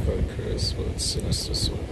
Focus, but it's sinister sort of.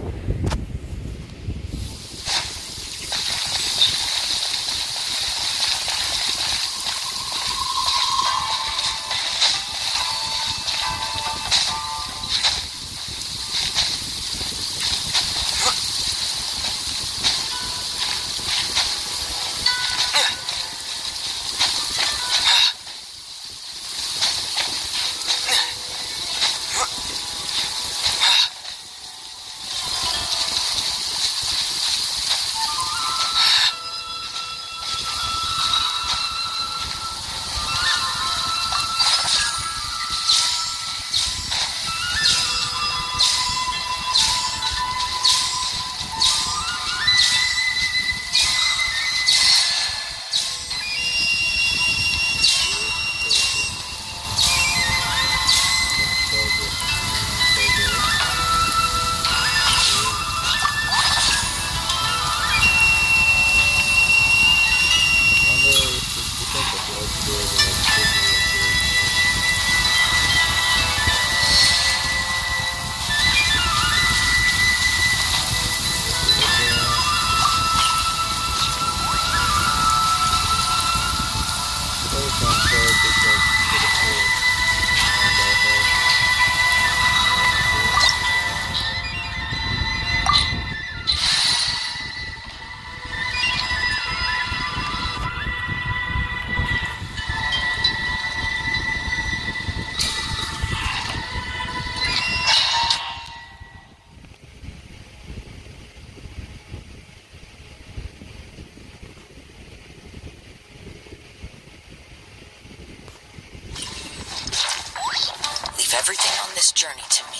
Everything on this journey to me.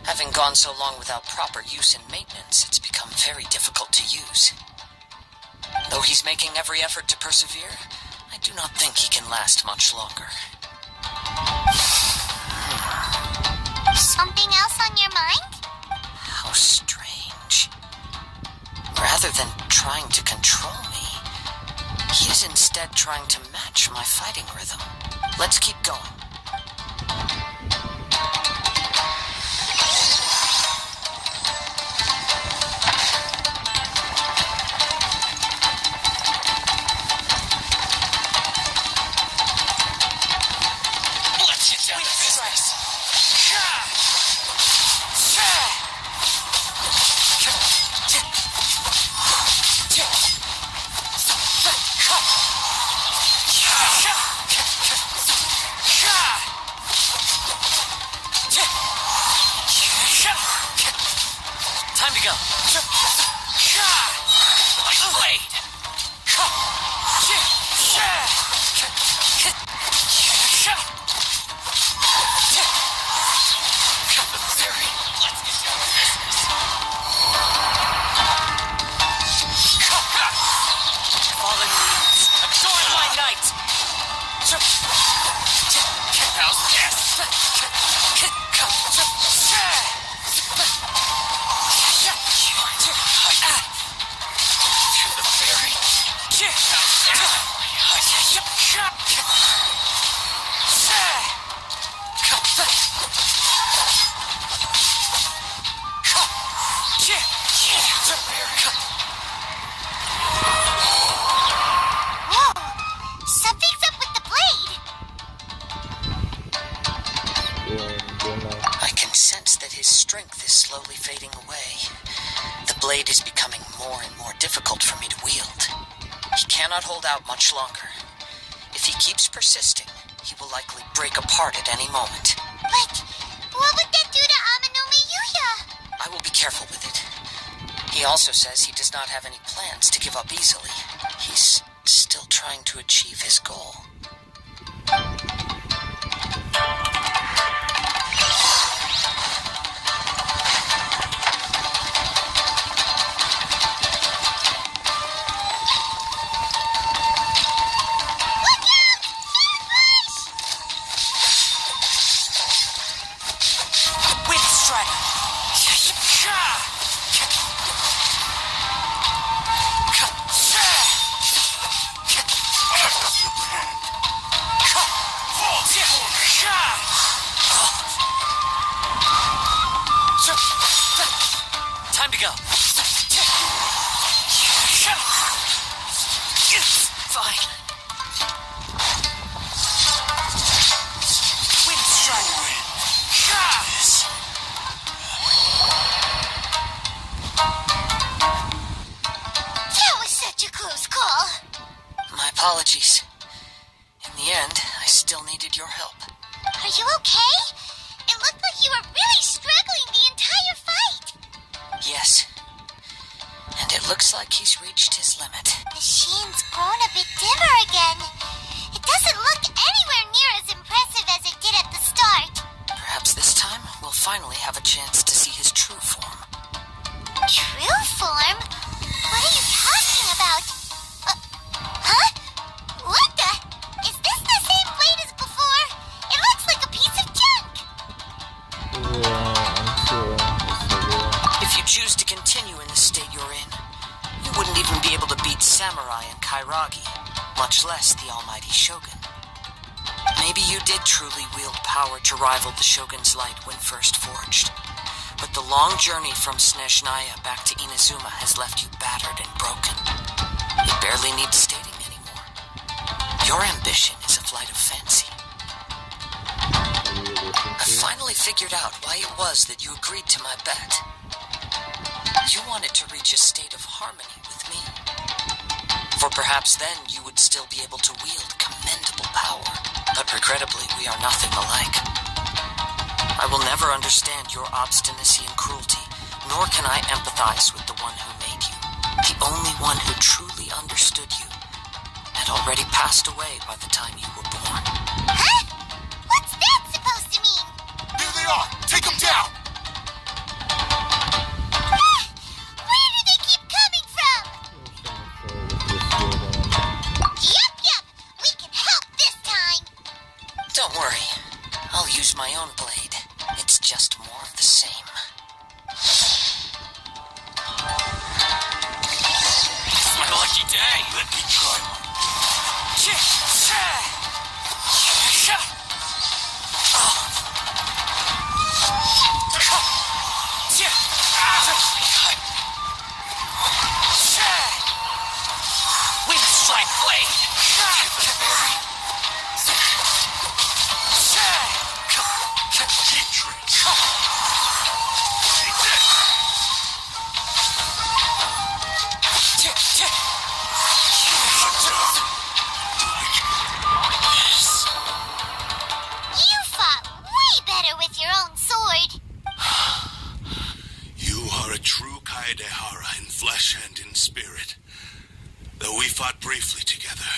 Having gone so long without proper use and maintenance, it's become very difficult to use. Though he's making every effort to persevere, I do not think he can last much longer. Something else on your mind? How strange. Rather than trying to control me, he is instead trying to match my fighting rhythm. Let's keep going. Shot! blade is becoming more and more difficult for me to wield. He cannot hold out much longer. If he keeps persisting, he will likely break apart at any moment. But what would that do to Amanome Yuya? I will be careful with it. He also says he does not have any plans to give up easily. He's still trying to achieve his goal. Time to go. Fine. Wind strike. That was such a close call. My apologies. In the end, I still needed your help. Are you okay? It looked like you were really struggling the entire fight. Yes. And it looks like he's reached his limit. The sheen's grown a bit dimmer again. It doesn't look anywhere near as impressive as it did at the start. Perhaps this time we'll finally have a chance to see his true form. True form? What are you talking about? Huh? What the? Is this the same blade as before? It looks like a piece of junk. Yeah, I'm sure. If you choose to continue in the state you're in, you wouldn't even be able to beat Samurai and Kairagi, much less the almighty Shogun. Maybe you did truly wield power to rival the Shogun's light when first forged, but the long journey from Snezhnaya back to Inazuma has left you battered and broken. It barely needs stating anymore. Your ambition is a flight of fancy. I finally figured out why it was that you agreed to my bet. You wanted to reach a state of harmony with me. For perhaps then you would still be able to wield commendable power. But regrettably, we are nothing alike. I will never understand your obstinacy and cruelty, nor can I empathize with the one who made you. The only one who truly understood you had already passed away by the time you were born. Huh? What's that supposed to mean? There they are! Take them down! Where do they keep coming from? Yup. We can help this time. Don't worry. I'll use my own blade. It's just more of the same. It's my lucky day! Let me try one. Wind strike blade! Keep tricks. You fought way better with your own sword. You are a true Kaedehara in flesh and in spirit. Though we fought briefly together,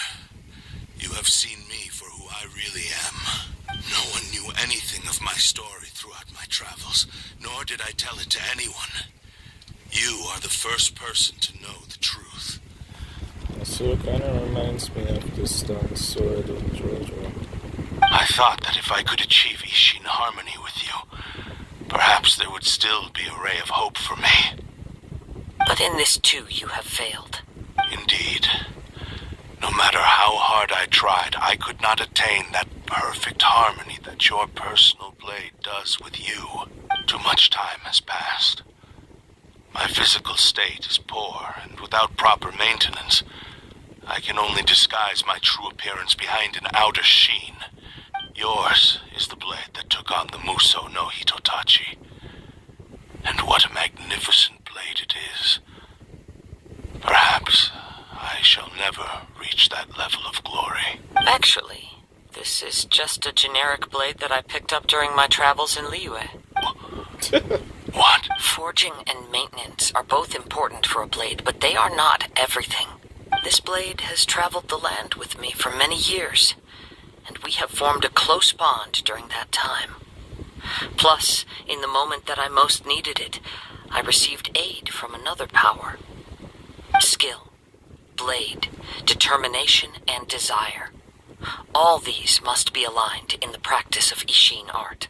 you have seen me for who I really am. No one knew anything of my story throughout my travels, nor did I tell it to anyone. You are the first person to know the truth. So it kind of reminds me of the stone sword in JoJo. I thought that if I could achieve Ishin harmony with you, perhaps there would still be a ray of hope for me. But in this too, you have failed. Indeed. No matter how hard I tried, I could not attain that perfect harmony that your personal blade does with you. Too much time has passed. My physical state is poor, and without proper maintenance, I can only disguise my true appearance behind an outer sheen. Yours is the blade that took on the Muso no Hitotachi. And what a magnificent blade it is. never reach that level of glory. Actually, this is just a generic blade that I picked up during my travels in Liyue. What? Forging and maintenance are both important for a blade, but they are not everything. This blade has traveled the land with me for many years, and we have formed a close bond during that time. Plus, in the moment that I most needed it, I received aid from another power. Skill, blade, determination, and desire. All these must be aligned in the practice of Ishin art.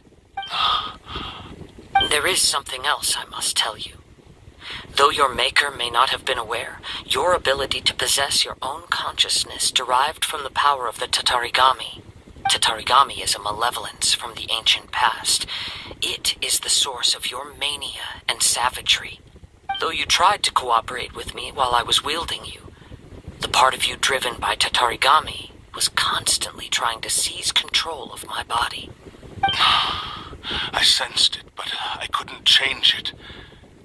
There is something else I must tell you. Though your maker may not have been aware, your ability to possess your own consciousness derived from the power of the Tatarigami. Tatarigami is a malevolence from the ancient past. It is the source of your mania and savagery. Though you tried to cooperate with me while I was wielding you, the part of you driven by Tatarigami was constantly trying to seize control of my body. I sensed it, but I couldn't change it.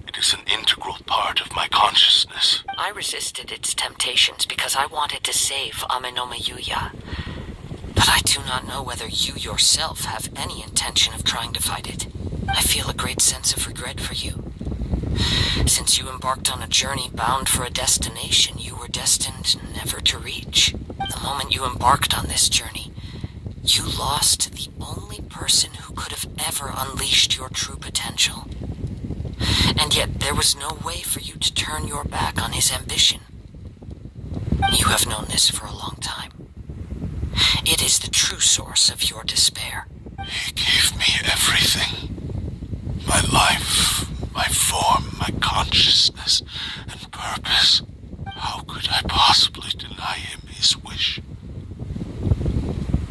It is an integral part of my consciousness. I resisted its temptations because I wanted to save Amenome Yuya. But I do not know whether you yourself have any intention of trying to fight it. I feel a great sense of regret for you. Since you embarked on a journey bound for a destination you were destined never to reach. The moment you embarked on this journey, you lost the only person who could have ever unleashed your true potential. And yet there was no way for you to turn your back on his ambition. You have known this for a long time. It is the true source of your despair. He gave me everything. My life, my form, my consciousness, and purpose. How could I possibly deny him his wish?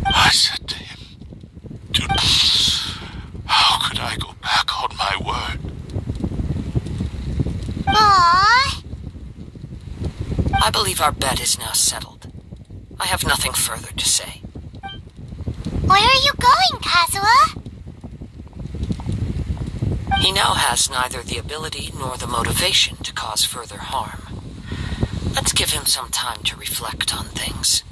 I said to him, how could I go back on my word? Aww. I believe our bet is now settled. I have nothing further to say. Where are you going, Kazuha? He now has neither the ability nor the motivation to cause further harm. Let's give him some time to reflect on things.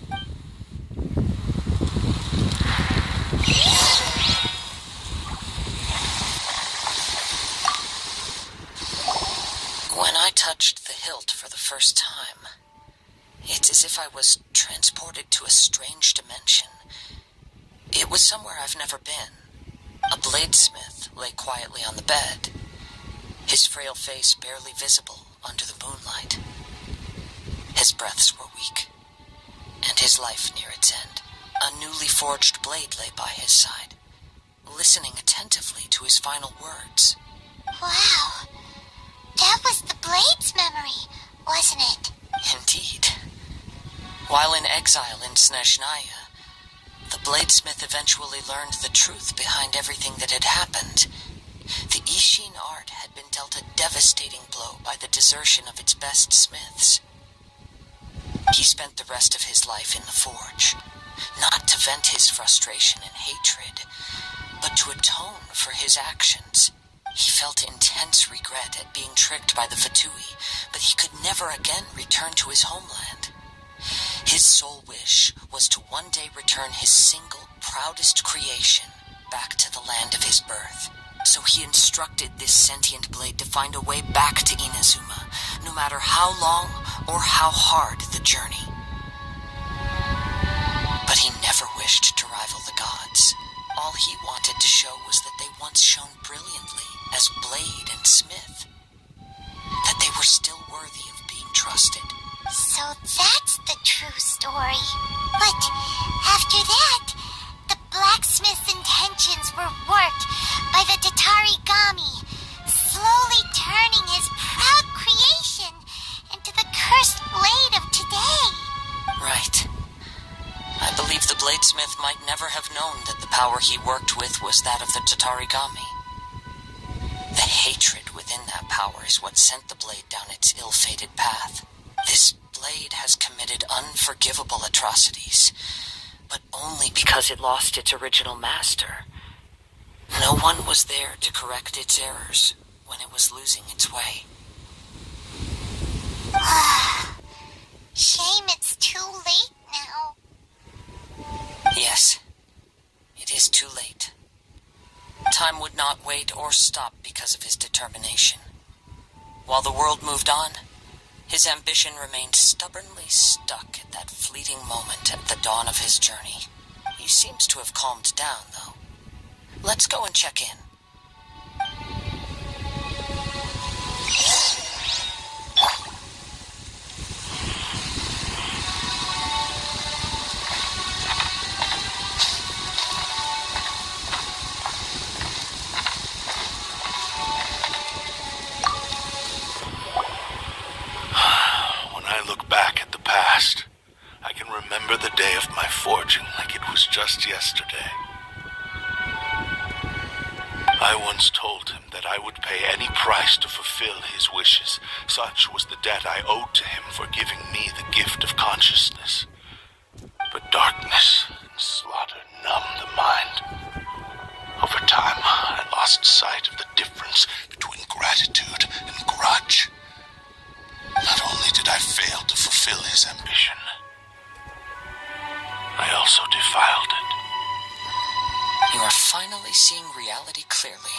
When I touched the hilt for the first time, it's as if I was transported to a strange dimension. It was somewhere I've never been. A bladesmith lay quietly on the bed, his frail face barely visible under the moonlight. His breaths were weak, and his life near its end. A newly forged blade lay by his side, listening attentively to his final words. Wow. That was the Blade's memory, wasn't it? Indeed. While in exile in Snezhnaya, the bladesmith eventually learned the truth behind everything that had happened. The Ishin art had been dealt a devastating blow by the desertion of its best smiths. He spent the rest of his life in the forge, not to vent his frustration and hatred, but to atone for his actions. He felt intense regret at being tricked by the Fatui, but he could never again return to his homeland. His sole wish was to one day return his single, proudest creation back to the land of his birth. So he instructed this sentient blade to find a way back to Inazuma, no matter how long or how hard the journey. But he never wished to rival the gods. All he wanted to show was that they once shone brilliantly as blade and smith, that they were still worthy of being trusted. So that's the true story. But after that, the blacksmith's intentions were warped by the Tatarigami, slowly turning his proud creation into the cursed blade of today. Right. I believe the bladesmith might never have known that the power he worked with was that of the Tatarigami. The hatred within that power is what sent the blade down its ill-fated path. This blade has committed unforgivable atrocities, but only because it lost its original master. No one was there to correct its errors when it was losing its way. Shame it's too Time would not wait or stop because of his determination. While the world moved on, his ambition remained stubbornly stuck at that fleeting moment at the dawn of his journey. He seems to have calmed down, though. Let's go and check in. I can remember the day of my forging like it was just yesterday. I once told him that I would pay any price to fulfill his wishes. Such was the debt I owed to him for giving me the gift of consciousness. But darkness and slaughter numbed the mind. Over time, I lost sight of the difference between gratitude and grudge. Not only did I fail to fulfill his ambition, I also defiled it. You are finally seeing reality clearly.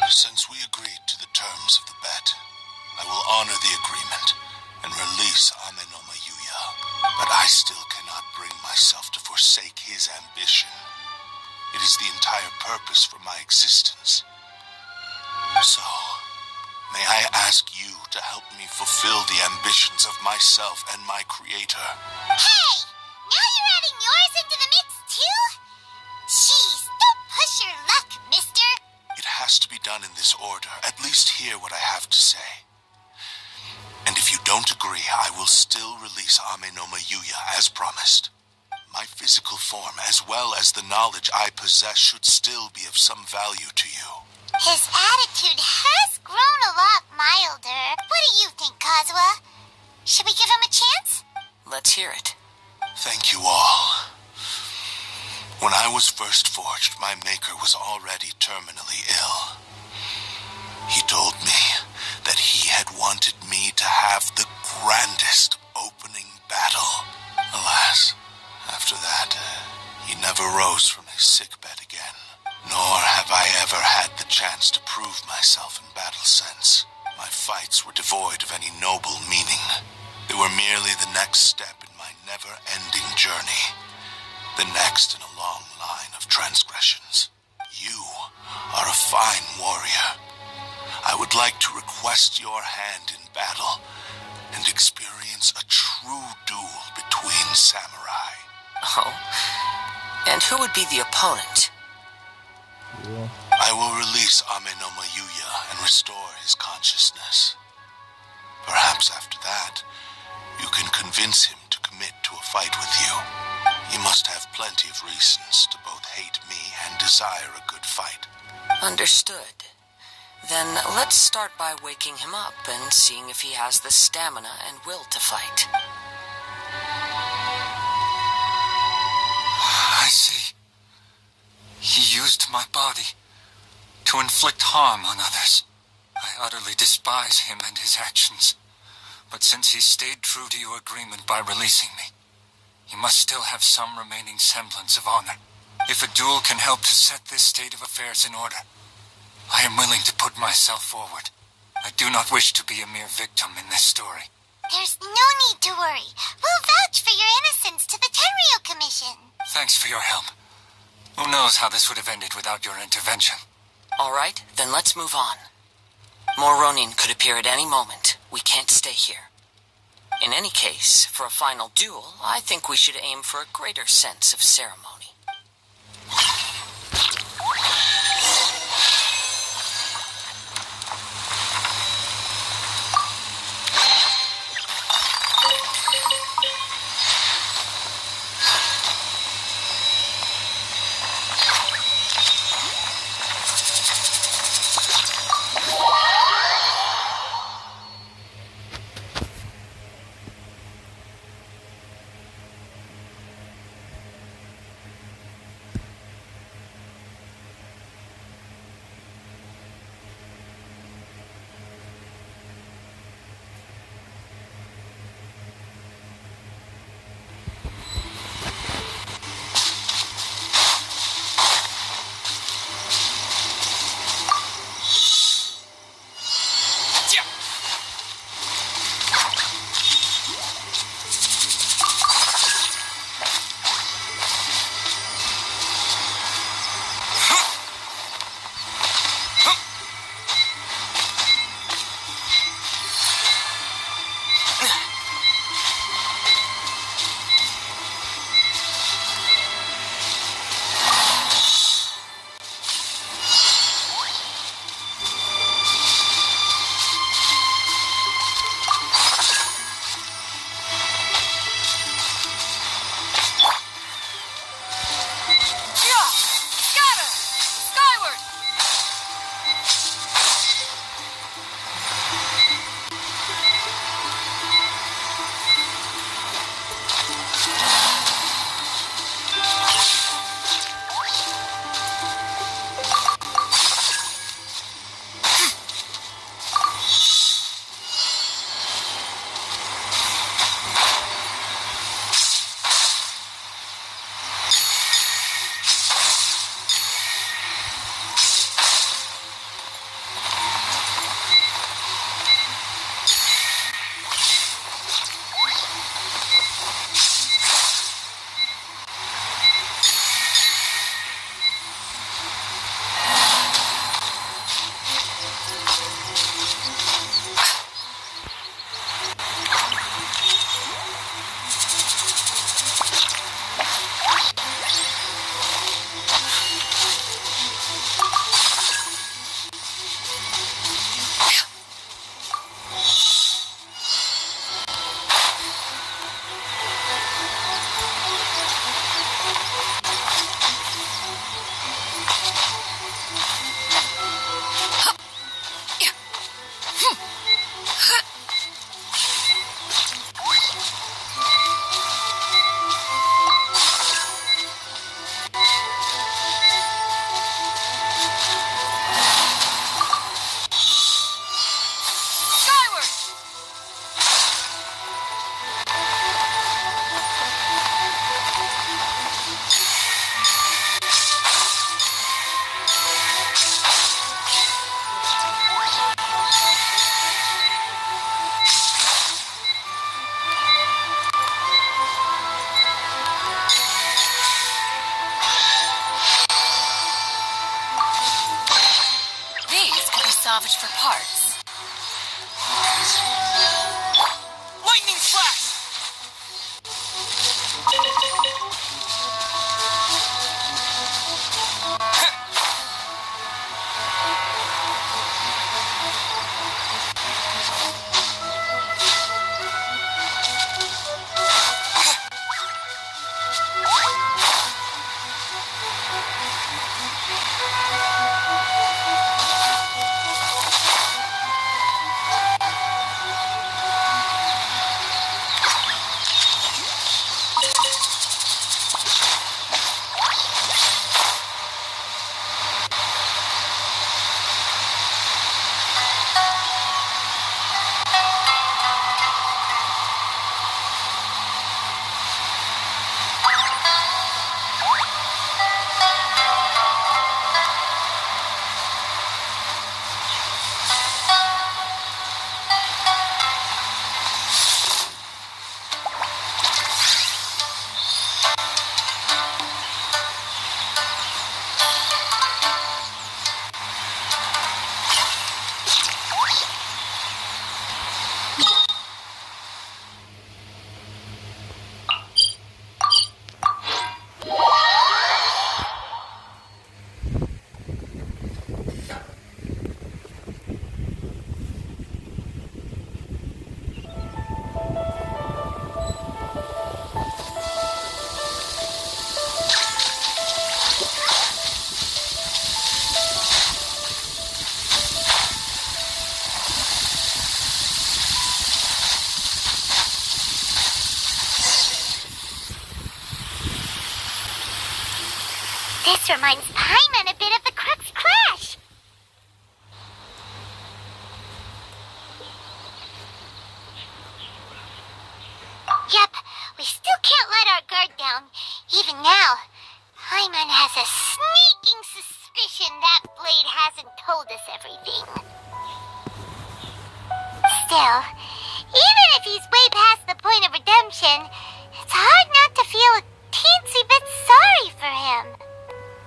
Since we agreed to the terms of the bet, I will honor the agreement and release Ame no Mayuya. But I still cannot bring myself to forsake his ambition. It is the entire purpose for my existence. So, may I ask you to help me fulfill the ambitions of myself and my creator? Hey! Now you're adding yours into the mix, too? Jeez, don't push your luck, mister. It has to be done in this order. At least hear what I have to say. And if you don't agree, I will still release Ame no Mayuya as promised. My physical form, as well as the knowledge I possess, should still be of some value to you. His attitude has grown a lot milder. What do you think, Kazuha? Should we give him a chance? Let's hear it. Thank you all. When I was first forged, my maker was already terminally ill. He told me that he had wanted me to have the grandest opening battle. Alas, after that, he never rose from his sickbed again. Nor have I ever had the chance to prove myself in battle since. My fights were devoid of any noble meaning. They were merely the next step in my never-ending journey. The next in a long line of transgressions. You are a fine warrior. I would like to request your hand in battle and experience a true duel between samurai. Oh? And who would be the opponent? Yeah. I will release Ame no Mayuya and restore his consciousness. Perhaps after that, you can convince him to commit to a fight with you. He must have plenty of reasons to both hate me and desire a good fight. Understood. Then let's start by waking him up and seeing if he has the stamina and will to fight. I see. He used my body to inflict harm on others. I utterly despise him and his actions. But since he stayed true to your agreement by releasing me, he must still have some remaining semblance of honor. If a duel can help to set this state of affairs in order, I am willing to put myself forward. I do not wish to be a mere victim in this story. There's no need to worry. We'll vouch for your innocence to the Tenryo Commission. Thanks for your help. Who knows how this would have ended without your intervention? All right, then let's move on. More Ronin could appear at any moment. We can't stay here. In any case, for a final duel, I think we should aim for a greater sense of ceremony. salvage for parts. Lightning flash! This reminds Paimon a bit of the Crux crash. Yep, we still can't let our guard down. Even now, Paimon has a sneaking suspicion that blade hasn't told us everything. Still, even if he's way past the point of redemption, it's hard not to feel a teensy bit sorry for him.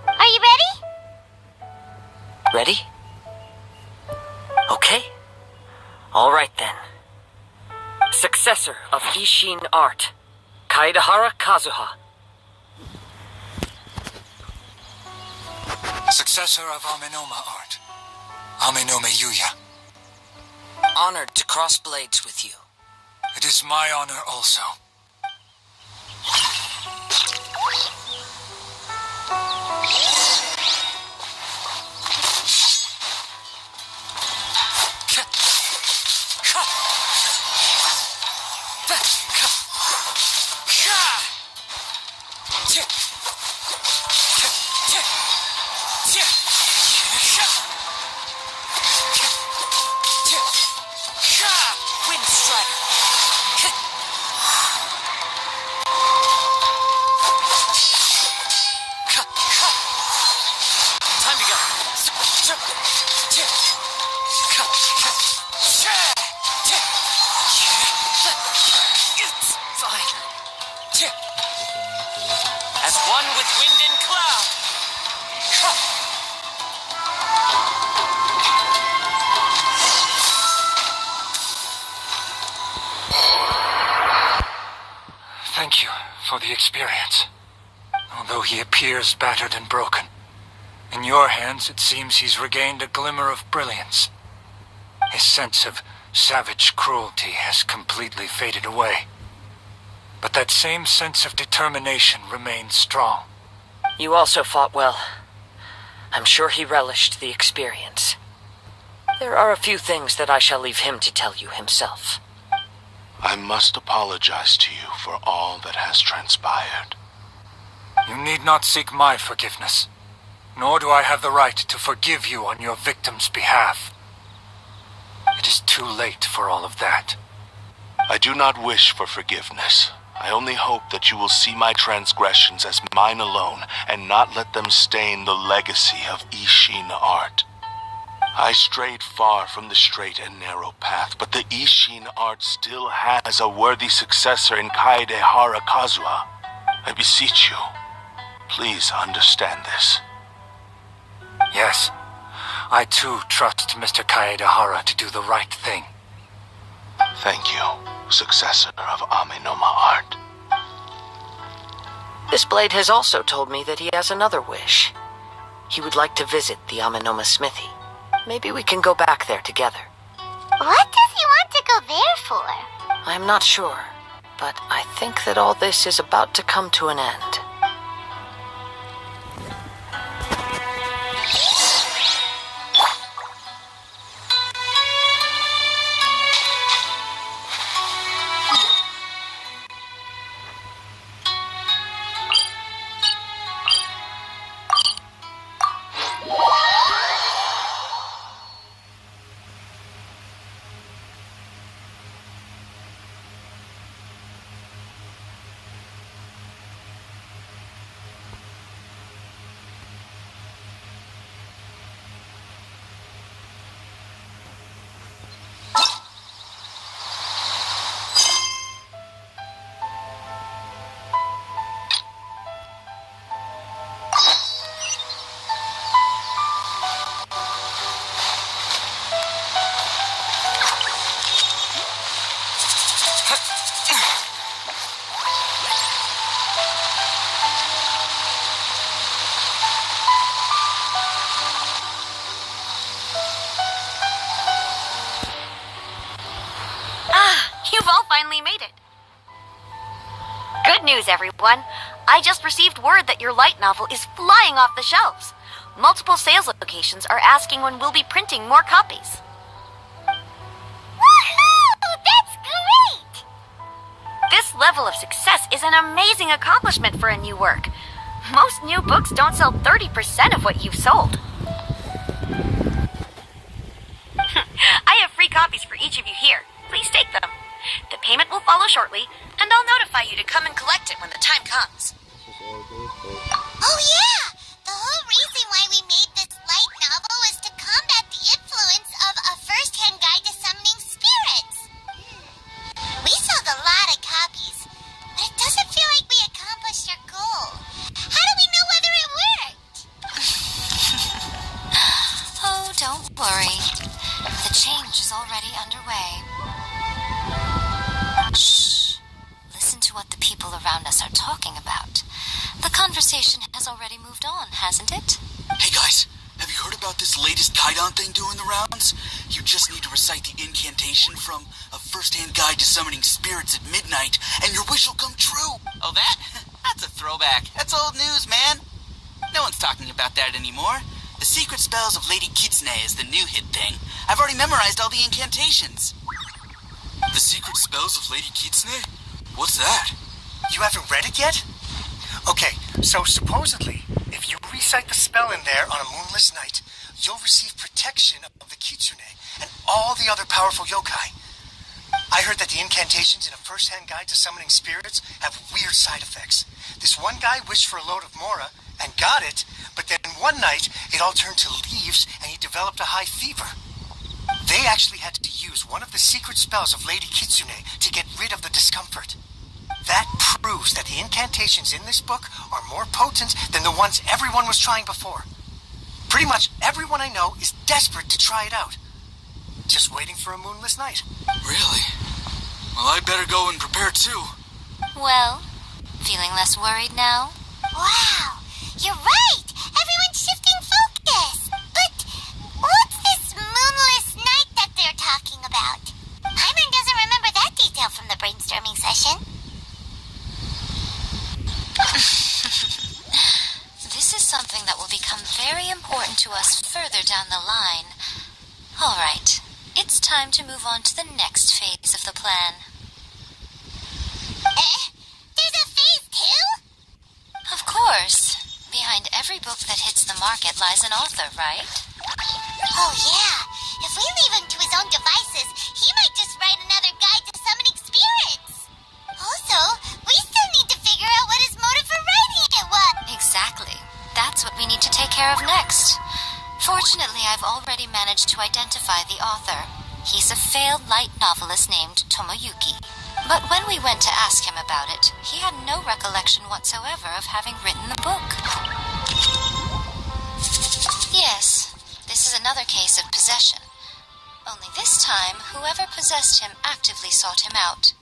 Are you ready? Ready? Okay. All right then. Successor of Ishin art, Kaedehara Kazuha. Successor of Amenoma art, Amenome Yuya. Honored to cross blades with you. It is my honor also. As one with wind and cloud. Thank you for the experience. Although he appears battered and broken, in your hands it seems he's regained a glimmer of brilliance. His sense of savage cruelty has completely faded away. But that same sense of determination remains strong. You also fought well. I'm sure he relished the experience. There are a few things that I shall leave him to tell you himself. I must apologize to you for all that has transpired. You need not seek my forgiveness, nor do I have the right to forgive you on your victim's behalf. It is too late for all of that. I do not wish for forgiveness. I only hope that you will see my transgressions as mine alone and not let them stain the legacy of Ishin art. I strayed far from the straight and narrow path, but the Ishin art still has a worthy successor in Kaedehara Kazuha. I beseech you, please understand this. Yes, I too trust Mr. Kaedehara to do the right thing. Thank you, successor of Amenoma Art. This blade has also told me that he has another wish. He would like to visit the Amenoma smithy. Maybe we can go back there together. What does he want to go there for? I'm not sure, but I think that all this is about to come to an end. You've all finally made it. Good news, everyone. I just received word that your light novel is flying off the shelves. Multiple sales locations are asking when we'll be printing more copies. Woohoo! That's great! This level of success is an amazing accomplishment for a new work. Most new books don't sell 30% of what you've sold. I have free copies for each of you here. Please take them. The payment will follow shortly, and I'll notify you to come and collect it when the time comes. Oh yeah! The whole reason why we made this light novel was to combat the influence of a first-hand guide to summoning spirits. We sold a lot of copies, but it doesn't feel like we accomplished our goal. How do we know whether it worked? Oh, don't worry. The change is already underway. Shh. Listen to what the people around us are talking about. The conversation has already moved on, hasn't it? Hey guys, have you heard about this latest Kaidan thing doing the rounds? You just need to recite the incantation from A First-Hand Guide to Summoning Spirits at midnight, and your wish will come true. Oh, that? That's a throwback. That's old news, man. No one's talking about that anymore. The Secret Spells of Lady Kitsune is the new hit thing. I've already memorized all the incantations. The Secret Spells of Lady Kitsune? What's that? You haven't read it yet? Okay, so supposedly, if you recite the spell in there on a moonless night, you'll receive protection of the Kitsune and all the other powerful yokai. I heard that the incantations in A First-Hand Guide to Summoning Spirits have weird side effects. This one guy wished for a load of Mora and got it, but then one night it all turned to leaves and he developed a high fever. They actually had to use one of the secret spells of Lady Kitsune to get rid of the discomfort. That proves that the incantations in this book are more potent than the ones everyone was trying before. Pretty much everyone I know is desperate to try it out. Just waiting for a moonless night. Really? Well, I'd better go and prepare too. Well, feeling less worried now? Wow! You're right! Everyone's shifting focus! But what's this moonless night that they're talking about? Hyman doesn't remember that detail from the brainstorming session. This is something that will become very important to us further down the line. All right, it's time to move on to the next phase of the plan. There's a phase 2? Of course. Behind every book that hits the market lies an author, right? Oh yeah, if we leave him to his own devices, he might just write another guide to summoning spirits. Also, we still need to figure out what his motive for writing it was. Exactly. That's what we need to take care of next. Fortunately, I've already managed to identify the author. He's a failed light novelist named Tomoyuki. But when we went to ask him about it, he had no recollection whatsoever of having written the book. Yes, this is another another case of possession. Only this time, whoever possessed him actively sought him out.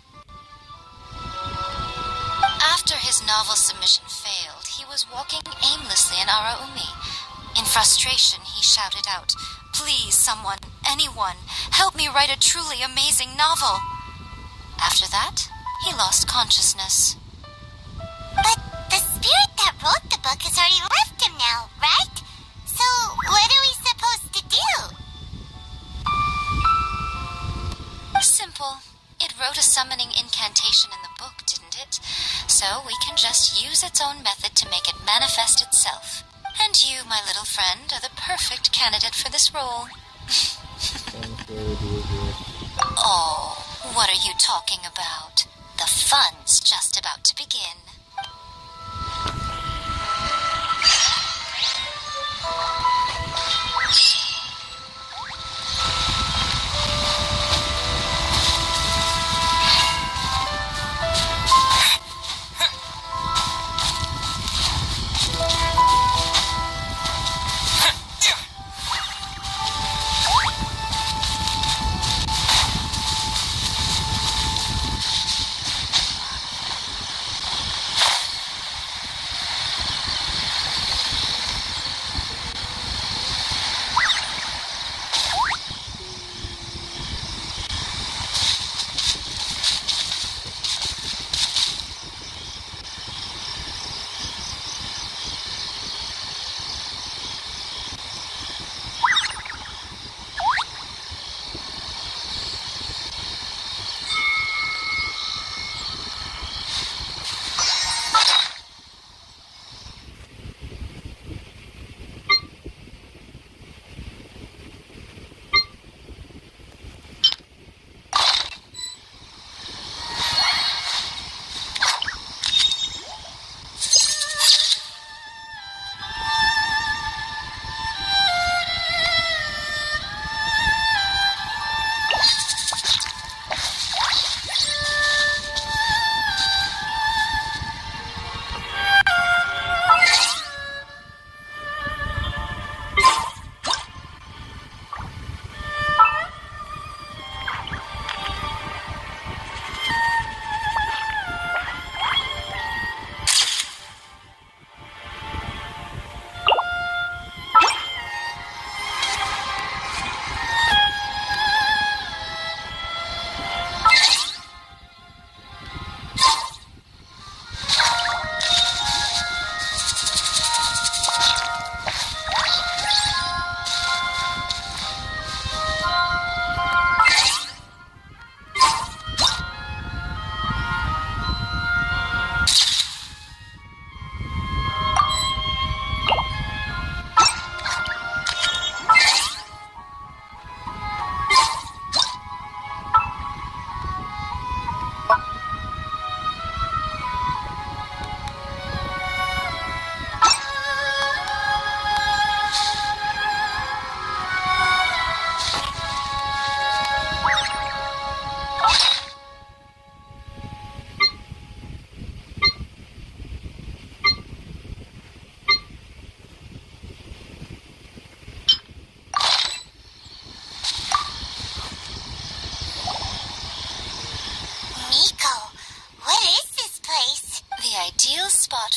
After his novel submission failed, he was walking aimlessly in Araumi. In frustration, he shouted out, "Please, someone, anyone, help me write a truly amazing novel." After that, he lost consciousness. But the spirit that wrote the book has already left him now, right? So what are we supposed to do? Simple. It wrote a summoning incantation in the book, didn't it? So we can just use its own method to make it manifest itself. And you, my little friend, are the perfect candidate for this role. Oh, what are you talking about? The fun's just about to begin.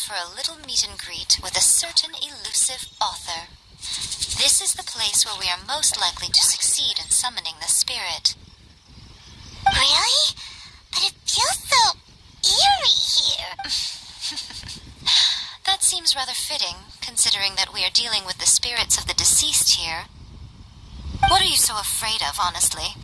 For a little meet and greet with a certain elusive author. This is the place where we are most likely to succeed in summoning the spirit. Really? But it feels so eerie here. That seems rather fitting, considering that we are dealing with the spirits of the deceased here. What are you so afraid of, honestly?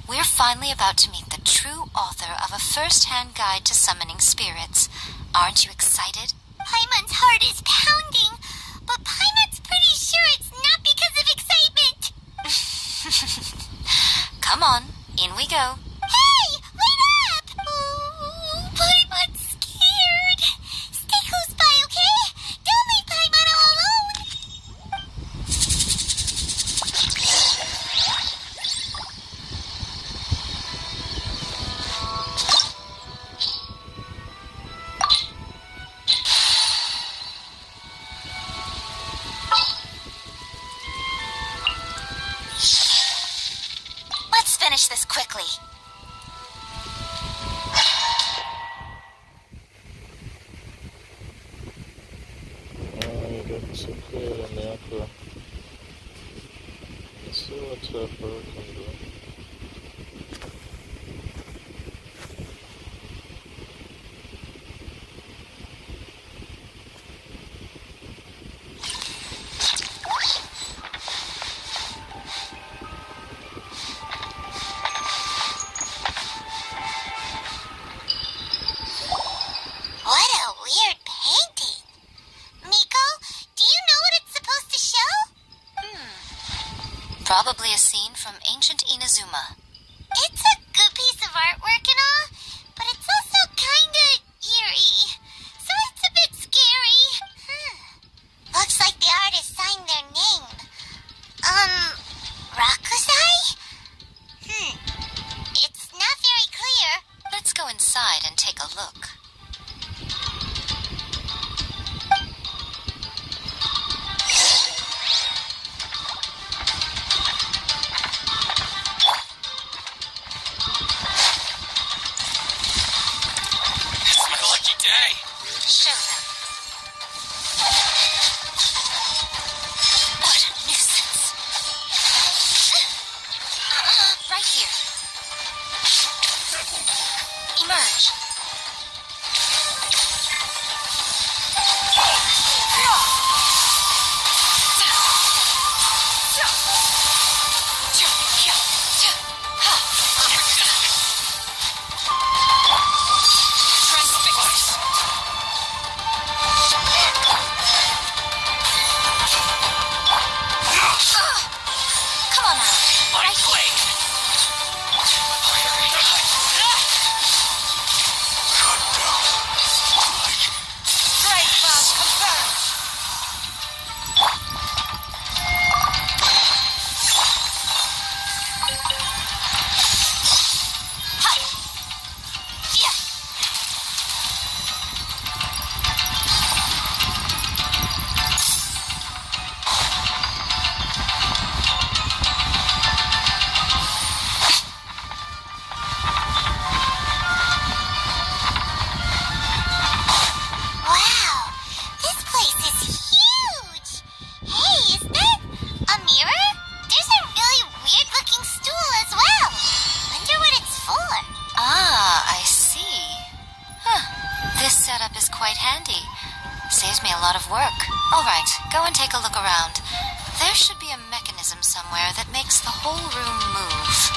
We're finally about to meet the true author of a first-hand guide to summoning spirits. Aren't you excited? Paimon's heart is pounding, but Paimon's pretty sure it's not because of excitement. Come on, in we go. Hey, wait up! Oh, Paimon's scared. Stay close by, okay? Don't leave Paimon all alone. stuff I can do. What a weird painting. Miko, do you know what it's supposed to show? Probably a scene from ancient Inazuma. It's a good piece of artwork and all, but it's also kinda eerie. So it's a bit scary. Looks like the artist signed their name. Rakuzai? It's not very clear. Let's go inside and take a look. It's my lucky day. Show them. What a nuisance. Right here. Emerge. Come on now. My blade. Straight fast confirmed. Wow, this place is huge. Hey, is that a mirror? There's a really weird looking stool as well. Wonder what it's for. Ah, I see. This setup is quite handy. Saves me a lot of work. Alright, go and take a look around. There should be a mechanism somewhere that makes the whole room move.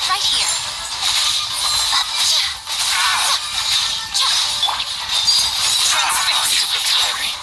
right here. Transfixed. Retiring.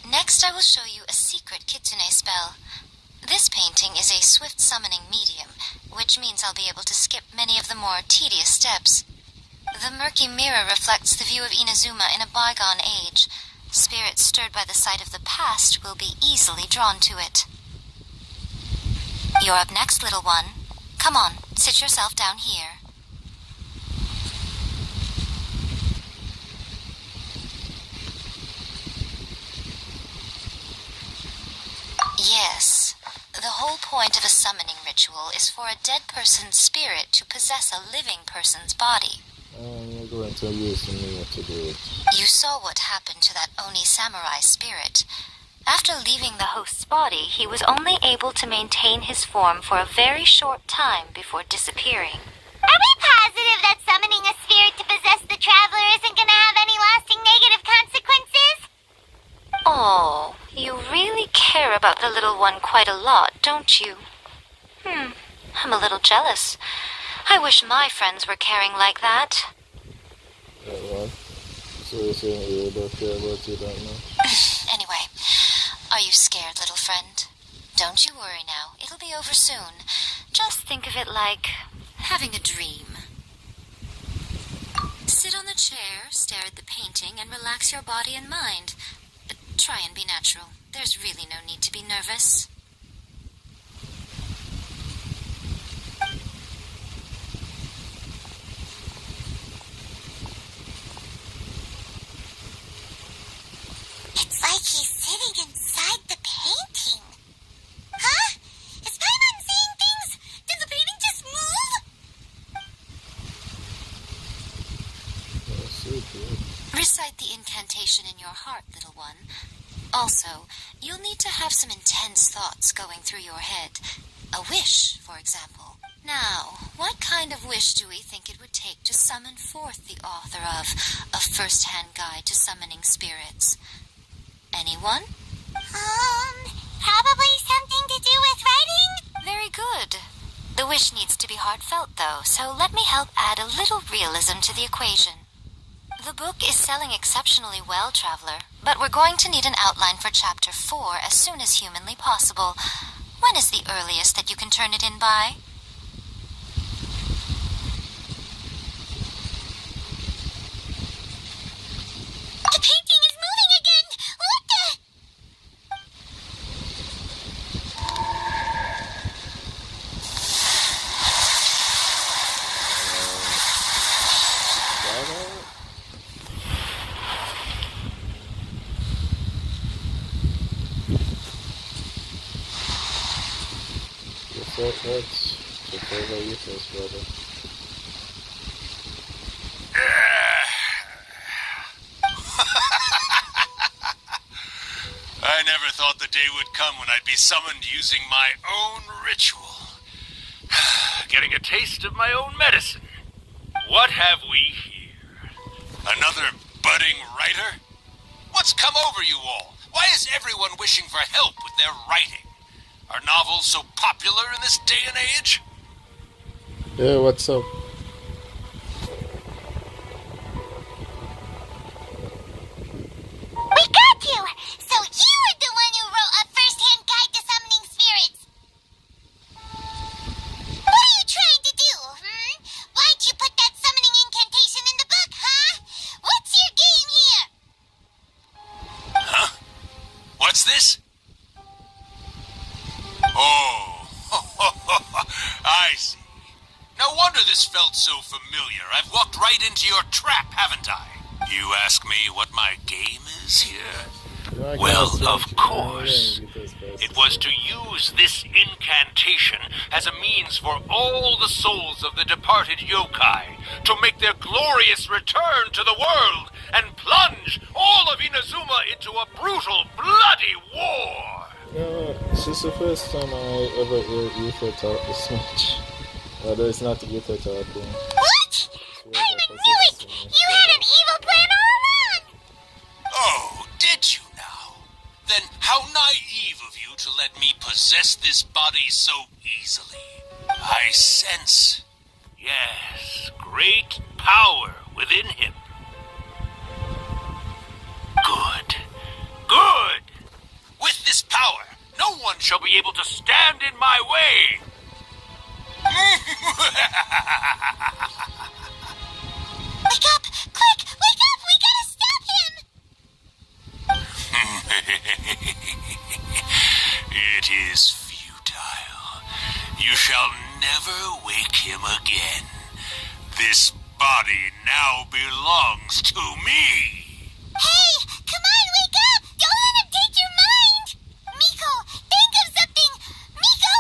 Next, I will show you a secret kitsune spell. This painting is a swift summoning medium, which means I'll be able to skip many of the more tedious steps. The murky mirror reflects the view of Inazuma in a bygone age. Spirits stirred by the sight of the past will be easily drawn to it. You're up next, little one. Come on, sit yourself down here. Yes, the whole point of a summoning ritual is for a dead person's spirit to possess a living person's body. You're going to use me to do it. You saw what happened to that Oni samurai spirit. After leaving the host's body, he was only able to maintain his form for a very short time before disappearing. Are we positive that summoning a spirit to possess the traveler isn't going to have any lasting negative consequences? Oh, you really care about the little one quite a lot, don't you? I'm a little jealous. I wish my friends were caring like that. What? So you're saying you don't care about you right now? Anyway, are you scared, little friend? Don't you worry now. It'll be over soon. Just think of it like having a dream. Sit on the chair, stare at the painting, and relax your body and mind. Try and be natural. There's really no need to be nervous. Also, you'll need to have some intense thoughts going through your head. A wish, for example. Now, what kind of wish do we think it would take to summon forth the author of A First-Hand Guide to Summoning Spirits? Anyone? Probably something to do with writing? Very good. The wish needs to be heartfelt, though, so let me help add a little realism to the equation. The book is selling exceptionally well, Traveler, but we're going to need an outline for Chapter 4 as soon as humanly possible. When is the earliest that you can turn it in by? The painting is moving again! What the? Let's take over you first, brother. I never thought the day would come when I'd be summoned using my own ritual. Getting a taste of my own medicine. What have we here? Another budding writer? What's come over you all? Why is everyone wishing for help with their writing? Are novels so popular in this day and age? Yeah, what's up? We got you! So you were the one who wrote A First-Hand Guide to Summoning Spirits. What are you trying to do, Why'd you put that summoning incantation in the book, huh? What's your game here? Huh? What's this? Oh, I see. No wonder this felt so familiar. I've walked right into your trap, haven't I? You ask me what my game is here? Well, of course. It was to use this incantation as a means for all the souls of the departed yokai to make their glorious return to the world and plunge all of Inazuma into a brutal, bloody war. No, this is the first time I ever hear Ether talk this much. Although it's not the Ether talking. What? I knew it! You had an evil plan all along! Oh, did you now? Then how naive of you to let me possess this body so easily. I sense, yes, great power within him. Good. Good! With this power, no one shall be able to stand in my way. Wake up! Quick! Wake up! We gotta stop him! It is futile. You shall never wake him again. This body now belongs to me. Hey! Come on, wake up! Don't let him take your mind! Miko, think of something! Miko!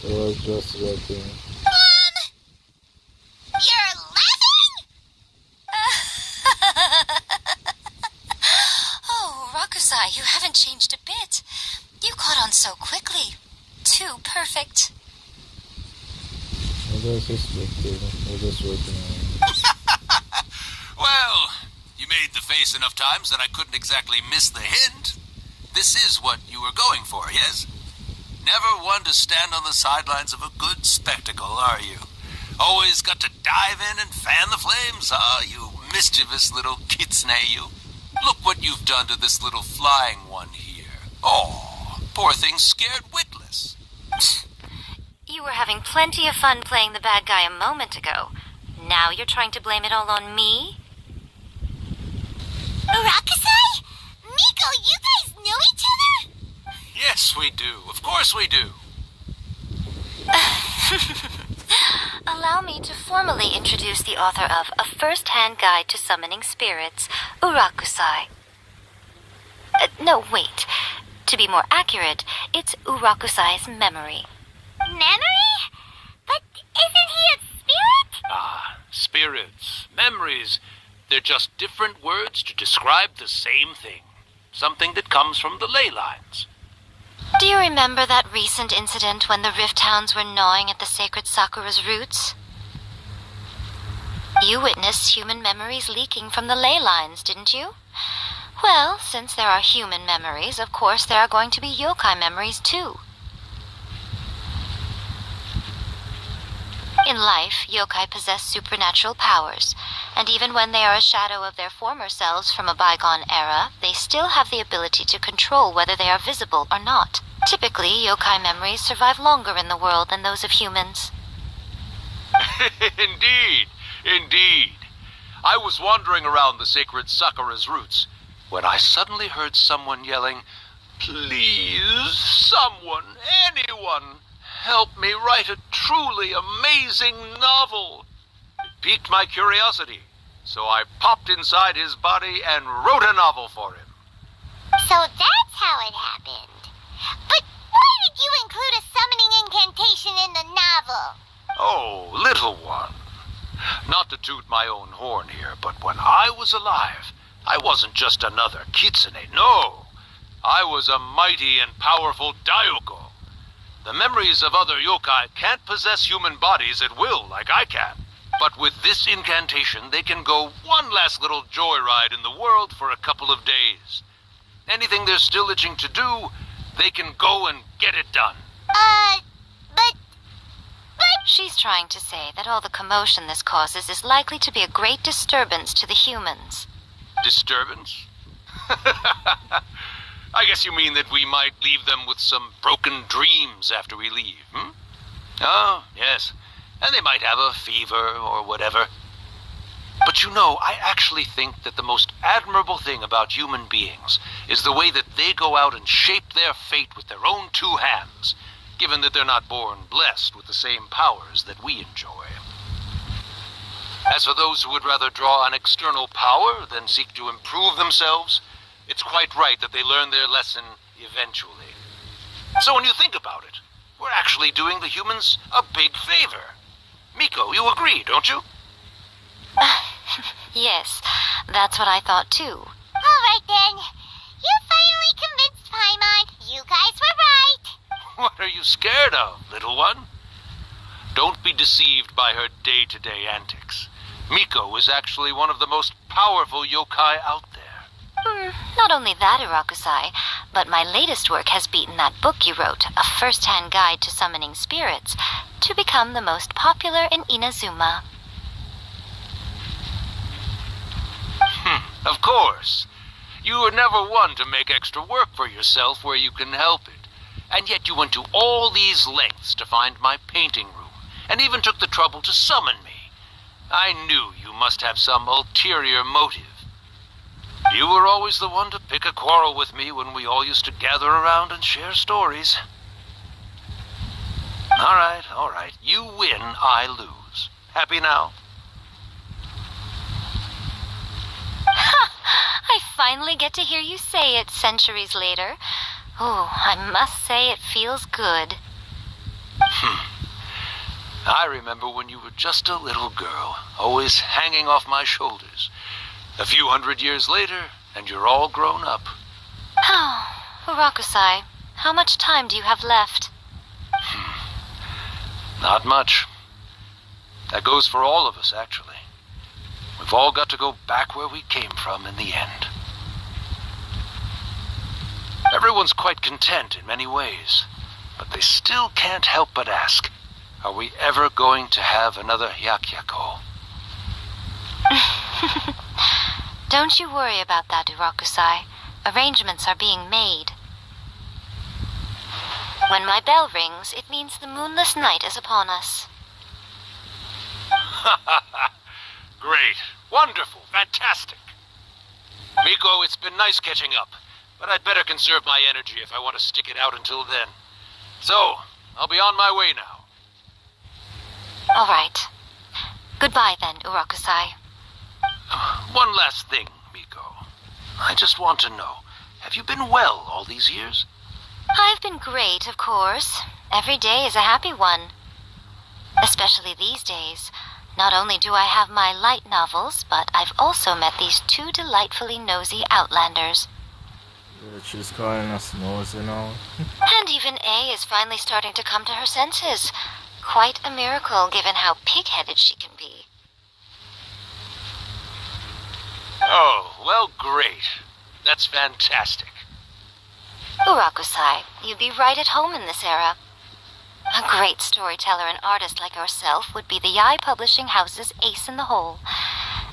It was just joking. Mom! You're laughing? Oh, Rakusai, you haven't changed a bit. You caught on so quickly. Too perfect. I was just joking. We're just working on it. Well, you made the face enough times that I couldn't exactly miss the hint. This is what you were going for, yes? Never one to stand on the sidelines of a good spectacle, are you? Always got to dive in and fan the flames, huh? You mischievous little kitsune, you. Look what you've done to this little flying one here. Oh, poor thing scared witless. You were having plenty of fun playing the bad guy a moment ago. Now you're trying to blame it all on me? Rakusai? Miko, you guys know each other? Yes, we do. Of course we do. Allow me to formally introduce the author of A First-Hand Guide to Summoning Spirits, Urakusai. No, wait. To be more accurate, it's Urakusai's memory. Memory? But isn't he a spirit? Ah, spirits, memories. They're just different words to describe the same thing. Something that comes from the ley lines. Do you remember that recent incident when the Rift Hounds were gnawing at the sacred Sakura's roots? You witnessed human memories leaking from the ley lines, didn't you? Well, since there are human memories, of course there are going to be yokai memories too. In life, yokai possess supernatural powers, and even when they are a shadow of their former selves from a bygone era, they still have the ability to control whether they are visible or not. Typically, yokai memories survive longer in the world than those of humans. Indeed. I was wandering around the sacred Sakura's roots when I suddenly heard someone yelling, "Please, someone, anyone, help me write a truly amazing novel." It piqued my curiosity, so I popped inside his body and wrote a novel for him. So that's how it happened. But why did you include a summoning incantation in the novel? Oh, little one. Not to toot my own horn here, but when I was alive, I wasn't just another kitsune, no. I was a mighty and powerful Daioko. The memories of other yokai can't possess human bodies at will like I can. But with this incantation, they can go one last little joyride in the world for a couple of days. Anything they're still itching to do, they can go and get it done. But... She's trying to say that all the commotion this causes is likely to be a great disturbance to the humans. Disturbance? I guess you mean that we might leave them with some broken dreams after we leave, hmm? Oh, yes. And they might have a fever or whatever. But you know, I actually think that the most admirable thing about human beings is the way that they go out and shape their fate with their own two hands, given that they're not born blessed with the same powers that we enjoy. As for those who would rather draw on external power than seek to improve themselves, it's quite right that they learn their lesson eventually. So when you think about it, we're actually doing the humans a big favor. Miko, you agree, don't you? Yes, that's what I thought too. All right then. You finally convinced Paimon. You guys were right. What are you scared of, little one? Don't be deceived by her day-to-day antics. Miko is actually one of the most powerful yokai out there. Not only that, Urakusai, but my latest work has beaten that book you wrote, A First-Hand Guide to Summoning Spirits, to become the most popular in Inazuma. Of course. You were never one to make extra work for yourself where you can help it. And yet you went to all these lengths to find my painting room, and even took the trouble to summon me. I knew you must have some ulterior motive. You were always the one to pick a quarrel with me when we all used to gather around and share stories. All right. You win, I lose. Happy now? I finally get to hear you say it centuries later. Oh, I must say it feels good. I remember when you were just a little girl, always hanging off my shoulders. A few 100 years later, and you're all grown up. Oh, Urakusai, how much time do you have left? Not much. That goes for all of us, actually. We've all got to go back where we came from in the end. Everyone's quite content in many ways, but they still can't help but ask, are we ever going to have another Hyakyako? Don't you worry about that, Urakusai. Arrangements are being made. When my bell rings, it means the moonless night is upon us. Great. Wonderful. Fantastic. Miko, it's been nice catching up, but I'd better conserve my energy if I want to stick it out until then. So, I'll be on my way now. All right. Goodbye then, Urakusai. One last thing, Miko. I just want to know, have you been well all these years? I've been great, of course. Every day is a happy one. Especially these days. Not only do I have my light novels, but I've also met these two delightfully nosy outlanders. Yeah, she's calling us nosy now. And even A is finally starting to come to her senses. Quite a miracle given how pig-headed she can be. Oh, well, great. That's fantastic. Urakusai, you'd be right at home in this era. A great storyteller and artist like yourself would be the Yae Publishing House's ace in the hole.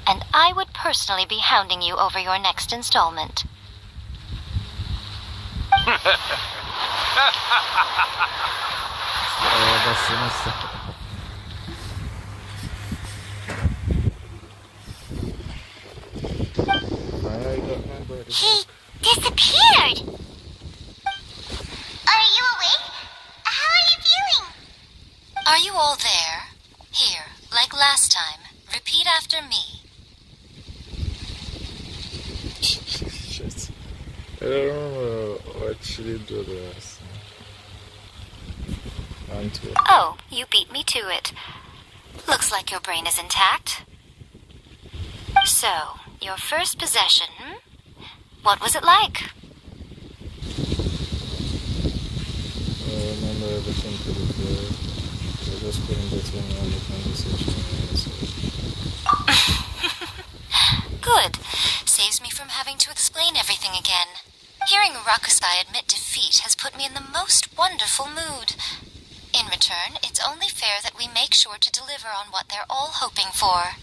And I would personally be hounding you over your next installment. He disappeared! Are you awake? How are you feeling? Are you all there? Here, like last time. Repeat after me. Shit. I don't remember what she did do the rest. Oh, you beat me to it. Looks like your brain is intact. So, your first possession, What was it like? I remember everything pretty clear. I just couldn't get any on the conversation. Good. Saves me from having to explain everything again. Hearing Urakusai admit defeat has put me in the most wonderful mood. In return, it's only fair that we make sure to deliver on what they're all hoping for.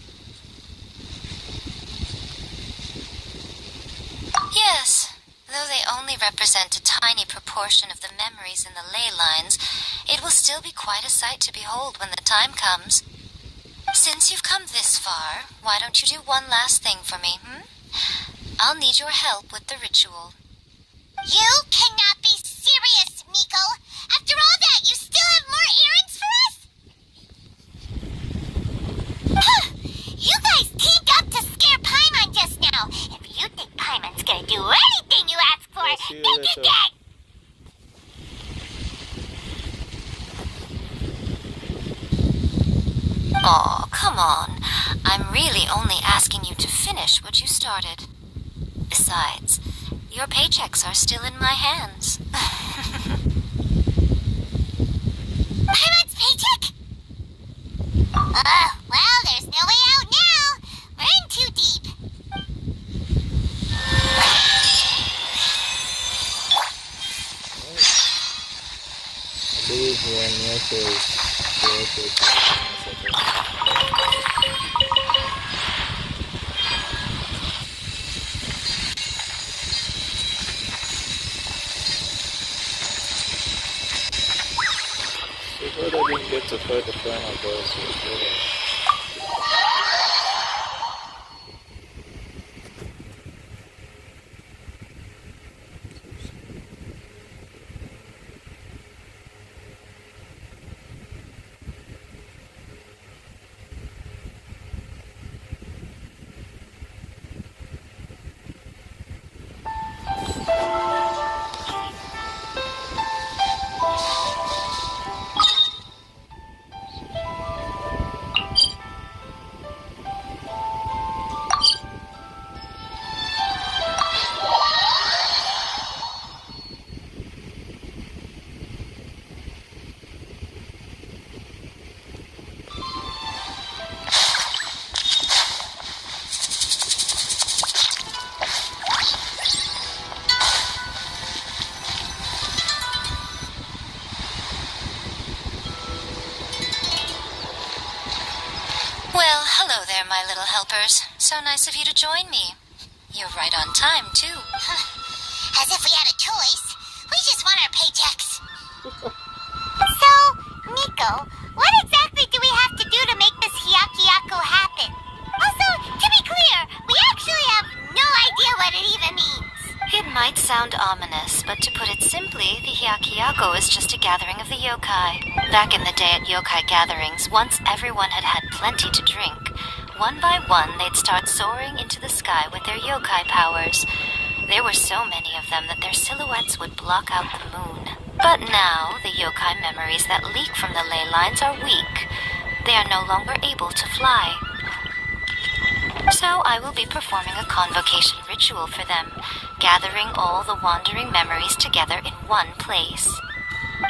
Yes, though they only represent a tiny proportion of the memories in the ley lines, it will still be quite a sight to behold when the time comes. Since you've come this far, why don't you do one last thing for me, I'll need your help with the ritual. You cannot be serious, Miko! After all that, you still have more errands for us? You guys teamed up to scare Paimon just now. If you think Paimon's gonna do anything you ask for, think again! Aw, come on. I'm really only asking you to finish what you started. Besides, your paychecks are still in my hands. Paimon's paycheck? Well, there's no way out now. We're in too deep. I believe when Yoko is I didn't get to fight the final boss with Well, hello there, my little helpers. So nice of you to join me. You're right on time, too. As if we had a choice. We just want our paychecks. So, Miko, what exactly do we have to do to make this Hyakuyaku happen? Also, to be clear, we actually have no idea what it even means. It might sound ominous, but to put it simply, the Hyakuyaku is just a gathering of the yokai. Back in the day at yokai gatherings, once everyone had had plenty to drink, one by one they'd start soaring into the sky with their yokai powers. There were so many of them that their silhouettes would block out the moon. But now, the yokai memories that leak from the ley lines are weak. They are no longer able to fly. So I will be performing a convocation ritual for them, gathering all the wandering memories together in one place.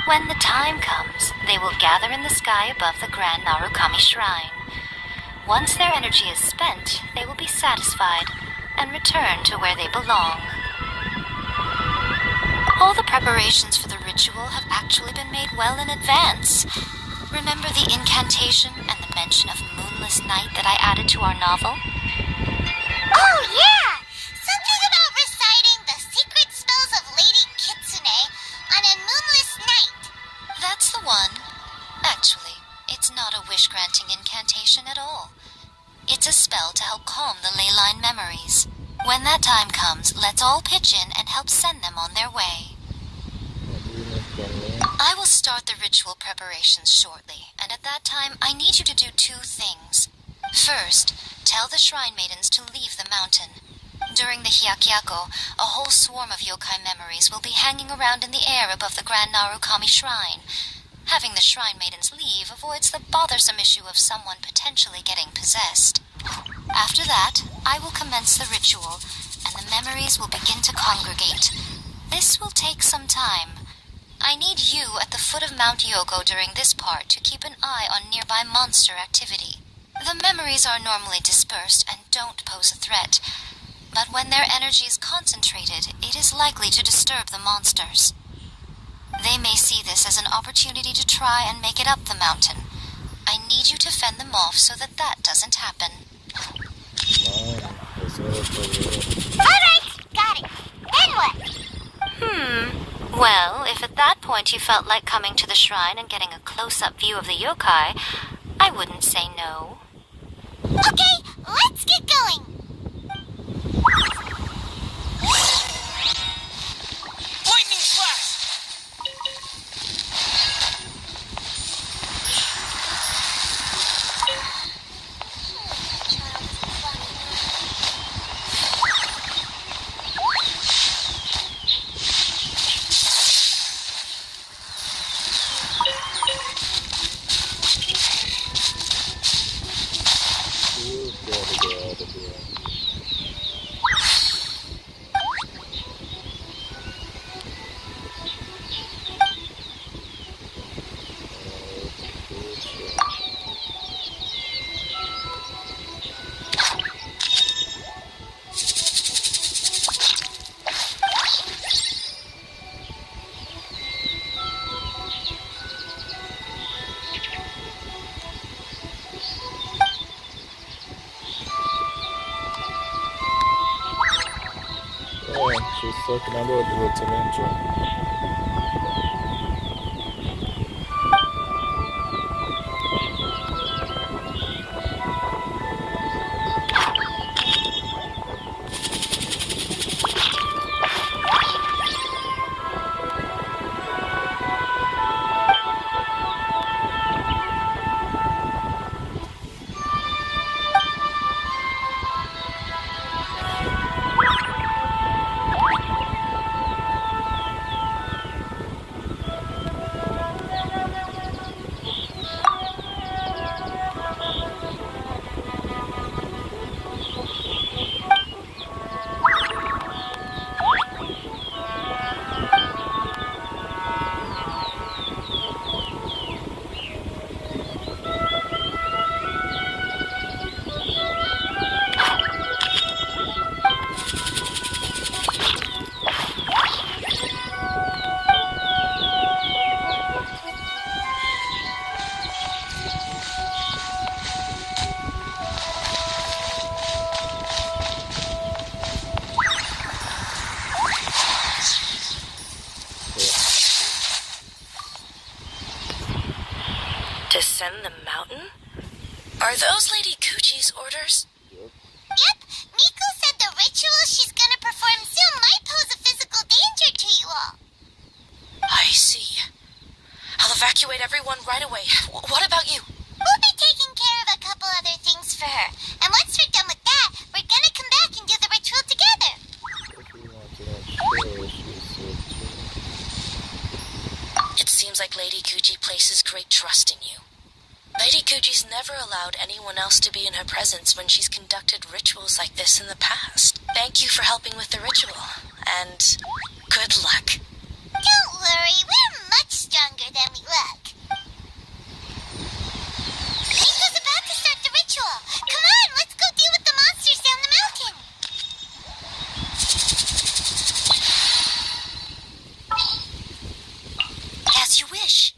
When the time comes, they will gather in the sky above the Grand Narukami Shrine. Once their energy is spent, they will be satisfied and return to where they belong. All the preparations for the ritual have actually been made well in advance. Remember the incantation and the mention of Moonless Night that I added to our novel? Oh, yeah! Something about reciting the secret spells of Lady Kitsune on a moonless night. That's the one. Actually, it's not a wish-granting incantation at all. It's a spell to help calm the ley line memories. When that time comes, let's all pitch in and help send them on their way. I will start the ritual preparations shortly, and at that time, I need you to do two things. First, tell the shrine maidens to leave the mountain. During the Hyakyako, a whole swarm of yokai memories will be hanging around in the air above the Grand Narukami Shrine. Having the shrine maidens leave avoids the bothersome issue of someone potentially getting possessed. After that, I will commence the ritual, and the memories will begin to congregate. This will take some time. I need you at the foot of Mount Yoko during this part to keep an eye on nearby monster activity. The memories are normally dispersed and don't pose a threat, but when their energy is concentrated, it is likely to disturb the monsters. They may see this as an opportunity to try and make it up the mountain. I need you to fend them off so that doesn't happen. Alright, got it. Then what? Well, if at that point you felt like coming to the shrine and getting a close-up view of the yokai, I wouldn't say no. Okay, let's get going. Lightning flash! She's talking about the Ninja. Descend the mountain? Are those Lady Kuchi's orders? Yep, Miko said the ritual she's gonna perform soon might pose a physical danger to you all. I see. I'll evacuate everyone right away. What about you? We'll be taking care of a couple other things for her. And once we're done with that, we're gonna come back and do the ritual together. seems like Lady Kuji places great trust in you. Lady Kuji's never allowed anyone else to be in her presence when she's conducted rituals like this in the past. Thank you for helping with the ritual, and good luck. Don't worry, we're much stronger than we look. Ringo's about to start the ritual. Come on, let's go deal with the monsters down the mountain. As you wish.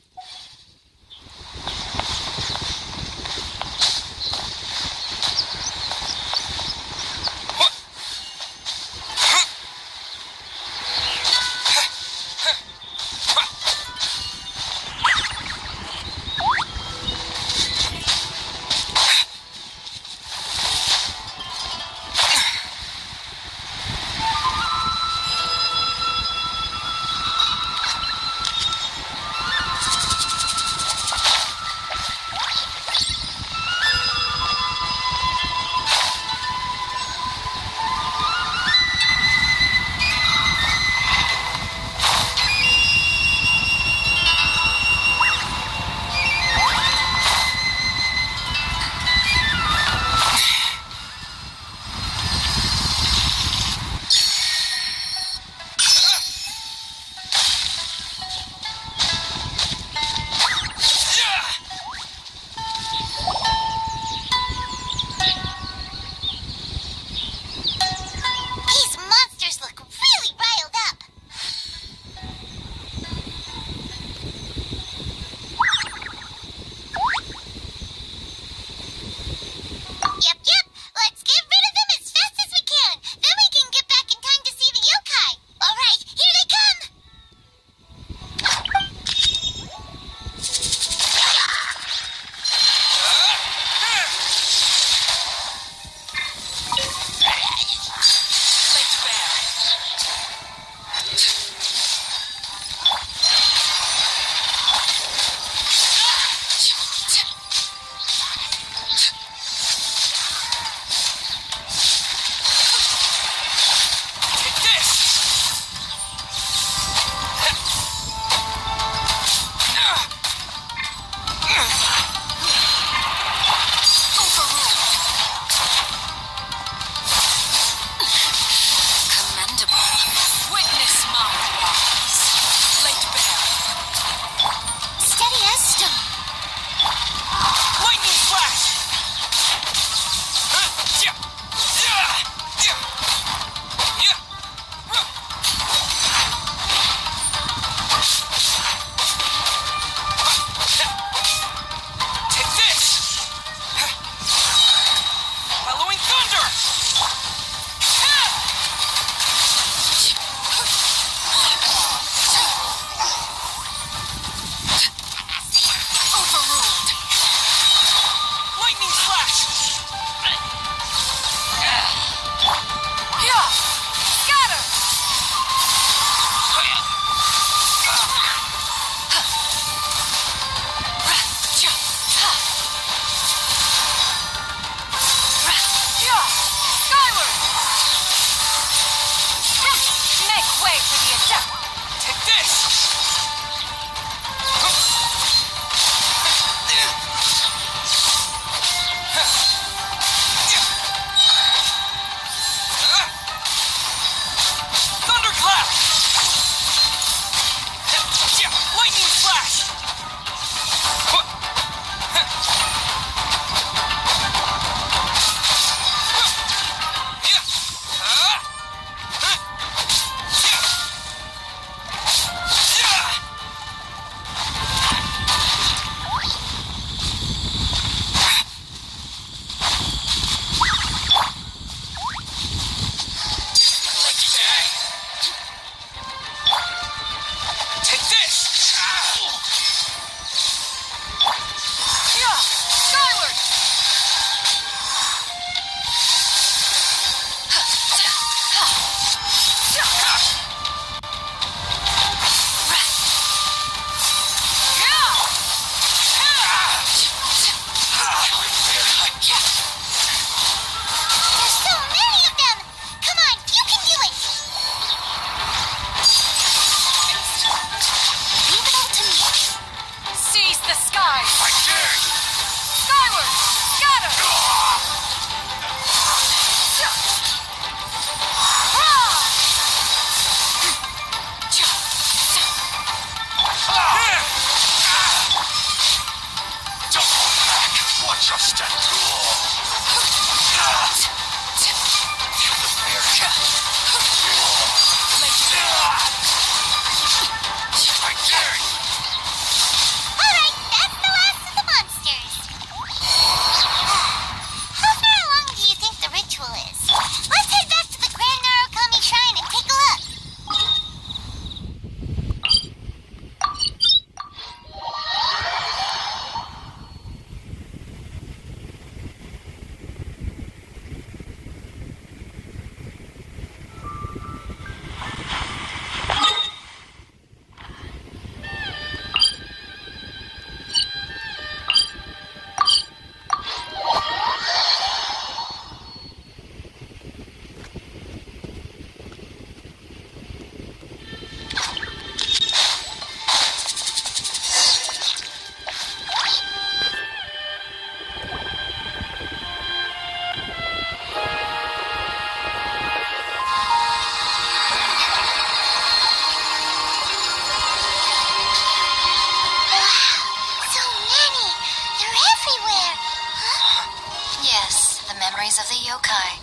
memories of the yokai.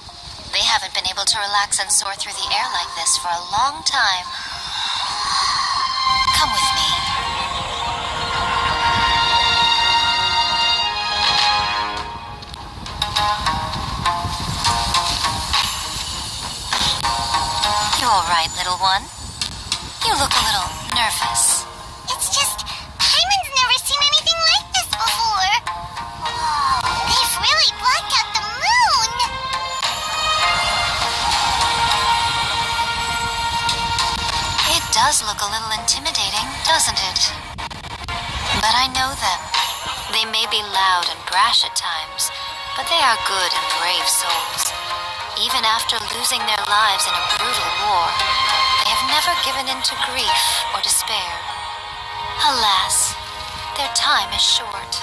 They haven't been able to relax and soar through the air like this for a long time. Come with me. You all right, little one? You look a little nervous. It's just, Paimon's never seen anything like this before. They've really blacked out the moon. It does look a little intimidating, doesn't it? But I know them. They may be loud and brash at times, but they are good and brave souls. Even after losing their lives in a brutal war, they have never given in to grief or despair. Alas, their time is short.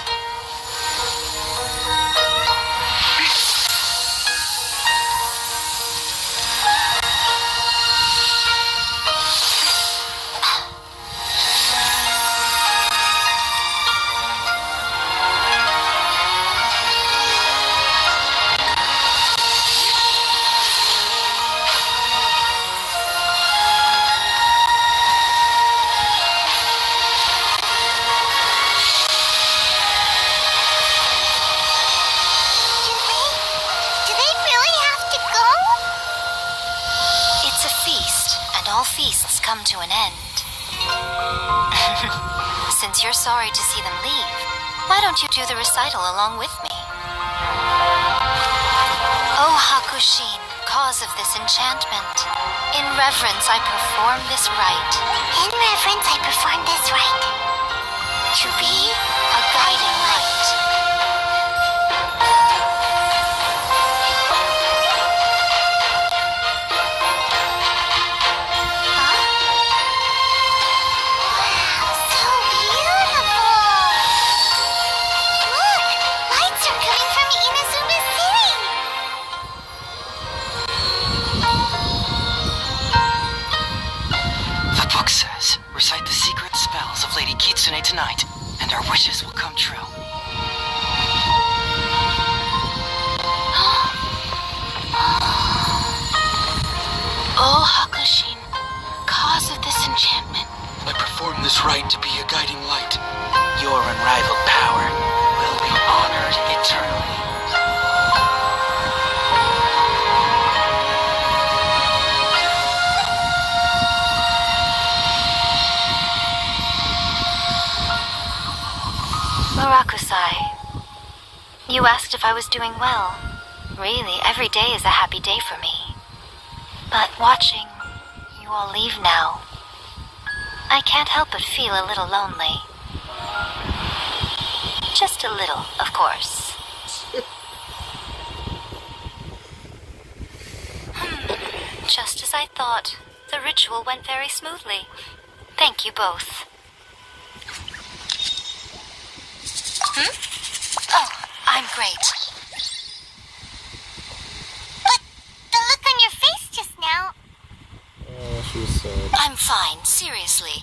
Do they really have to go? It's a feast, and all feasts come to an end. Since you're sorry to see them leave, why don't you do the recital along with me? O Hakushin, cause of this enchantment, in reverence I perform this rite. In reverence, I perform this rite. To be a guiding light. So beautiful! Look! Lights are coming from Inazuma City! The book says, recite the secret spells of Lady Kitsune tonight, and our wishes will come true. Oh, Hakushin, cause of this enchantment. I perform this rite to be a guiding light. Your unrivaled power will be honored eternally. Murakusai, you asked if I was doing well. Really, every day is a happy day for me. But watching you all leave now, I can't help but feel a little lonely. Just a little, of course. Just as I thought, the ritual went very smoothly. Thank you both. Oh, I'm great. But the look on your face just now... Oh, she's sad. I'm fine, seriously.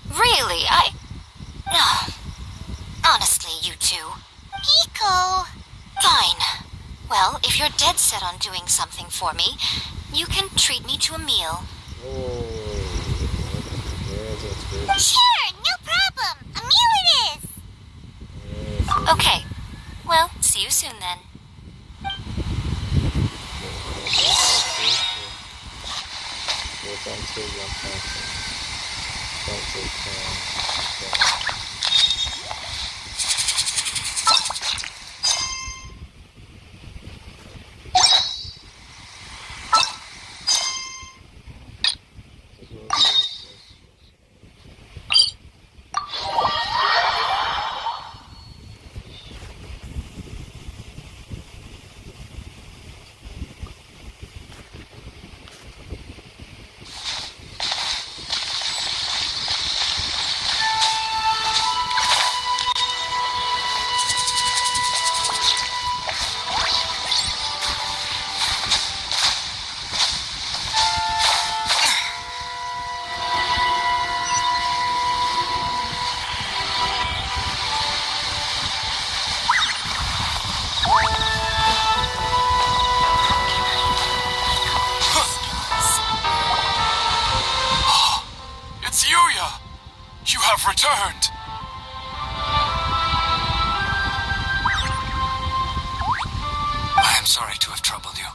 Really, No. Honestly, you two. Pico... Fine. Well, if you're dead set on doing something for me, you can treat me to a meal. Oh, yeah, that's good. Sure, no problem. A meal it is. Yeah, Okay. Well, see you soon then. sorry to have troubled you.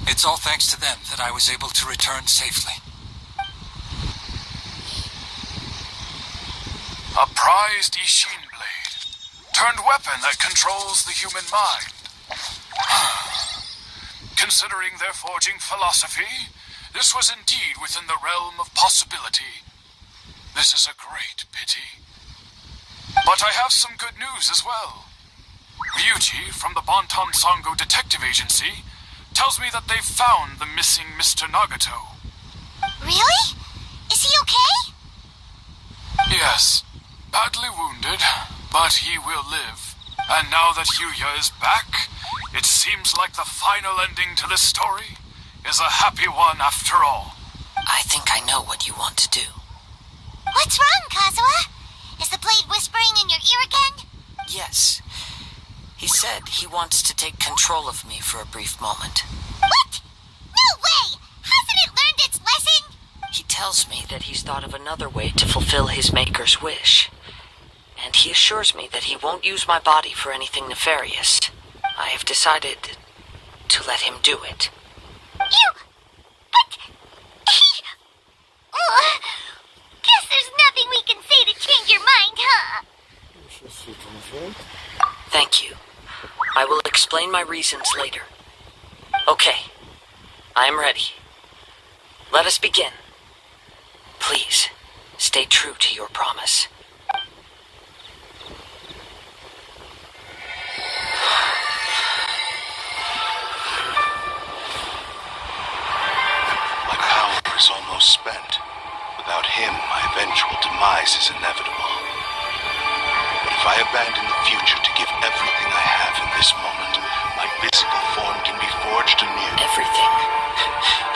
It's all thanks to them that I was able to return safely. A prized Ishin blade, turned weapon that controls the human mind. Considering their forging philosophy, this was indeed within the realm of possibility. This is a great pity. But I have some good news as well. Ryuji from the Bonton Sango Detective Agency tells me that they've found the missing Mr. Nagato. Really? Is he okay? Yes, badly wounded, but he will live. And now that Yuya is back, it seems like the final ending to this story is a happy one after all. I think I know what you want to do. What's wrong, Kazuha? Is the blade whispering in your ear again? Yes. He said he wants to take control of me for a brief moment. What? No way! Hasn't it learned its lesson? He tells me that he's thought of another way to fulfill his maker's wish. And he assures me that he won't use my body for anything nefarious. I have decided to let him do it. But... oh, guess there's nothing we can say to change your mind, huh? Thank you. I will explain my reasons later. Okay. I am ready. Let us begin. Please, stay true to your promise. My power is almost spent. Without him, my eventual demise is inevitable. But if I abandon the future to give everything I have in this moment, my physical form can be forged anew. Everything?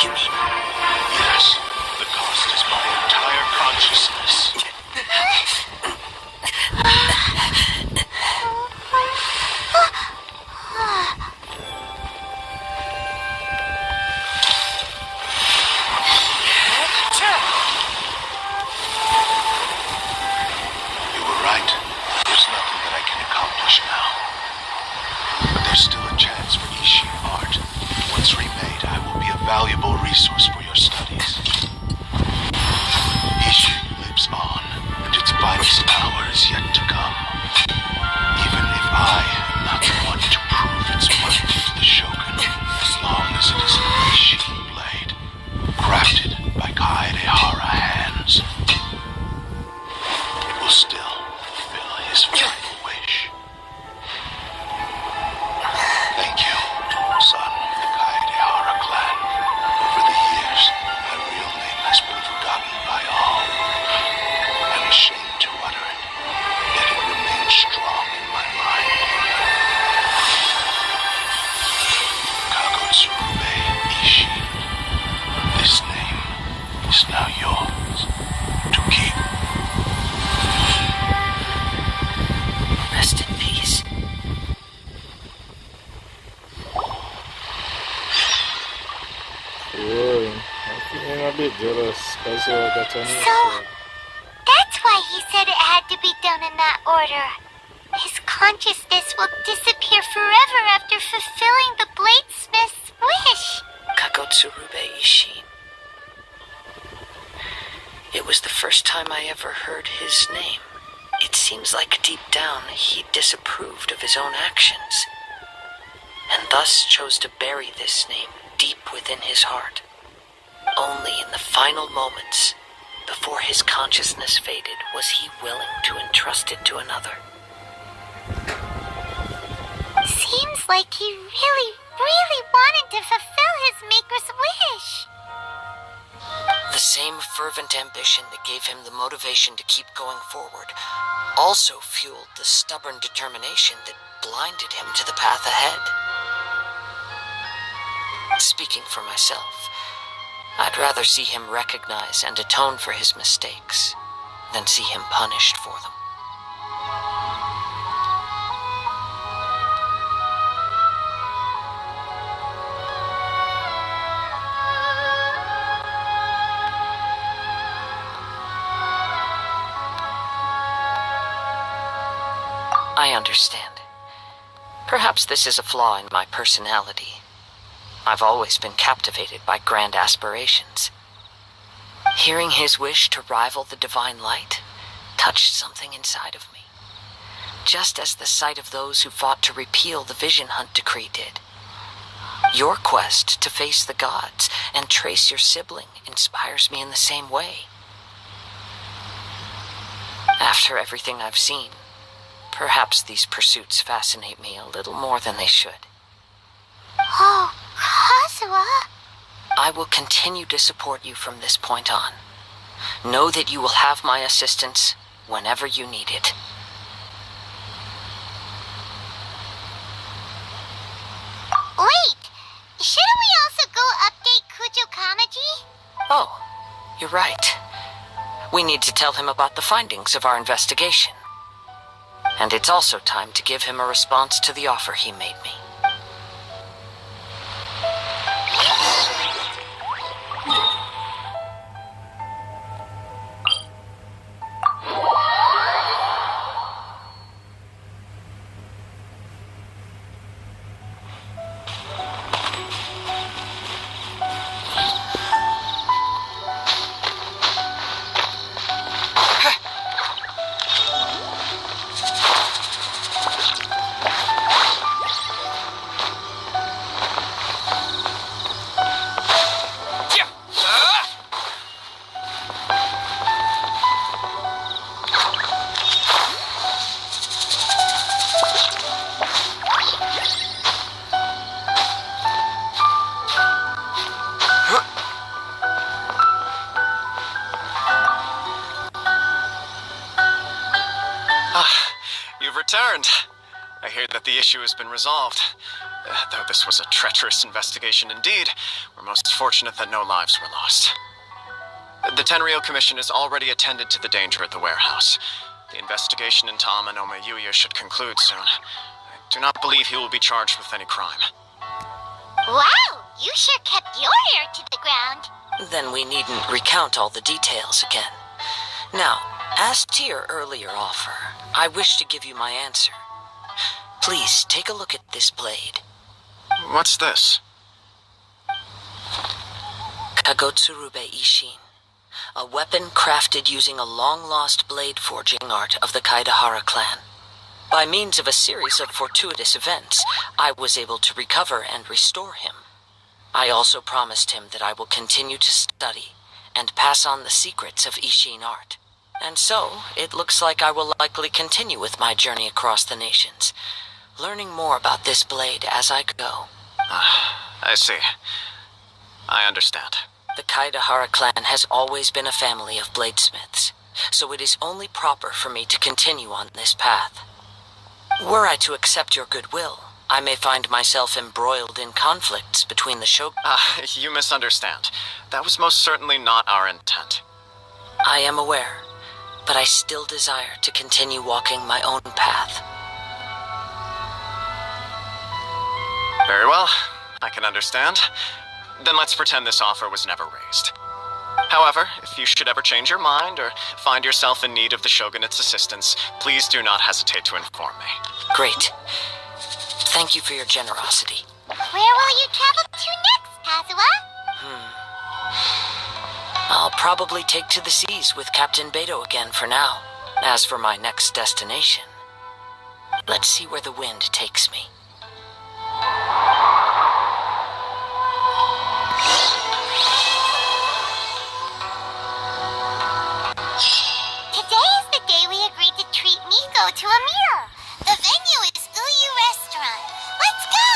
You mean... Yes, the cost is my entire consciousness. You were right. There's nothing that I can accomplish now. But there's still a chance for Ishin art. Once remade, I will be a valuable resource for your studies. Ishin lives on, and its finest hour is yet to come. Even if I am not the one to prove its might to the Shogun, as long as it is an Ishin blade, crafted by Kaedehara hands, it will still fulfill his final wish. Thank you, son of the Kaedehara clan. Over the years, my real name has been forgotten by all. I'm ashamed to utter it, yet it remains strong in my mind. Kagotsurube Ishin. This name is now yours to keep. Rest in peace. Whoa, I'm feeling a bit jealous because I got a new So, sword. that's why he said it had to be done in that order. His consciousness will disappear forever after fulfilling the bladesmith's wish. Kagotsurube Ishin. It was the first time I ever heard his name. It seems like deep down he disapproved of his own actions, and thus chose to bury this name deep within his heart. Only in the final moments, before his consciousness faded, was he willing to entrust it to another. Seems like he really, really wanted to fulfill his maker's wish. The same fervent ambition that gave him the motivation to keep going forward also fueled the stubborn determination that blinded him to the path ahead. Speaking for myself, I'd rather see him recognize and atone for his mistakes than see him punished for them. I understand. Perhaps this is a flaw in my personality. I've always been captivated by grand aspirations. Hearing his wish to rival the divine light touched something inside of me, just as the sight of those who fought to repeal the Vision Hunt decree did. Your quest to face the gods and trace your sibling inspires me in the same way. After everything I've seen, perhaps these pursuits fascinate me a little more than they should. Oh, Kazuha. I will continue to support you from this point on. Know that you will have my assistance whenever you need it. Wait! Shouldn't we also go update Kujo Kamaji? Oh, you're right. We need to tell him about the findings of our investigation. And it's also time to give him a response to the offer he made me. Returned. I hear that the issue has been resolved. Though this was a treacherous investigation indeed, we're most fortunate that no lives were lost. The Tenryou Commission has already attended to the danger at the warehouse. The investigation into Amanoma Yuya should conclude soon. I do not believe he will be charged with any crime. Wow, you sure kept your ear to the ground. Then we needn't recount all the details again. Now, as to your earlier offer, I wish to give you my answer. Please take a look at this blade. What's this? Kagotsurube Ishin, a weapon crafted using a long-lost blade forging art of the Kaidahara clan. By means of a series of fortuitous events, I was able to recover and restore him. I also promised him that I will continue to study and pass on the secrets of Ishin art. And so, it looks like I will likely continue with my journey across the nations, learning more about this blade as I go. I see. I understand. The Kaidahara clan has always been a family of bladesmiths, so it is only proper for me to continue on this path. Were I to accept your goodwill, I may find myself embroiled in conflicts between the shogun. You misunderstand. That was most certainly not our intent. I am aware, but I still desire to continue walking my own path. Very well. I can understand. Then let's pretend this offer was never raised. However, if you should ever change your mind or find yourself in need of the Shogunate's assistance, please do not hesitate to inform me. Great. Thank you for your generosity. Where will you travel to next, Kazuha? I'll probably take to the seas with Captain Beto again for now. As for my next destination, let's see where the wind takes me. Today is the day we agreed to treat Miko to a meal. The venue is Uyu Restaurant. Let's go!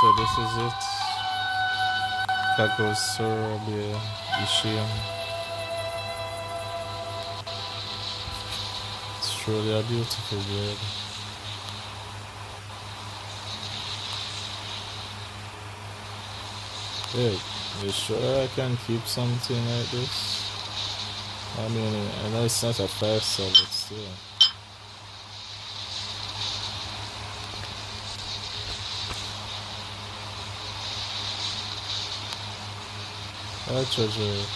So this is it. Kagotsurube Ishin. It's truly a beautiful blade. Wait, you sure I can keep something like this? I mean, I know it's not a 5-star, but still. I'll treasure it.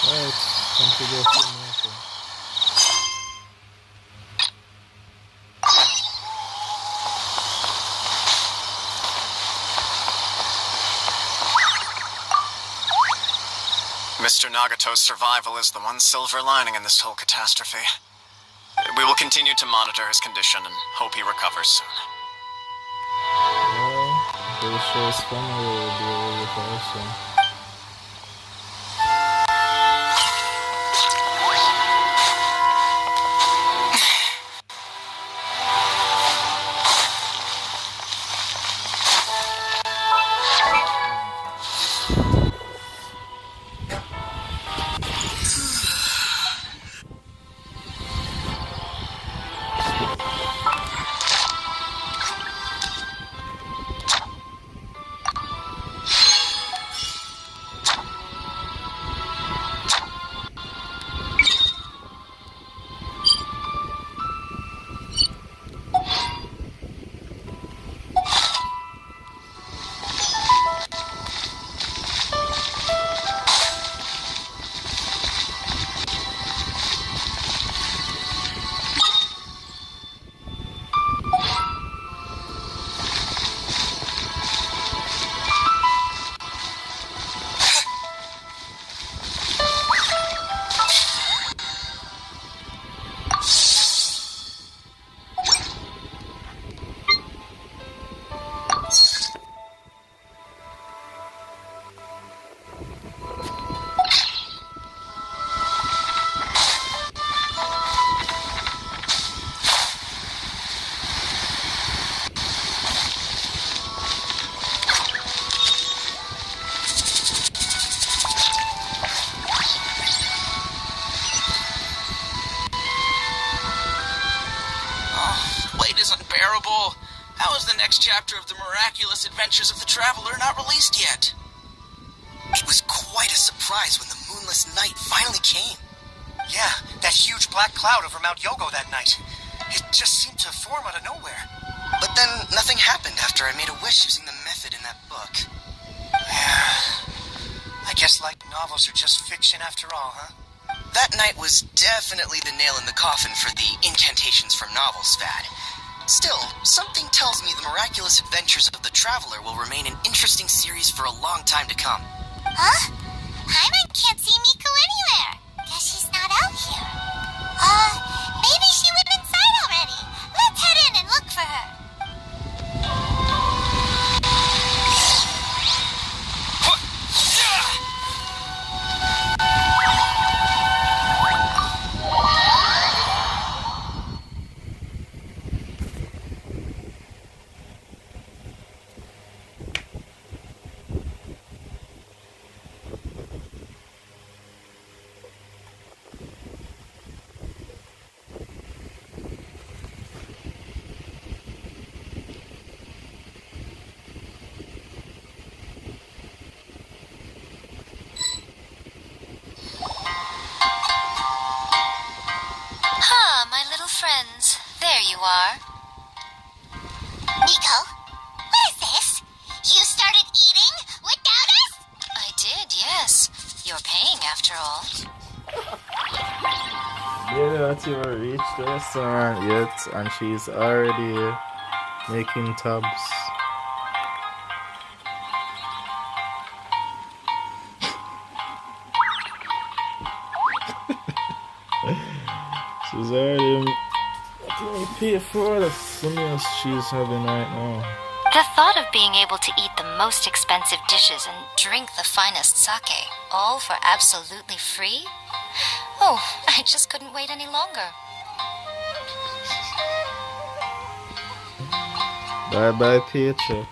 Alright, time to go for Miracle. Mr. Nagato's survival is the one silver lining in this whole catastrophe. We will continue to monitor his condition and hope he recovers soon. Well, pretty sure his family will be able to recover soon. How is the next chapter of the miraculous adventures of the Traveler not released yet? It was quite a surprise when the moonless night finally came. Yeah, that huge black cloud over Mount Yogo that night. It just seemed to form out of nowhere. But then nothing happened after I made a wish using the method in that book. Yeah. I guess light novels are just fiction after all, huh? That night was definitely the nail in the coffin for the incantations from novels fad. Still, something tells me the miraculous adventures of the Traveler will remain an interesting series for a long time to come. Huh? Paimon can't see Miko anywhere. Guess she's not out here. Maybe she went inside already. Let's head in and look for her. My little friends. There you are. Miko, what is this? You started eating without us? I did, yes. You're paying after all. They don't even reached the restaurant yet, and she's already making tubs. She's already pay for the funniest she's having right now. The thought of being able to eat the most expensive dishes and drink the finest sake, all for absolutely free? Oh, I just couldn't wait any longer. Bye-bye, paycheck.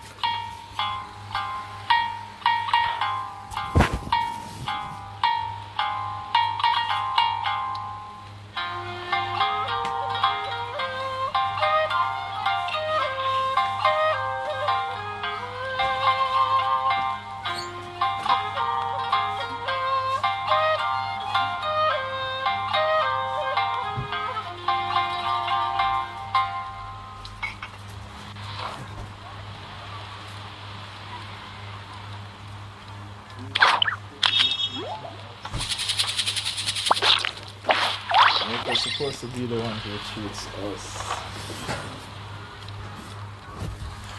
supposed to be the one who treats us.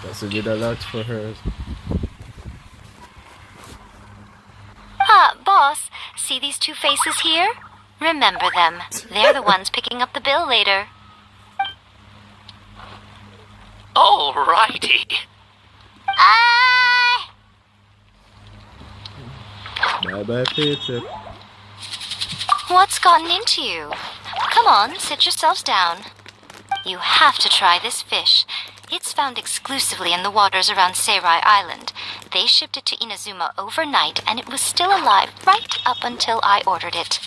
That's a bit a lot for her. Ah, boss, see these two faces here? Remember them. They're the ones picking up the bill later. Alrighty. Bye-bye, paycheck. What's gotten into you? Come on, sit yourselves down. You have to try this fish. It's found exclusively in the waters around Seirai Island. They shipped it to Inazuma overnight, and it was still alive right up until I ordered it.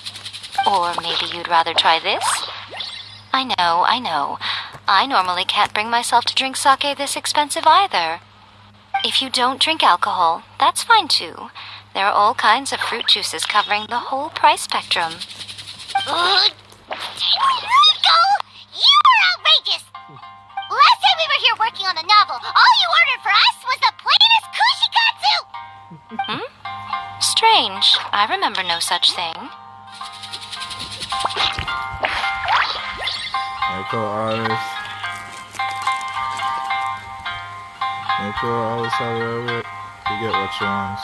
Or maybe you'd rather try this? I know. I normally can't bring myself to drink sake this expensive either. If you don't drink alcohol, that's fine too. There are all kinds of fruit juices covering the whole price spectrum. Rico! You are outrageous! Last time we were here working on a novel, all you ordered for us was the plainest kushikatsu! Strange. I remember no such thing. Nico always however you get what she wants.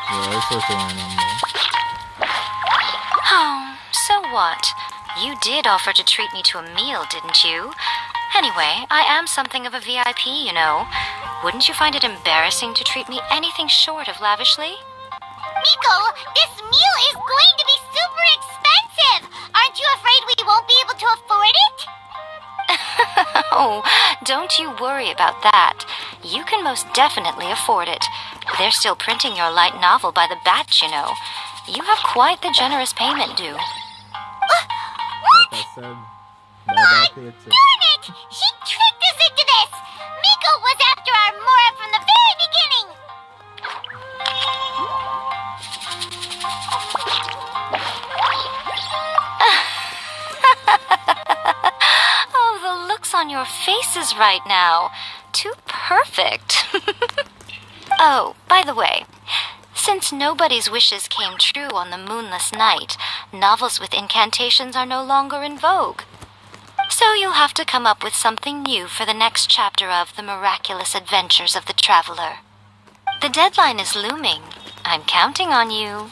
Yeah, I certainly remember. Oh, so what? You did offer to treat me to a meal, didn't you? Anyway, I am something of a VIP, you know. Wouldn't you find it embarrassing to treat me anything short of lavishly? Miko, this meal is going to be super expensive! Aren't you afraid we won't be able to afford it? Oh, don't you worry about that. You can most definitely afford it. They're still printing your light novel by the batch, you know. You have quite the generous payment due. Like I said, bye-bye, paycheck. Darn it! She tricked us into this! Miko was after our Mora from the very beginning! Oh, the looks on your faces right now. Too perfect. Oh, by the way, since nobody's wishes came true on the moonless night, novels with incantations are no longer in vogue. So you'll have to come up with something new for the next chapter of The Miraculous Adventures of the Traveler. The deadline is looming. I'm counting on you.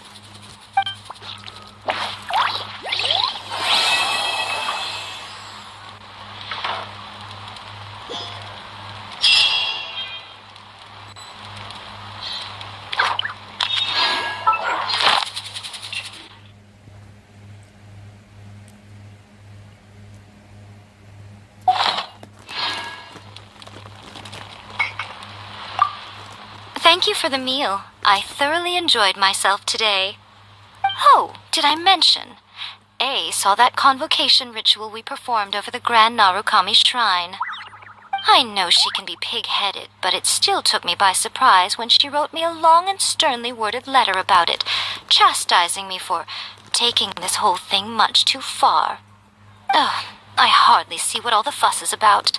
Thank you for the meal. I thoroughly enjoyed myself today. Oh, did I mention? A saw that convocation ritual we performed over the Grand Narukami Shrine. I know she can be pig-headed, but it still took me by surprise when she wrote me a long and sternly worded letter about it, chastising me for taking this whole thing much too far. Ugh, I hardly see what all the fuss is about.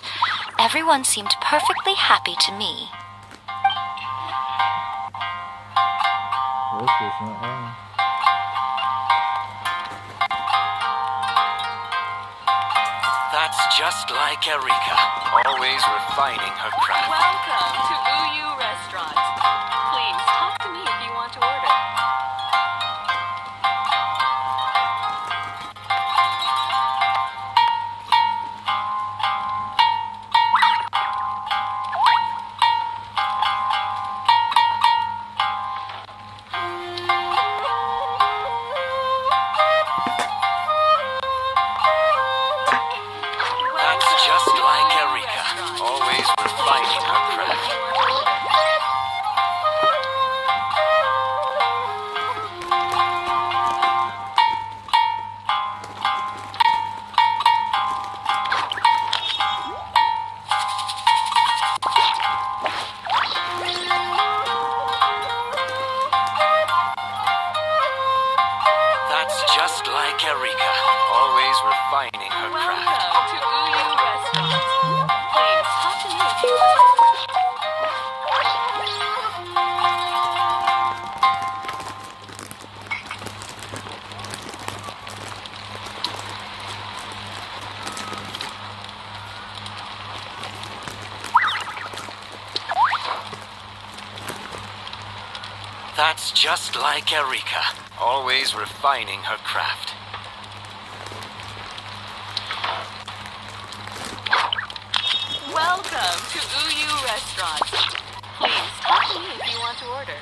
Everyone seemed perfectly happy to me. That's just like Erika, always refining her craft. Welcome to Uyu Restaurant. Please talk to me if you want to order. That's just like Erika, always refining her craft. Welcome to Uyu Restaurant. Please talk to me if you want to order.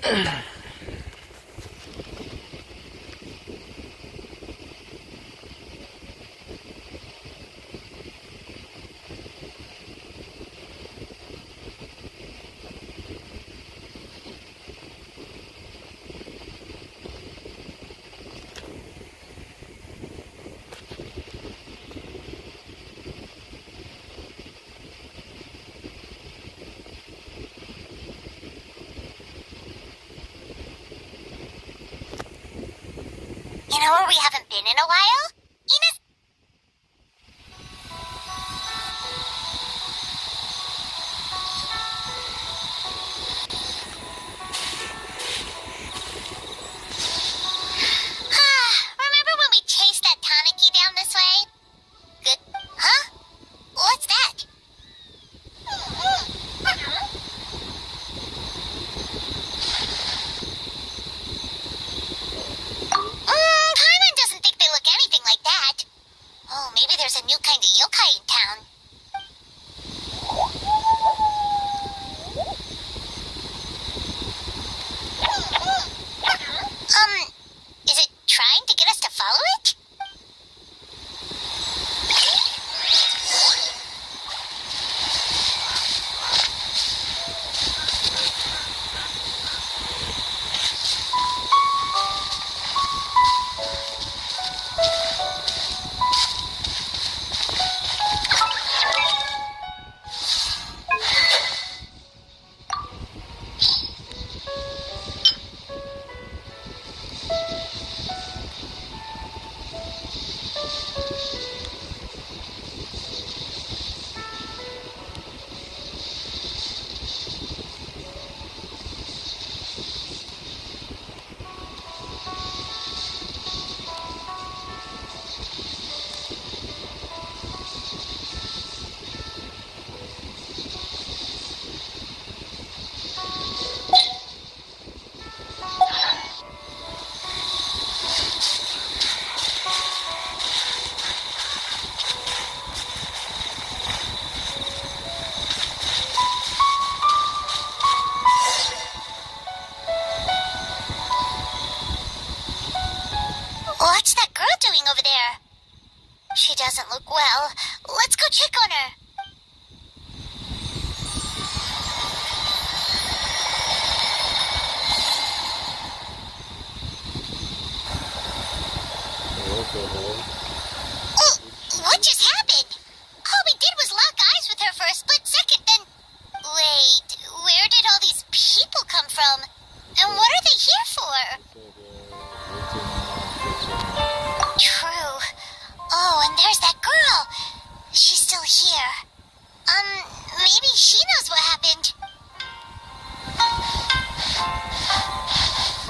You know where we haven't been in a while? Ina's... Remember when we chased that Tanuki down this way? Good. Huh? What's that? Paimon doesn't think they look anything like that. Oh, maybe there's a new kind of yokai in town. Is it trying to get us to follow it? What's that girl doing over there? She doesn't look well. Let's go check on her. What just happened? All we did was lock eyes with her for a split second, then... Wait, where did all these people come from? And what are they here for? True. Oh, and there's that girl. She's still here. Maybe she knows what happened.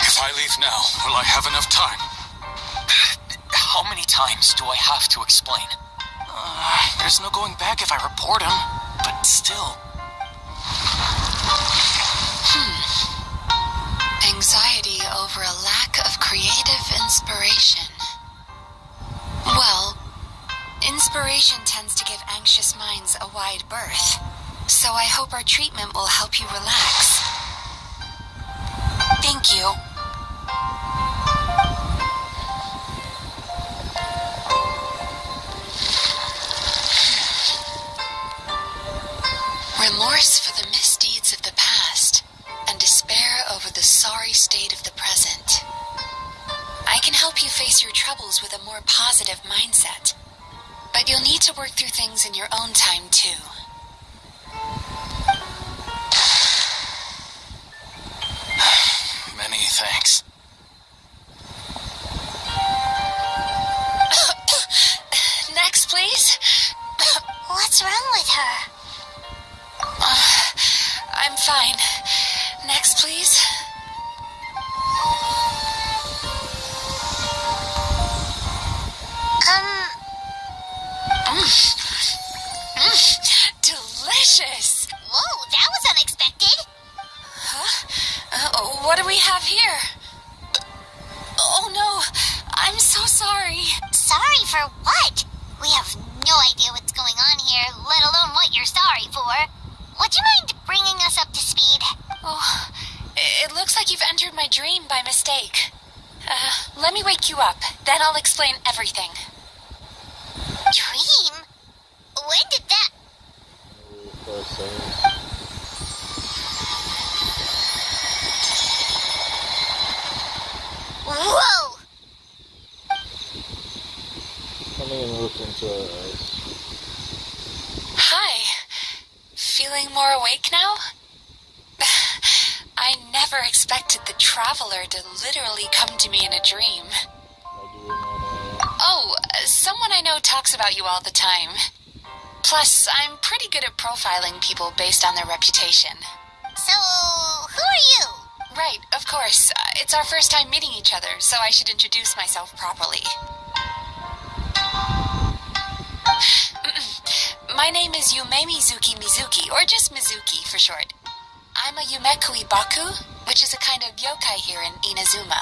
If I leave now, will I have enough time? How many times do I have to explain? There's no going back if I report him, but still. Anxiety over a lack of creative inspiration. Well, inspiration tends to give anxious minds a wide berth, so I hope our treatment will help you relax. Thank you. Remorse for the misdeeds of the past, and despair over the sorry state of the present. I can help you face your troubles with a more positive mindset, but you'll need to work through things in your own time too. Many thanks. Next, please. What's wrong with her? I'm fine. Next, please. Delicious. Whoa, that was unexpected. Huh? What do we have here? Oh no, I'm so sorry. Sorry for what? We have no idea what's going on here, let alone what you're sorry for. Would you mind bringing us up to speed? Oh, It looks like you've entered my dream by mistake. Let me wake you up, then I'll explain everything. Dream? When did that... Whoa! Come in and look into her eyes. Hi. Feeling more awake now? I never expected the Traveler to literally come to me in a dream. Oh, someone I know talks about you all the time. Plus, I'm pretty good at profiling people based on their reputation. So, who are you? Right, of course. It's our first time meeting each other, so I should introduce myself properly. My name is Yume Mizuki, or just Mizuki for short. I'm a Yumekui Baku, which is a kind of yokai here in Inazuma.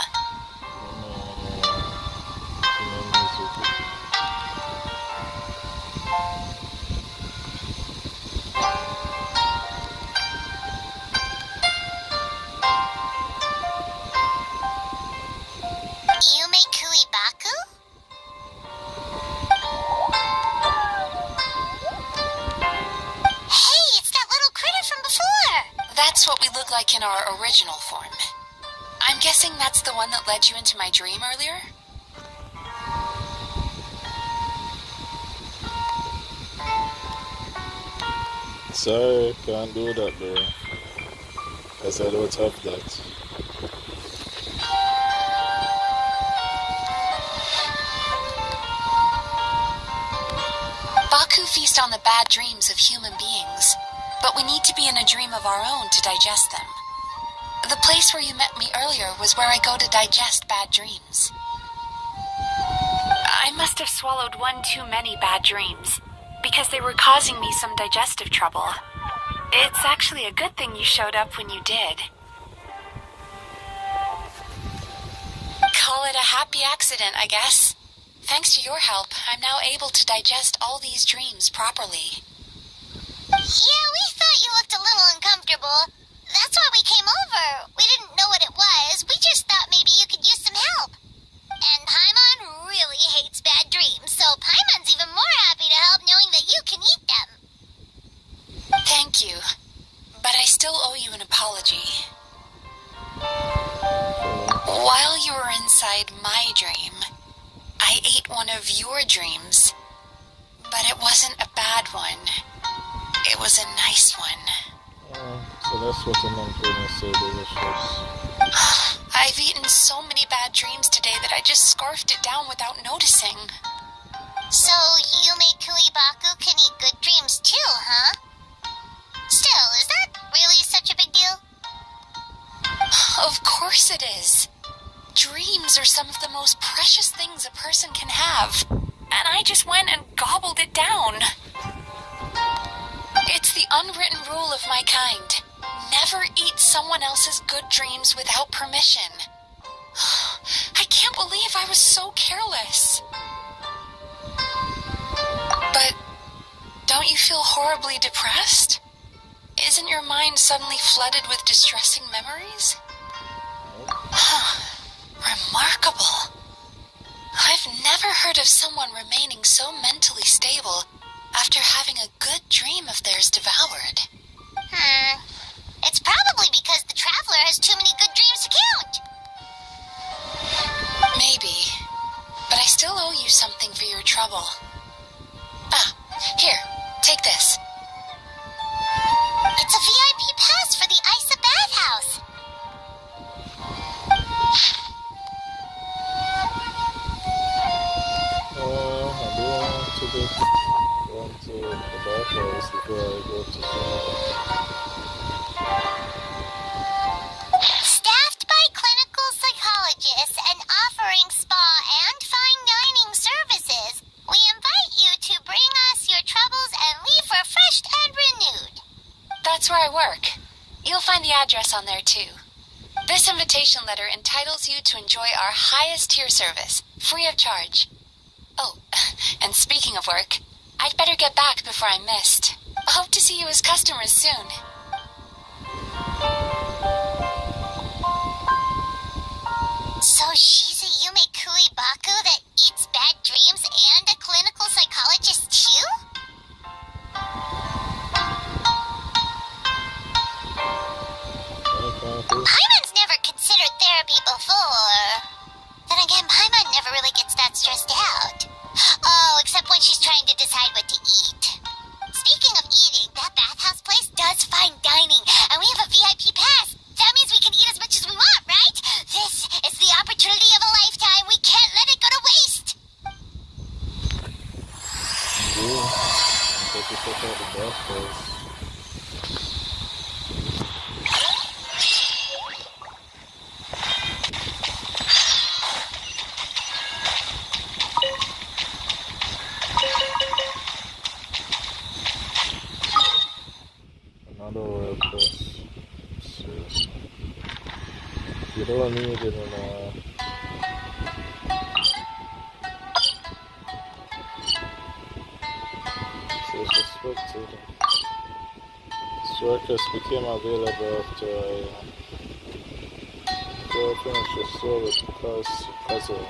Yumekui Baku? Hey, it's that little critter from before! That's what we look like in our original form. I'm guessing that's the one that led you into my dream earlier? Sorry, can't do that, bro. Because I don't have that. Baku feast on the bad dreams of human beings, but we need to be in a dream of our own to digest them. The place where you met me earlier was where I go to digest bad dreams. I must have swallowed one too many bad dreams, because they were causing me some digestive trouble. It's actually a good thing you showed up when you did. Call it a happy accident, I guess. Thanks to your help, I'm now able to digest all these dreams properly. Yeah, we thought you looked a little uncomfortable. That's why we came over. We didn't know what it was. We just thought maybe you could use some help. And Paimon really hates bad dreams, so Paimon's even more happy to help knowing that you can eat them. Thank you, but I still owe you an apology. While you were inside my dream, I ate one of your dreams, but it wasn't a bad one. It was a nice one. So that's what I meant when I say delicious. I've eaten so many bad dreams today that I just scarfed it down without noticing. So, Yumekui Baku can eat good dreams too, huh? Still, is that really such a big deal? Of course it is. Dreams are some of the most precious things a person can have, and I just went and gobbled it down. It's the unwritten rule of my kind. Never eat someone else's good dreams without permission. I can't believe I was so careless. But don't you feel horribly depressed? Isn't your mind suddenly flooded with distressing memories? Remarkable. I've never heard of someone remaining so mentally stable after having a good dream of theirs devoured. It's probably because the Traveler has too many good dreams to count. Maybe, but I still owe you something for your trouble. Here, take this. It's a VIP pass for the Isa bathhouse. I do want to the bathhouse before I go to Staffed by clinical psychologists and offering spa and fine dining services, we invite you to bring us your troubles and leave refreshed and renewed. That's where I work. You'll find the address on there too. This invitation letter entitles you to enjoy our highest tier service, free of charge. Oh, and speaking of work, I'd better get back before I'm missed. I hope to see you as customers soon. if you check out the doctors. Another world quest. Seriously. You don't need it anymore. So suspected. Strikers became available after I finished the story with puzzle.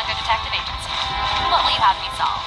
Detective Agency. What will you have me solve?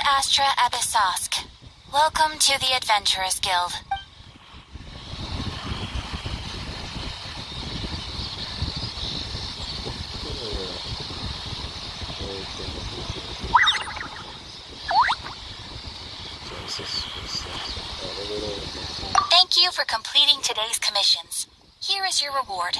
Astra Abyssosk. Welcome to the Adventurers Guild. Thank you for completing today's commissions. Here is your reward.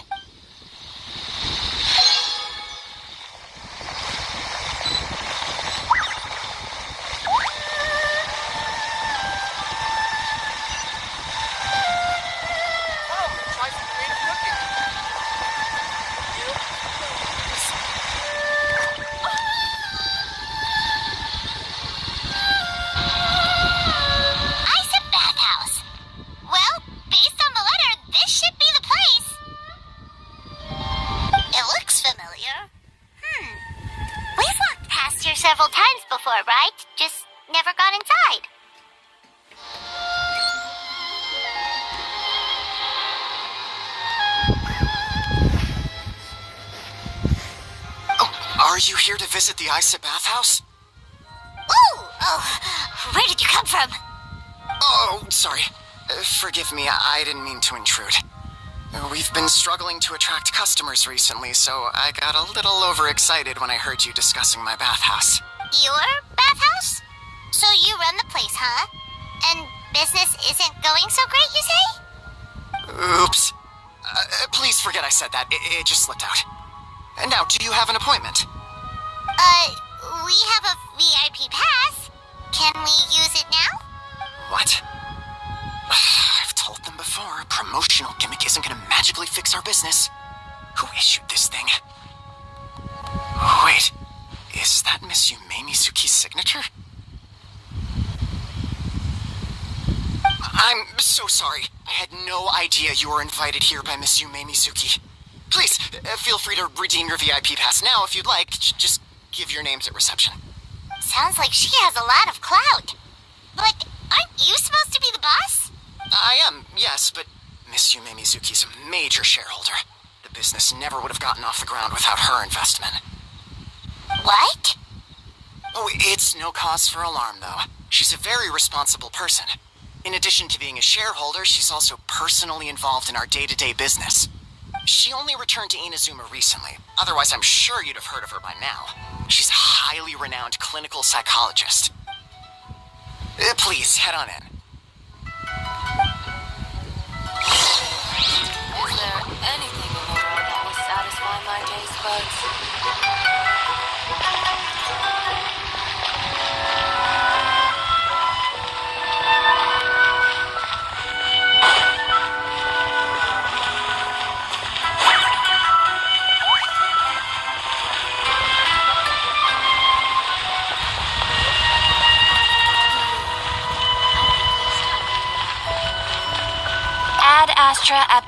Several times before, right? Just never got inside. Oh, are you here to visit the Isa bathhouse? Ooh! Oh, where did you come from? Oh, sorry. Forgive me, I didn't mean to intrude. We've been struggling to attract customers recently, so I got a little overexcited when I heard you discussing my bathhouse. Your bathhouse? So you run the place, huh? And business isn't going so great, you say? Oops. Please forget I said that. It just slipped out. And now, do you have an appointment? We have a VIP pass. Can we use it now? What? I've told them before, a promotional gimmick isn't gonna magically fix our business. Who issued this thing? Wait, is that Miss Yume Mizuki's signature? I'm so sorry. I had no idea you were invited here by Miss Yume Mizuki. Please, feel free to redeem your VIP pass now if you'd like. Just give your names at reception. Sounds like she has a lot of clout. But aren't you supposed to be the boss? I am, yes, but Miss Yume Mizuki's a major shareholder. The business never would have gotten off the ground without her investment. What? Oh, it's no cause for alarm, though. She's a very responsible person. In addition to being a shareholder, she's also personally involved in our day-to-day business. She only returned to Inazuma recently. Otherwise, I'm sure you'd have heard of her by now. She's a highly renowned clinical psychologist. Please, head on in. Is there anything in the world that will satisfy my taste buds? Ad Astra at...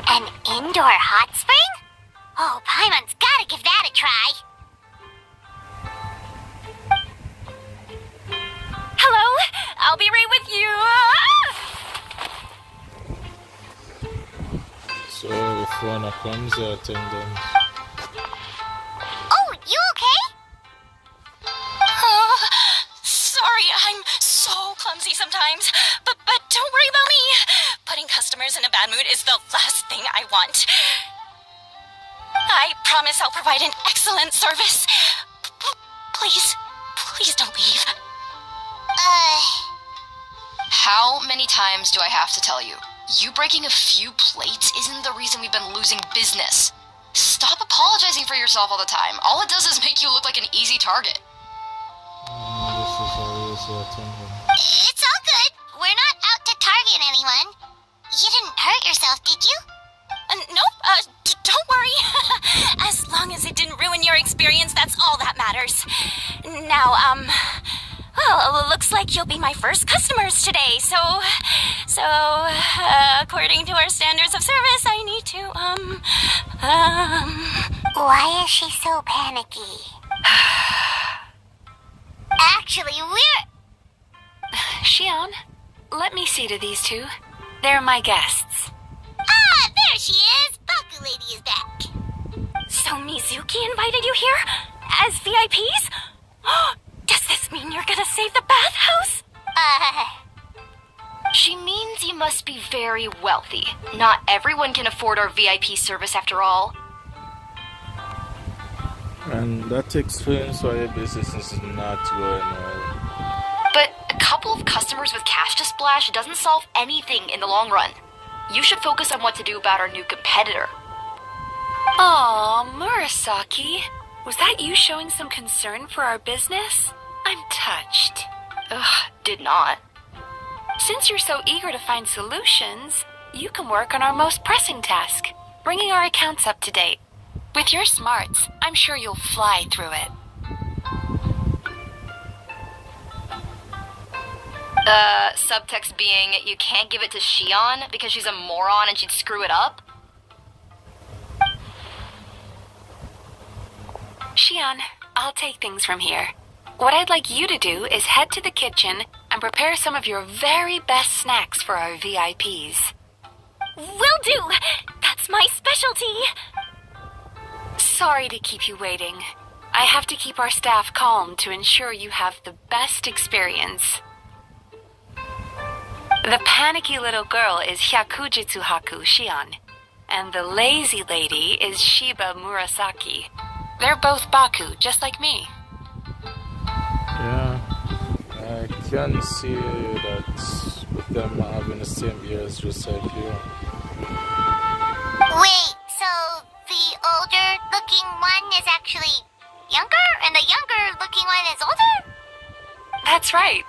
An indoor hot spring? Oh, Paimon's gotta give that a try. Hello? I'll be right with you. So if Fauna comes, attendant. Oh, you okay? Sorry, I'm so clumsy sometimes. But don't worry about me. Putting customers in a bad mood is the last thing I want. I promise I'll provide an excellent service. Please don't leave. How many times do I have to tell you? You breaking a few plates isn't the reason we've been losing business. Stop apologizing for yourself all the time. All it does is make you look like an easy target. This is always attendant. It's all good. We're not out to target anyone. You didn't hurt yourself, did you? Nope, don't worry. As long as it didn't ruin your experience, that's all that matters. Now, well, it looks like you'll be my first customers today, so, according to our standards of service, I need to, Why is she so panicky? Actually, Shion, let me see to these two. They're my guests. Ah, there she is! Baku Lady is back. So Mizuki invited you here? As VIPs? Does this mean you're gonna save the bathhouse? She means you must be very wealthy. Not everyone can afford our VIP service after all. And that explains why your business is not going well. But a couple of customers with cash to splash doesn't solve anything in the long run. You should focus on what to do about our new competitor. Aw, Murasaki. Was that you showing some concern for our business? I'm touched. Ugh, did not. Since you're so eager to find solutions, you can work on our most pressing task, bringing our accounts up to date. With your smarts, I'm sure you'll fly through it. Subtext being, you can't give it to Shion because she's a moron and she'd screw it up? Shion, I'll take things from here. What I'd like you to do is head to the kitchen and prepare some of your very best snacks for our VIPs. Will do! That's my specialty! Sorry to keep you waiting. I have to keep our staff calm to ensure you have the best experience. The panicky little girl is Hyakujitsu Haku Shion, and the lazy lady is Shiba Murasaki. They're both Baku, just like me. Yeah, I can see that with them having the same ears just like you. Wait, so the older looking one is actually younger, and the younger looking one is older? That's right.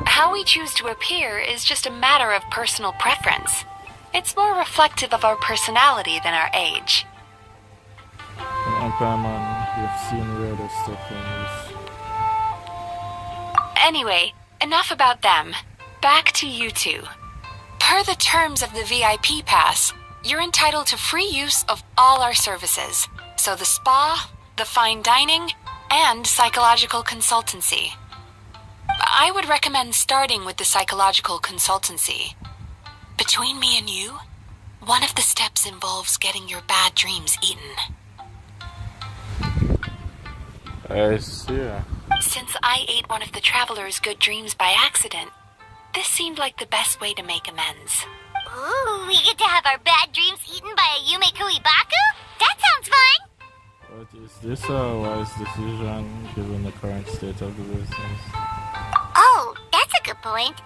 How we choose to appear is just a matter of personal preference. It's more reflective of our personality than our age. You've seen weirder stuff in this. Anyway, enough about them. Back to you two. Per the terms of the VIP pass, you're entitled to free use of all our services. So the spa, the fine dining, and psychological consultancy. I would recommend starting with the psychological consultancy. Between me and you, one of the steps involves getting your bad dreams eaten. I see. Since I ate one of the traveler's good dreams by accident, this seemed like the best way to make amends. Ooh, we get to have our bad dreams eaten by a Yume Baku? That sounds fun! But is this a wise decision given the current state of the business? Oh, that's a good point.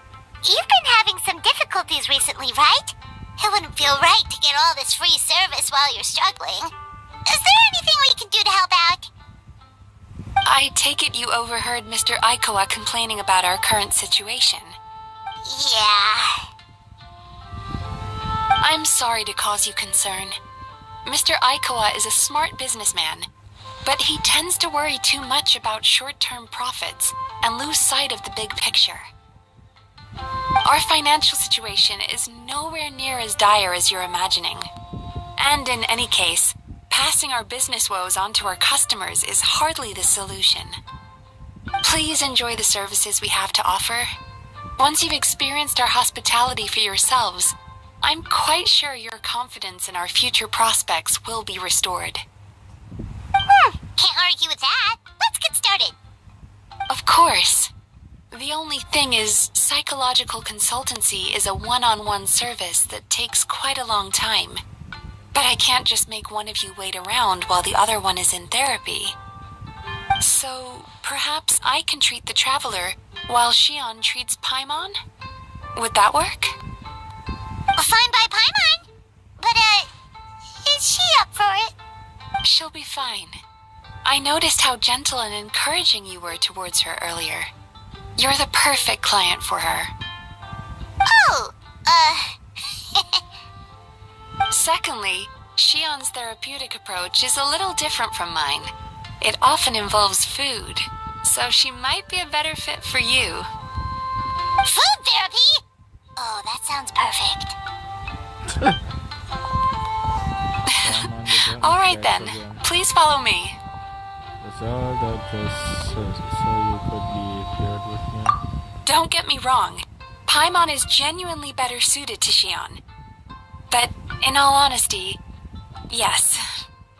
You've been having some difficulties recently, right? It wouldn't feel right to get all this free service while you're struggling. Is there anything we can do to help out? I take it you overheard Mr. Aikawa complaining about our current situation. Yeah. I'm sorry to cause you concern. Mr. Aikawa is a smart businessman, but he tends to worry too much about short-term profits and lose sight of the big picture. Our financial situation is nowhere near as dire as you're imagining. And in any case, passing our business woes on to our customers is hardly the solution. Please enjoy the services we have to offer. Once you've experienced our hospitality for yourselves, I'm quite sure your confidence in our future prospects will be restored. Can't argue with that. Let's get started. Of course. The only thing is, psychological consultancy is a one-on-one service that takes quite a long time. But I can't just make one of you wait around while the other one is in therapy. So, perhaps I can treat the traveler while Shion treats Paimon? Would that work? Fine by Paimon. But, is she up for it? She'll be fine. I noticed how gentle and encouraging you were towards her earlier. You're the perfect client for her. Oh, Secondly, Shion's therapeutic approach is a little different from mine. It often involves food, so she might be a better fit for you. Food therapy? Oh, that sounds perfect. All right then, please follow me. That's all that just so you could be paired with me. Don't get me wrong. Paimon is genuinely better suited to Shion. But in all honesty, yes,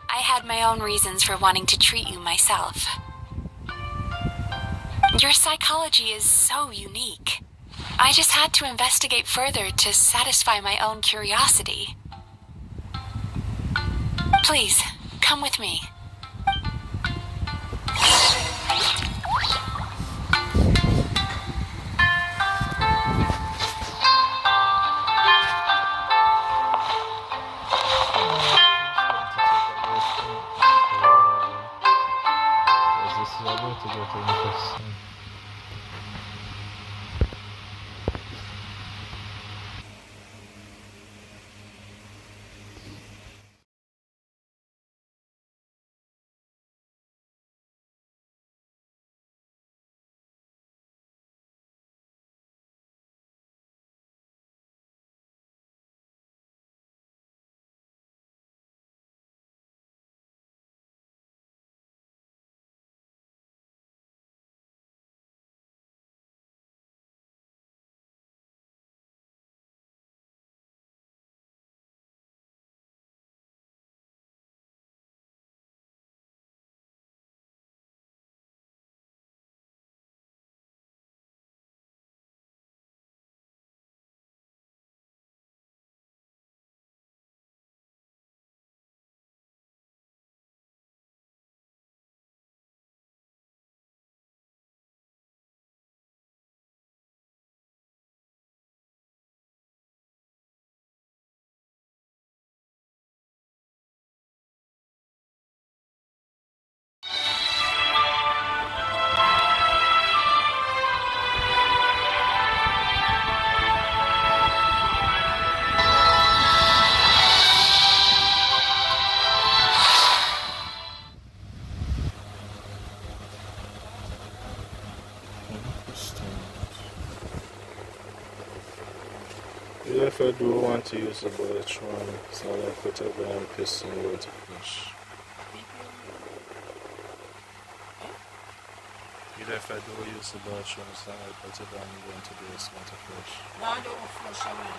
I had my own reasons for wanting to treat you myself. Your psychology is so unique. I just had to investigate further to satisfy my own curiosity. Please, come with me. This is about to get interesting. If I do want to use the bullet one, so I'll put a gun pistol over to push. If I do use the bullet one, so I'll put a gun to this one to push. No, I don't flush away.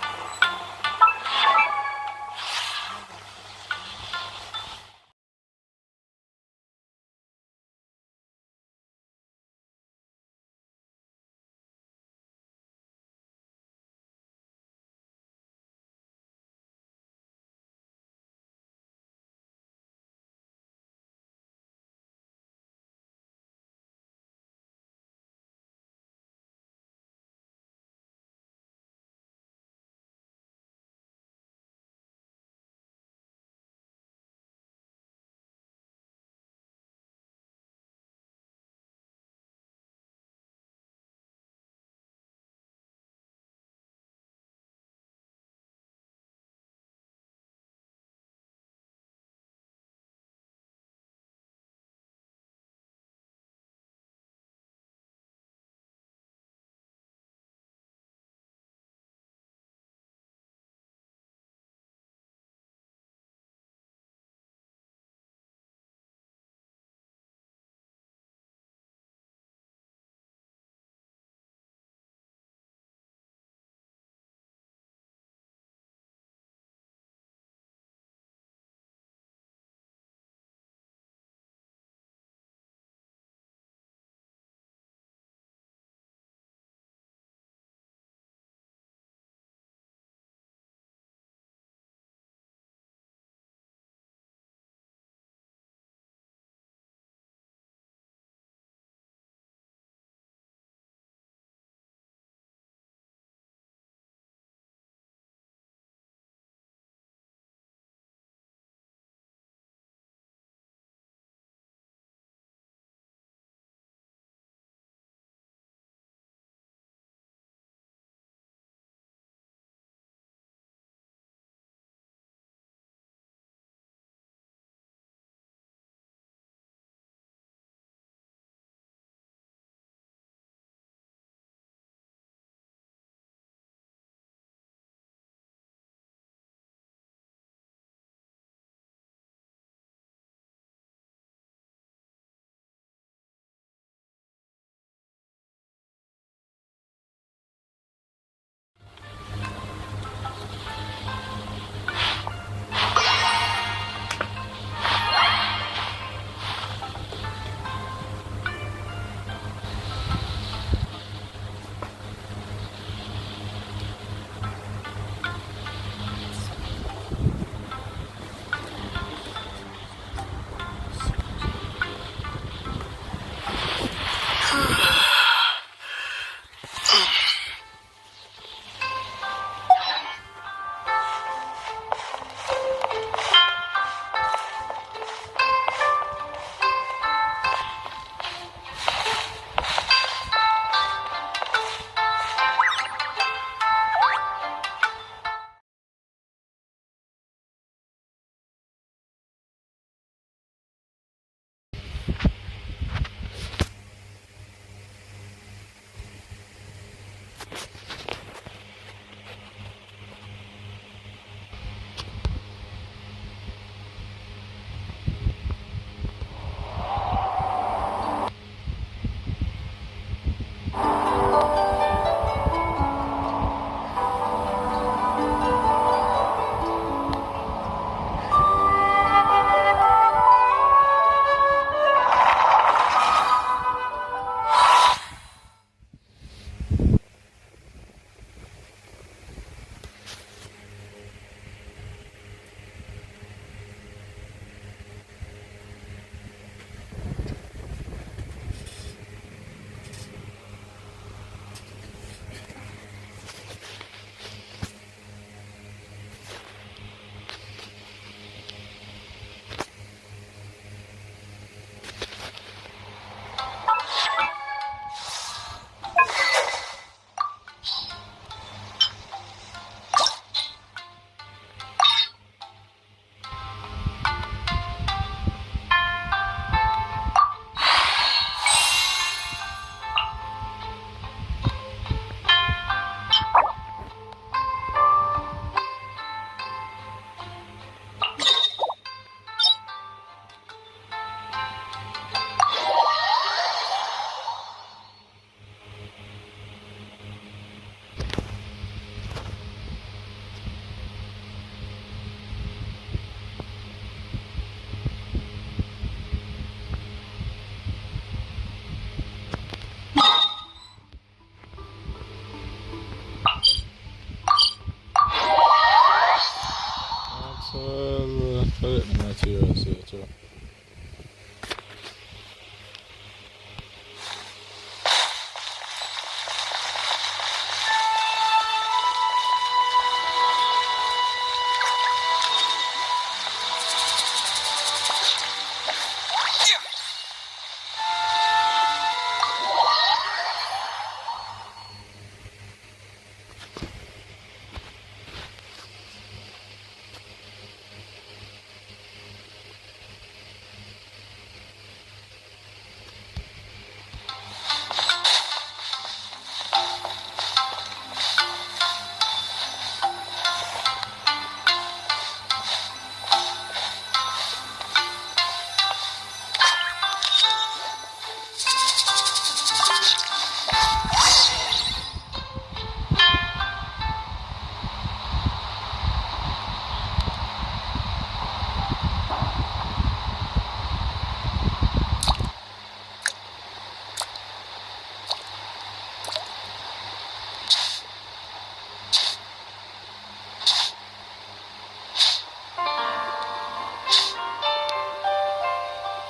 collect the materials here too.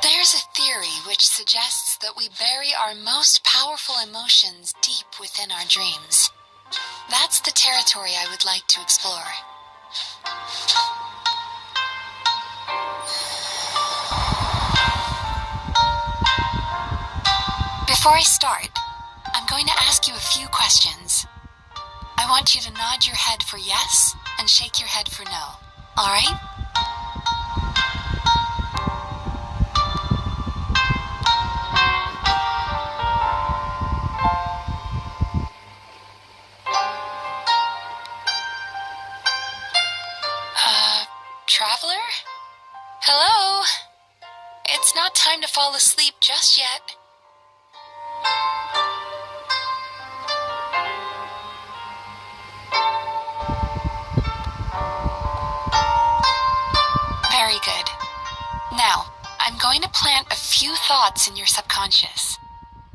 There's a theory which suggests that we bury our most powerful emotions deep within our dreams. That's the territory I would like to explore. Before I start, I'm going to ask you a few questions. I want you to nod your head for yes and shake your head for no. All right? Traveler? Hello? It's not time to fall asleep just yet. Very good. Now, I'm going to plant a few thoughts in your subconscious.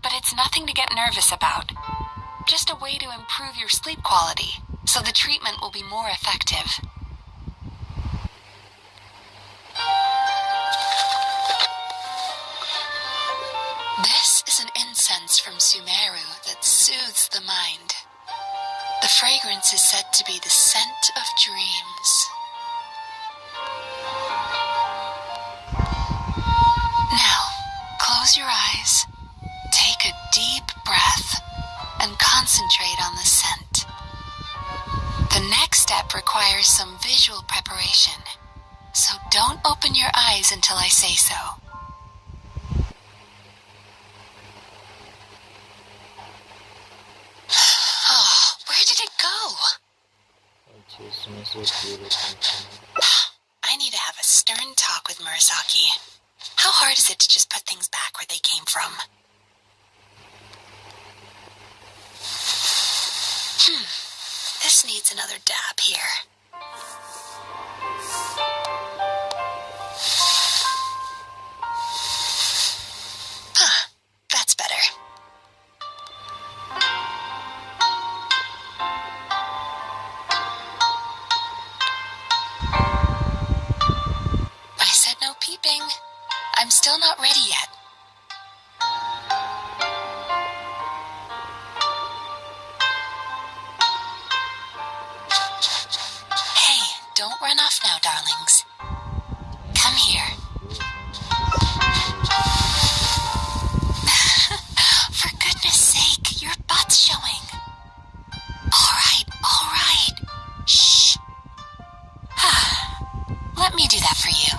But it's nothing to get nervous about. Just a way to improve your sleep quality, so the treatment will be more effective. This is an incense from Sumeru that soothes the mind. The fragrance is said to be the scent of dreams. Now, close your eyes, take a deep breath, and concentrate on the scent. The next step requires some visual preparation, so don't open your eyes until I say so. Oh, where did it go? I need to have a stern talk with Murasaki. How hard is it to just put things back where they came from? This needs another dab here. That's better. I said no peeping. I'm still not ready yet. Hey, don't run off now, darlings. Come here. For goodness sake, your butt's showing. All right. Shh. Let me do that for you.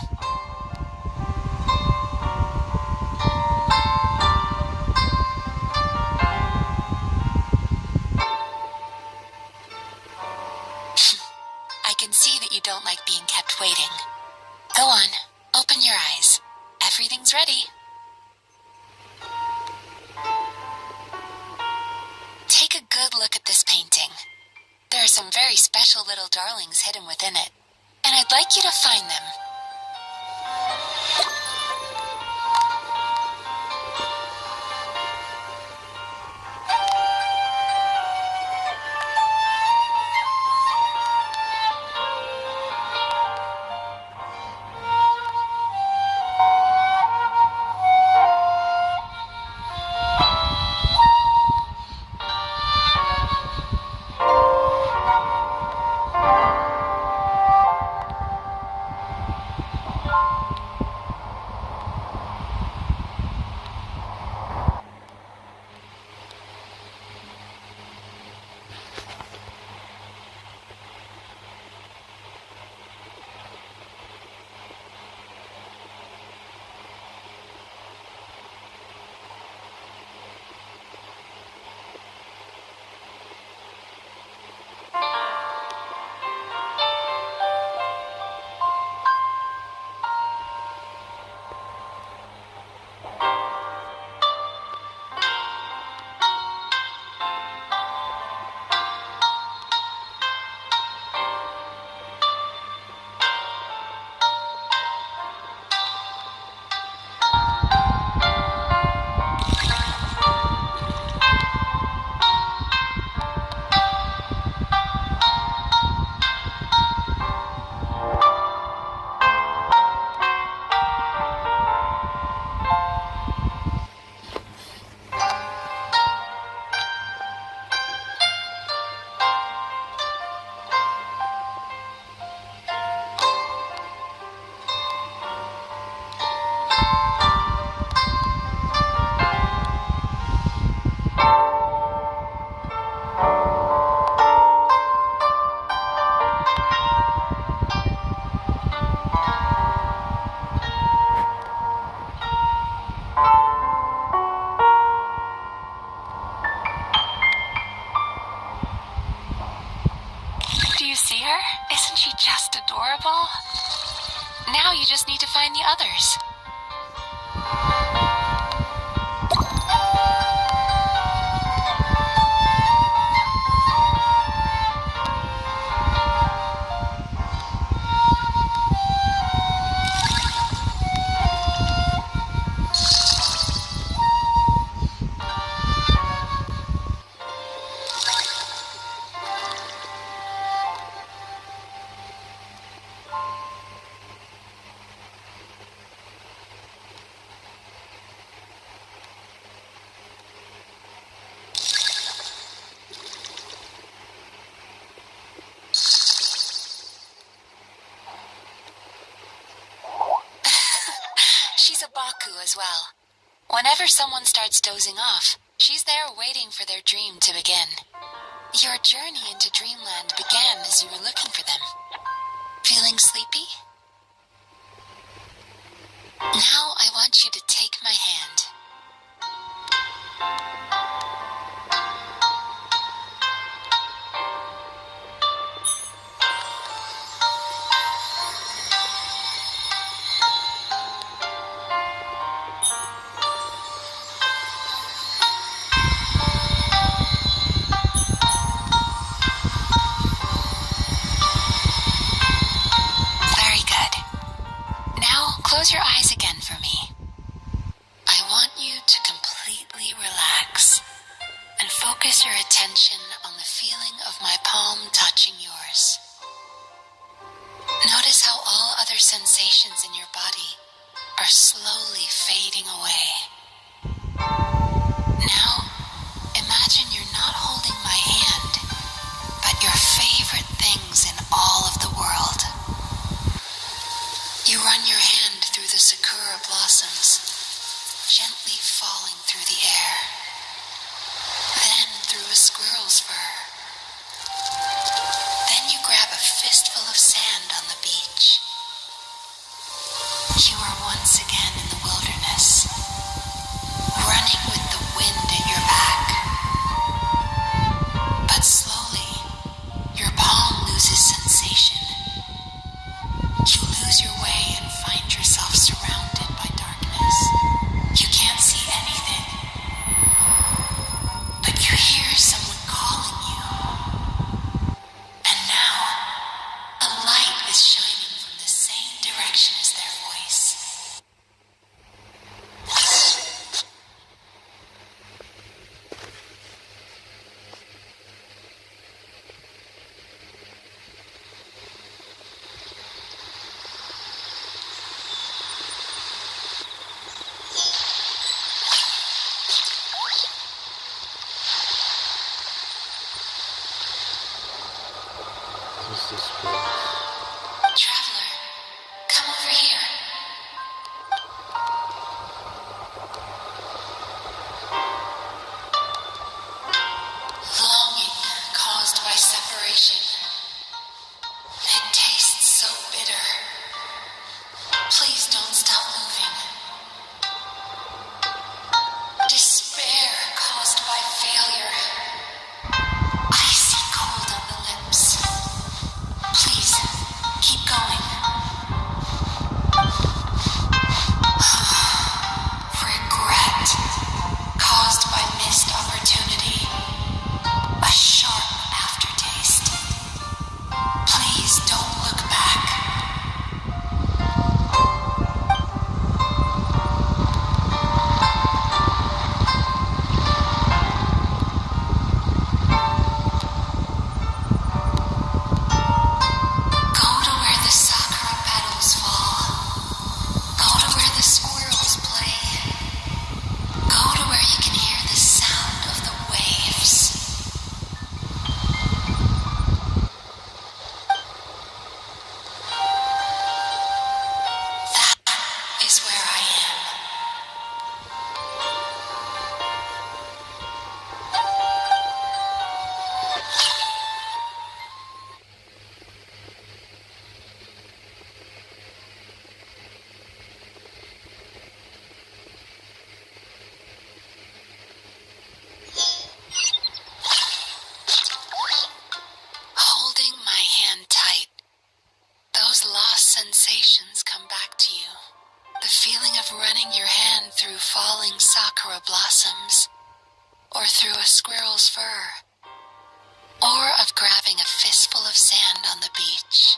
I can see that you don't like being kept waiting. Go on, open your eyes. Everything's ready. Take a good look at this painting. There are some very special little darlings hidden within it, and I'd like you to find them. just adorable. Now you just need to find the others. She's a Baku as well. Whenever someone starts dozing off, she's there waiting for their dream to begin. Your journey into Dreamland began as you were looking for them. Feeling sleepy? Now I want you to take my hand. Close your eyes again for me. I want you to completely relax and focus your attention on the feeling of my palm touching yours. Notice how all other sensations in your body are slowly fading away. Now, imagine you're not holding my hand, but your favorite things in all of the world. You run your hand through the sakura blossoms, gently falling through the air. Then through a squirrel's fur. Then you grab a fistful of sand on the beach. You are once again in the wilderness, running with the wind at your back. But slowly, your palm loses sensation. You lose your way and find yourself surrounded by darkness. You can't see anything, but you hear someone calling you. And now, a light is shining from the same direction as their voice. sensations come back to you. The feeling of running your hand through falling sakura blossoms, or through a squirrel's fur, or of grabbing a fistful of sand on the beach.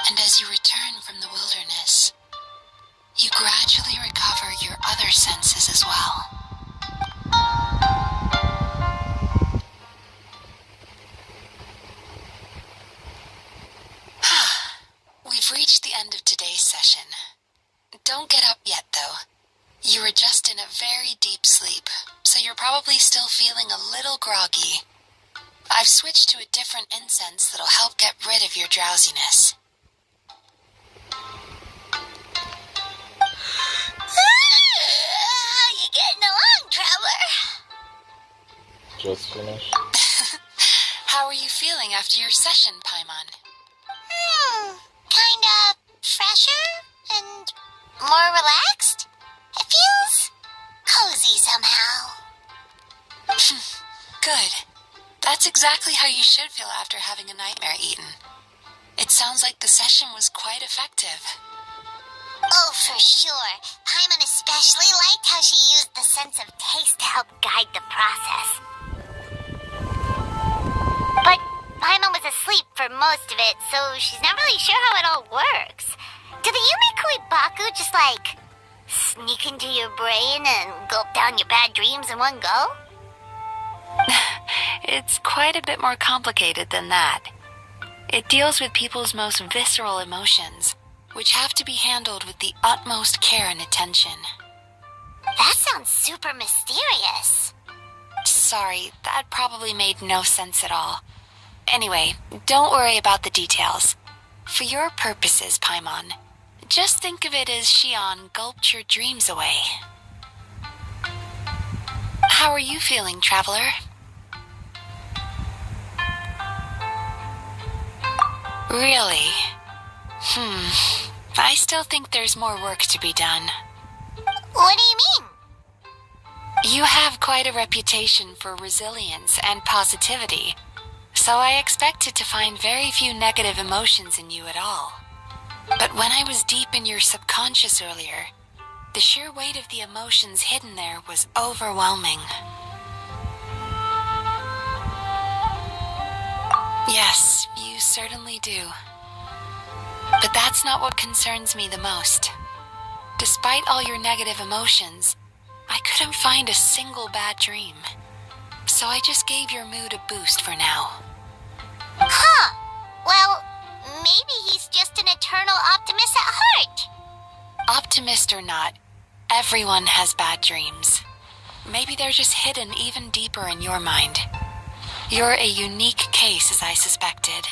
And as you return from the wilderness, you gradually recover your other senses as well. We've reached the end of today's session. Don't get up yet, though. You were just in a very deep sleep, so you're probably still feeling a little groggy. I've switched to a different incense that'll help get rid of your drowsiness. How you getting along, Traveler? Just finished. How are you feeling after your session, Paimon? Kinda fresher and more relaxed. It feels cozy somehow. Good. That's exactly how you should feel after having a nightmare eaten. It sounds like the session was quite effective. Oh, for sure. Paimon especially liked how she used the sense of taste to help guide the process. But Paimon was asleep for most of it, so she's not really sure how it all works. Do the Yumikui Baku just, sneak into your brain and gulp down your bad dreams in one go? It's quite a bit more complicated than that. It deals with people's most visceral emotions, which have to be handled with the utmost care and attention. That sounds super mysterious. Sorry, that probably made no sense at all. Anyway, don't worry about the details. For your purposes, Paimon, just think of it as Shion gulped your dreams away. How are you feeling, Traveler? Really? I still think there's more work to be done. What do you mean? You have quite a reputation for resilience and positivity, so I expected to find very few negative emotions in you at all. But when I was deep in your subconscious earlier, the sheer weight of the emotions hidden there was overwhelming. Yes, you certainly do. But that's not what concerns me the most. Despite all your negative emotions, I couldn't find a single bad dream. So I just gave your mood a boost for now. Huh. Well, maybe he's just an eternal optimist at heart. Optimist or not, everyone has bad dreams. Maybe they're just hidden even deeper in your mind. You're a unique case, as I suspected.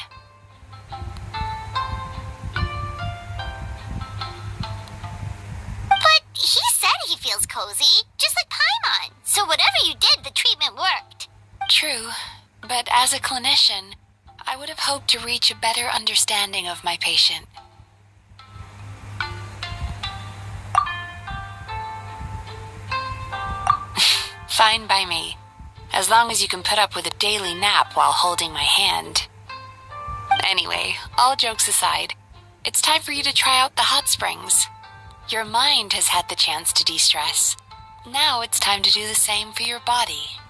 But he said he feels cozy, just like Paimon. So whatever you did, the treatment worked. True, but as a clinician, I would have hoped to reach a better understanding of my patient. Fine by me, as long as you can put up with a daily nap while holding my hand. Anyway, all jokes aside, it's time for you to try out the hot springs. Your mind has had the chance to de-stress. Now it's time to do the same for your body.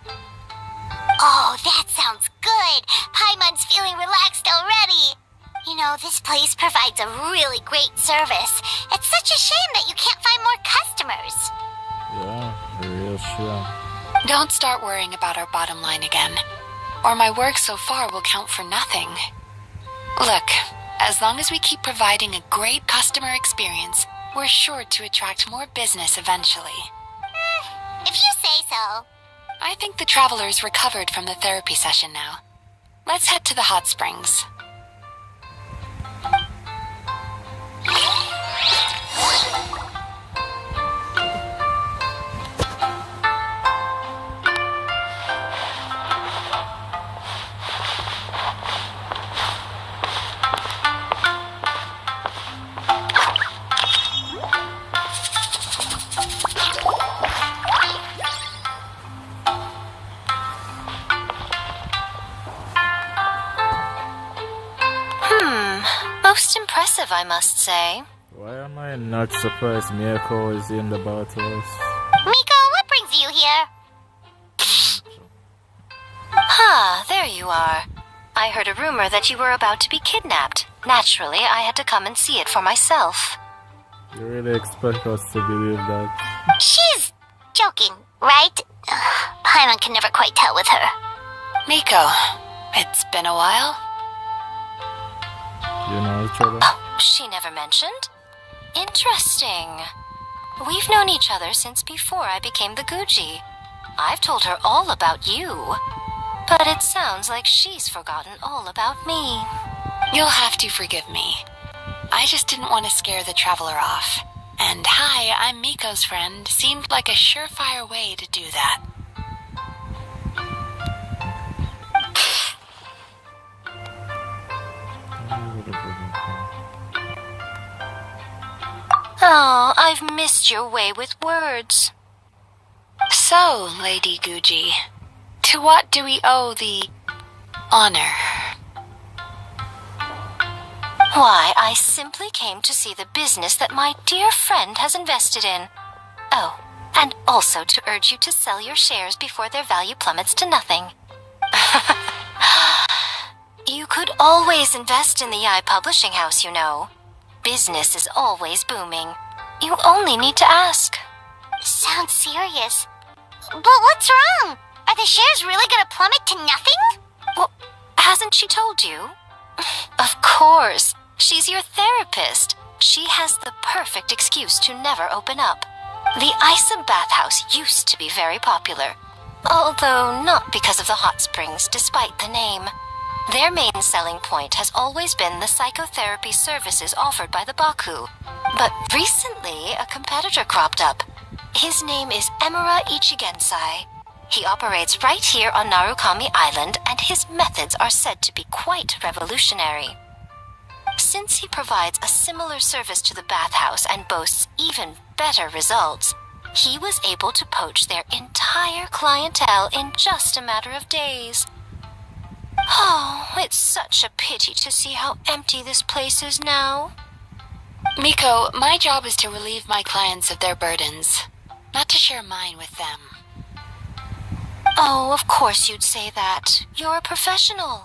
Oh, that sounds good. Paimon's feeling relaxed already. You know, this place provides a really great service. It's such a shame that you can't find more customers. Yeah, real shit. Don't start worrying about our bottom line again, or my work so far will count for nothing. Look, as long as we keep providing a great customer experience, we're sure to attract more business eventually. If you say so. I think the traveler's recovered from the therapy session now. Let's head to the hot springs. Most impressive, I must say. Why am I not surprised Miyako is in the battles? Miko, what brings you here? There you are. I heard a rumor that you were about to be kidnapped. Naturally, I had to come and see it for myself. You really expect us to believe that? She's joking, right? Paimon can never quite tell with her. Miko, it's been a while. You know each other? Oh, she never mentioned? Interesting. We've known each other since before I became the Guji. I've told her all about you. But it sounds like she's forgotten all about me. You'll have to forgive me. I just didn't want to scare the traveler off. And hi, I'm Miko's friend. Seemed like a surefire way to do that. Oh, I've missed your way with words. So, Lady Guji, to what do we owe the honor? Why, I simply came to see the business that my dear friend has invested in. Oh, and also to urge you to sell your shares before their value plummets to nothing. You could always invest in the Eye Publishing House, you know. Business is always booming. You only need to ask. Sounds serious. But what's wrong? Are the shares really gonna plummet to nothing? Well, hasn't she told you? Of course. She's your therapist. She has the perfect excuse to never open up. The Isa bathhouse used to be very popular, although not because of the hot springs, despite the name. Their main selling point has always been the psychotherapy services offered by the Baku. But recently, a competitor cropped up. His name is Emura Ichigensai. He operates right here on Narukami Island, and his methods are said to be quite revolutionary. Since he provides a similar service to the bathhouse and boasts even better results, he was able to poach their entire clientele in just a matter of days. Oh, it's such a pity to see how empty this place is now. Miko, my job is to relieve my clients of their burdens, not to share mine with them. Oh, of course you'd say that. You're a professional.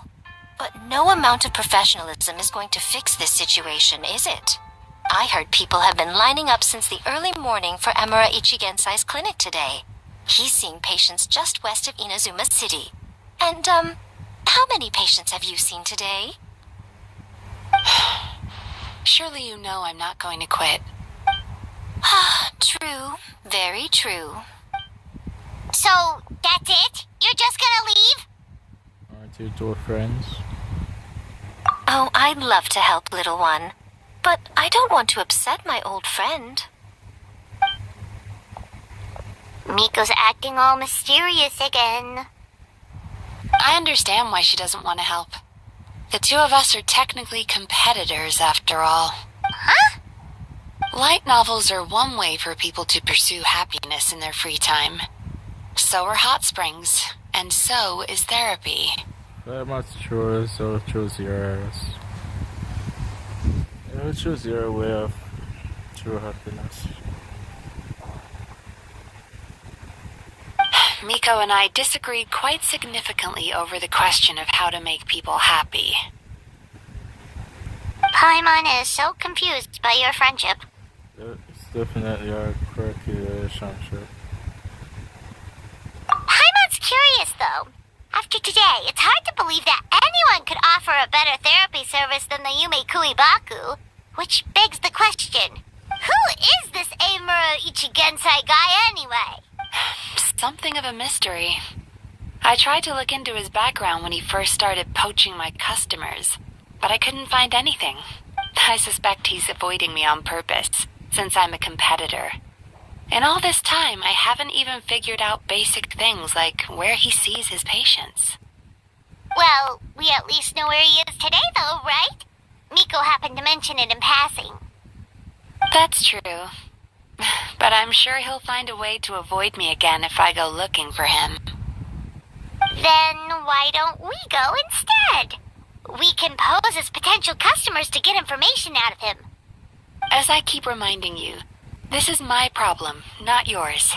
But no amount of professionalism is going to fix this situation, is it? I heard people have been lining up since the early morning for Emura Ichigensai's clinic today. He's seeing patients just west of Inazuma City. And, how many patients have you seen today? Surely you know I'm not going to quit. True. Very true. So, that's it? You're just gonna leave? Aren't you two friends? Oh, I'd love to help, little one. But I don't want to upset my old friend. Miko's acting all mysterious again. I understand why she doesn't want to help. The two of us are technically competitors, after all. Huh? Light novels are one way for people to pursue happiness in their free time. So are hot springs, and so is therapy. I'm not sure, so choose yours. Choose your way of true happiness. Miko and I disagreed quite significantly over the question of how to make people happy. Paimon is so confused by your friendship. It's definitely a quirky relationship. Paimon's curious, though. After today, it's hard to believe that anyone could offer a better therapy service than the Yume Kui Baku. Which begs the question, who is this Emura Ichigensai guy anyway? Something of a mystery. I tried to look into his background when he first started poaching my customers, but I couldn't find anything. I suspect he's avoiding me on purpose, since I'm a competitor. In all this time, I haven't even figured out basic things like where he sees his patients. Well, we at least know where he is today, though, right? Miko happened to mention it in passing. That's true. But I'm sure he'll find a way to avoid me again if I go looking for him. Then why don't we go instead? We can pose as potential customers to get information out of him. As I keep reminding you, this is my problem, not yours.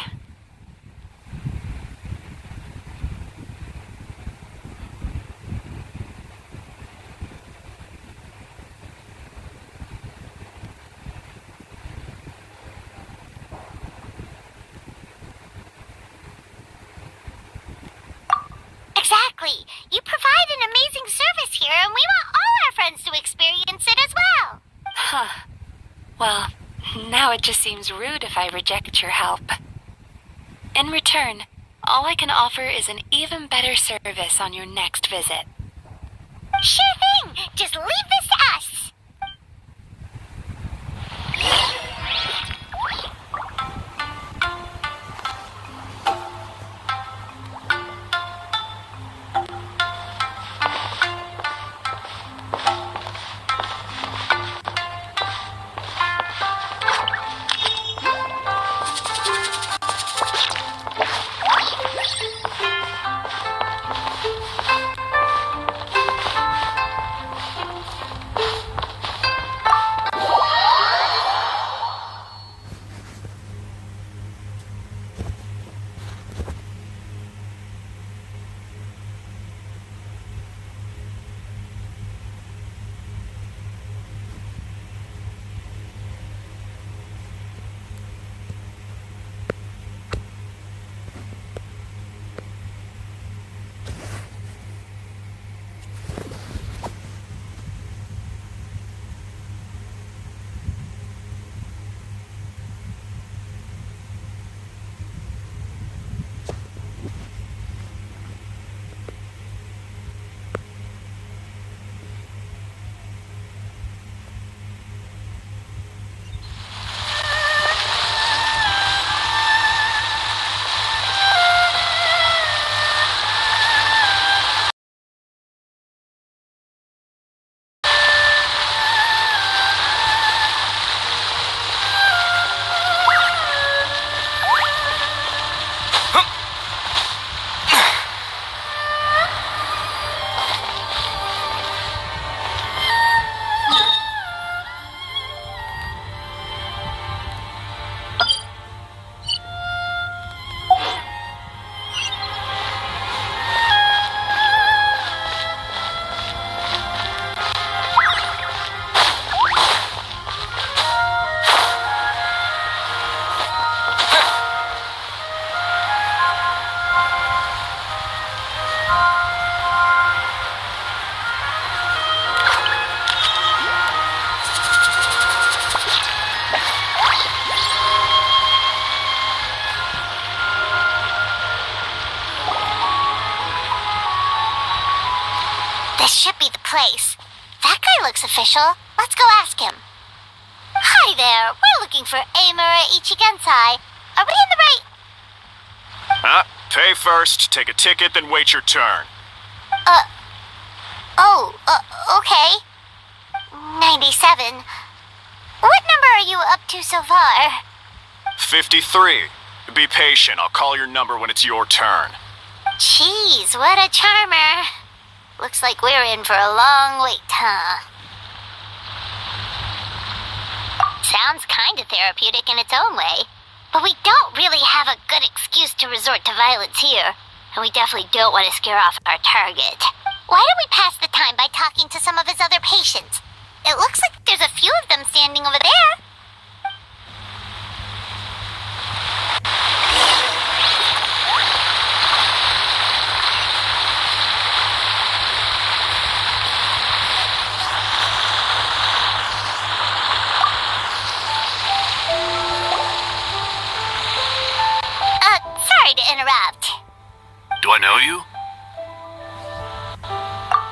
Exactly. You provide an amazing service here, and we want all our friends to experience it as well. Huh. Well, now it just seems rude if I reject your help. In return, all I can offer is an even better service on your next visit. Sure thing. Just leave this to us. This should be the place. That guy looks official. Let's go ask him. Hi there. We're looking for Amura Ichigensai. Are we in the right... Pay first, take a ticket, then wait your turn. Okay. 97. What number are you up to so far? 53. Be patient, I'll call your number when it's your turn. Jeez, what a charmer. Looks like we're in for a long wait, huh? Sounds kinda therapeutic in its own way. But we don't really have a good excuse to resort to violence here. And we definitely don't want to scare off our target. Why don't we pass the time by talking to some of his other patients? It looks like there's a few of them standing over there. Sorry to interrupt. Do I know you?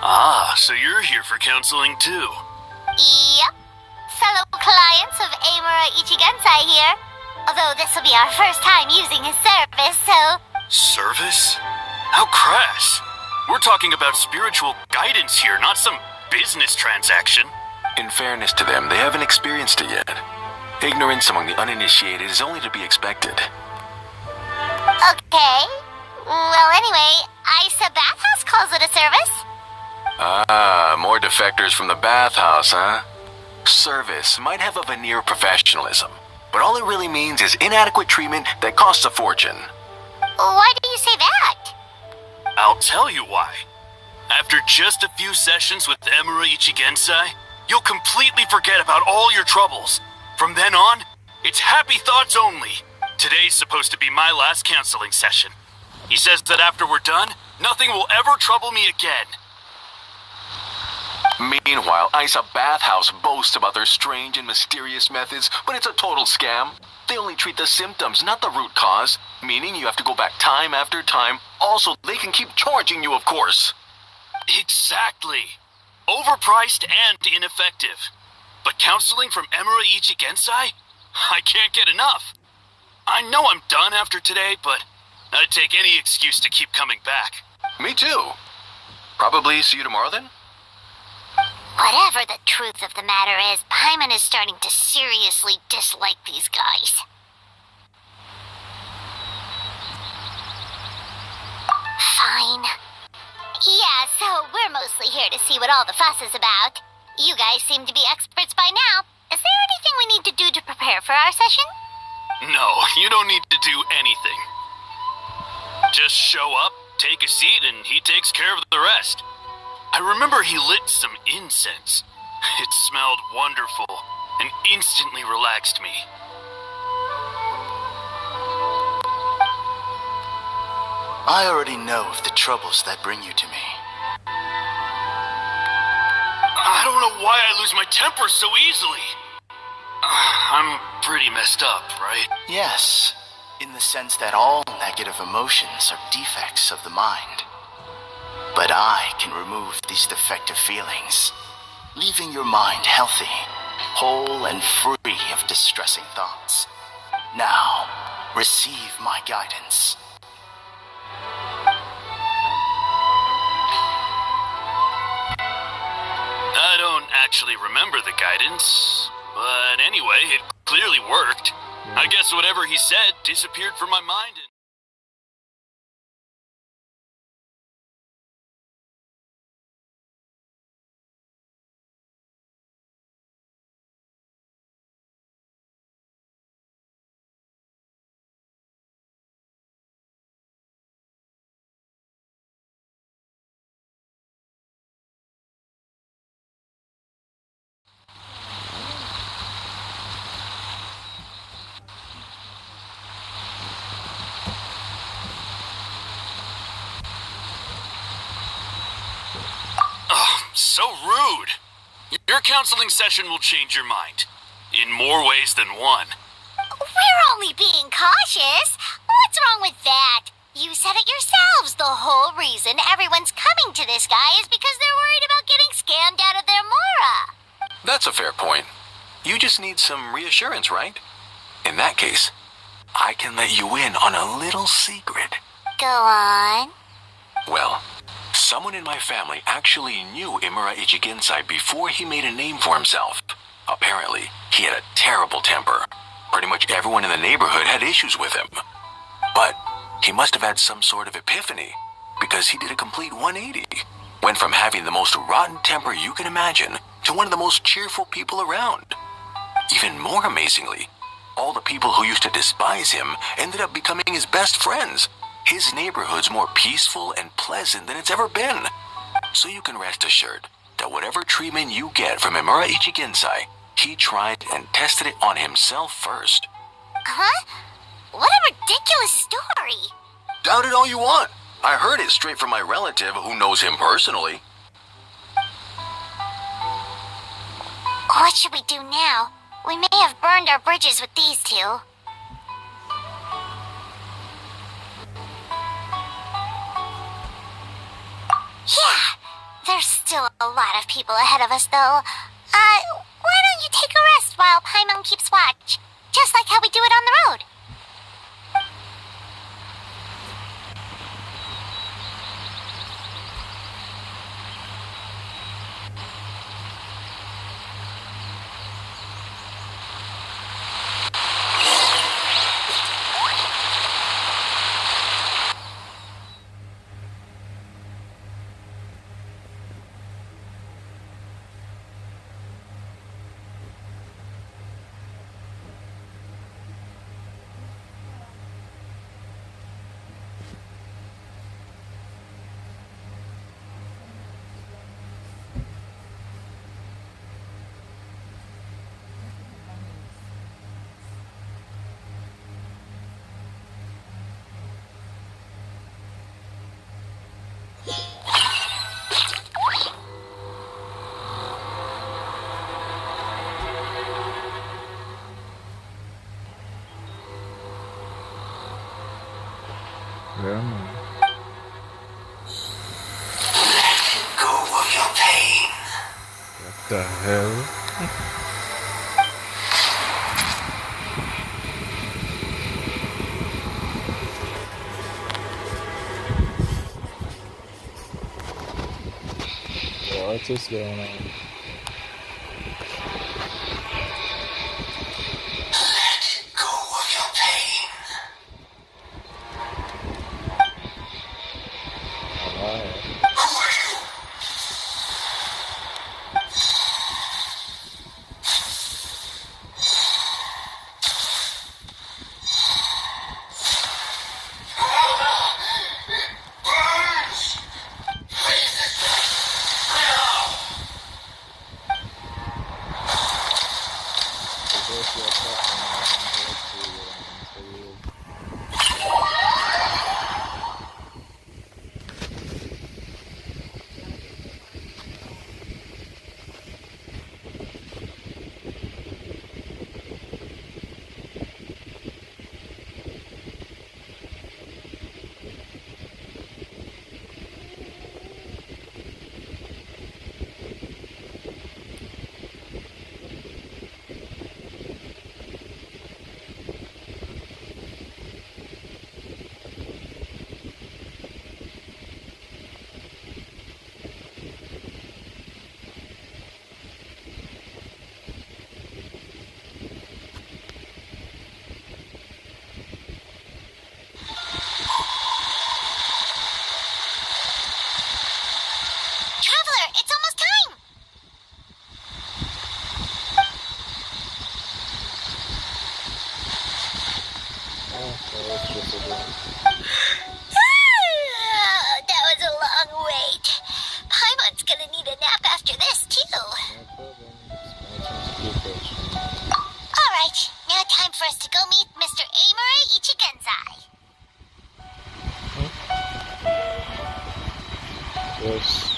Ah, so you're here for counseling too. Yep. Fellow clients of Amura Ichigensai here. Although this will be our first time using his service, so... Service? How crass. We're talking about spiritual guidance here, not some business transaction. In fairness to them, they haven't experienced it yet. Ignorance among the uninitiated is only to be expected. Okay. Well, anyway, Isa Bathhouse calls it a service. Ah, more defectors from the bathhouse, huh? Service might have a veneer of professionalism, but all it really means is inadequate treatment that costs a fortune. Why do you say that? I'll tell you why. After just a few sessions with Emura Ichigensai, you'll completely forget about all your troubles. From then on, it's happy thoughts only. Today's supposed to be my last counseling session. He says that after we're done, nothing will ever trouble me again. Meanwhile, Isa Bathhouse boasts about their strange and mysterious methods, but it's a total scam. They only treat the symptoms, not the root cause, meaning you have to go back time after time. Also, they can keep charging you, of course. Exactly. Overpriced and ineffective. But counseling from Emura Ichigensai? I can't get enough. I know I'm done after today, but I'd take any excuse to keep coming back. Me too. Probably see you tomorrow then? Whatever the truth of the matter is, Paimon is starting to seriously dislike these guys. Fine. Yeah, so we're mostly here to see what all the fuss is about. You guys seem to be experts by now. Is there anything we need to do to prepare for our session? No, you don't need to do anything. Just show up, take a seat, and he takes care of the rest. I remember he lit some incense. It smelled wonderful and instantly relaxed me. I already know of the troubles that bring you to me. I don't know why I lose my temper so easily. I'm pretty messed up, right? Yes, in the sense that all negative emotions are defects of the mind. But I can remove these defective feelings, leaving your mind healthy, whole and free of distressing thoughts. Now, receive my guidance. I don't actually remember the guidance, but anyway, it clearly worked. I guess whatever he said disappeared from my mind and... So rude. Your counseling session will change your mind. In more ways than one. We're only being cautious. What's wrong with that? You said it yourselves. The whole reason everyone's coming to this guy is because they're worried about getting scammed out of their Mora. That's a fair point. You just need some reassurance, right? In that case, I can let you in on a little secret. Go on. Well, someone in my family actually knew Imura Ichigensai before he made a name for himself. Apparently, he had a terrible temper. Pretty much everyone in the neighborhood had issues with him. But he must have had some sort of epiphany, because he did a complete 180. Went from having the most rotten temper you can imagine to one of the most cheerful people around. Even more amazingly, all the people who used to despise him ended up becoming his best friends. His neighborhood's more peaceful and pleasant than it's ever been. So you can rest assured that whatever treatment you get from Imura Ichigensai, he tried and tested it on himself first. Huh? What a ridiculous story. Doubt it all you want. I heard it straight from my relative who knows him personally. What should we do now? We may have burned our bridges with these two. Yeah, there's still a lot of people ahead of us, though. Why don't you take a rest while Paimon keeps watch? Just like how we do it on the road. Yeah, man. Go of your pain. What the hell? What is going on? Let go of your pain. Alright. Who are you? Traveler, it's almost time! That was a long wait. Paimon's gonna need a nap after this, too. Alright, now time for us to go meet Mr. Amura Ichigenzai. Yes.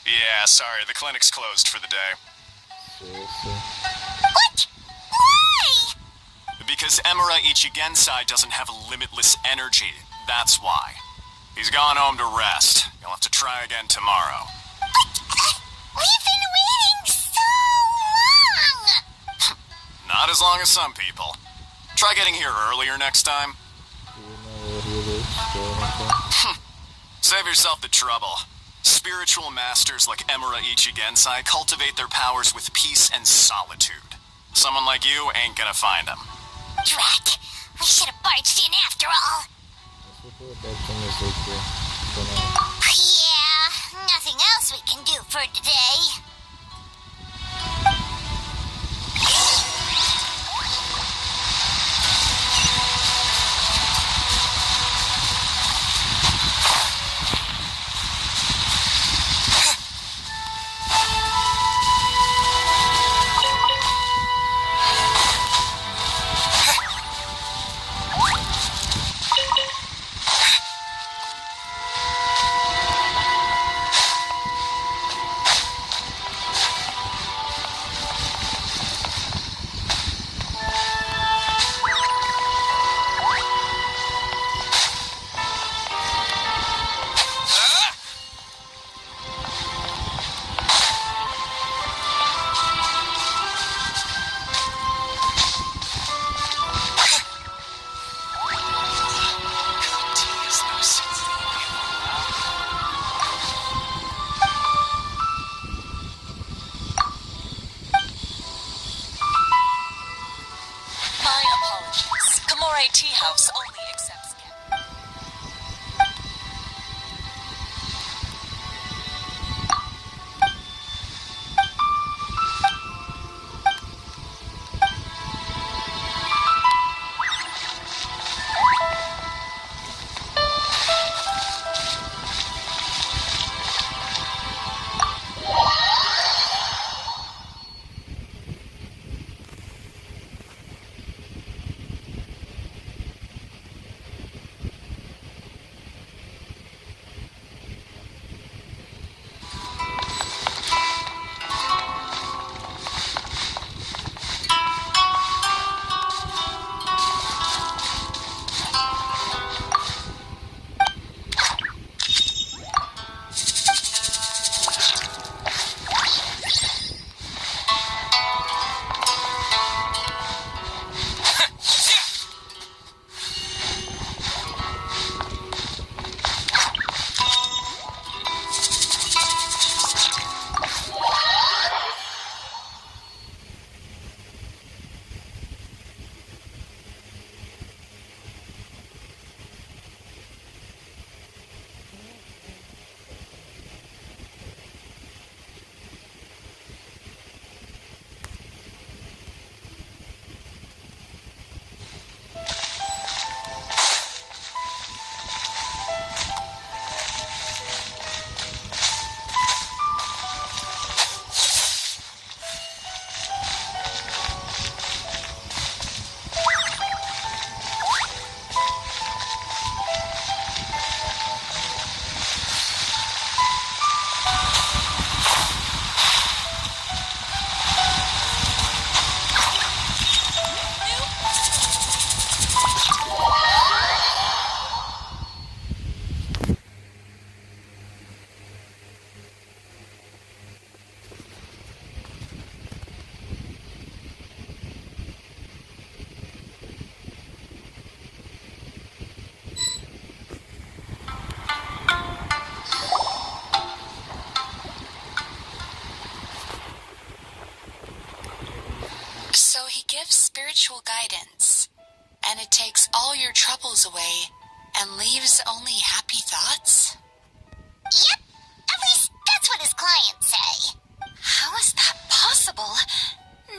Yeah, sorry, the clinic's closed for the day. What? Why? Because Emura Ichigensai doesn't have limitless energy. That's why. He's gone home to rest. You'll have to try again tomorrow. But, we've been waiting so long! Not as long as some people. Try getting here earlier next time. Save yourself the trouble. Spiritual masters like Emura Ichigensai cultivate their powers with peace and solitude. Someone like you ain't gonna find them. Drat! We should have barged in after all! I nothing else we can do for today. Tea house only accepts guests. So he gives spiritual guidance, and it takes all your troubles away and leaves only happy thoughts? Yep, at least that's what his clients say. How is that possible?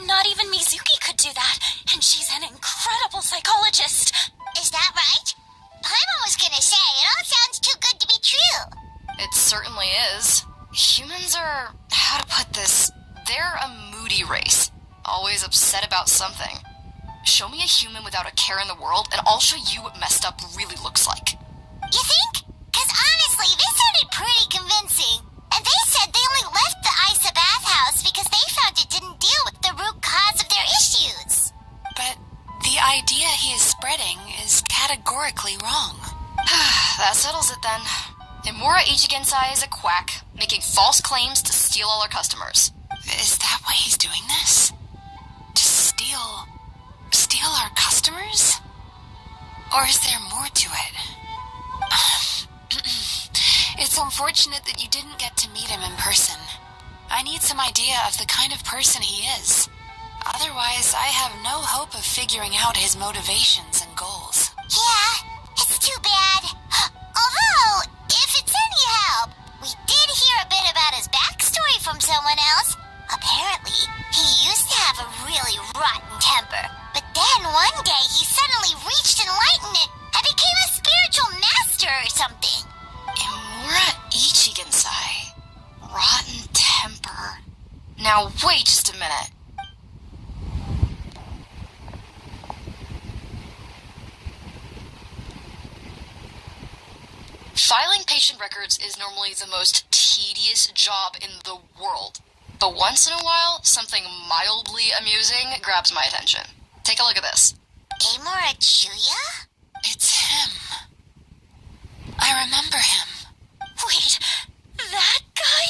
Not even Mizuki could do that, and she's an incredible psychologist. Is that right? Paimon was gonna say, it all sounds too good to be true. It certainly is. Humans are, how to put this, they're a moody race. Always upset about something. Show me a human without a care in the world, and I'll show you what messed up really looks like. You think? Because honestly, this sounded pretty convincing. And they said they only left the Isa bathhouse because they found it didn't deal with the root cause of their issues. But the idea he is spreading is categorically wrong. That settles it then. Imura Ichigensai is a quack, making false claims to steal all our customers. Is that why he's doing this? To steal our customers? Or is there more to it? It's unfortunate that you didn't get to meet him in person. I need some idea of the kind of person he is. Otherwise, I have no hope of figuring out his motivations and goals. Yeah, it's too bad. Although, if it's any help, we did hear a bit from someone else. Apparently, he used to have a really rotten temper. But then one day he suddenly reached enlightenment and became a spiritual master or something. Imura Ichigensai. Rotten temper. Now wait just a minute. Filing patient records is normally the most tedious job in the world. But once in a while, something mildly amusing grabs my attention. Take a look at this. Amora Chuya? It's him. I remember him. Wait, that guy?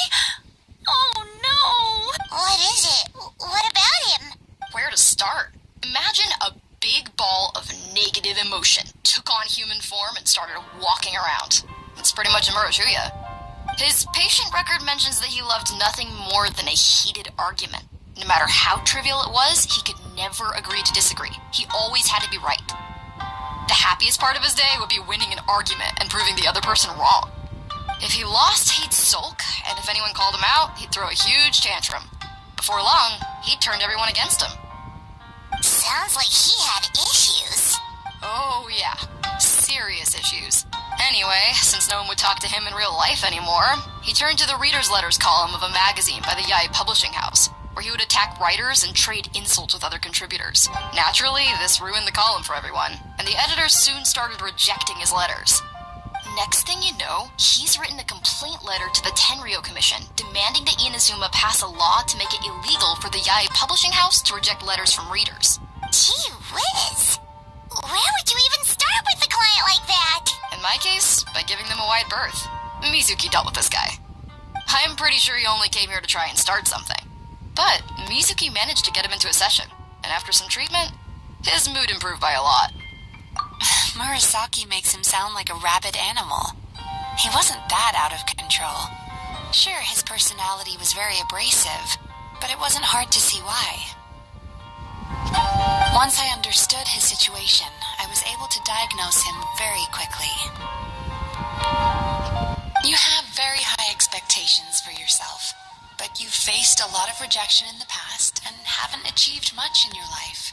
Oh no! What is it? What about him? Where to start? Imagine a big ball of negative emotion took on human form and started walking around. It's pretty much Imura Chuya. His patient record mentions that he loved nothing more than a heated argument. No matter how trivial it was, he could never agree to disagree. He always had to be right. The happiest part of his day would be winning an argument and proving the other person wrong. If he lost, he'd sulk, and if anyone called him out, he'd throw a huge tantrum. Before long, he'd turned everyone against him. Sounds like he had issues. Oh yeah, serious issues. Anyway, since no one would talk to him in real life anymore, he turned to the reader's letters column of a magazine by the Yai Publishing House, where he would attack writers and trade insults with other contributors. Naturally, this ruined the column for everyone, and the editors soon started rejecting his letters. Next thing you know, he's written a complaint letter to the Tenryo Commission, demanding that Inazuma pass a law to make it illegal for the Yai Publishing House to reject letters from readers. Gee whiz! Where would you even start with a client like that? In my case, by giving them a wide berth. Mizuki dealt with this guy. I'm pretty sure he only came here to try and start something. But Mizuki managed to get him into a session, and after some treatment, his mood improved by a lot. Murasaki makes him sound like a rabid animal. He wasn't that out of control. Sure, his personality was very abrasive, but it wasn't hard to see why. Once I understood his situation, I was able to diagnose him very quickly. You have very high expectations for yourself, but you've faced a lot of rejection in the past and haven't achieved much in your life.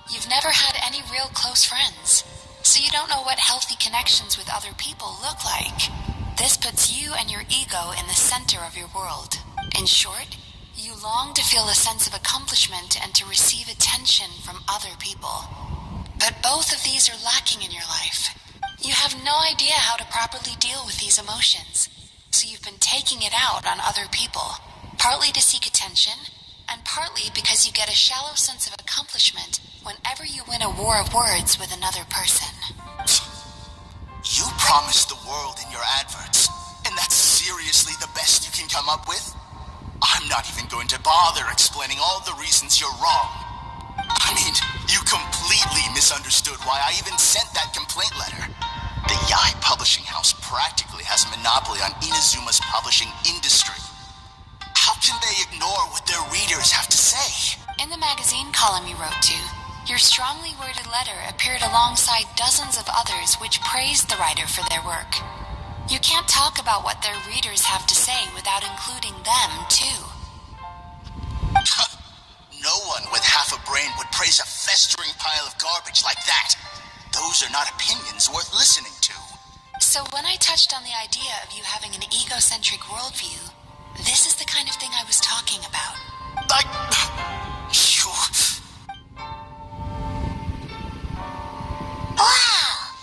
You've never had any real close friends, so you don't know what healthy connections with other people look like. This puts you and your ego in the center of your world. In short, you long to feel a sense of accomplishment and to receive attention from other people. But both of these are lacking in your life. You have no idea how to properly deal with these emotions, so you've been taking it out on other people, partly to seek attention, and partly because you get a shallow sense of accomplishment whenever you win a war of words with another person. You promised the world in your adverts, and that's seriously the best you can come up with? I'm not even going to bother explaining all the reasons you're wrong. I mean, you completely misunderstood why I even sent that complaint letter. The Yai Publishing House practically has a monopoly on Inazuma's publishing industry. How can they ignore what their readers have to say? In the magazine column you wrote to, your strongly worded letter appeared alongside dozens of others which praised the writer for their work. You can't talk about what their readers have to say without including them, too. No one with half a brain would praise a festering pile of garbage like that. Those are not opinions worth listening to. So when I touched on the idea of you having an egocentric worldview, this is the kind of thing I was talking about. Wow!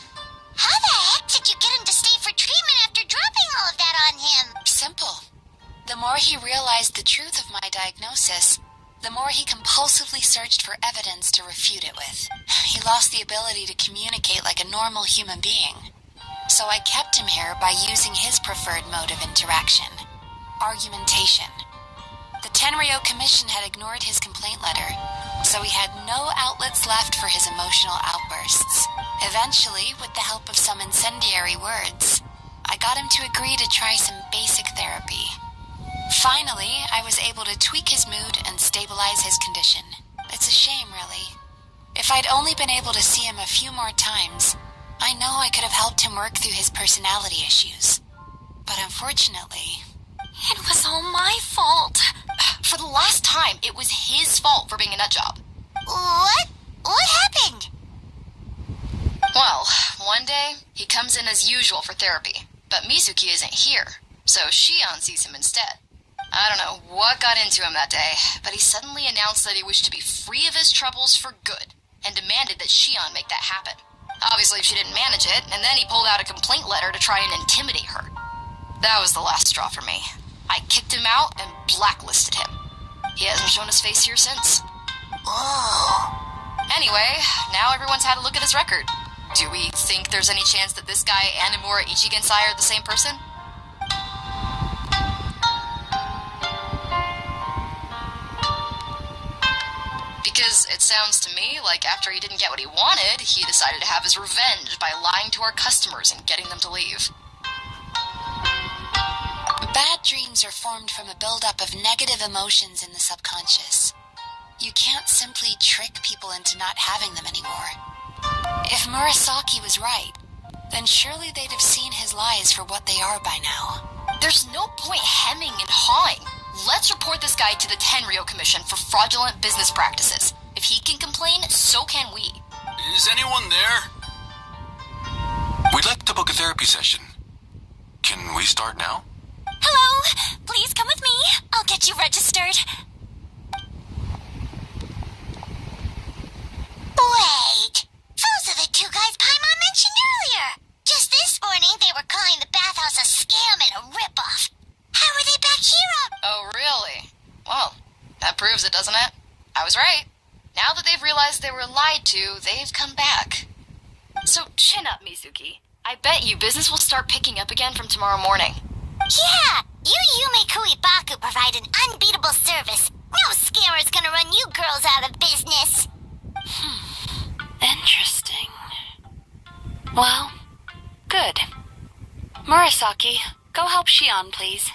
How the heck did you get him to stay for treatment after dropping all of that on him? Simple. The more he realized the truth of my diagnosis, the more he compulsively searched for evidence to refute it with. He lost the ability to communicate like a normal human being. So I kept him here by using his preferred mode of interaction: argumentation. The Tenryo Commission had ignored his complaint letter, so he had no outlets left for his emotional outbursts. Eventually, with the help of some incendiary words, I got him to agree to try some basic therapy. Finally, I was able to tweak his mood and stabilize his condition. It's a shame, really. If I'd only been able to see him a few more times, I know I could have helped him work through his personality issues. But unfortunately, It was all my fault. For the last time, it was his fault for being a nut job. What? What happened? Well, one day, he comes in as usual for therapy, but Mizuki isn't here, so Shion sees him instead. I don't know what got into him that day, but he suddenly announced that he wished to be free of his troubles for good, and demanded that Shion make that happen. Obviously, she didn't manage it, and then he pulled out a complaint letter to try and intimidate her. That was the last straw for me. I kicked him out and blacklisted him. He hasn't shown his face here since. Oh. Anyway, now everyone's had a look at his record. Do we think there's any chance that this guy and Imura Ichigensai are the same person? Because it sounds to me like after he didn't get what he wanted, he decided to have his revenge by lying to our customers and getting them to leave. Bad dreams are formed from a buildup of negative emotions in the subconscious. You can't simply trick people into not having them anymore. If Murasaki was right, then surely they'd have seen his lies for what they are by now. There's no point hemming and hawing. Let's report this guy to the Tenryo Commission for fraudulent business practices. If he can complain, so can we. Is anyone there? We'd like to book a therapy session. Can we start now? Hello? Please come with me. I'll get you registered. Wait. Those are the two guys Paimon mentioned earlier. Just this morning, they were calling the bathhouse a scam and a ripoff. How are they back here? Oh, really? Well, that proves it, doesn't it? I was right. Now that they've realized they were lied to, they've come back. So chin up, Mizuki. I bet you business will start picking up again from tomorrow morning. Yeah, you Yume Kuibaku provide an unbeatable service. No scammer's gonna run you girls out of business. Interesting. Well, good. Murasaki, go help Shion, please.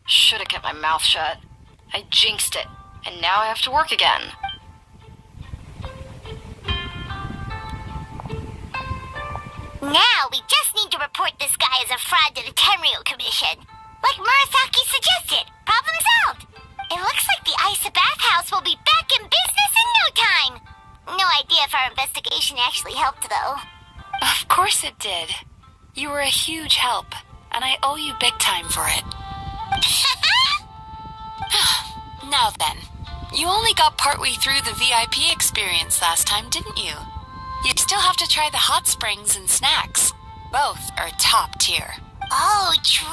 Should have kept my mouth shut. I jinxed it, and now I have to work again. Now we just need to report this guy as a fraud to the Tenryo Commission. Like Murasaki suggested. Problem solved. It looks like the Isa bathhouse will be back in business in no time. No idea if our investigation actually helped, though. Of course it did. You were a huge help, and I owe you big time for it. Now then, you only got partway through the VIP experience last time, didn't you? You still have to try the hot springs and snacks. Both are top tier. Oh, true!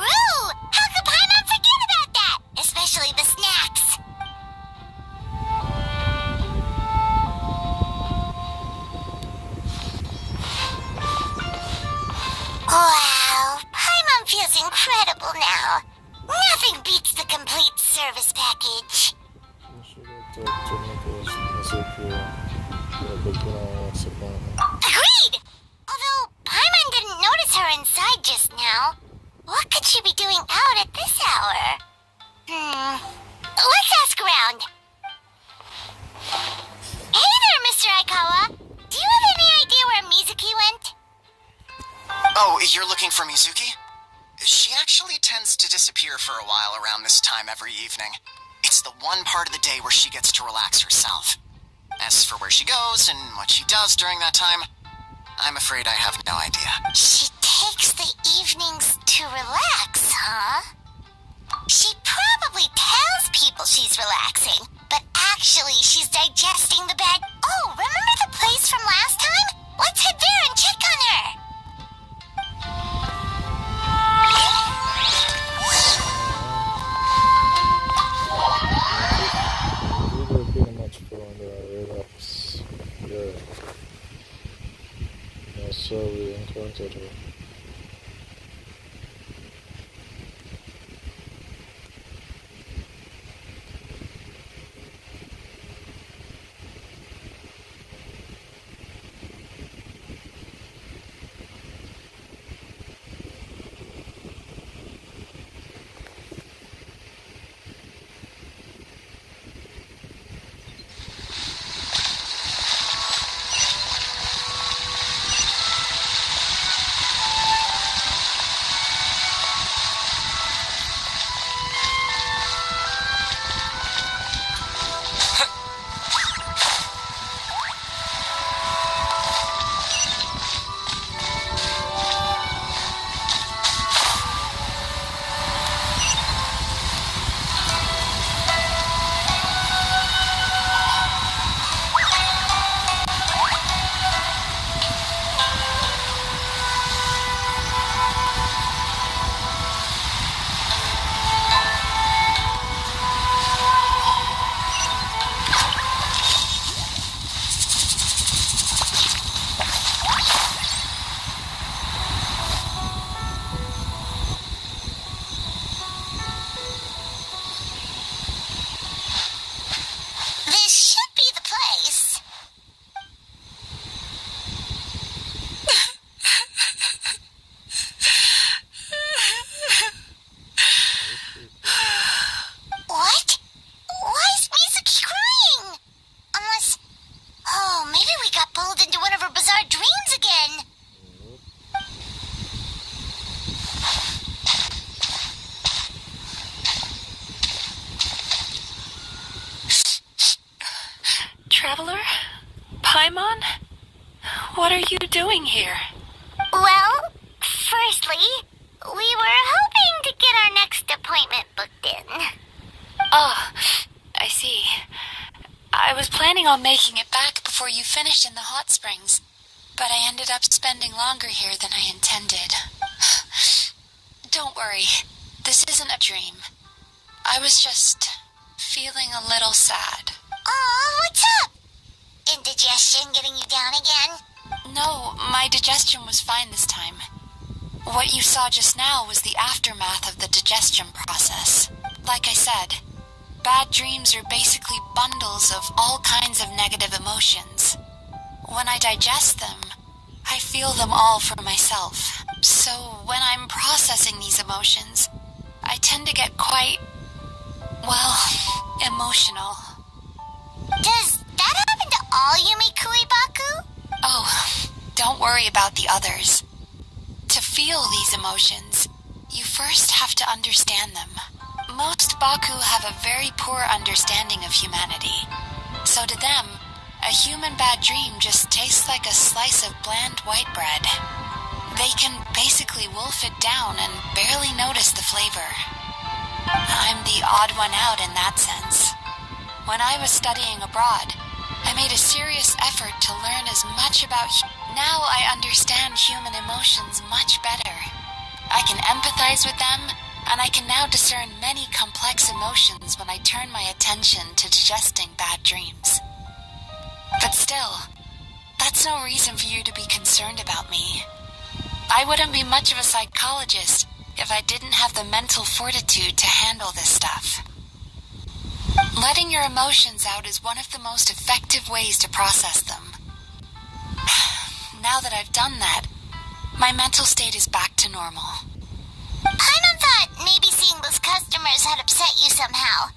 How could Paimon forget about that? Especially the snacks. Wow, Paimon feels incredible now. Nothing beats the complete service package. Agreed! Although, Paimon didn't notice her inside just now. What could she be doing out at this hour? Let's ask around. Hey there, Mr. Aikawa. Do you have any idea where Mizuki went? Oh, you're looking for Mizuki? She actually tends to disappear for a while around this time every evening. It's the one part of the day where she gets to relax herself. As for where she goes and what she does during that time, I'm afraid I have no idea. She takes the evenings to relax, huh? She probably tells people she's relaxing, but actually she's digesting the bad... Oh, remember the place from last time? Let's head there and check on her. Pretty much going to relax. Yeah. So we encountered her. Paimon? What are you doing here? Well, firstly, we were hoping to get our next appointment booked in. Oh, I see. I was planning on making it back before you finished in the hot springs, but I ended up spending longer here than I intended. Don't worry, this isn't a dream. I was just feeling a little sad. Oh, what's up? Indigestion getting you down again? No, my digestion was fine this time. What you saw just now was the aftermath of the digestion process. Like I said, bad dreams are basically bundles of all kinds of negative emotions. When I digest them, I feel them all for myself. So when I'm processing these emotions, I tend to get quite, well, emotional. Does that happen to all Yumikuri Baku? Oh, don't worry about the others. To feel these emotions, you first have to understand them. Most Baku have a very poor understanding of humanity. So to them, a human bad dream just tastes like a slice of bland white bread. They can basically wolf it down and barely notice the flavor. I'm the odd one out in that sense. When I was studying abroad, I made a serious effort to learn as much about Now I understand human emotions much better. I can empathize with them, and I can now discern many complex emotions when I turn my attention to digesting bad dreams. But still, that's no reason for you to be concerned about me. I wouldn't be much of a psychologist if I didn't have the mental fortitude to handle this stuff. Letting your emotions out is one of the most effective ways to process them. Now that I've done that, my mental state is back to normal. Paimon thought maybe seeing those customers had upset you somehow.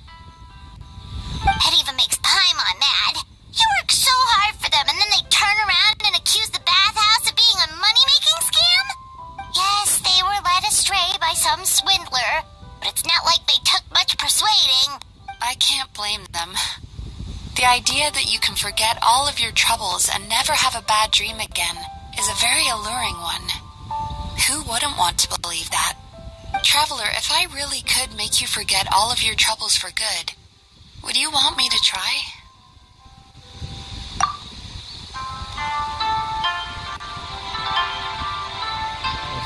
It even makes Paimon mad. You work so hard for them and then they turn around and accuse the bathhouse of being a money-making scam? Yes, they were led astray by some swindler, but it's not like they took much persuading. I can't blame them. The idea that you can forget all of your troubles and never have a bad dream again is a very alluring one. Who wouldn't want to believe that? Traveler, if I really could make you forget all of your troubles for good, would you want me to try?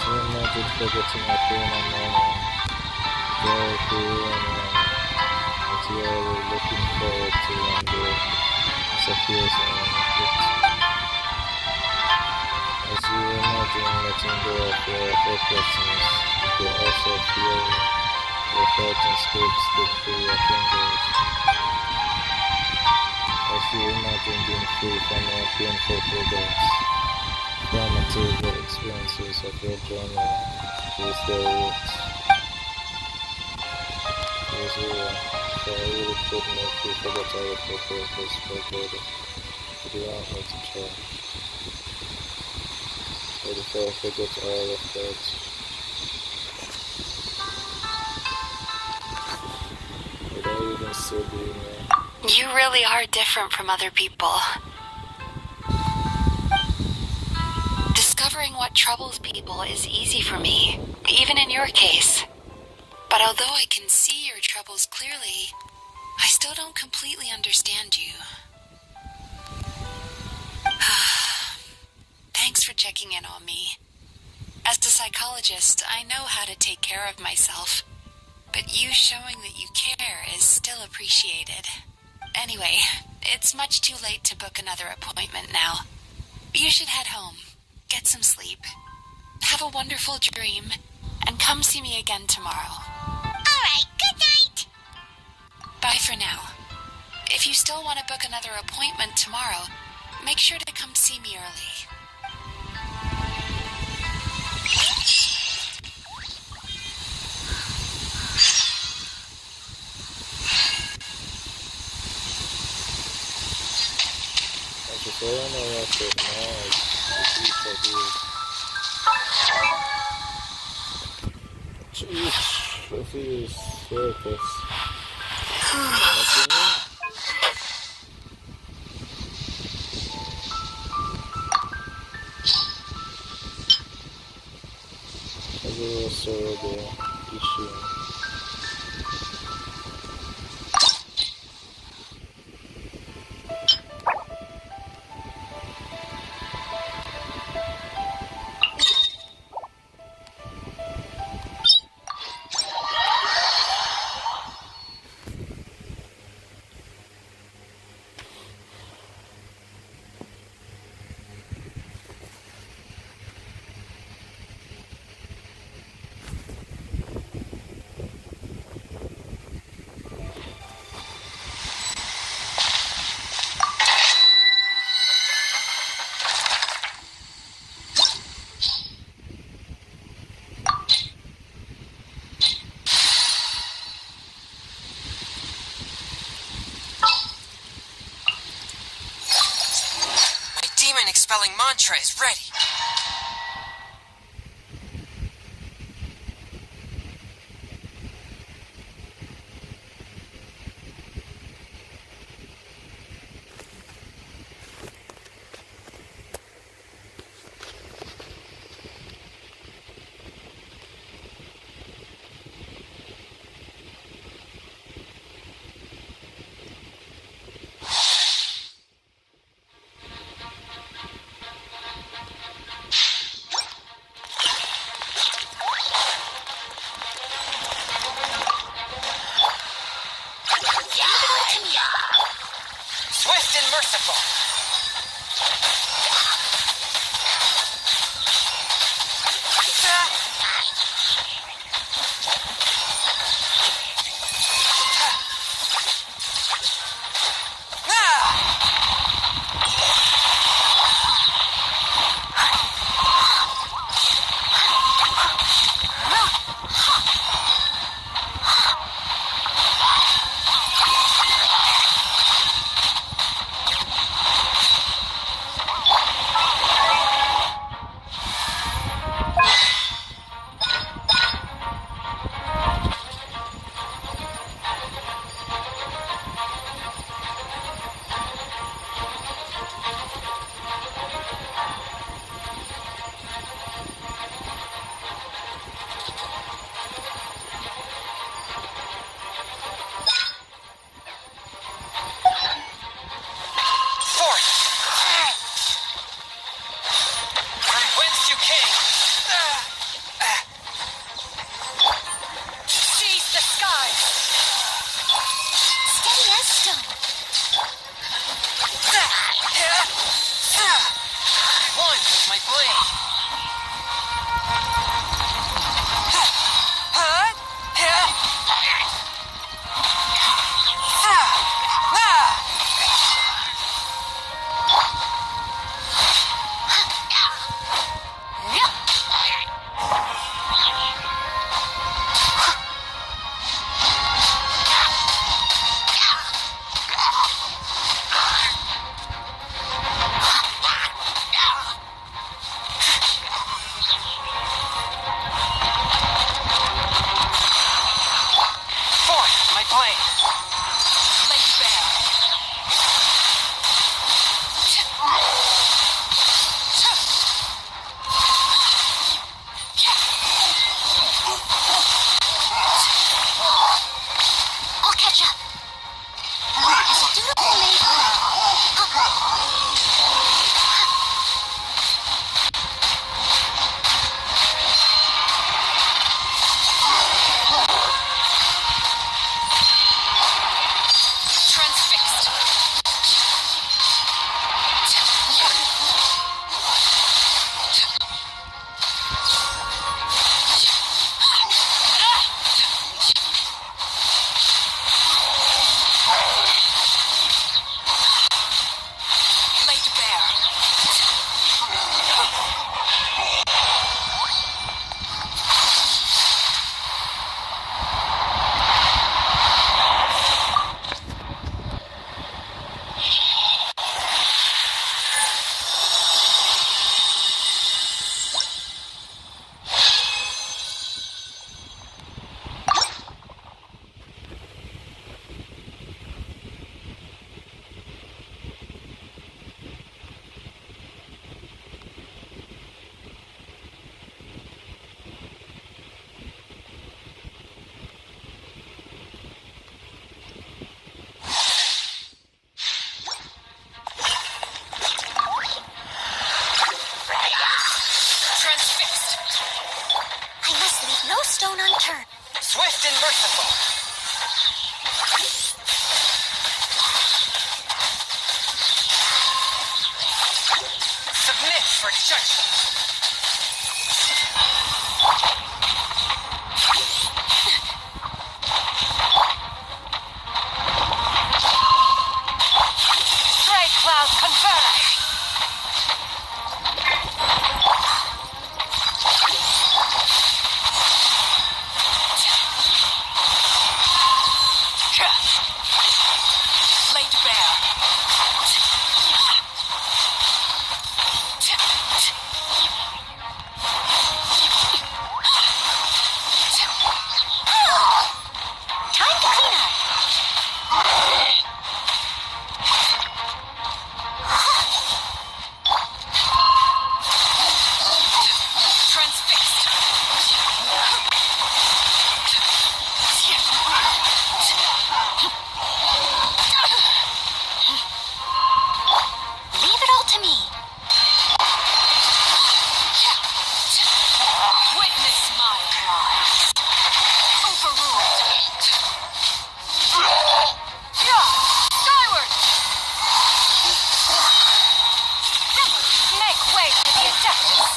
So imagine forgetting my pain and mourning. Joy, fear, that you are looking forward to one day disappears on it. As you imagine letting go of your hopelessness, you also feel your thoughts and spirits slip through your fingers. As you imagine being free from your painful regrets, formative experiences of your journey with their roots. Yes, so I really could make you forget all of your purpose for good. But you want me to try. But if I forget all of that, would I even still be here? You really are different from other people. Discovering what troubles people is easy for me, even in your case. But although I can see your troubles clearly, I still don't completely understand you. Thanks for checking in on me. As a psychologist, I know how to take care of myself, but you showing that you care is still appreciated. Anyway, it's much too late to book another appointment now. You should head home, get some sleep, have a wonderful dream, and come see me again tomorrow. Alright, good night! Bye for now. If you still want to book another appointment tomorrow, make sure to come see me early. So I don't know what it knows. Each of these circles. What do you mean? answer the issue. Expelling mantra is ready. Swift and merciful. and merciful. Submit for judgment. Strike cloud confirmed. Laid bare. Time to clean up. Transfixed. Leave it all to me. Witness my rise. Overruled. Skyward! Make way for the Adeptus.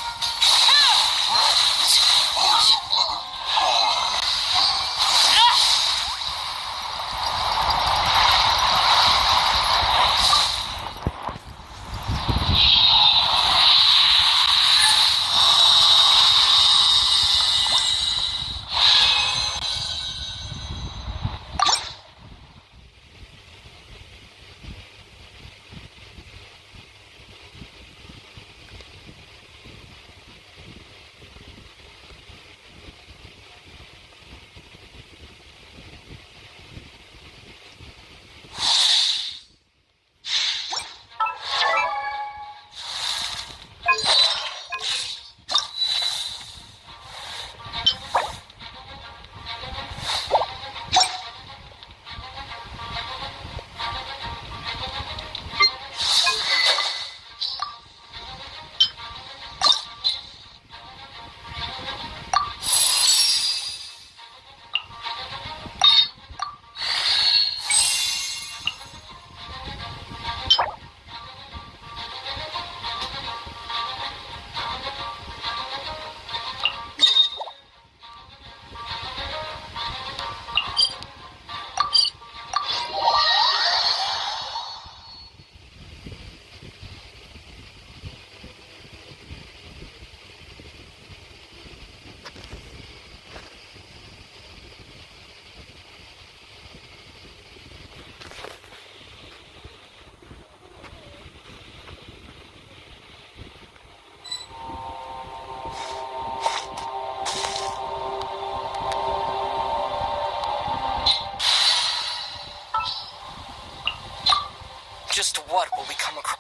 Just what will we come across?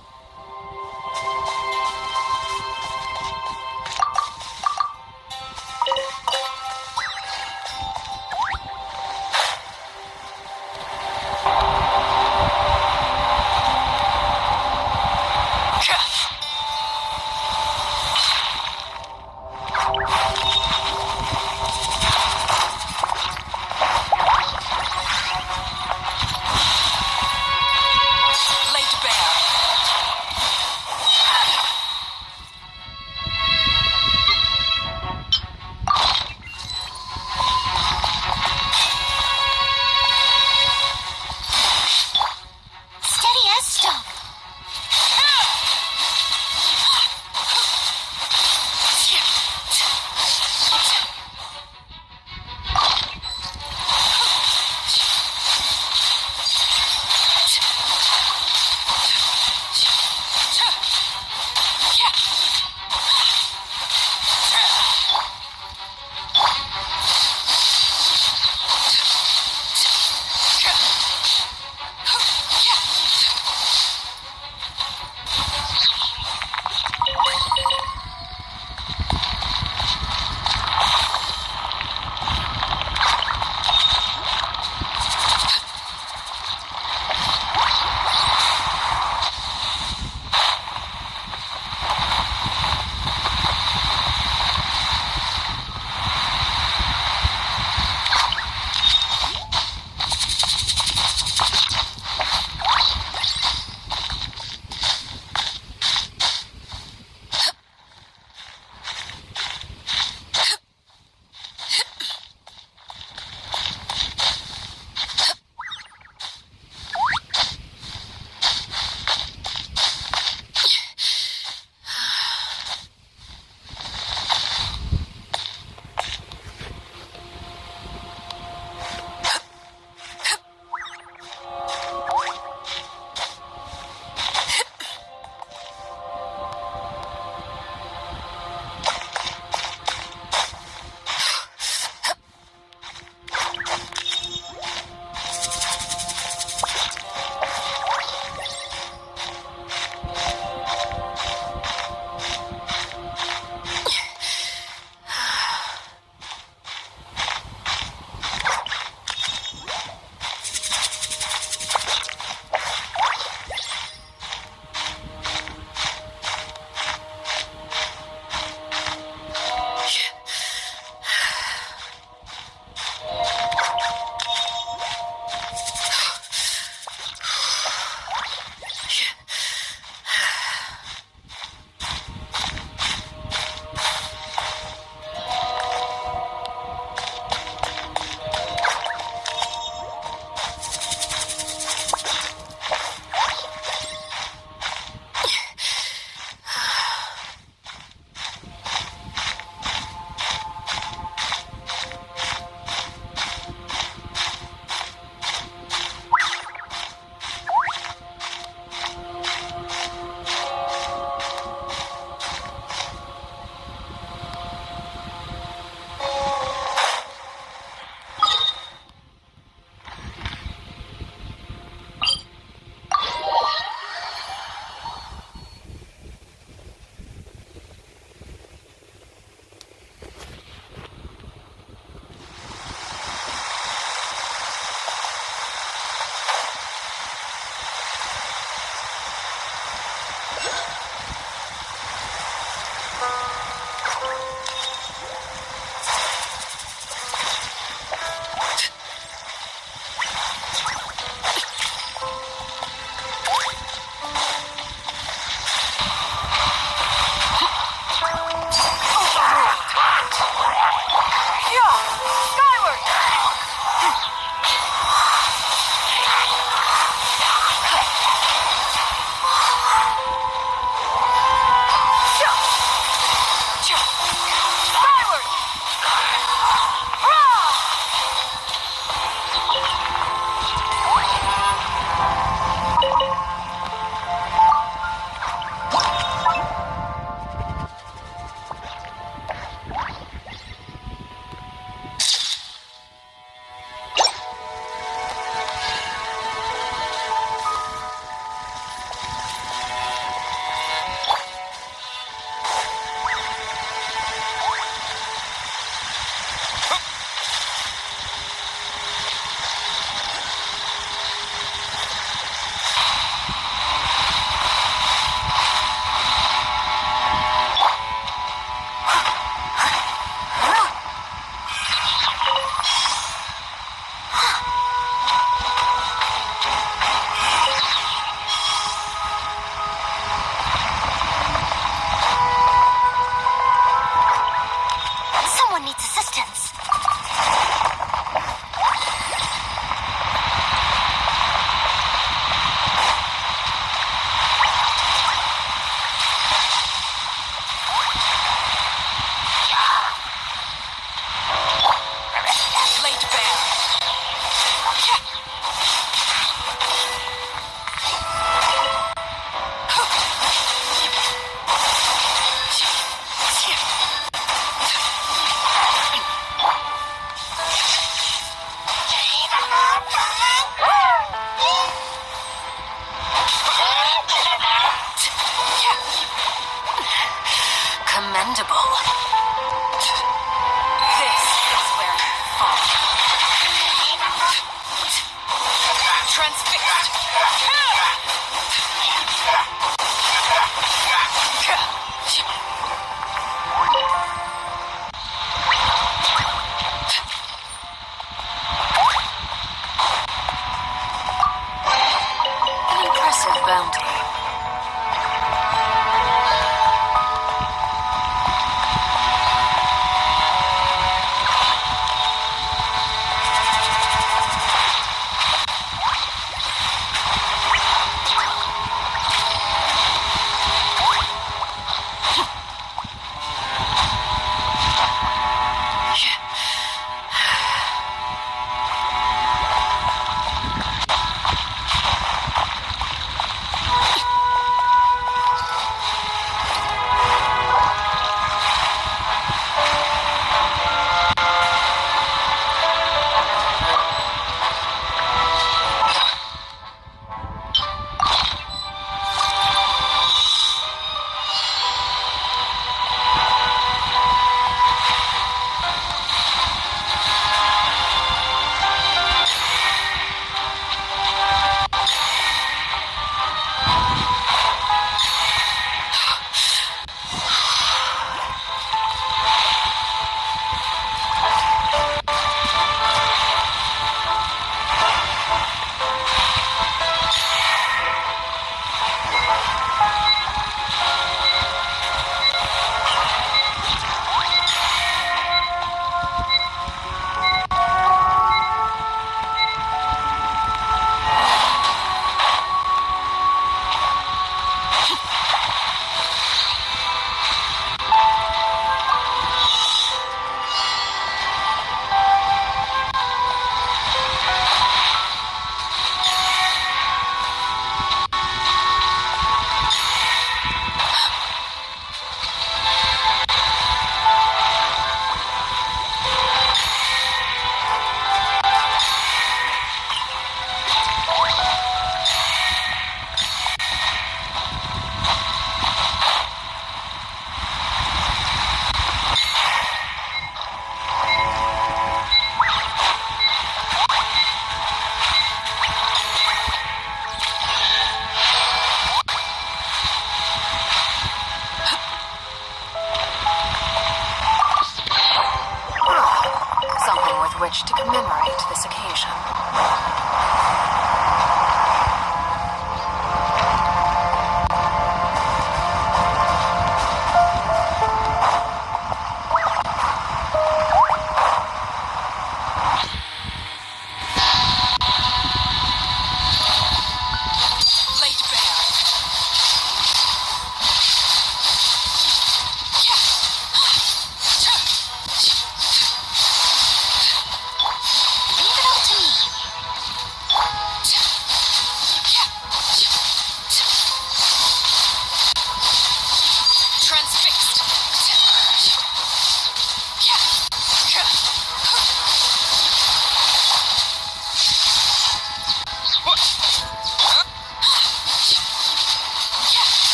Laid bare.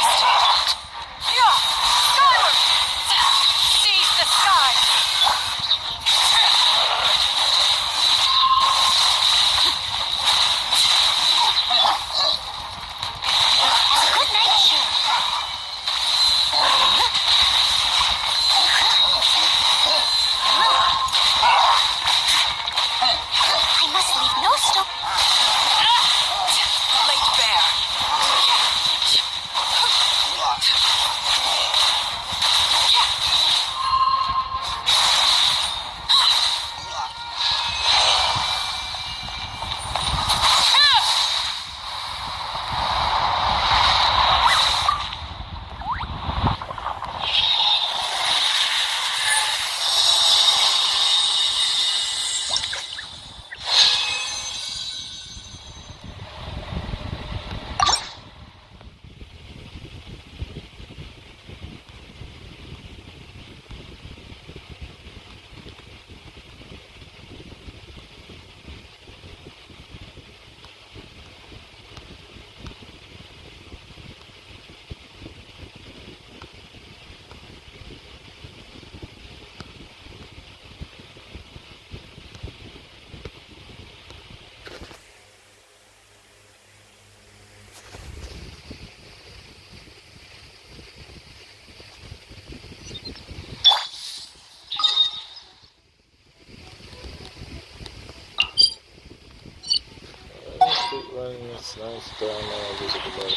beast! Yeah! Skyward! Seize the sky! Good night, Shell. I must leave no stone. Late bear! Keep running, it's nice, but I know I'll lose a bit later.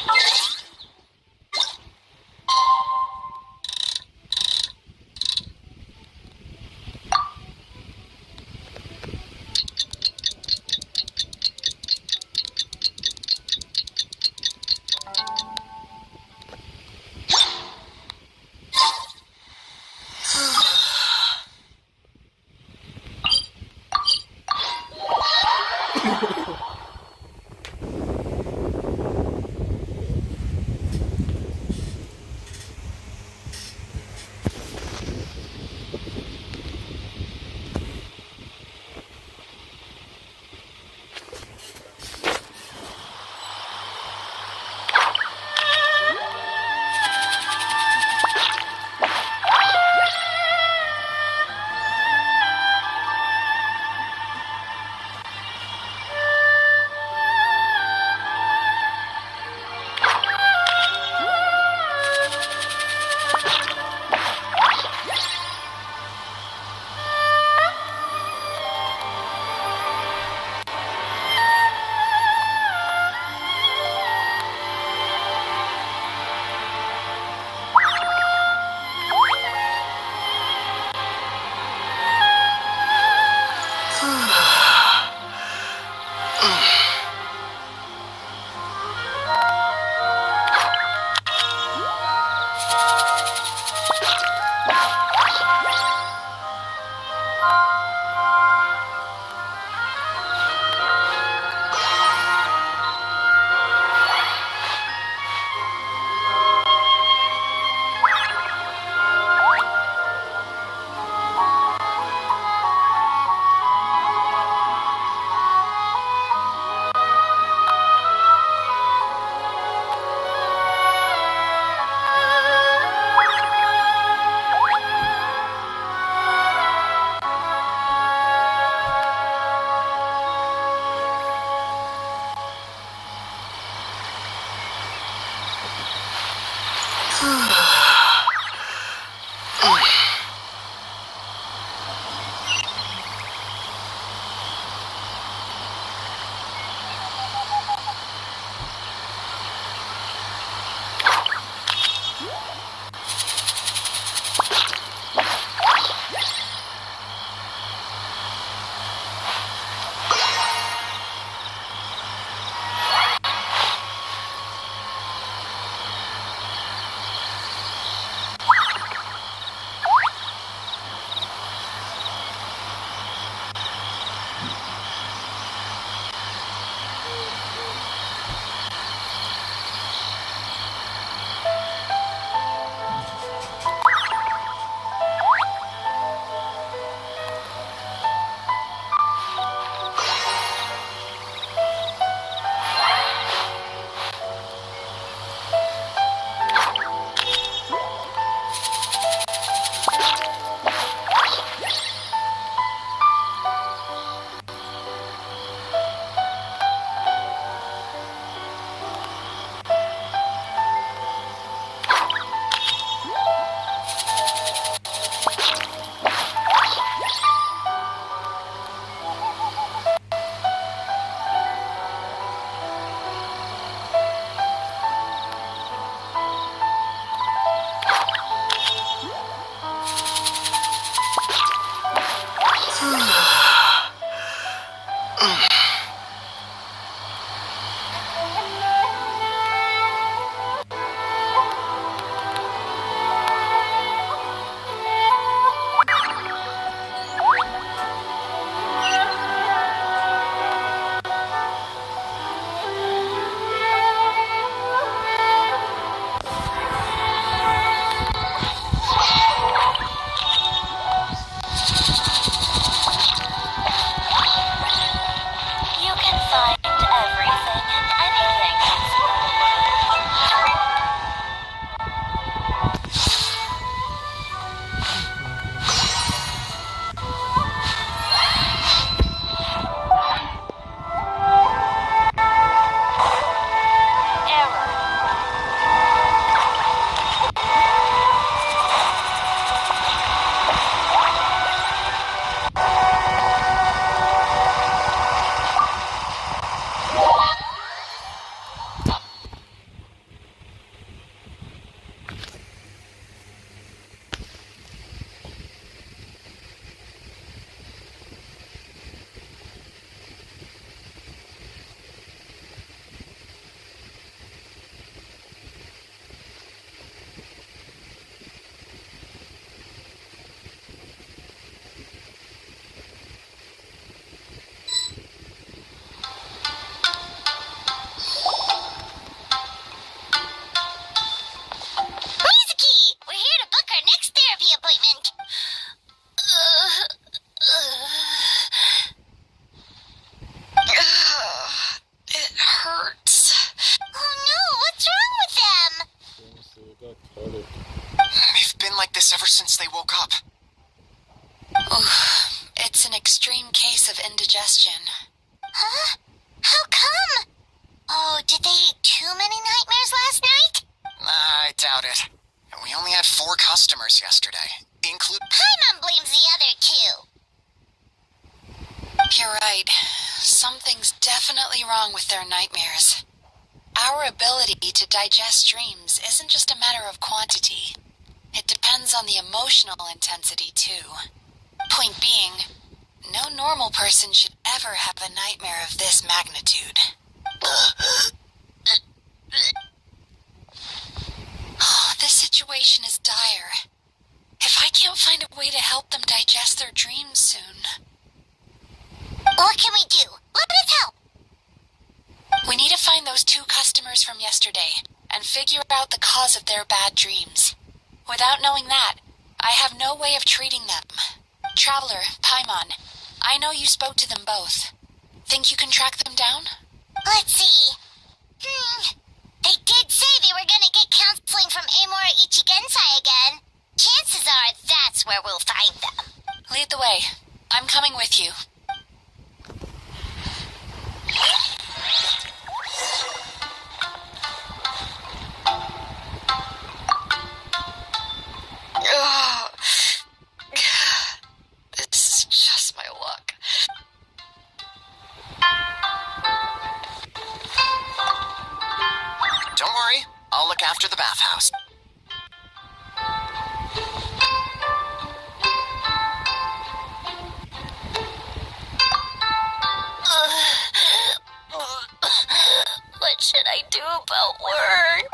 got hurt. They've been like this ever since they woke up. Oof. It's an extreme case of indigestion. Huh? How come? Oh, did they eat too many nightmares last night? I doubt it. We only had 4 customers yesterday, Paimon blames the other 2. You're right. Something's definitely wrong with their nightmares. Our ability to digest dreams isn't just a matter of quantity. It depends on the emotional intensity, too. Point being, no normal person should ever have a nightmare of this magnitude. This situation is dire. If I can't find a way to help them digest their dreams soon... What can we do? Let us help! We need to find those 2 customers from yesterday and figure out the cause of their bad dreams. Without knowing that, I have no way of treating them. Traveler, Paimon, I know you spoke to them both. Think you can track them down? Let's see. They did say they were gonna get counseling from Amora Ichigensai again. Chances are that's where we'll find them. Lead the way. I'm coming with you. Ugh. This is just my luck. Don't worry, I'll look after the bathhouse. What should I do about work?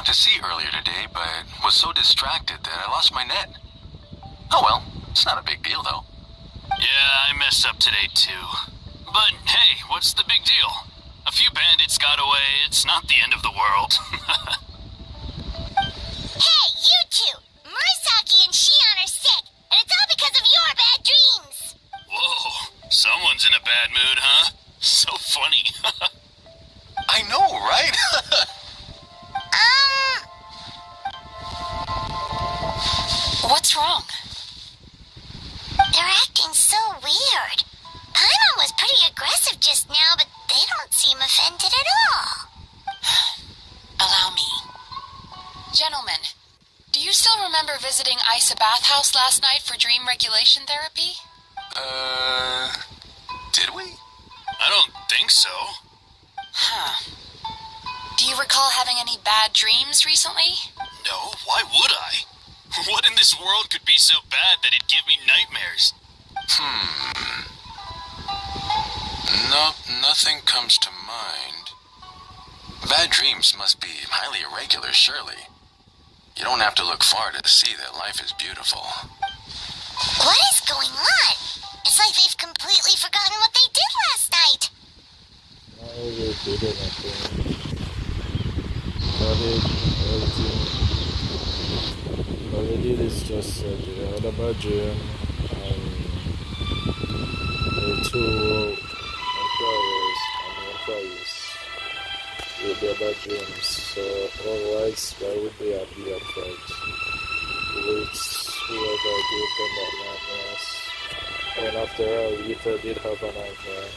To sea earlier today, but was so distracted that I lost my net. Oh well, it's not a big deal though. Yeah, I messed up today too. But hey, what's the big deal? A few bandits got away, it's not the end of the world. Hey, you 2! Murasaki and Shion are sick, and it's all because of your bad dreams! Whoa, someone's in a bad mood, huh? So funny. I know, right? What's wrong? They're acting so weird. Paimon was pretty aggressive just now, but they don't seem offended at all. Allow me. Gentlemen, do you still remember visiting Isa Bathhouse last night for dream regulation therapy? Did we? I don't think so. Huh. Do you recall having any bad dreams recently? No, why would I? What in this world could be so bad that it'd give me nightmares? Nope, nothing comes to mind. Bad dreams must be highly irregular, surely. You don't have to look far to see that life is beautiful. What is going on? It's like He did nothing. All he did is just said he had a bad dream, and the two employees with their bad dreams. So otherwise, why would they be at fault? It's whoever gave them that nightmares. And after all, Ether did have a nightmare.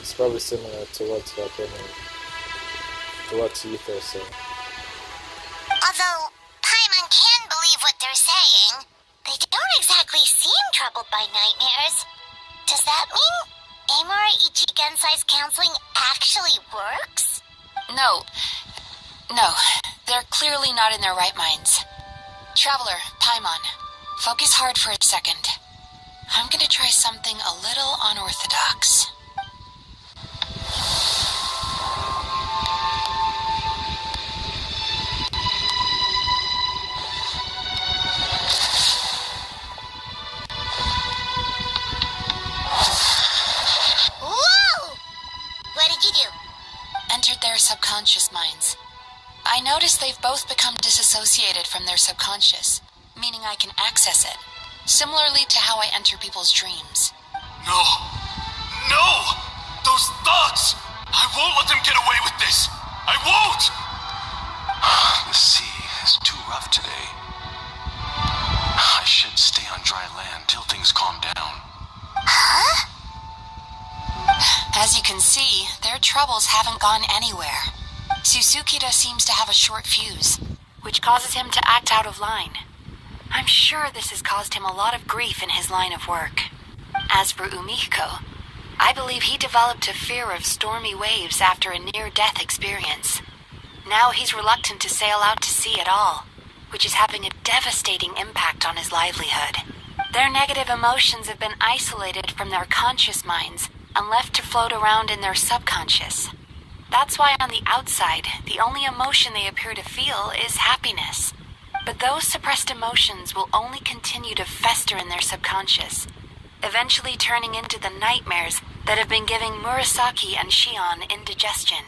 It's probably similar to what's happening, to what Ether said. Although Paimon can believe what they're saying, they don't exactly seem troubled by nightmares. Does that mean Amora Ichigensai's counseling actually works? No, they're clearly not in their right minds. Traveler, Paimon, focus hard for a second. I'm gonna try something a little unorthodox. Whoa! What did you do? Entered their subconscious minds. I noticed they've both become disassociated from their subconscious, meaning I can access it, similarly to how I enter people's dreams. No! No! Those thoughts! I won't let them get away with this! I won't! The sea is too rough today. I should stay on dry land till things calm down. Huh? As you can see, their troubles haven't gone anywhere. Susukida seems to have a short fuse, which causes him to act out of line. I'm sure this has caused him a lot of grief in his line of work. As for Umihiko, I believe he developed a fear of stormy waves after a near-death experience. Now he's reluctant to sail out to sea at all, which is having a devastating impact on his livelihood. Their negative emotions have been isolated from their conscious minds and left to float around in their subconscious. That's why on the outside, the only emotion they appear to feel is happiness. But those suppressed emotions will only continue to fester in their subconscious, eventually turning into the nightmares that have been giving Murasaki and Shion indigestion.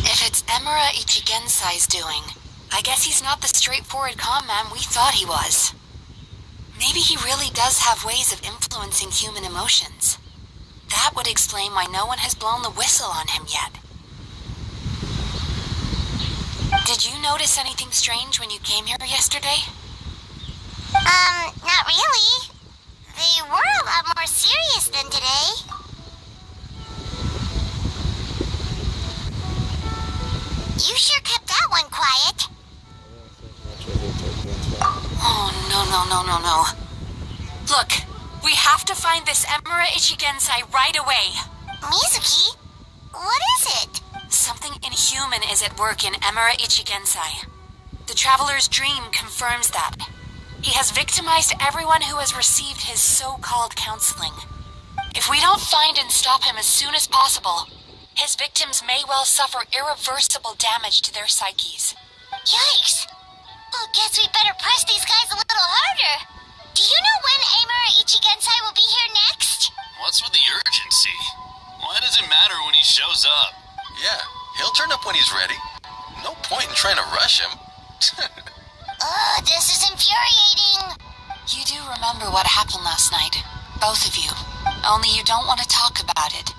If it's Emura Ichigensai's doing, I guess he's not the straightforward calm man we thought he was. Maybe he really does have ways of influencing human emotions. That would explain why no one has blown the whistle on him yet. Did you notice anything strange when you came here yesterday? Not really. They were a lot more serious than today. You sure kept that one quiet. Oh, no. Look, we have to find this Emura Ichigensai right away. Mizuki, what is it? Something inhuman is at work in Emura Ichigensai. The Traveler's Dream confirms that. He has victimized everyone who has received his so-called counseling. If we don't find and stop him as soon as possible, his victims may well suffer irreversible damage to their psyches. Yikes! Well, guess we better press these guys a little harder. Do you know when Amura Ichigensai will be here next? What's with the urgency? Why does it matter when he shows up? Yeah, he'll turn up when he's ready. No point in trying to rush him. This is infuriating. You do remember what happened last night, both of you. Only you don't want to talk about it,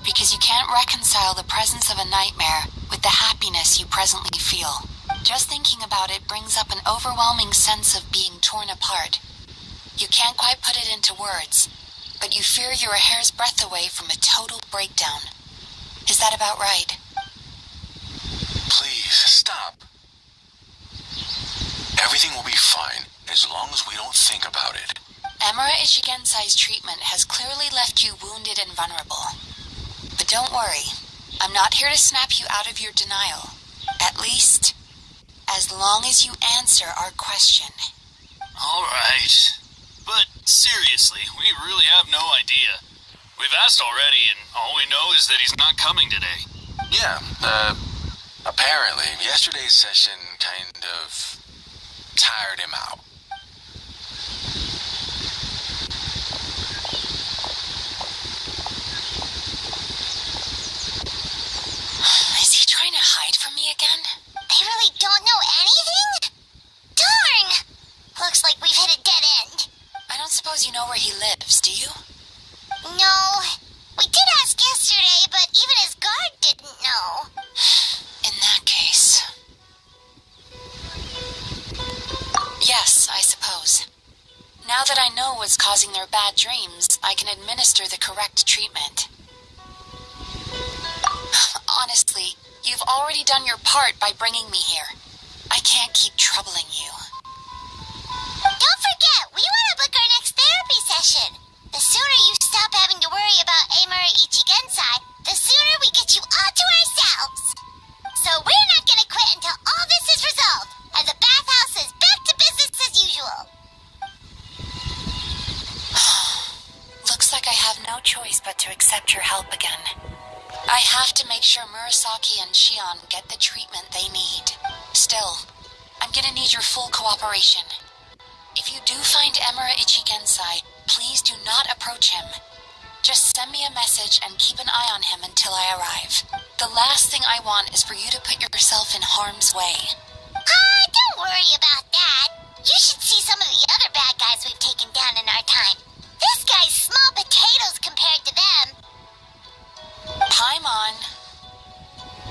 because you can't reconcile the presence of a nightmare with the happiness you presently feel. Just thinking about it brings up an overwhelming sense of being torn apart. You can't quite put it into words, but you fear you're a hair's breadth away from a total breakdown. Is that about right? Please, stop. Everything will be fine, as long as we don't think about it. Emura Ichigensai's treatment has clearly left you wounded and vulnerable. But don't worry, I'm not here to snap you out of your denial. At least, as long as you answer our question. Alright. But seriously, we really have no idea. We've asked already, and all we know is that he's not coming today. Yeah, apparently, yesterday's session kind of tired him out. again? I really don't know anything? Darn! Looks like we've hit a dead end. I don't suppose you know where he lives, do you? No. We did ask yesterday, but even his guard didn't know. In that case... Yes, I suppose. Now that I know what's causing their bad dreams, I can administer the correct treatment. Honestly, you've already done your part by bringing me here. I can't keep troubling you. Don't forget, we want to book our next therapy session. The sooner you stop having to worry about Amura Ichigensai, the sooner we get you all to ourselves. So we're not going to quit until all this is resolved, and the bathhouse is back to business as usual. Looks like I have no choice but to accept your help again. I have to make sure Murasaki and Shion get the treatment they need. Still, I'm gonna need your full cooperation. If you do find Amura Ichigensai, please do not approach him. Just send me a message and keep an eye on him until I arrive. The last thing I want is for you to put yourself in harm's way. Don't worry about that. You should see some of the other bad guys we've taken down in our time. This guy's small potatoes compared to them. Paimon.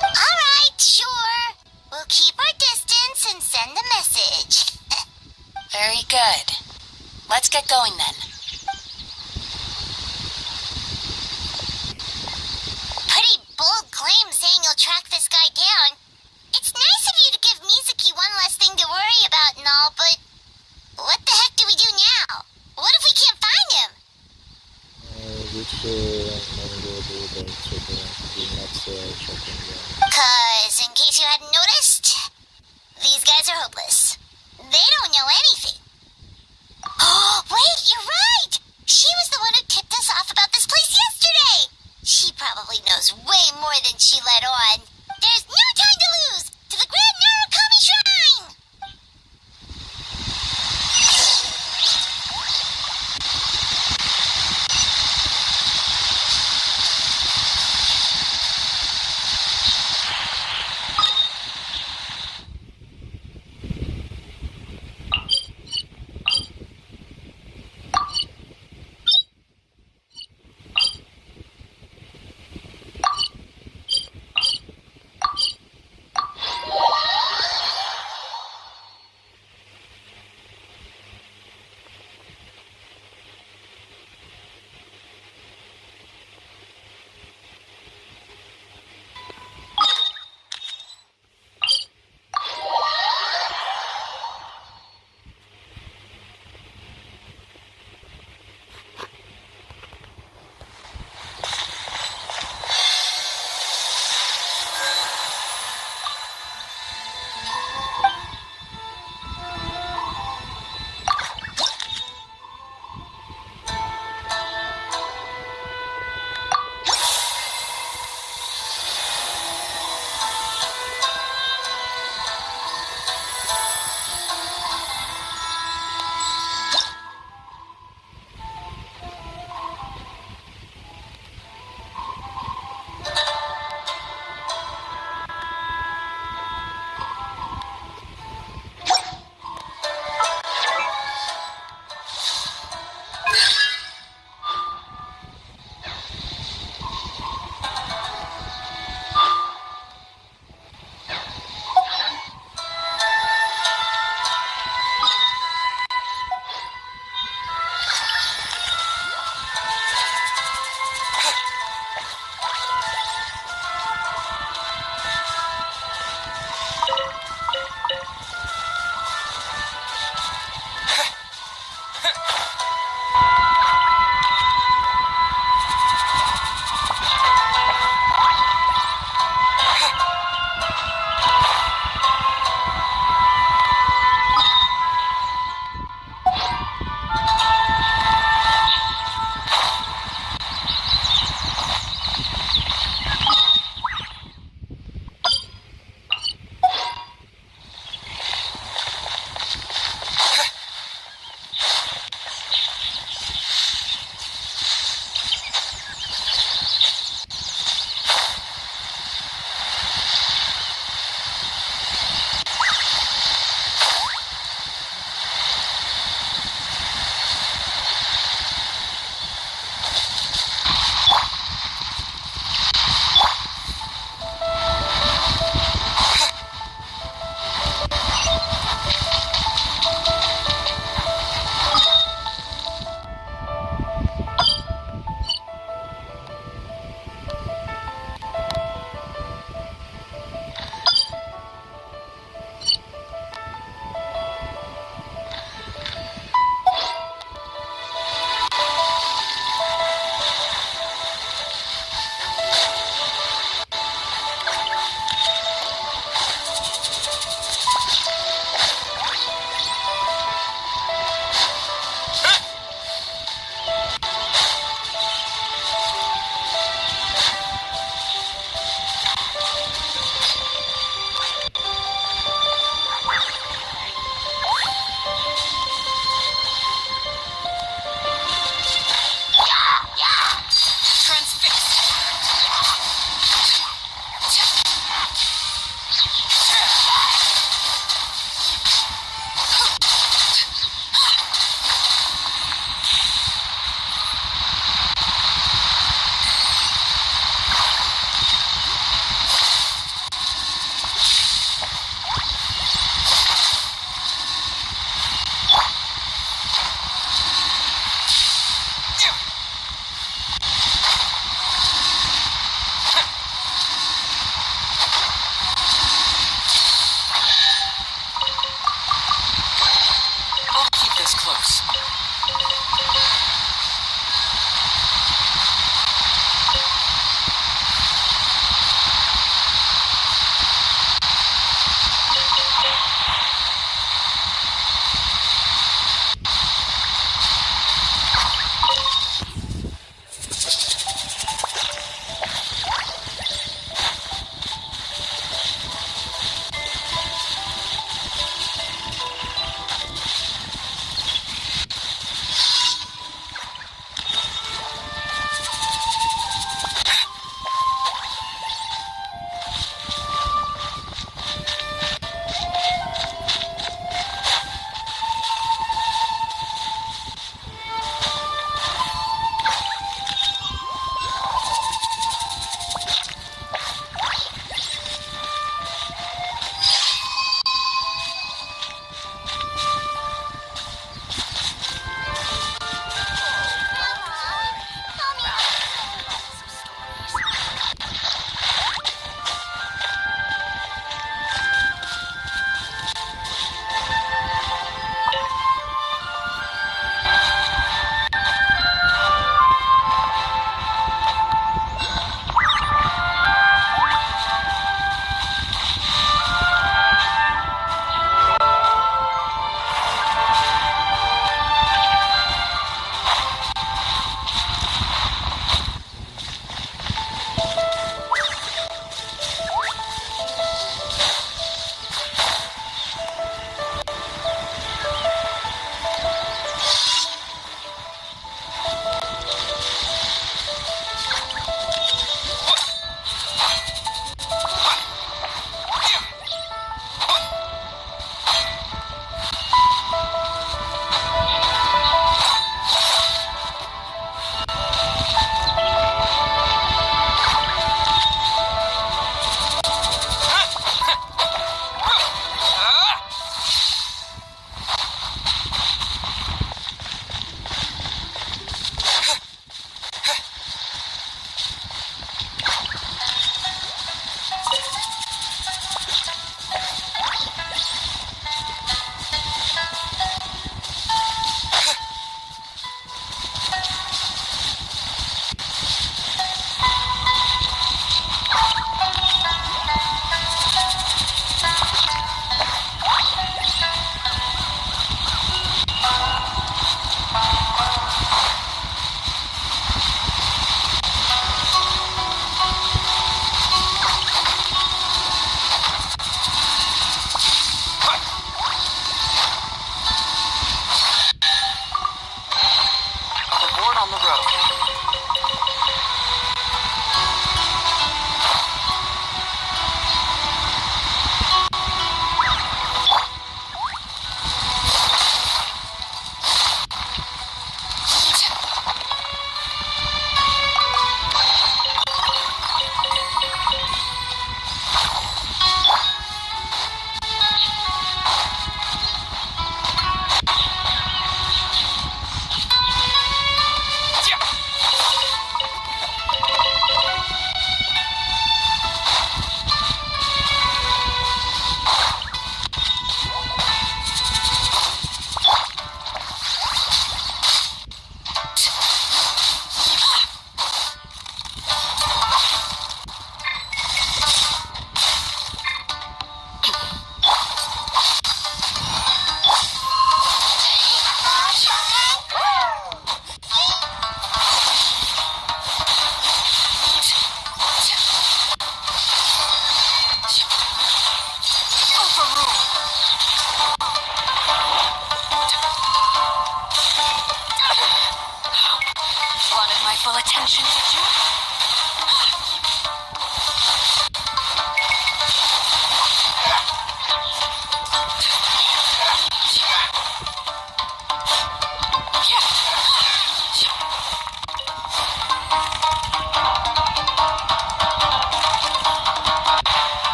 Alright, sure. We'll keep our distance and send the message. Very good. Let's get going then. Pretty bold claim saying you'll track this guy down. It's nice of you to give Mizuki one less thing to worry about and all, but what the heck do we do now? What if we can't find him? Cause, in case you hadn't noticed, these guys are hopeless. They don't know anything. Oh, wait, you're right! She was the one who tipped us off about this place yesterday! She probably knows way more than she let on. There's no time to lose! To the Grand Narukami Shrine!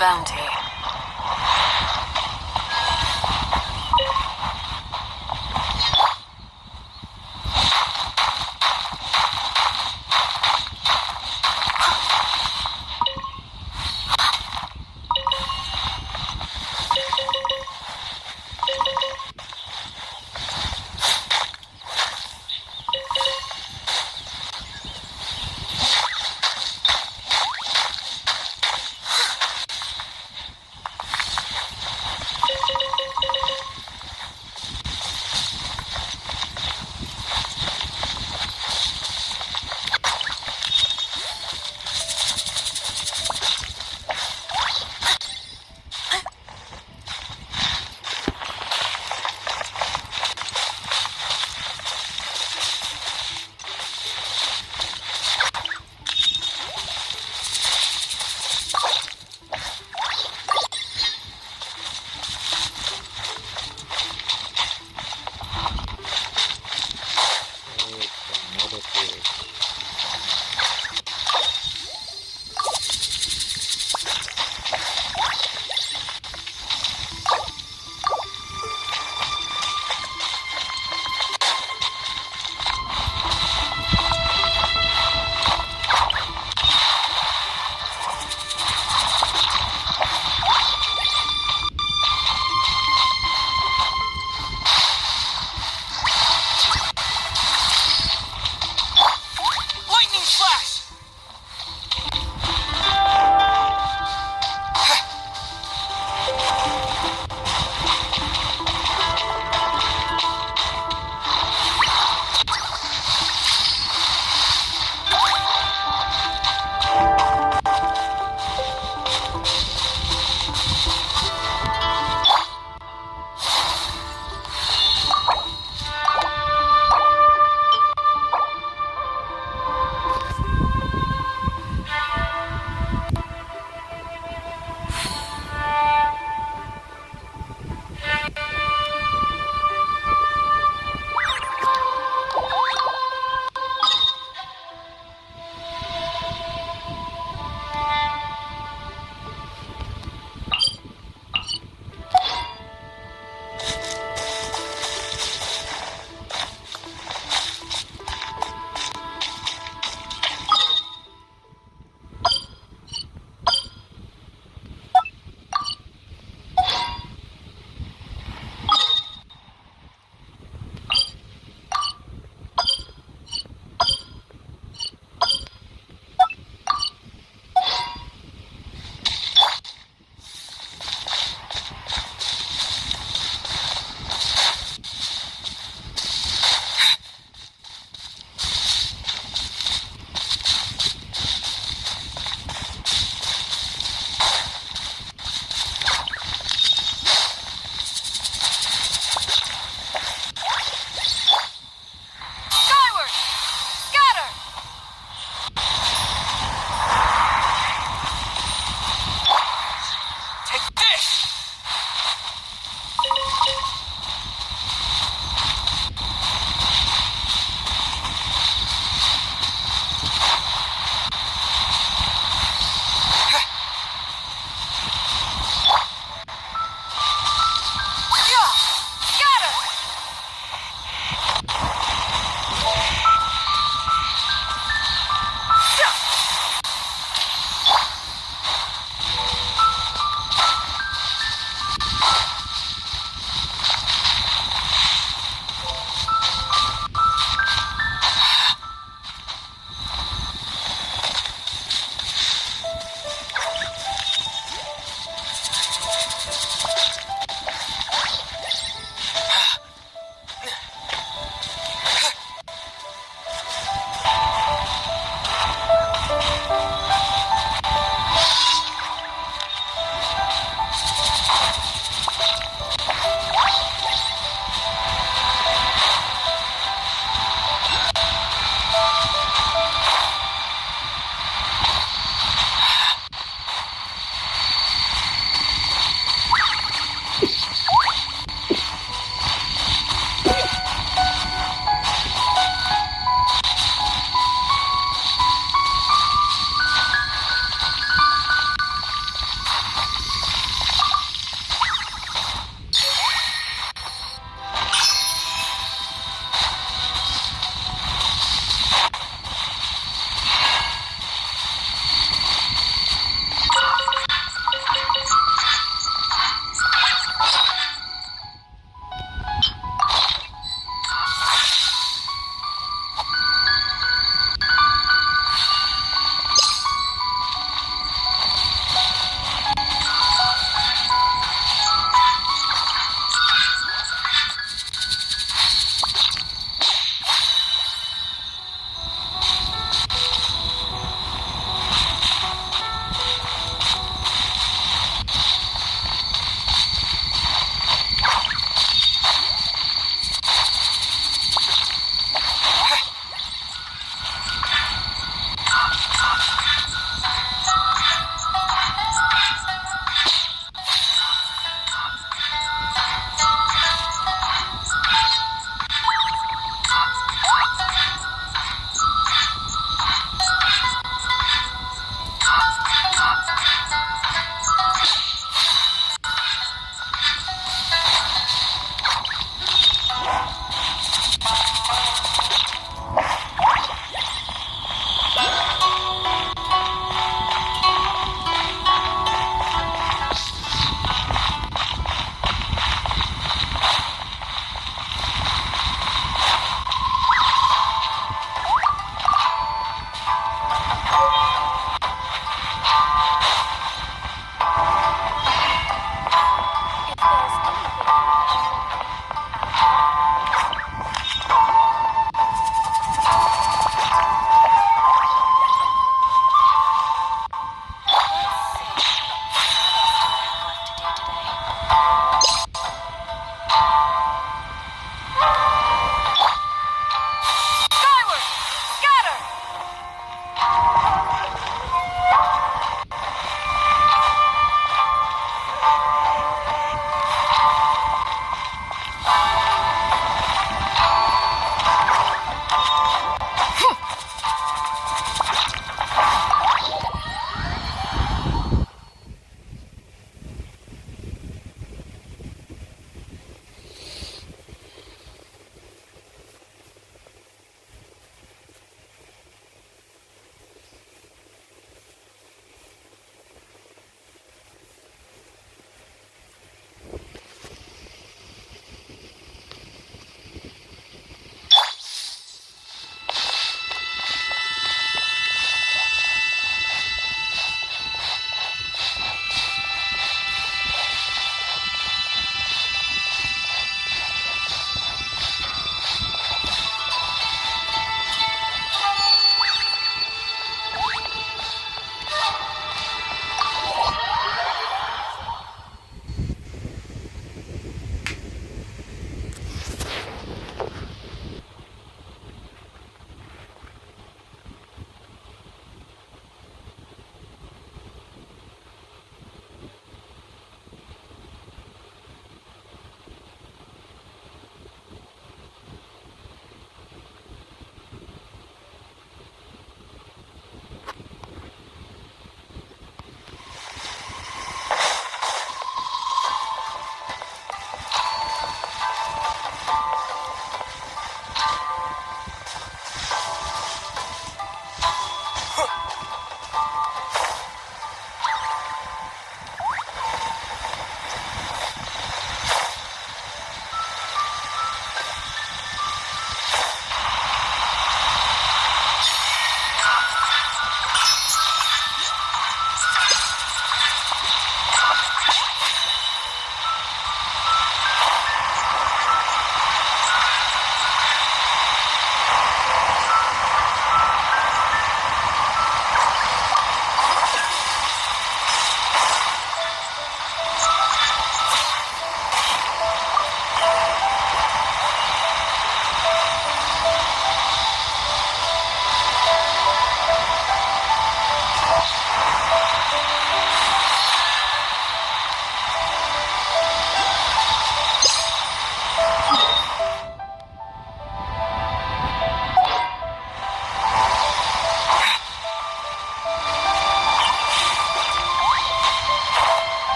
bounty.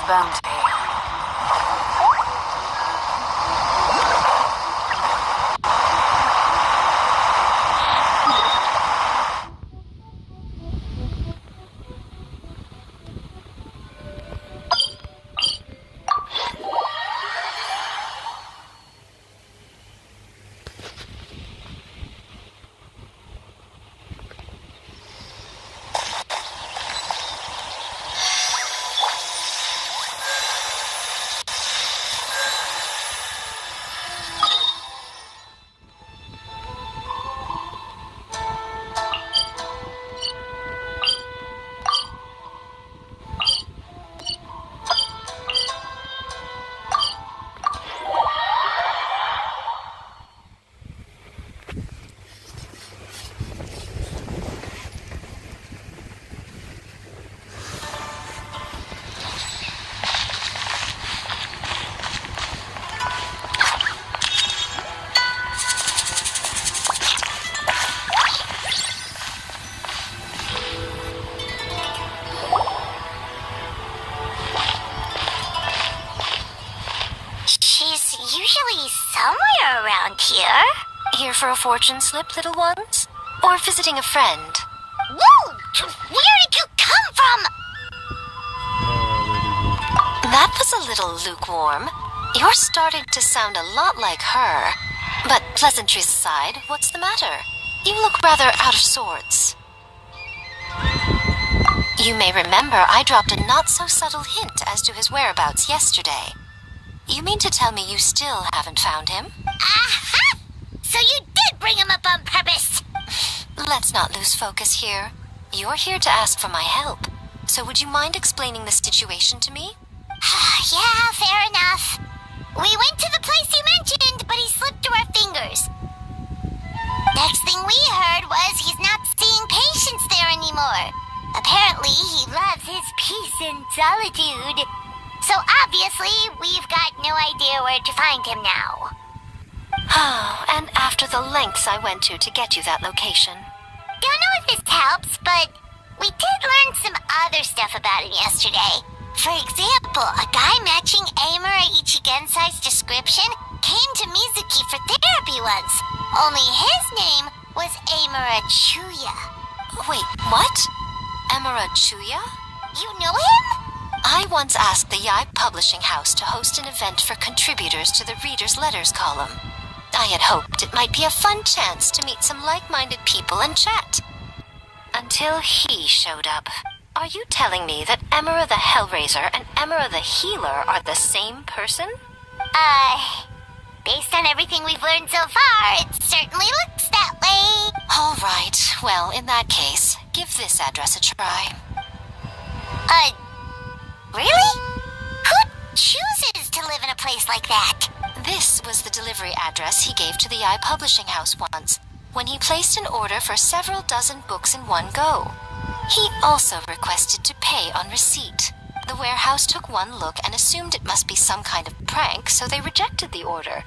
bounty. She's usually somewhere around here. Here for a fortune slip, little ones? Or visiting a friend? Whoa! Where did you come from? That was a little lukewarm. You're starting to sound a lot like her. But pleasantries aside, what's the matter? You look rather out of sorts. You may remember I dropped a not-so-subtle hint as to his whereabouts yesterday. You mean to tell me you still haven't found him? Aha! So you did bring him up on purpose! Let's not lose focus here. You're here to ask for my help. So would you mind explaining the situation to me? Yeah, fair enough. We went to the place you mentioned, but he slipped through our fingers. Next thing we heard was he's not seeing patients there anymore. Apparently, he loves his peace and solitude. So obviously, we've got no idea where to find him now. Oh, and after the lengths I went to get you that location. Don't know if this helps, but we did learn some other stuff about him yesterday. For example, a guy matching Amura Ichigensai's description came to Mizuki for therapy once. Only his name was Amura Chuya. Wait, what? Amura Chuya? You know him? I once asked the Yai Publishing House to host an event for contributors to the Reader's Letters column. I had hoped it might be a fun chance to meet some like-minded people and chat. Until he showed up. Are you telling me that Amura the Hellraiser and Amura the Healer are the same person? Based on everything we've learned so far, it certainly looks that way. All right. Well, in that case, give this address a try. Really? Who chooses to live in a place like that? This was the delivery address he gave to the Yai Publishing House once, when he placed an order for several dozen books in one go. He also requested to pay on receipt. The warehouse took one look and assumed it must be some kind of prank, so they rejected the order,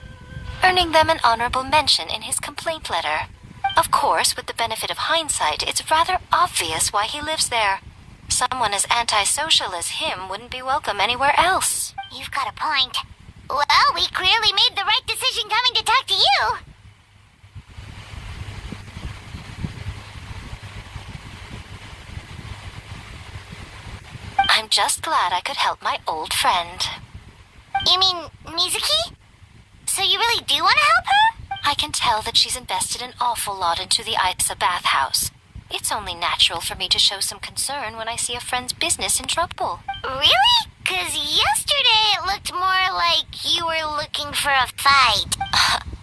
earning them an honorable mention in his complaint letter. Of course, with the benefit of hindsight, it's rather obvious why he lives there. Someone as antisocial as him wouldn't be welcome anywhere else. You've got a point. Well, we clearly made the right decision coming to talk to you. I'm just glad I could help my old friend. You mean Mizuki? So you really do want to help her? I can tell that she's invested an awful lot into the Isa bathhouse. It's only natural for me to show some concern when I see a friend's business in trouble. Really? 'Cause yesterday it looked more like you were looking for a fight.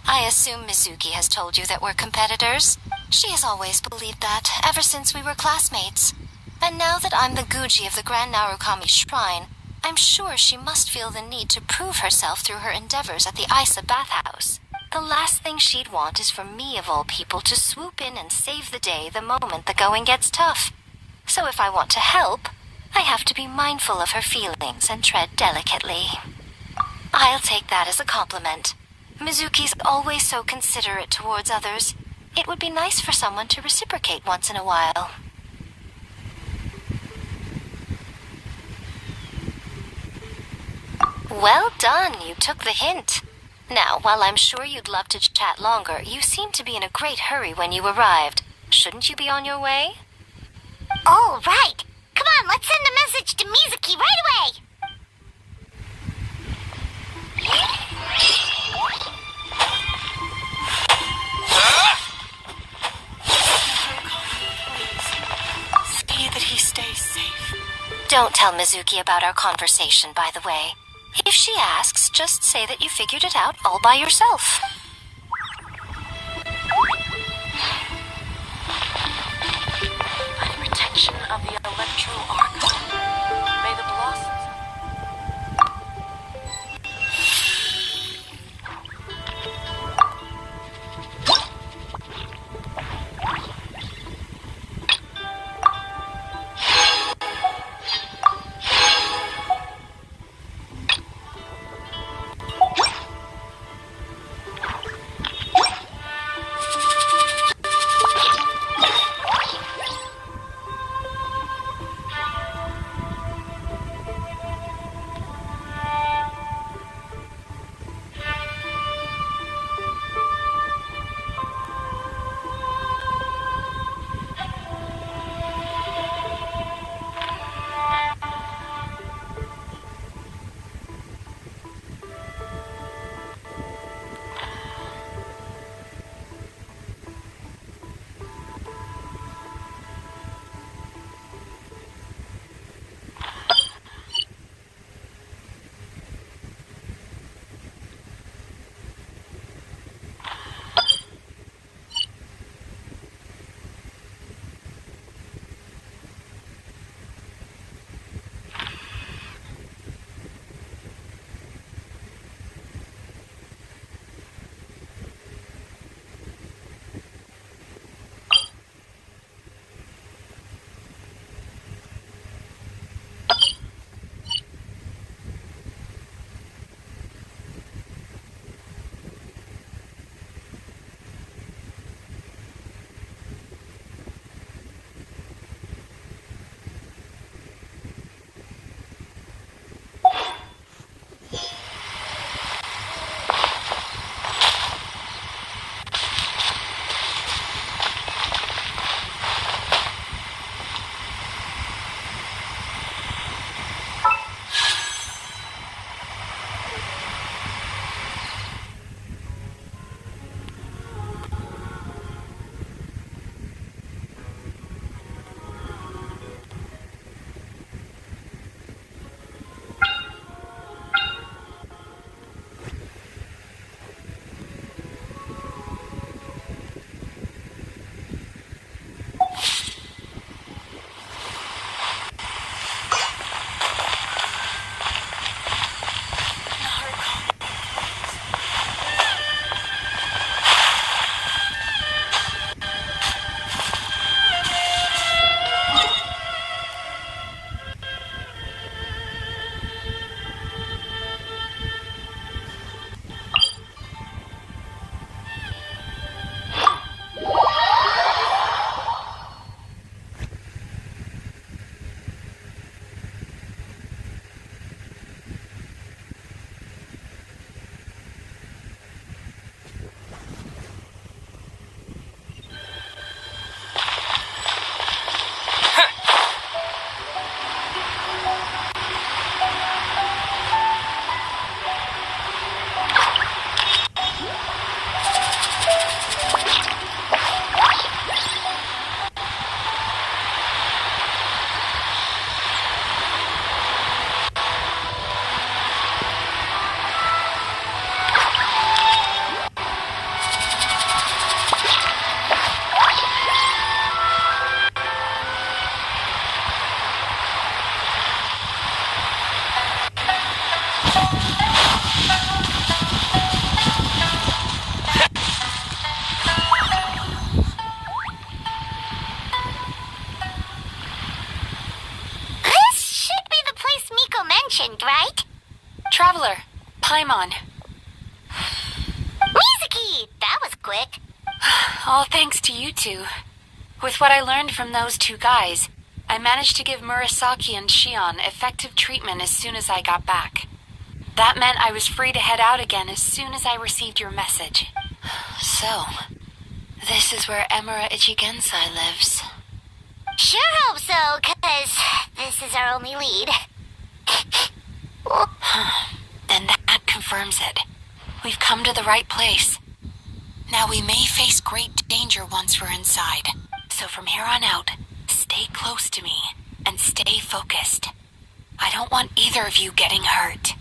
I assume Mizuki has told you that we're competitors. She has always believed that, ever since we were classmates. And now that I'm the Guji of the Grand Narukami Shrine, I'm sure she must feel the need to prove herself through her endeavors at the Isa bathhouse. The last thing she'd want is for me, of all people, to swoop in and save the day the moment the going gets tough. So if I want to help, I have to be mindful of her feelings and tread delicately. I'll take that as a compliment. Mizuki's always so considerate towards others. It would be nice for someone to reciprocate once in a while. Well done, you took the hint. Now, while I'm sure you'd love to chat longer, you seemed to be in a great hurry when you arrived. Shouldn't you be on your way? Oh, right. Come on, let's send a message to Mizuki right away. See that he stays safe. Don't tell Mizuki about our conversation, by the way. If she asks, just say that you figured it out all by yourself. By the protection of the Electro Arc, may the blossoms... mentioned, right? Traveler, Paimon. Mizuki! That was quick. All thanks to you two. With what I learned from those two guys, I managed to give Murasaki and Shion effective treatment as soon as I got back. That meant I was free to head out again as soon as I received your message. So, this is where Emura Ichigensai lives. Sure hope so, 'cause this is our only lead. Then that confirms it. We've come to the right place. Now we may face great danger once we're inside. So from here on out, stay close to me and stay focused. I don't want either of you getting hurt.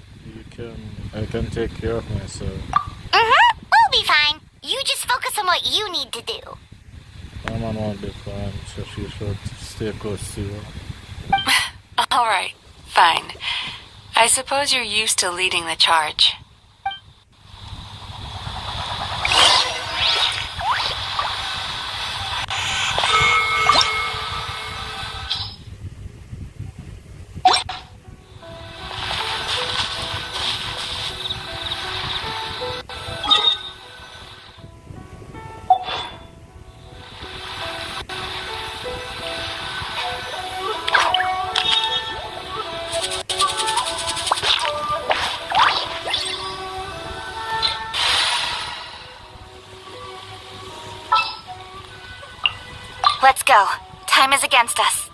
I can take care of myself. We'll be fine. You just focus on what you need to do. Mama won't be fine, so she should stay close to you. Alright, fine. I suppose you're used to leading the charge. Let's go. Time is against us.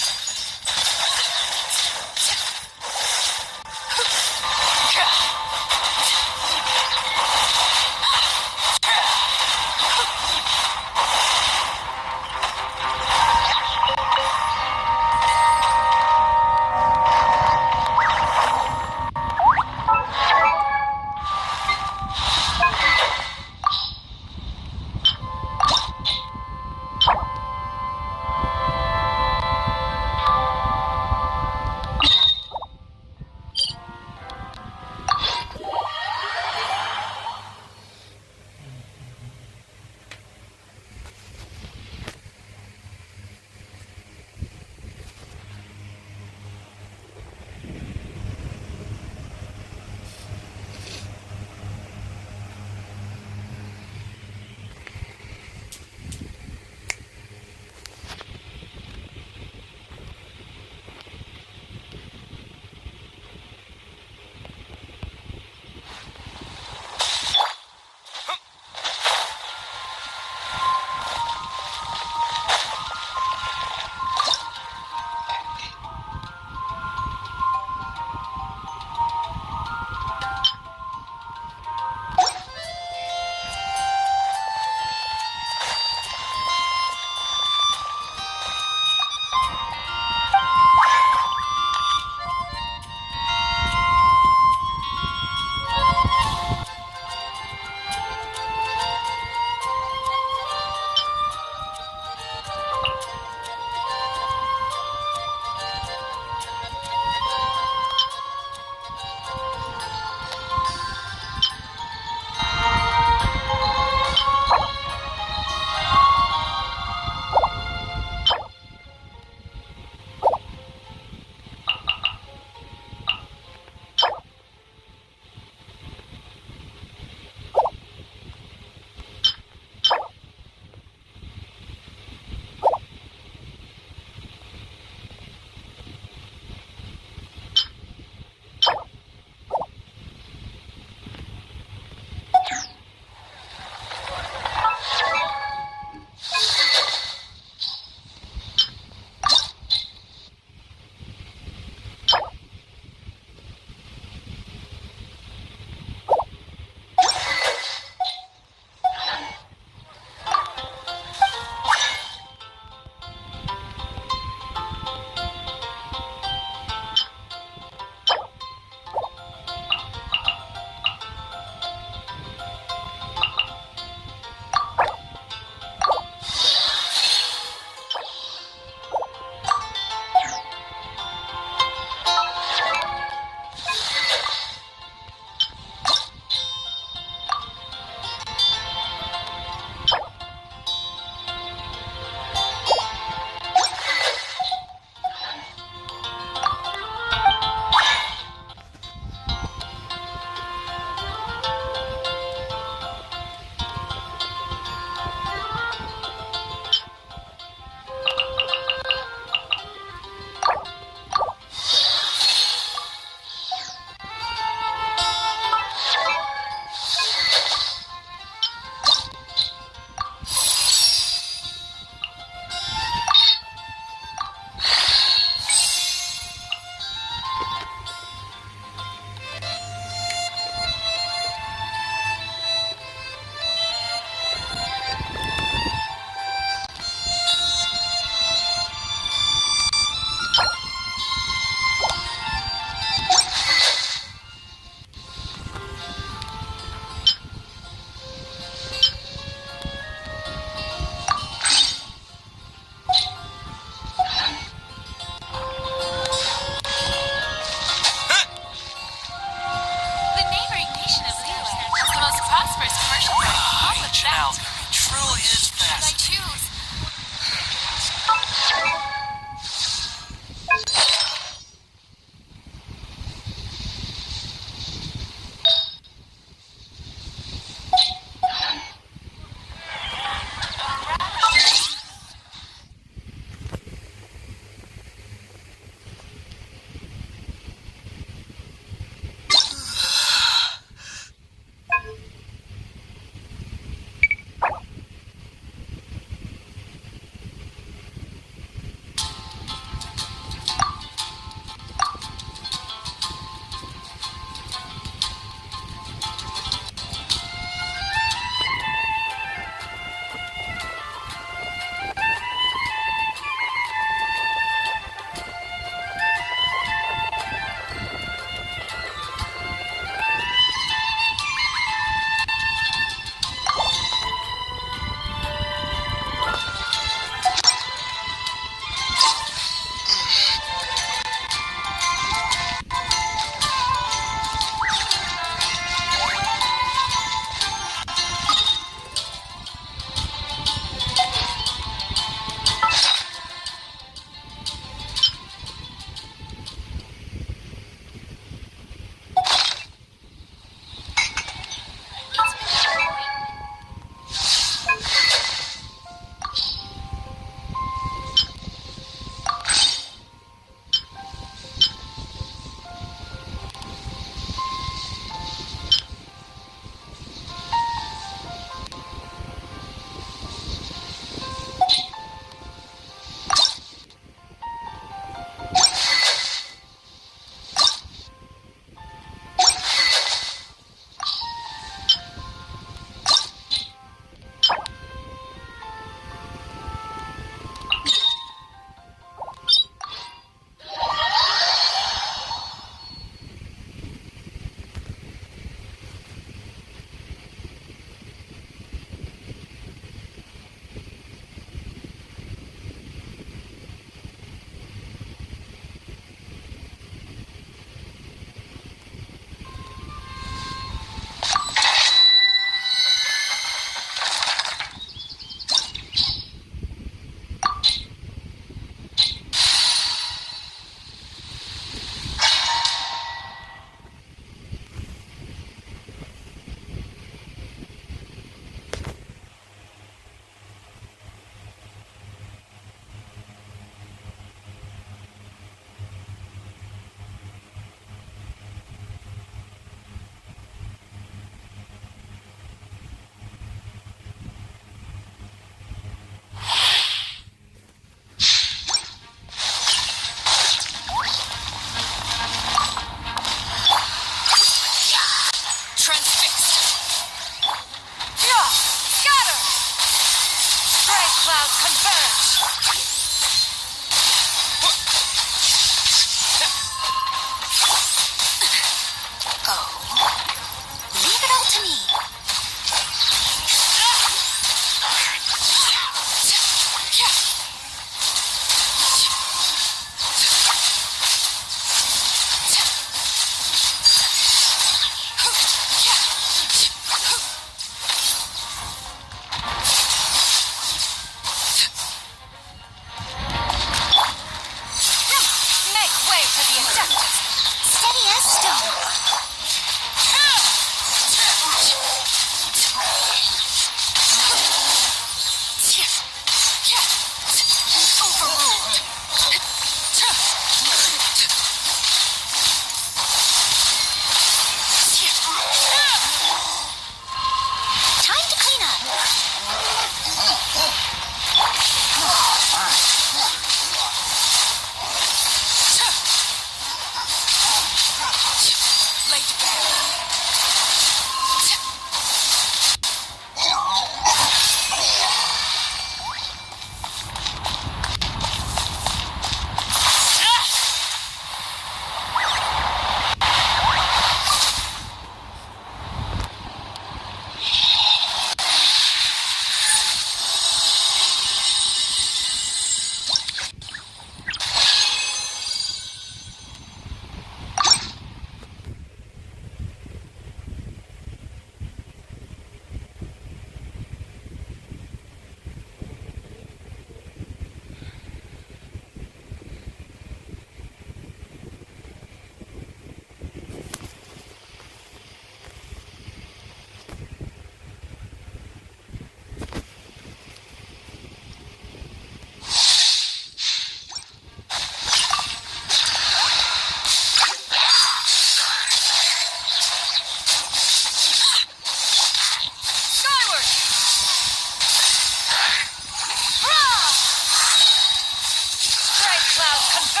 I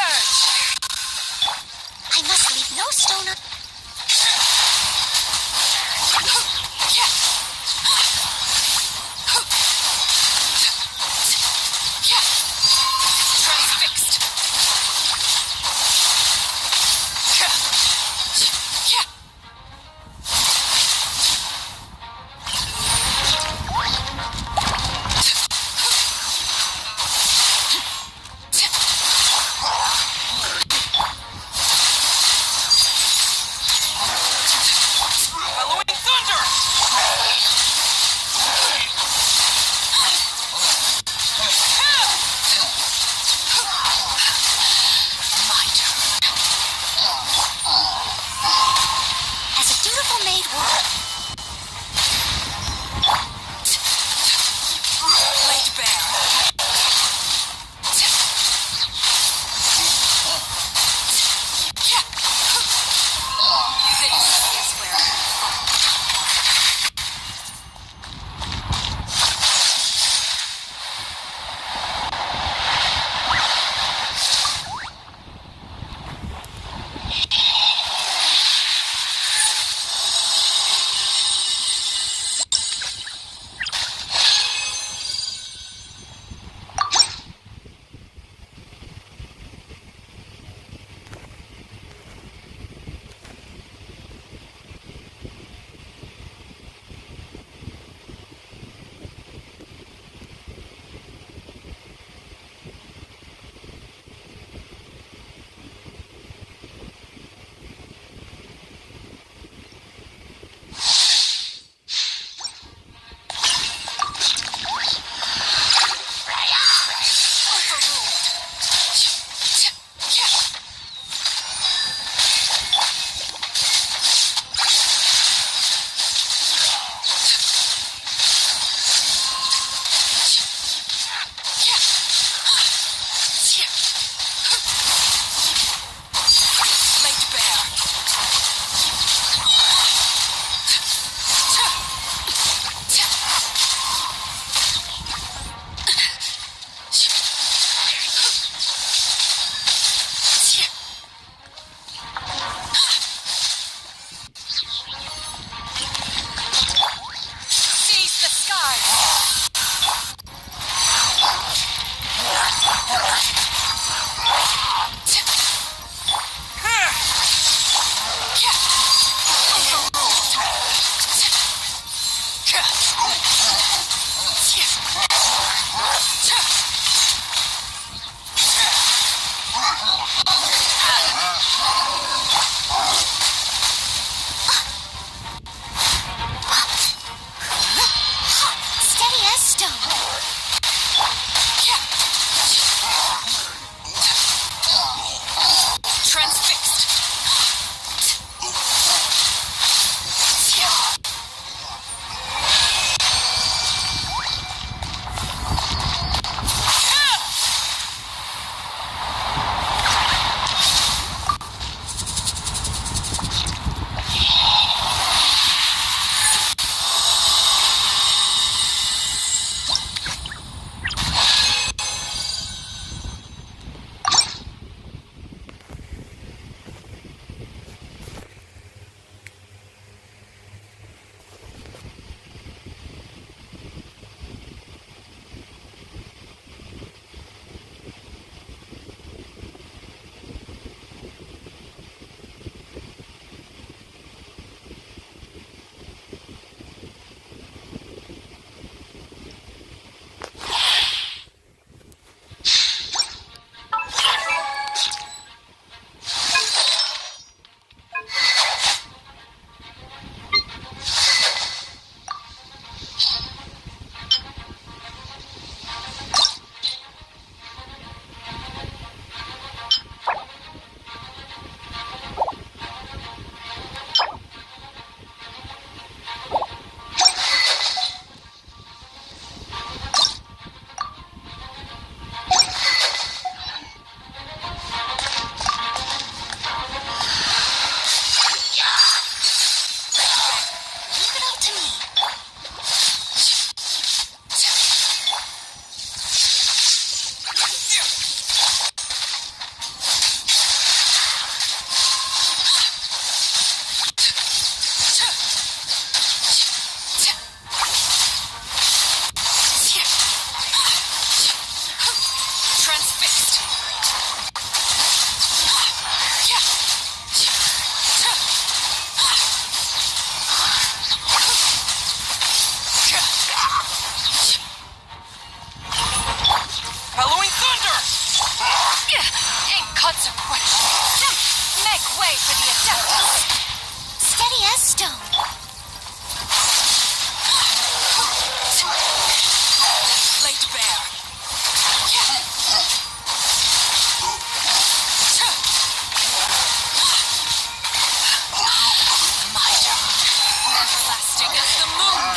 must leave no stone unturned. Transfixed. fixed. Bellowing thunder! Inconsequential! Make way for the Adeptus! Steady as stone. Laid bare. Mitre. Everlasting as the moon.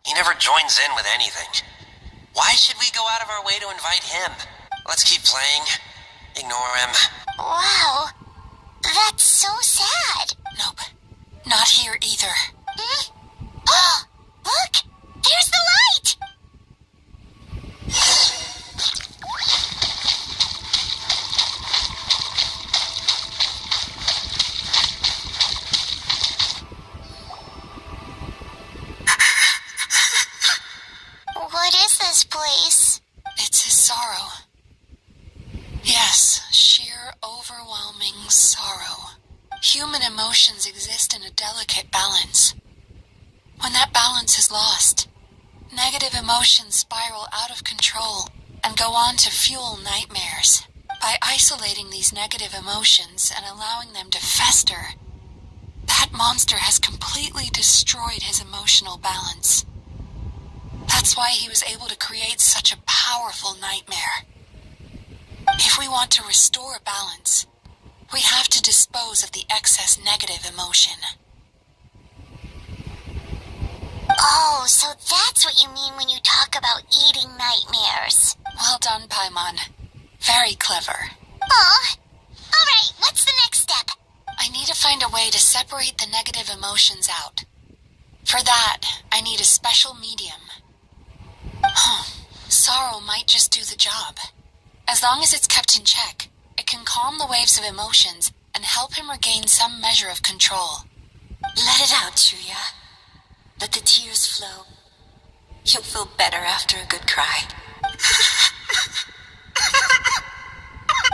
He never joins in with anything. Why should we go out of our way to invite him? Let's keep playing. Ignore him. Wow. That's so sad. Nope. Not here either. Hmm? Oh! Look! There's the light! What is this place? It's his sorrow. Yes, sheer, overwhelming sorrow. Human emotions exist in a delicate balance. When that balance is lost, negative emotions spiral out of control and go on to fuel nightmares. By isolating these negative emotions and allowing them to fester, that monster has completely destroyed his emotional balance. That's why he was able to create such a powerful nightmare. If we want to restore balance, we have to dispose of the excess negative emotion. Oh, so that's what you mean when you talk about eating nightmares. Well done, Paimon. Very clever. Aw. Alright, what's the next step? I need to find a way to separate the negative emotions out. For that, I need a special medium. Sorrow might just do the job. As long as it's kept in check, it can calm the waves of emotions and help him regain some measure of control. Let it out, Chuya. Let the tears flow. You'll feel better after a good cry.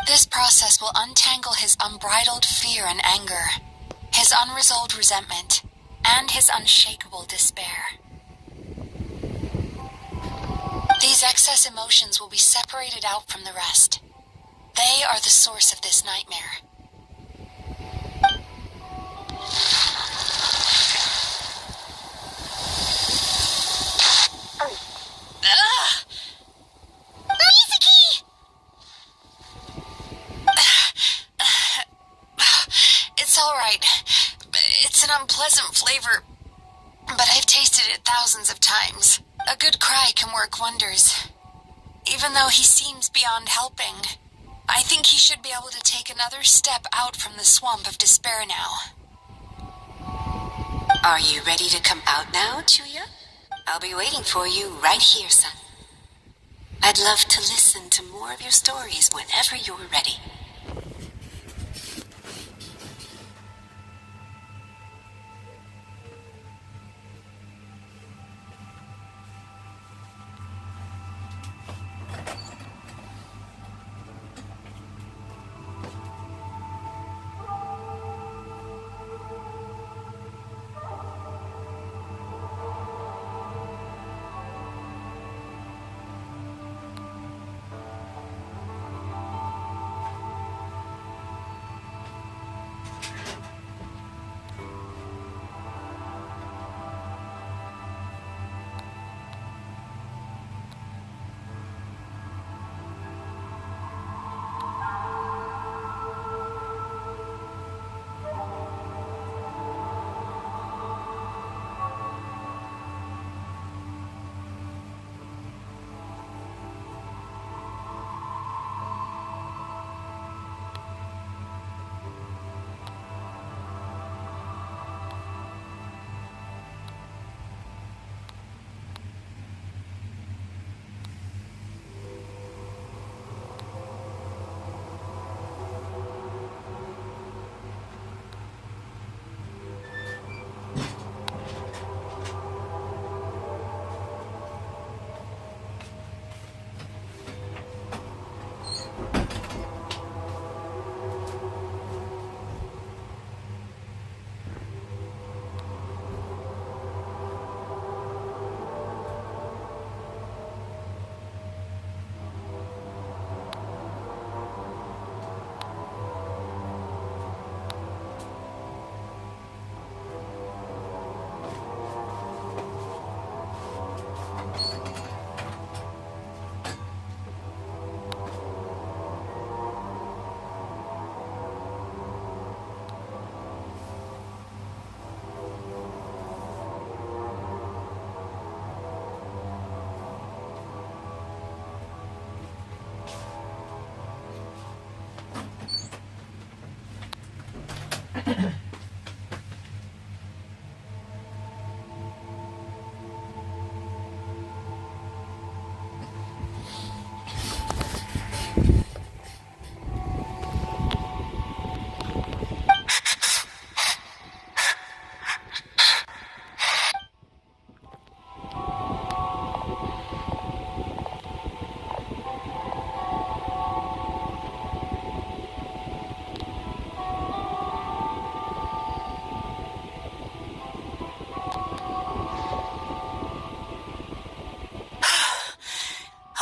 This process will untangle his unbridled fear and anger, his unresolved resentment, and his unshakable despair. These excess emotions will be separated out from the rest. They are the source of this nightmare. It's alright. It's an unpleasant flavor, but I've tasted it thousands of times. A good cry can work wonders. Even though he seems beyond helping, I think he should be able to take another step out from the swamp of despair now. Are you ready to come out now, Chuya? I'll be waiting for you right here, son. I'd love to listen to more of your stories whenever you're ready.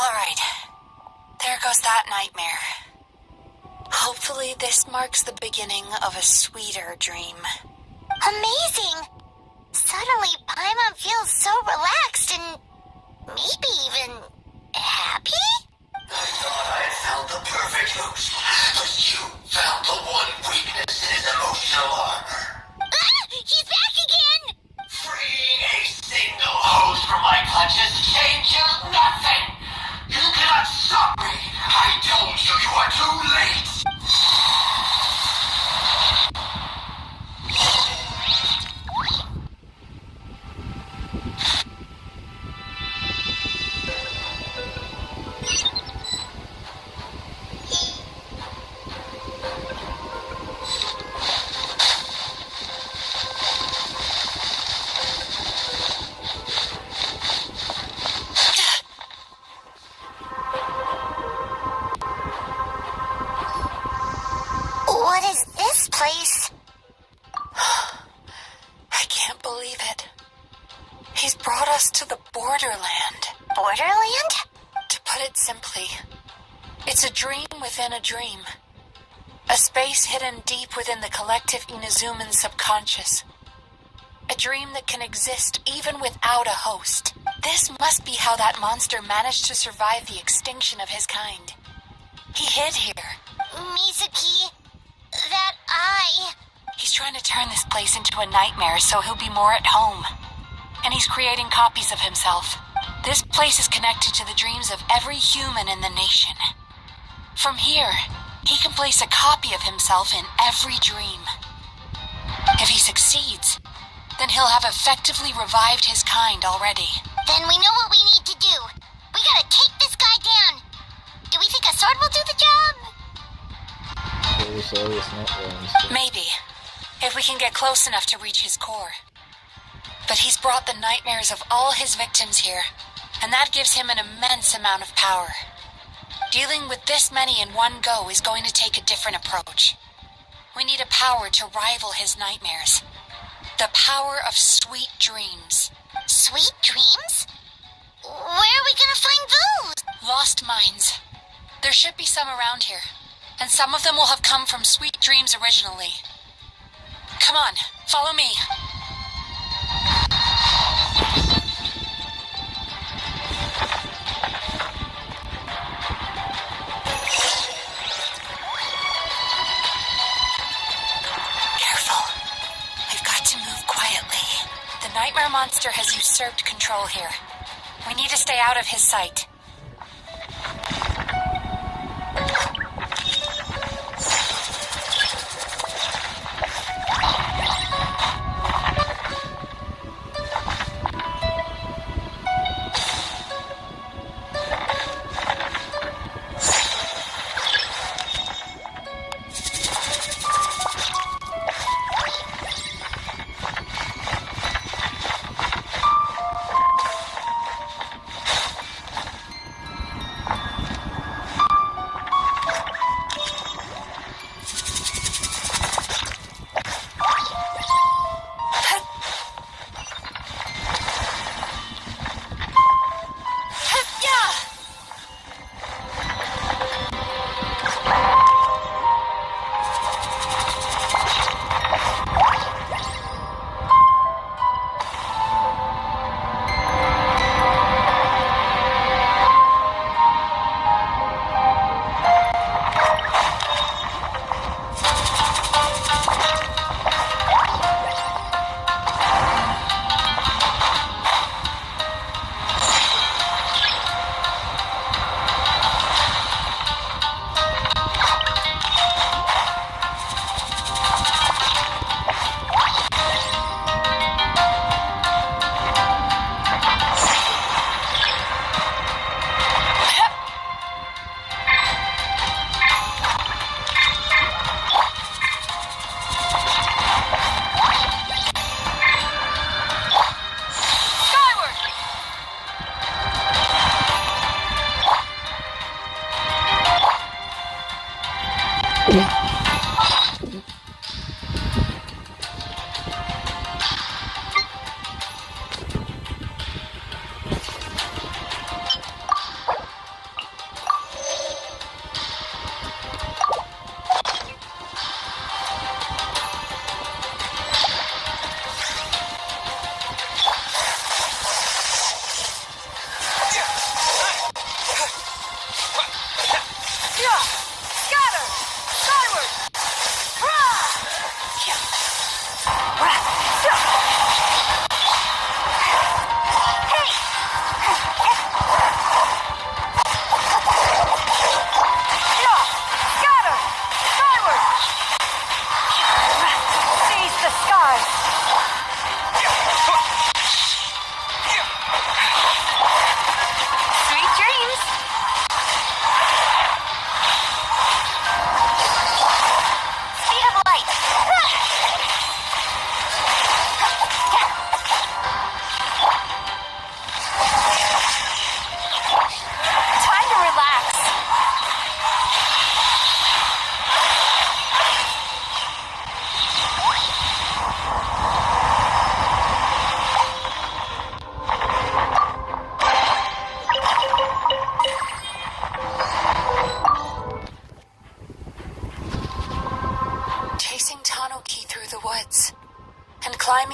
Alright. There goes that nightmare. Hopefully this marks the beginning of a sweeter dream. Amazing! Suddenly, Paimon feels so relaxed and maybe even happy? I thought I had found the perfect host, but you found the one weakness in his emotional armor. Ah! He's back again! Freeing a single host from my clutches changes nothing! You cannot stop me! I told you you are too late! What is this place? I can't believe it. He's brought us to the borderland. Borderland? To put it simply, it's a dream within a dream. A space hidden deep within the collective Inazuman subconscious. A dream that can exist even without a host. This must be how that monster managed to survive the extinction of his kind. He hid here. Mizuki, that eye. He's trying to turn this place into a nightmare so he'll be more at home. And he's creating copies of himself. This place is connected to the dreams of every human in the nation. From here, he can place a copy of himself in every dream. If he succeeds, then he'll have effectively revived his kind already. Then we know what we need to do. We gotta take this guy down. Do we think a sword will do the job? Maybe, if we can get close enough to reach his core. But he's brought the nightmares of all his victims here, and that gives him an immense amount of power. Dealing with this many in one go is going to take a different approach. We need a power to rival his nightmares. The power of sweet dreams. Sweet dreams? Where are we gonna find those? Lost minds. There should be some around here, and some of them will have come from sweet dreams originally. Come on, follow me. Careful. We've got to move quietly. The nightmare monster has usurped control here. We need to stay out of his sight.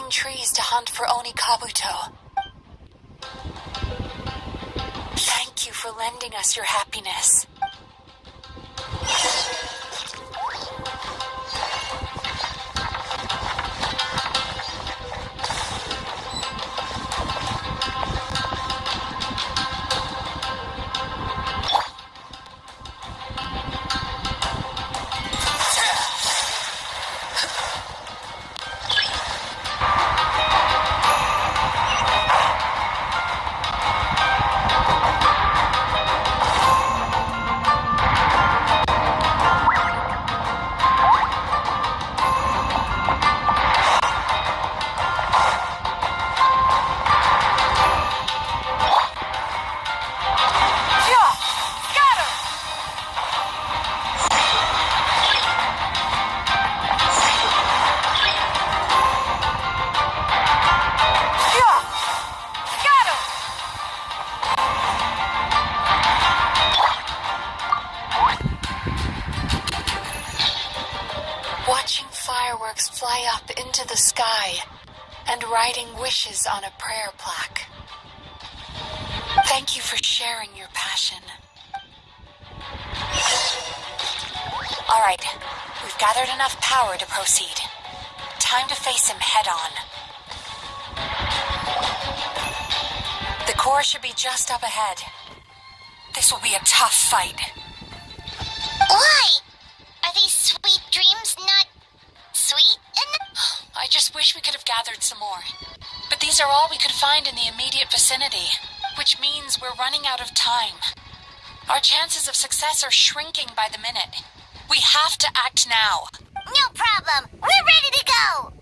climbing trees to hunt for Oni Kabuto. Thank you for lending us your happiness. Watching fireworks fly up into the sky and writing wishes on a prayer plaque. Thank you for sharing your passion. All right, we've gathered enough power to proceed. Time to face him head-on. The core should be just up ahead. This will be a tough fight. Why? Are these sweet dreams not sweet enough? I just wish we could have gathered some more. But these are all we could find in the immediate vicinity, which means we're running out of time. Our chances of success are shrinking by the minute. We have to act now. No problem. We're ready to go.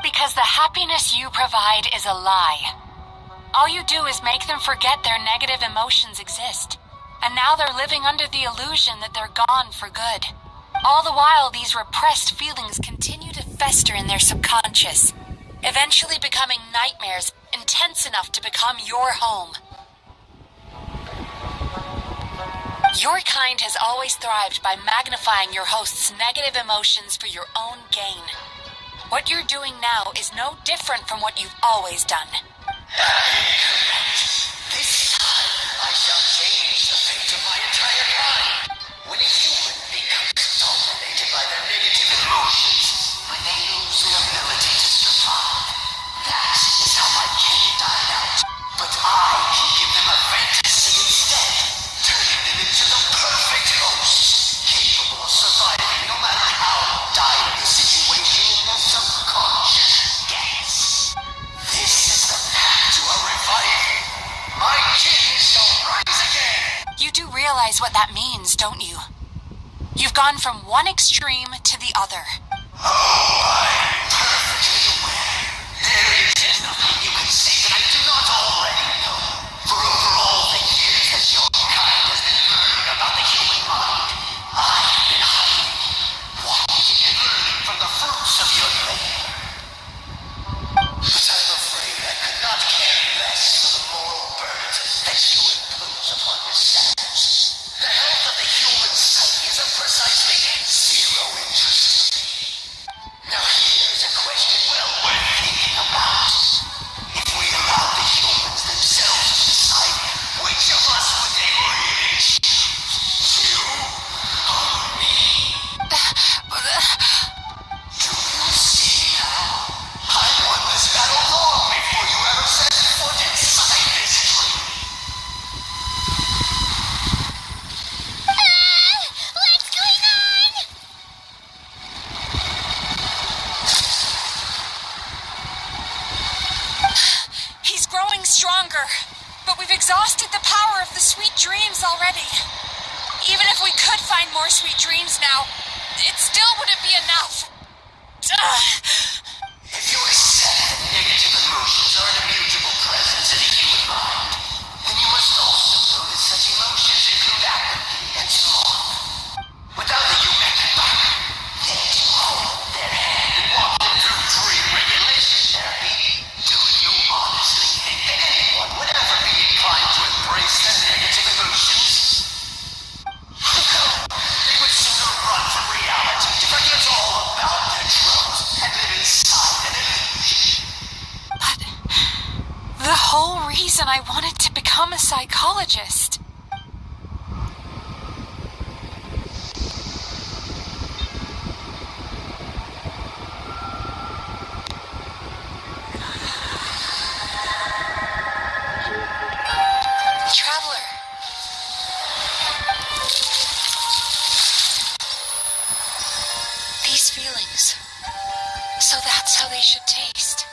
Because the happiness you provide is a lie. All you do is make them forget their negative emotions exist. And now they're living under the illusion that they're gone for good. All the while, these repressed feelings continue to fester in their subconscious, eventually becoming nightmares intense enough to become your home. Your kind has always thrived by magnifying your host's negative emotions for your own gain. What you're doing now is no different from what you've always done. This time, I shall change the fate of my entire kind. When a human becomes dominated by their negative emotions, when they lose their do realize what that means, don't you? You've gone from one extreme to the other. There is nothing you can say that I do not already know. For over all the years that your kind has been learning about the human mind, I have been hiding, watching and learning from the fruits of your labor. But I'm afraid I could not care less for the moral burdens that you impose upon yourselves. The health of the human psyche is of precisely zero interest to me. Now here's a question well worth thinking about. If we allow the humans themselves to decide which of us would they really choose, you or me? Do you see now? I won this battle long before you ever set foot inside this tree. What's going on? He's growing stronger, but we've exhausted the power of the sweet dreams already. Even if we could find more sweet dreams now, it still wouldn't be enough. If you accept that negative emotions are an immutable presence in the human mind, then you must also know that such emotions include apathy and sloth. Without the humectant back, then to hold their hand and walk them through dream regulation therapy, do you honestly think that anyone would ever be inclined to embrace the negative emotions? No, they would sooner run from reality to forget all about their troubles and live inside an illusion. But the whole reason I wanted to become a psychologist. Traveler. These feelings. So that's how they should taste.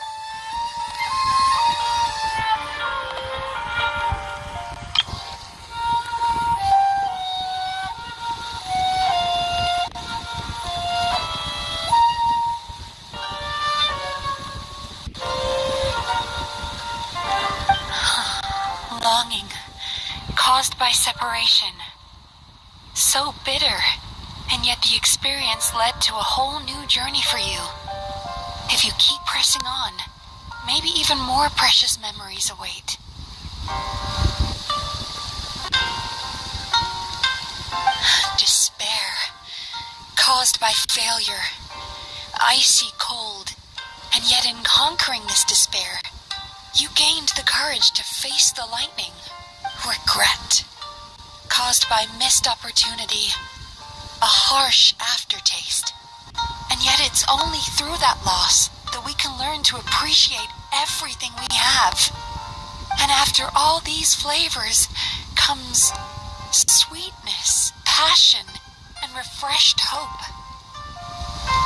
Longing, caused by separation. So bitter, and yet the experience led to a whole new journey for you. If you keep pressing on, maybe even more precious memories await. Despair, caused by failure, icy cold, and yet in conquering this despair, you gained the courage to face the lightning. Regret, caused by missed opportunity, a harsh aftertaste. And yet it's only through that loss that we can learn to appreciate everything we have. And after all these flavors comes sweetness, passion, and refreshed hope.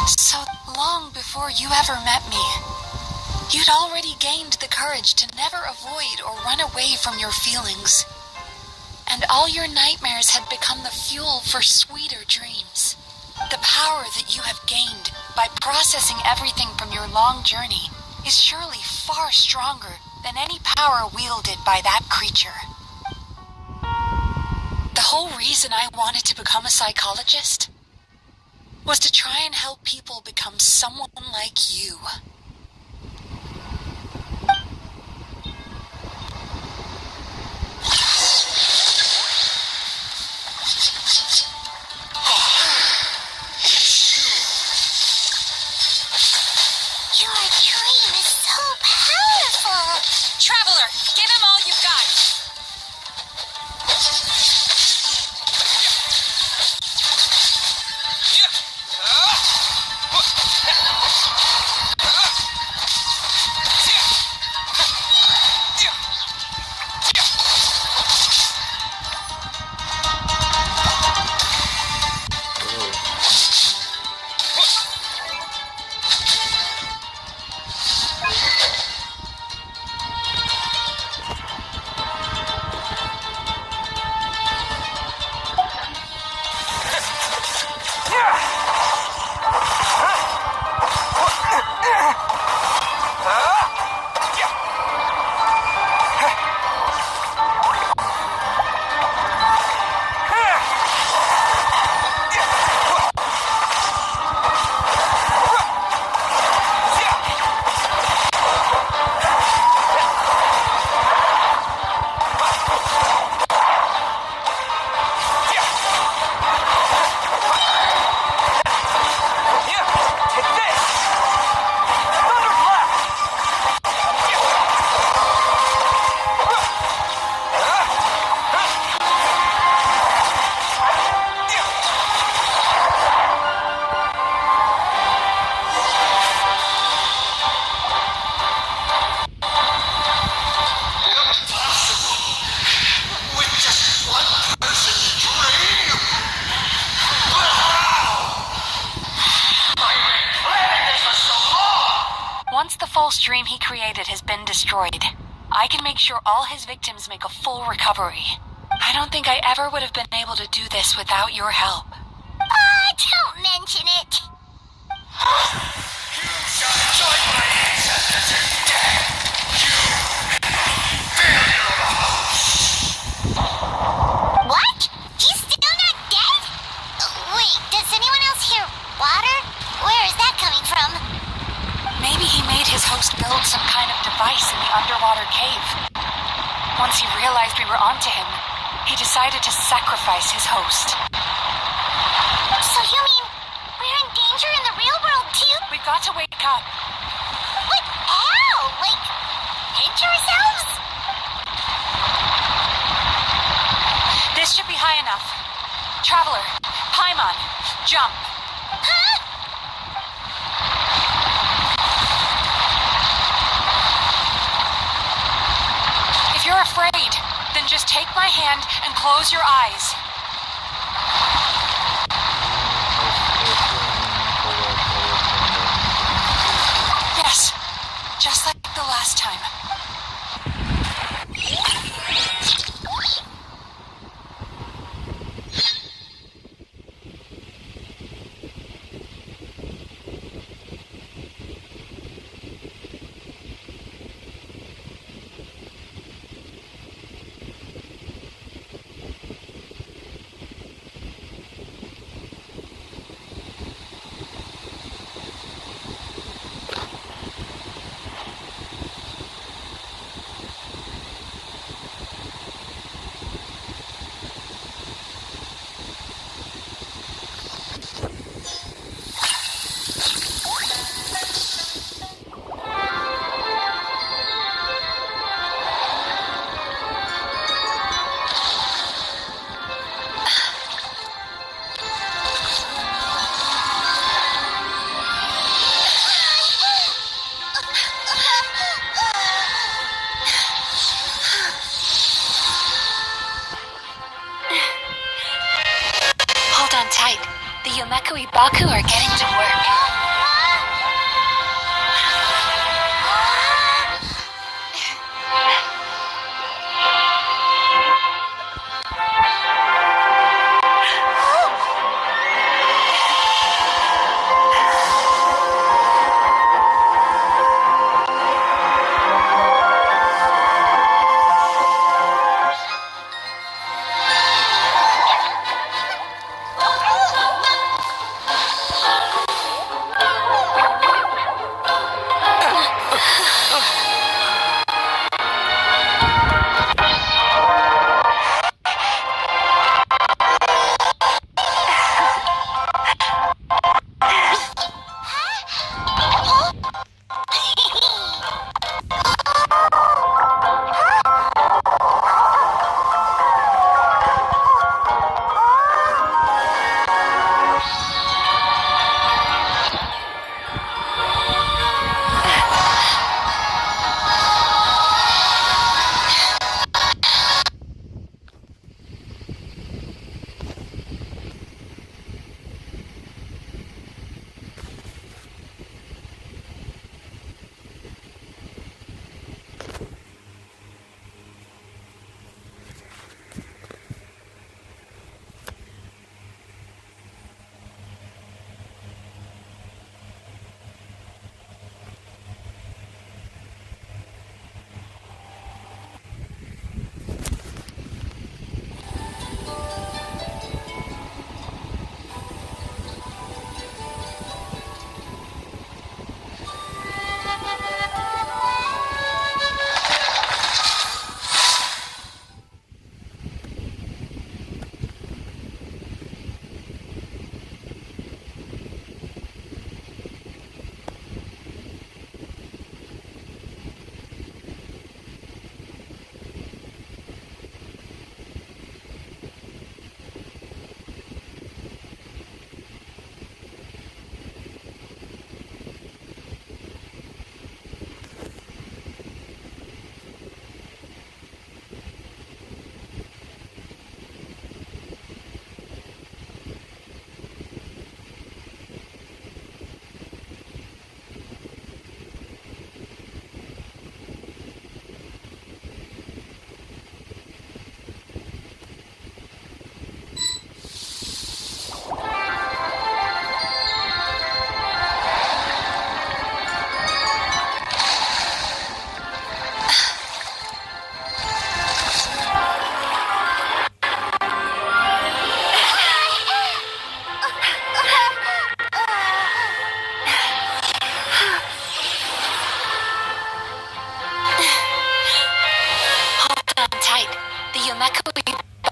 So long before you ever met me, you'd already gained the courage to never avoid or run away from your feelings. And all your nightmares had become the fuel for sweeter dreams. The power that you have gained by processing everything from your long journey is surely far stronger than any power wielded by that creature. The whole reason I wanted to become a psychologist was to try and help people become someone like you. Your dream is so powerful. Traveler, give him all you've got. stream he created has been destroyed. I can make sure all his victims make a full recovery. I don't think I ever would have been able to do this without your help. Don't mention it. Join my ancestors in death! You failure of a host! What? He's still not dead? Wait, does anyone else hear water? Where is that coming from? Maybe he made his host build some kind of device in the underwater cave. Once he realized we were onto him, he decided to sacrifice his host. So you mean we're in danger in the real world too? We've got to wake up. What? How? Like, pinch ourselves? This should be high enough. Traveler, Paimon, jump. Huh? If you're afraid, then just take my hand and close your eyes. Yes, just like the last time. Hold on tight. The Yomekui Baku are getting to work.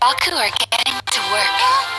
Baku are getting to work.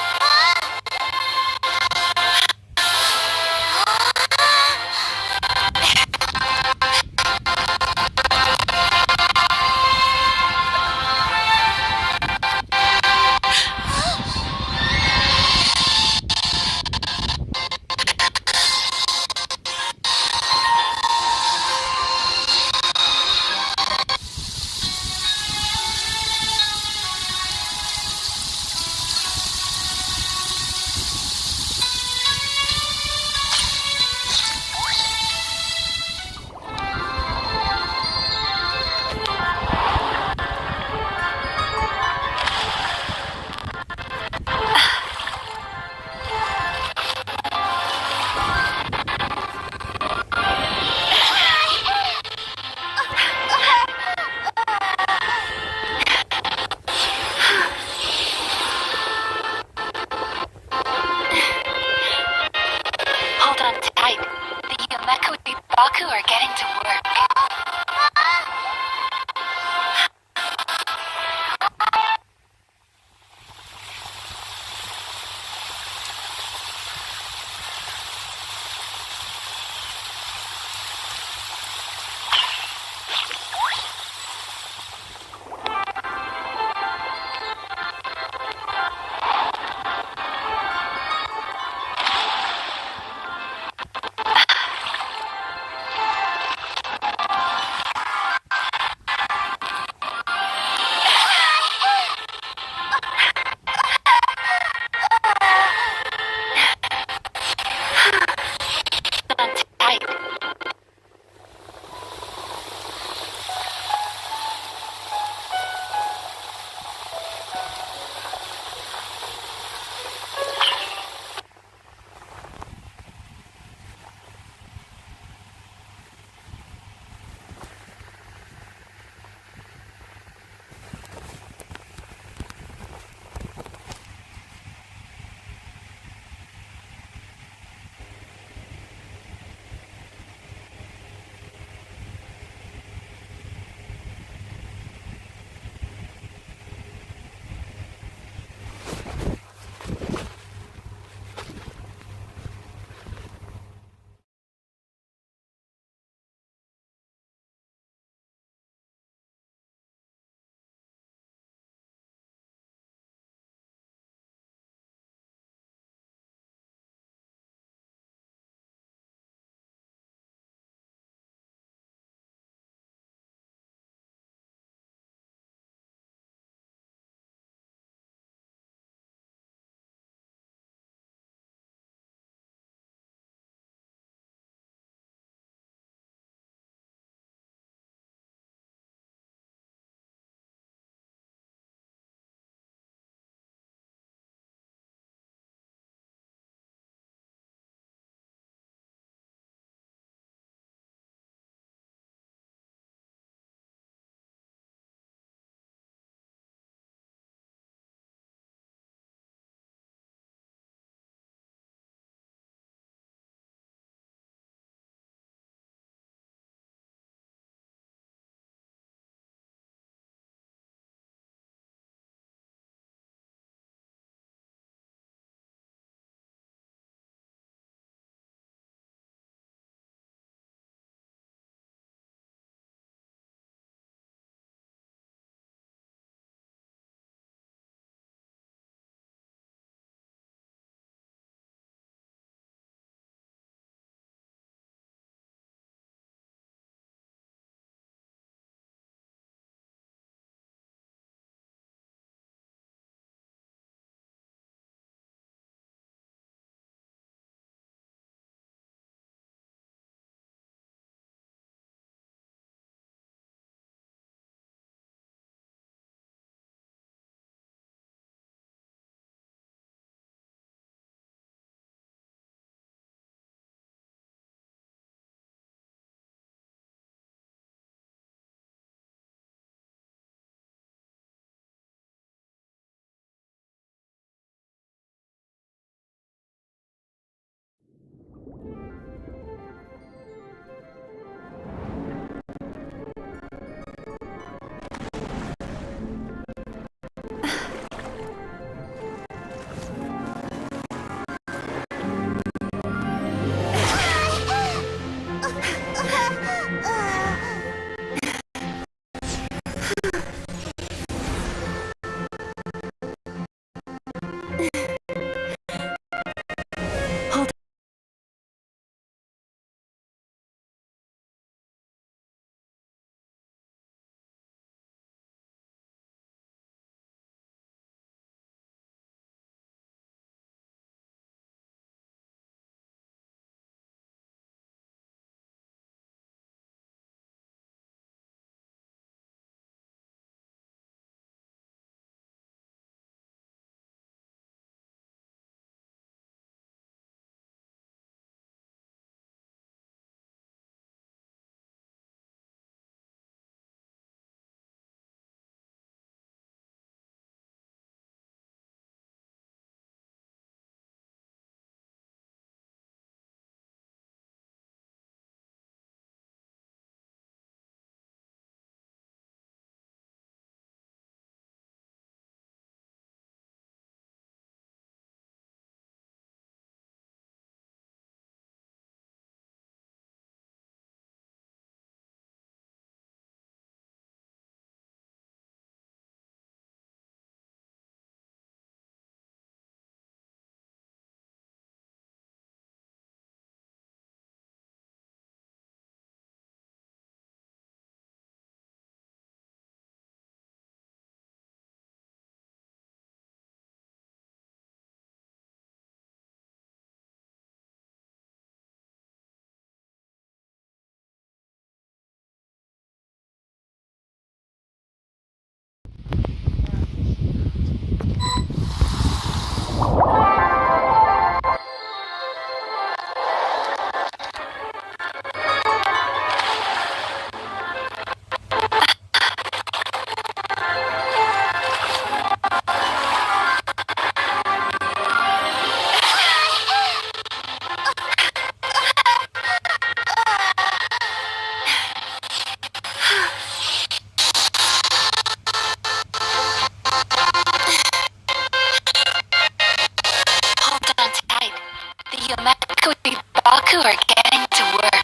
Yamaku are getting to work.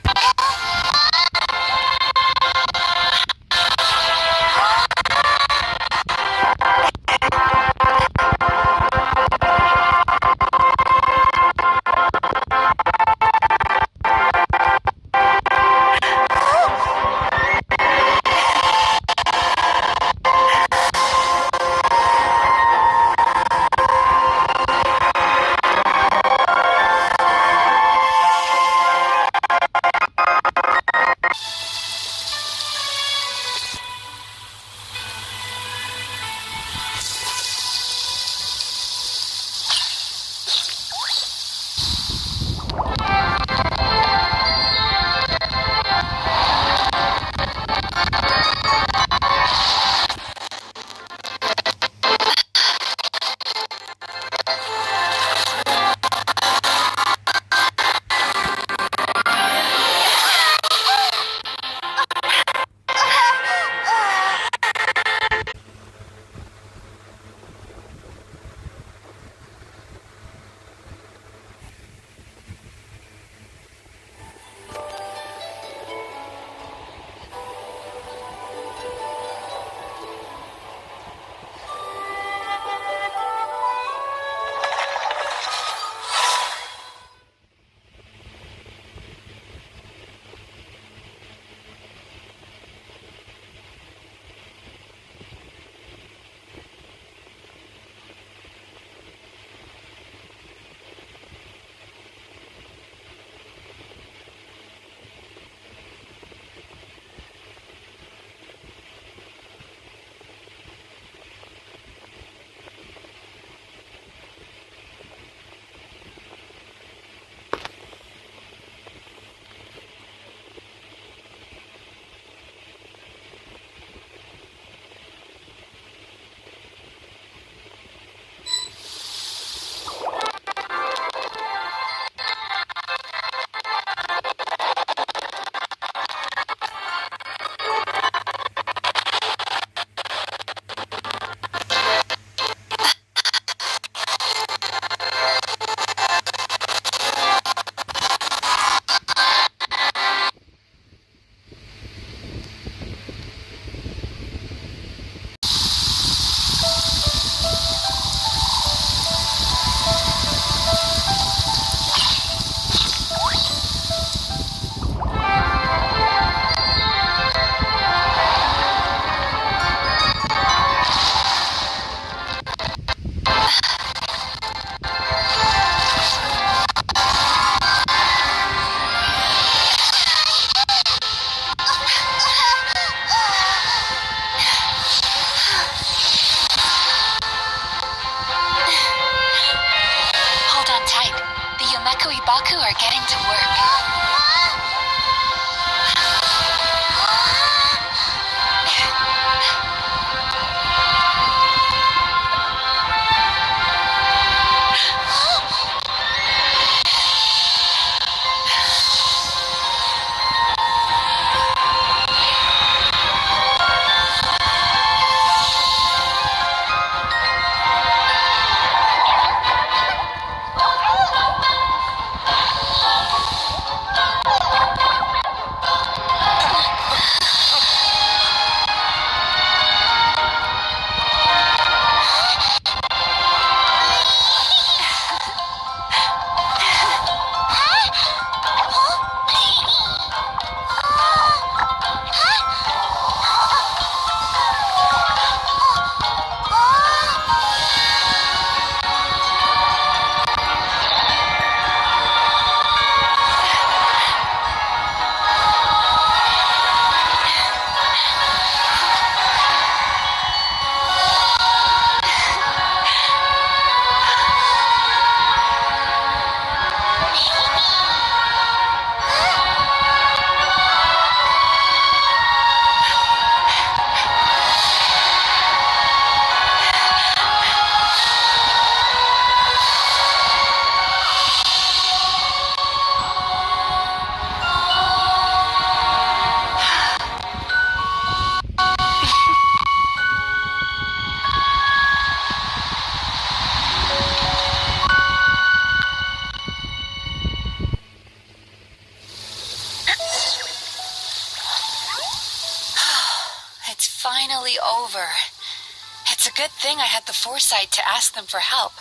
thing I had the foresight to ask them for help,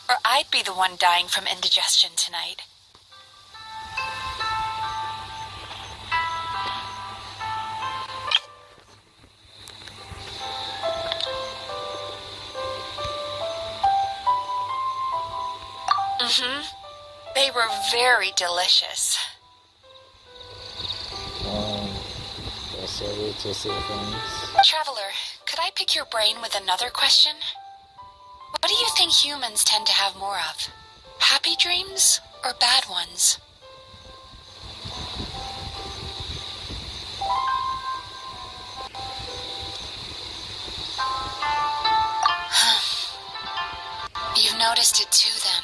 or I'd be the one dying from indigestion tonight. They were very delicious. That's a way to say things. Traveler, could I pick your brain with another question? What do you think humans tend to have more of? Happy dreams or bad ones? You've noticed it too, then.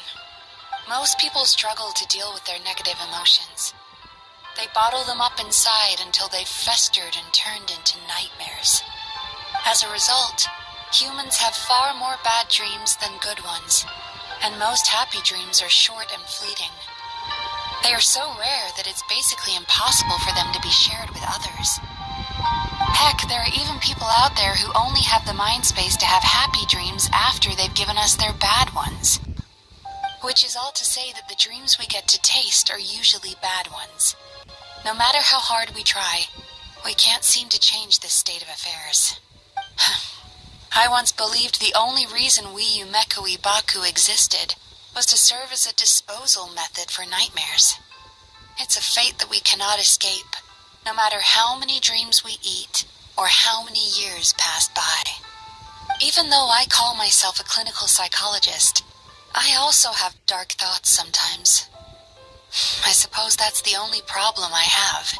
Most people struggle to deal with their negative emotions. They bottle them up inside until they've festered and turned into nightmares. As a result, humans have far more bad dreams than good ones, and most happy dreams are short and fleeting. They are so rare that it's basically impossible for them to be shared with others. Heck, there are even people out there who only have the mind space to have happy dreams after they've given us their bad ones. Which is all to say that the dreams we get to taste are usually bad ones. No matter how hard we try, we can't seem to change this state of affairs. I once believed the only reason we Yumekoi Baku existed was to serve as a disposal method for nightmares. It's a fate that we cannot escape, no matter how many dreams we eat or how many years pass by. Even though I call myself a clinical psychologist, I also have dark thoughts sometimes. I suppose that's the only problem I have.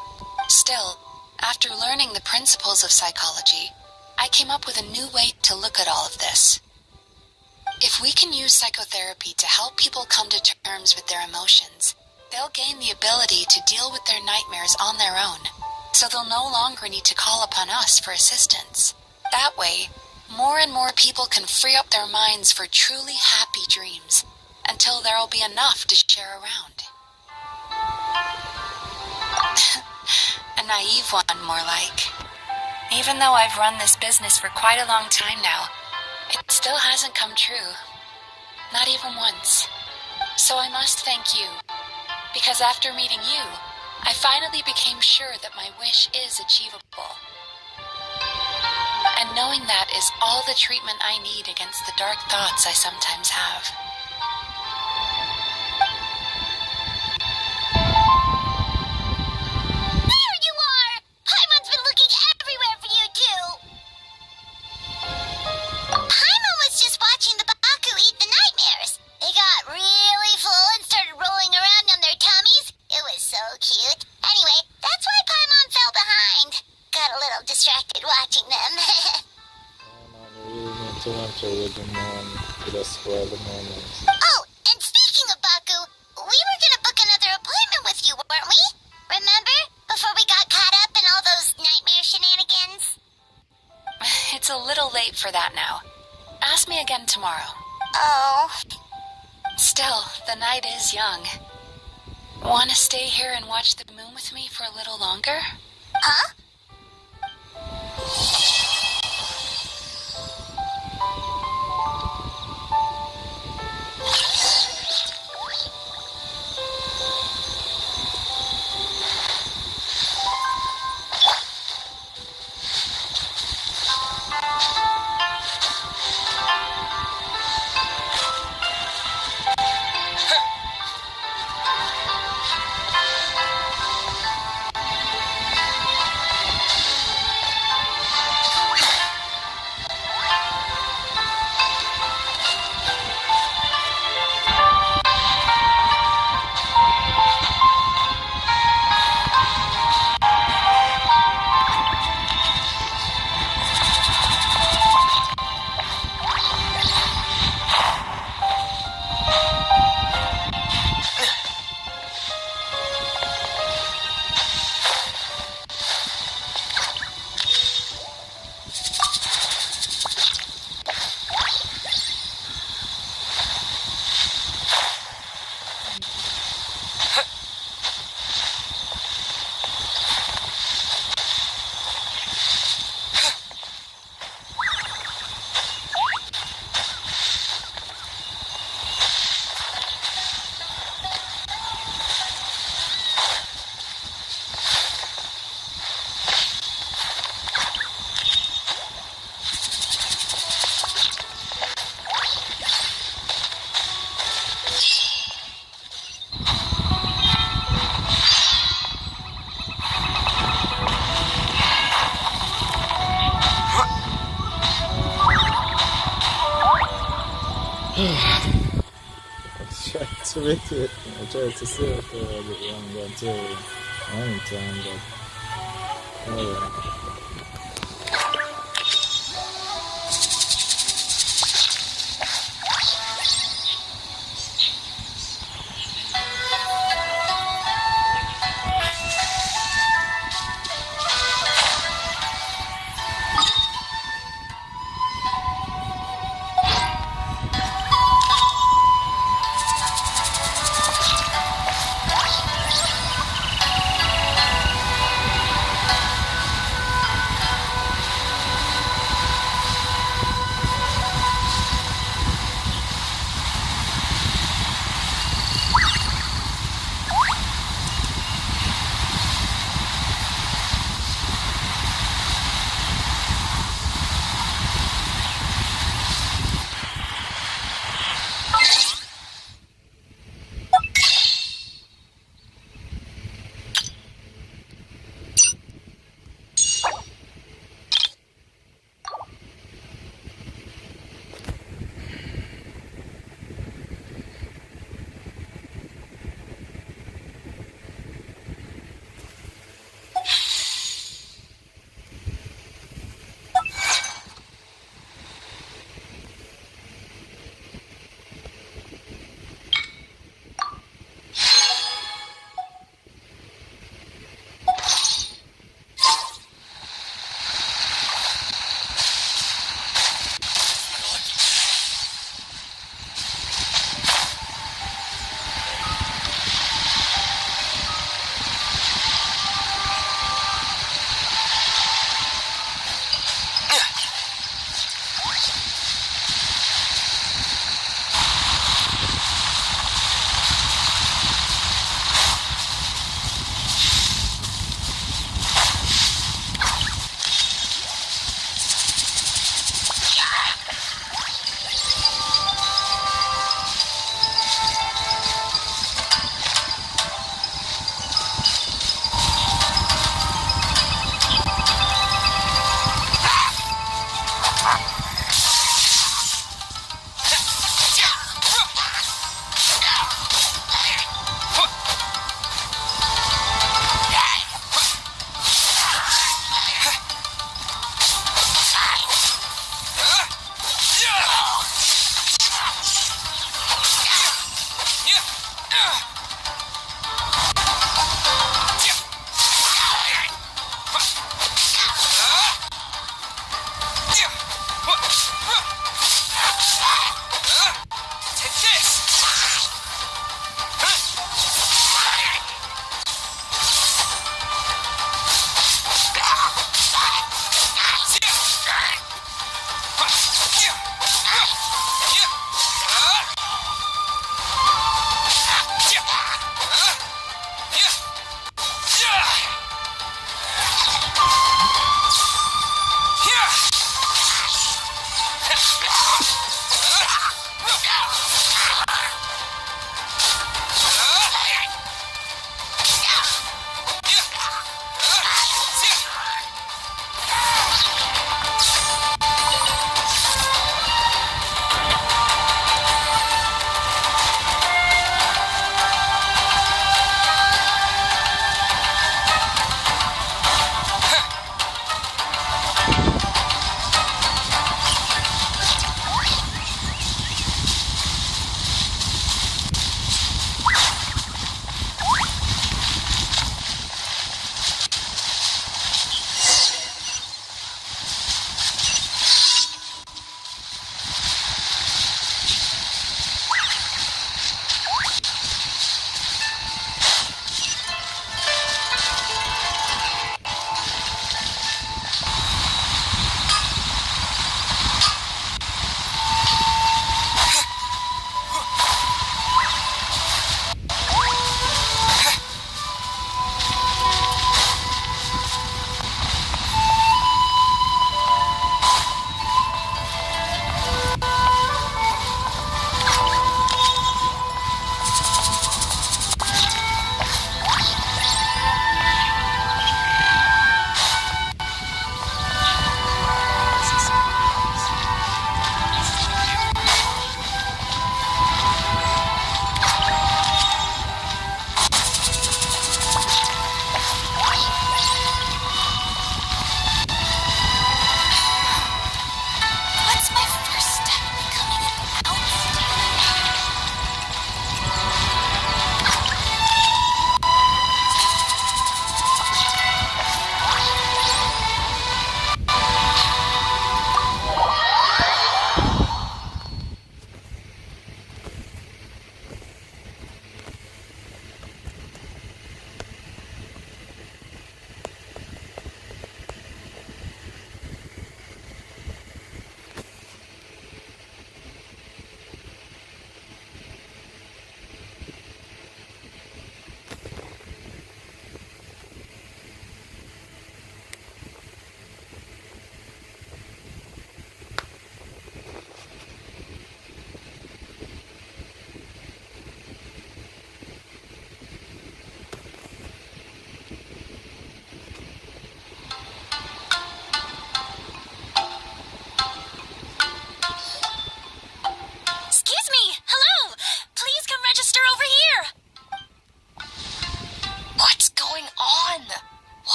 Still, after learning the principles of psychology, I came up with a new way to look at all of this. If we can use psychotherapy to help people come to terms with their emotions, they'll gain the ability to deal with their nightmares on their own, so they'll no longer need to call upon us for assistance. That way, more and more people can free up their minds for truly happy dreams, until there'll be enough to share around. A naive one, more like. Even though I've run this business for quite a long time now, it still hasn't come true. Not even once. So I must thank you, because after meeting you, I finally became sure that my wish is achievable. And knowing that is all the treatment I need against the dark thoughts I sometimes have. There you are! Paimon's been looking everywhere for you, too! Paimon was just watching the Baku eat the nightmares. They got really full and started rolling around on their tummies. It was so cute. Anyway, that's why Paimon fell behind. Got a little distracted watching them. To enter with the mom, with a spoil the moments. Oh, and speaking of Baku, we were gonna book another appointment with you, weren't we? Remember? Before we got caught up in all those nightmare shenanigans? It's a little late for that now. Ask me again tomorrow. Oh. Still, the night is young. Want to stay here and watch the moon with me for a little longer? Huh? I tried to read it. I tried to see what the one got to one time, but oh,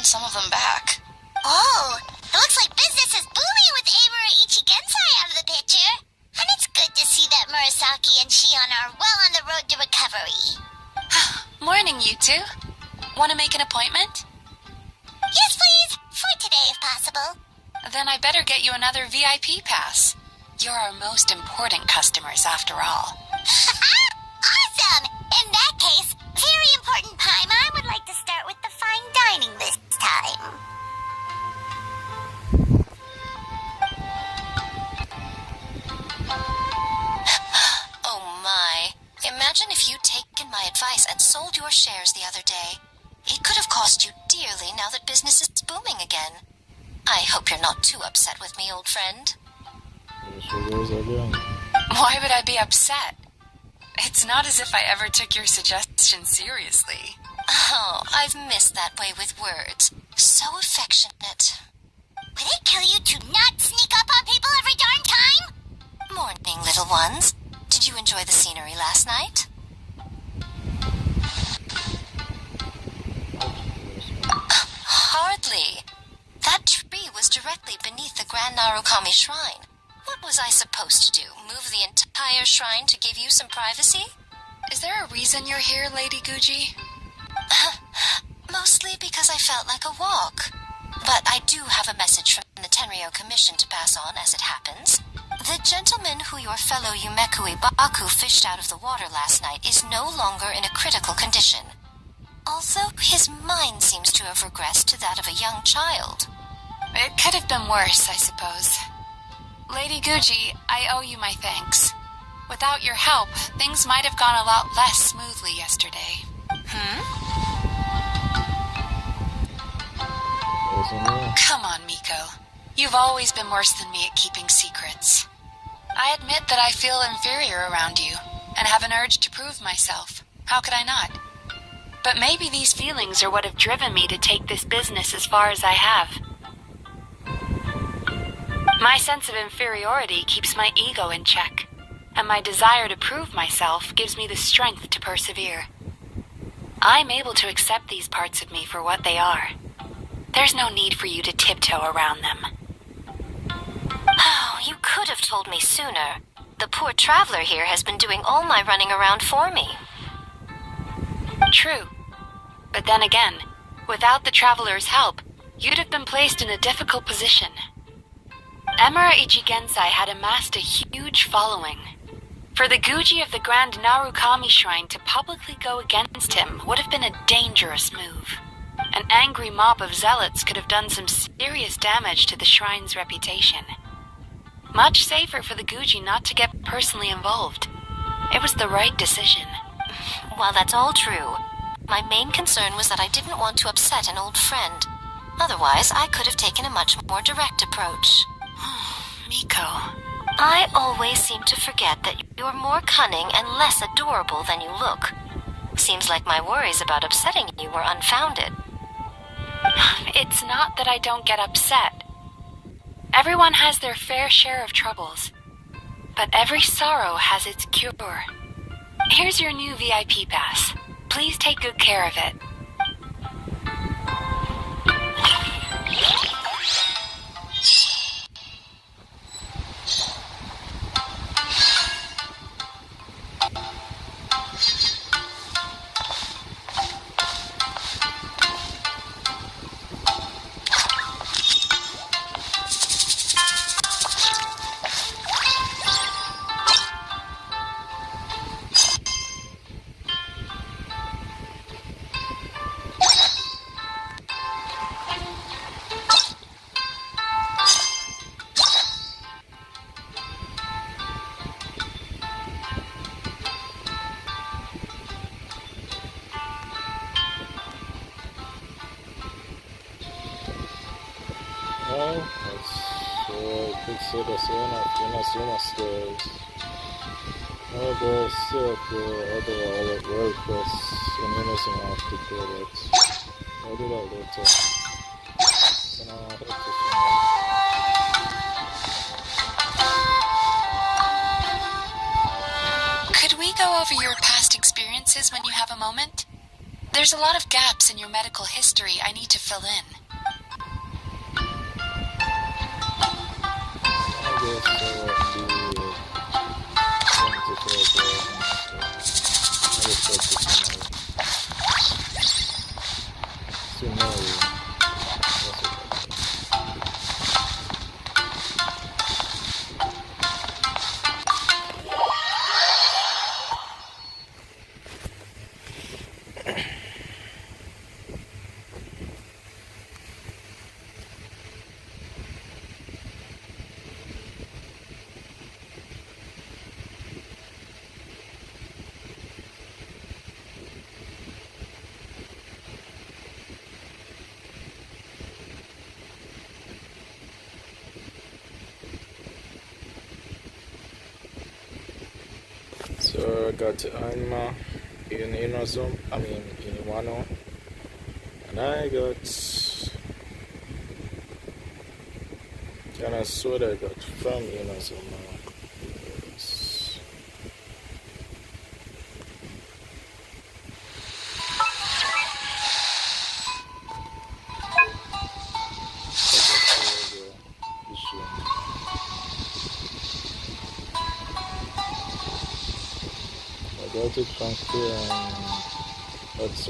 earn some of them back. Oh, it looks like business is booming with Amura Ichigensai out of the picture. And it's good to see that Murasaki and Shion are well on the road to recovery. Morning, you two. Want to make an appointment? Yes, please. For today, if possible. Then I better get you another VIP pass. You're our most important customers, after all. Awesome! In that case, very important time, I would like to start with the fine dining this time. Oh my. Imagine if you'd taken my advice and sold your shares the other day. It could have cost you dearly now that business is booming again. I hope you're not too upset with me, old friend. Why would I be upset? It's not as if I ever took your suggestion seriously. Oh, I've missed that way with words. So affectionate. Would it kill you to not sneak up on people every darn time? Morning, little ones. Did you enjoy the scenery last night? Hardly. That tree was directly beneath the Grand Narukami Shrine. What was I supposed to do? Move the entire shrine to give you some privacy? Is there a reason you're here, Lady Guji? Mostly because I felt like a walk. But I do have a message from the Tenryo Commission to pass on as it happens. The gentleman who your fellow Yumekui Baku fished out of the water last night is no longer in a critical condition. Although his mind seems to have regressed to that of a young child. It could have been worse, I suppose. Lady Guji, I owe you my thanks. Without your help, things might have gone a lot less smoothly yesterday. Come on, Miko. You've always been worse than me at keeping secrets. I admit that I feel inferior around you, and have an urge to prove myself. How could I not? But maybe these feelings are what have driven me to take this business as far as I have. My sense of inferiority keeps my ego in check, and my desire to prove myself gives me the strength to persevere. I'm able to accept these parts of me for what they are. There's no need for you to tiptoe around them. Oh, you could have told me sooner. The poor traveler here has been doing all my running around for me. True. But then again, without the traveler's help, you'd have been placed in a difficult position. Emura Ichigensai had amassed a huge following. For the Guji of the Grand Narukami Shrine to publicly go against him would have been a dangerous move. An angry mob of zealots could have done some serious damage to the shrine's reputation. Much safer for the Guji not to get personally involved. It was the right decision. While that's all true, my main concern was that I didn't want to upset an old friend. Otherwise, I could have taken a much more direct approach. Miko. I always seem to forget that you're more cunning and less adorable than you look. Seems like my worries about upsetting you were unfounded. It's not that I don't get upset. Everyone has their fair share of troubles. But every sorrow has its cure. Here's your new VIP pass. Please take good care of it. Well, could say the same as stairs. However, still feel overall at work was reminiscing of the credits. I'll do that later. So now I hope to Could we go over your past experiences when you have a moment? There's a lot of gaps in your medical history I need to fill in. Sumeru. That's what that means. So I got Anma in Inozum, in Wano, and I got kind of sort I got from Inozum. Yes. I got it from here and that's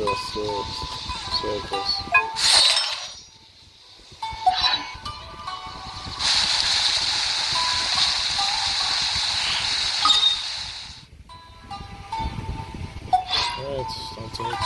circus. Alright, don't take it.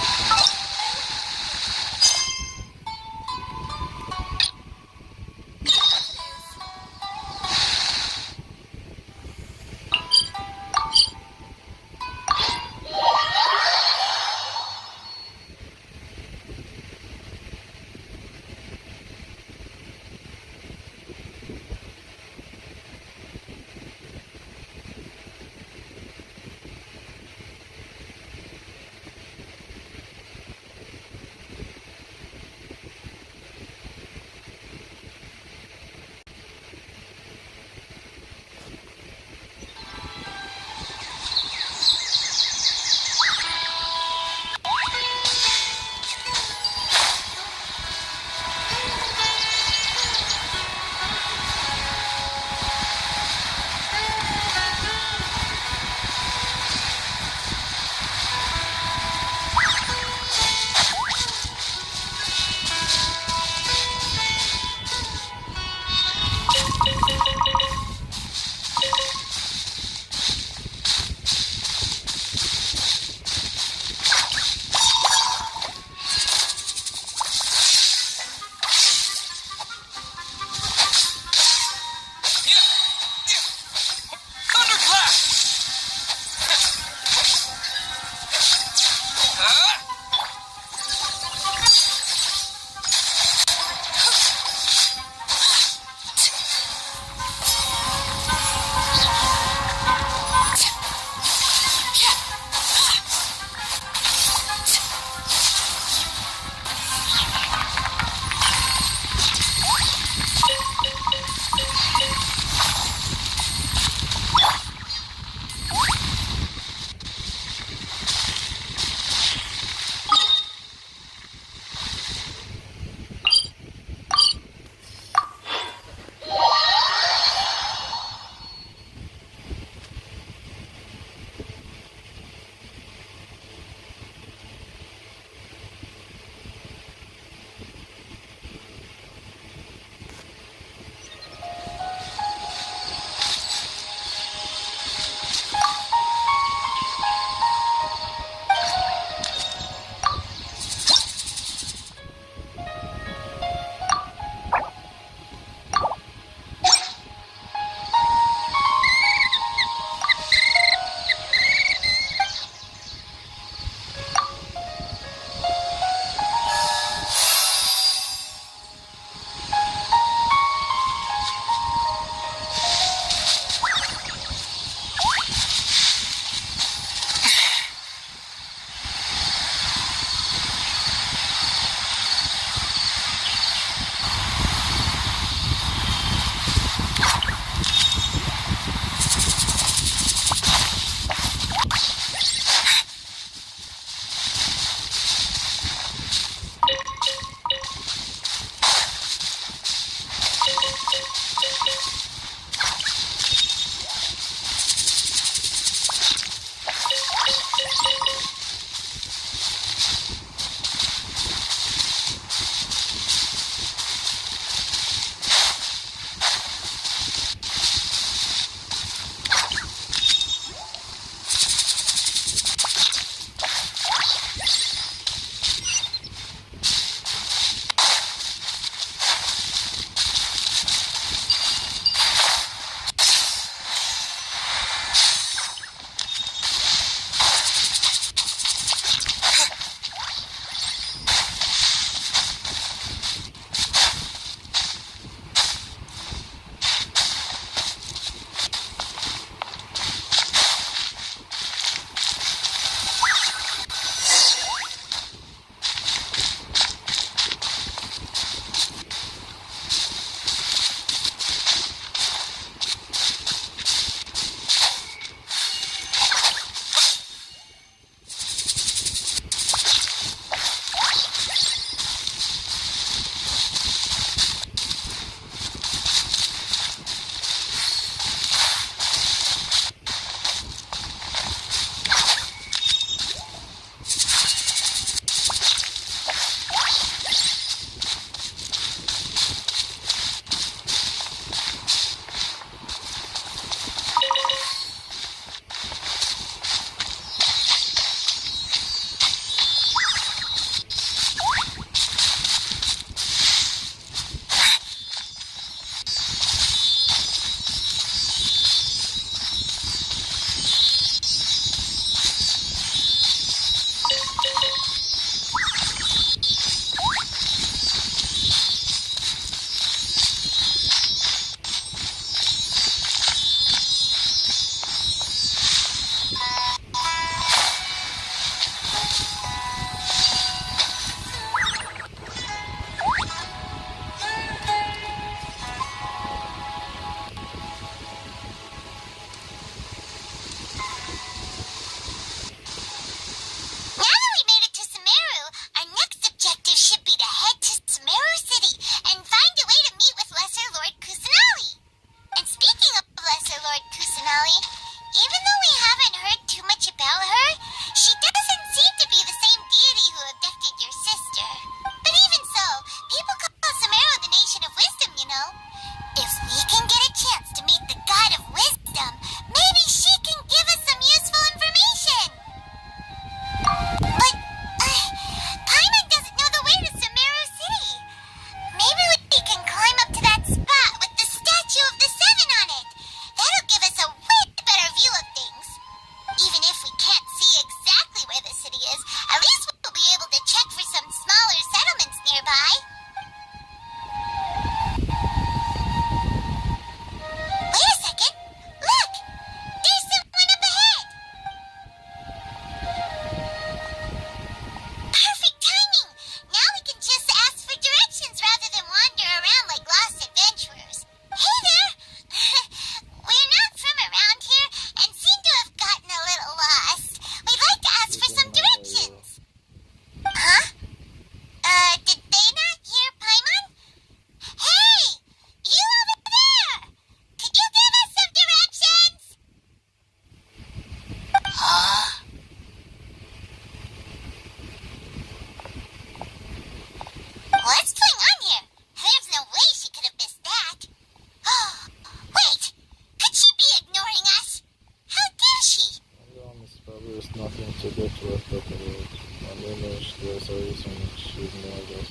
a bit worked up about. I mean, there's a reason she ignored us.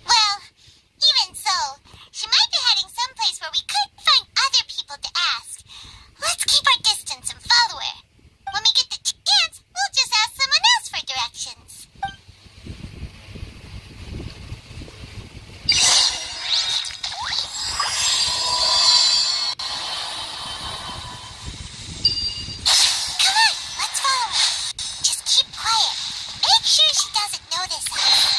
Well, even so, she might be heading someplace where we could find other people to ask. Let's keep our distance and follow her. When we get the chance, we'll just ask someone else for directions. Come on, let's follow her. Just keep quiet. Make sure she doesn't notice us.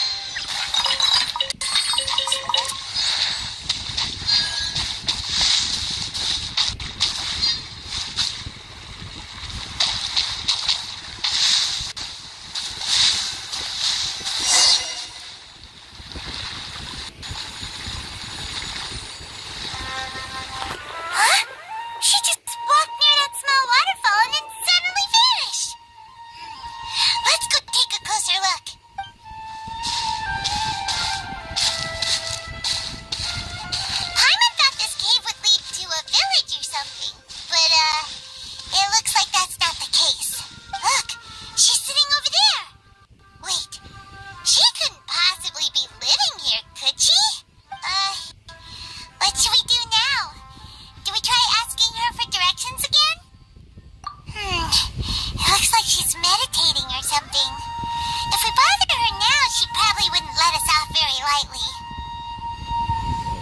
Huh? She just walked near that small waterfall and then suddenly vanished. Let's go take a closer look. Paimon thought this cave would lead to a village or something, but it looks like that's not the case. Look, she's sitting over there. Wait, she couldn't possibly be living here, could she? What should we do now? Do we try asking her for directions again? It looks like she's meditating or something. If we bother her now, she probably wouldn't let us off very lightly.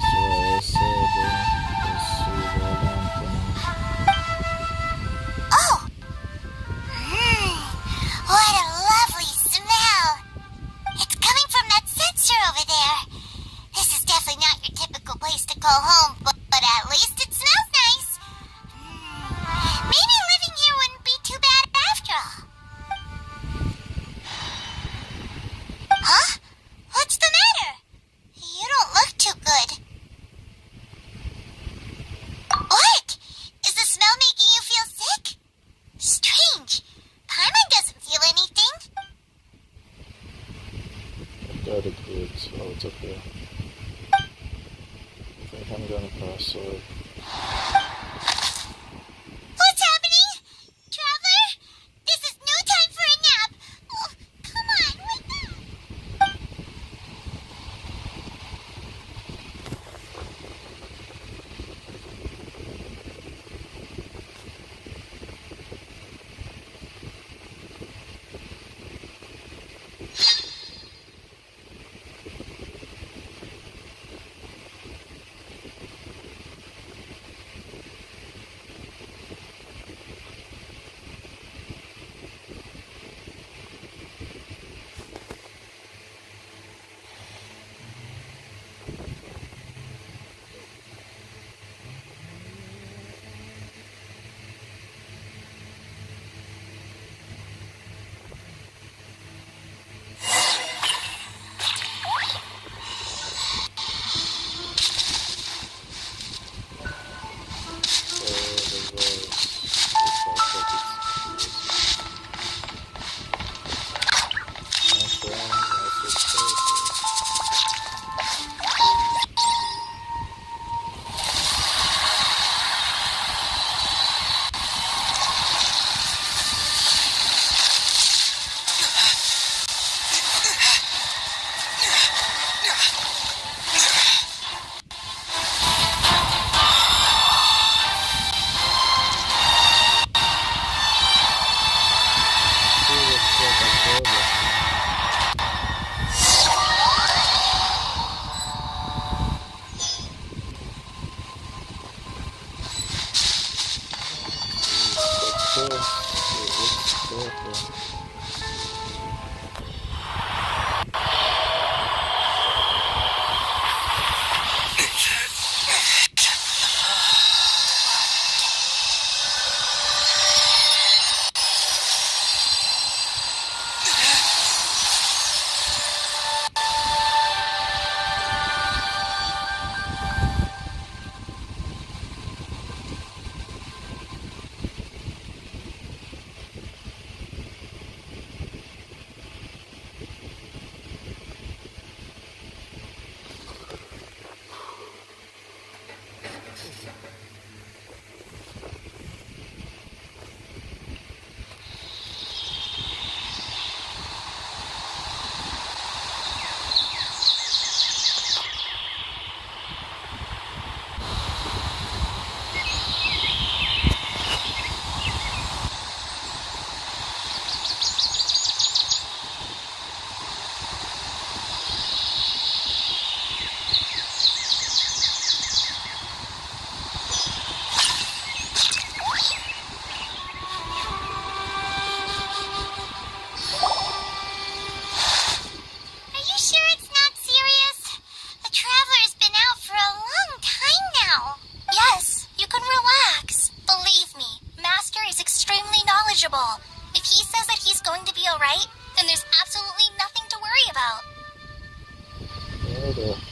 That's what I said. Let's see that Oh! What a lovely smell! It's coming from that sensor over there. This is definitely not your typical place to call home, but at least it smells nice. Maybe living here wouldn't be too bad after all. Huh? What's the matter? You don't look too good. What? Is the smell making you feel sick? Strange. Paimon doesn't feel anything. Got it good. Oh, it's okay. I think I'm gonna pass away. What's happening? Traveler? This is no time for a nap. Oh, come on, wake up.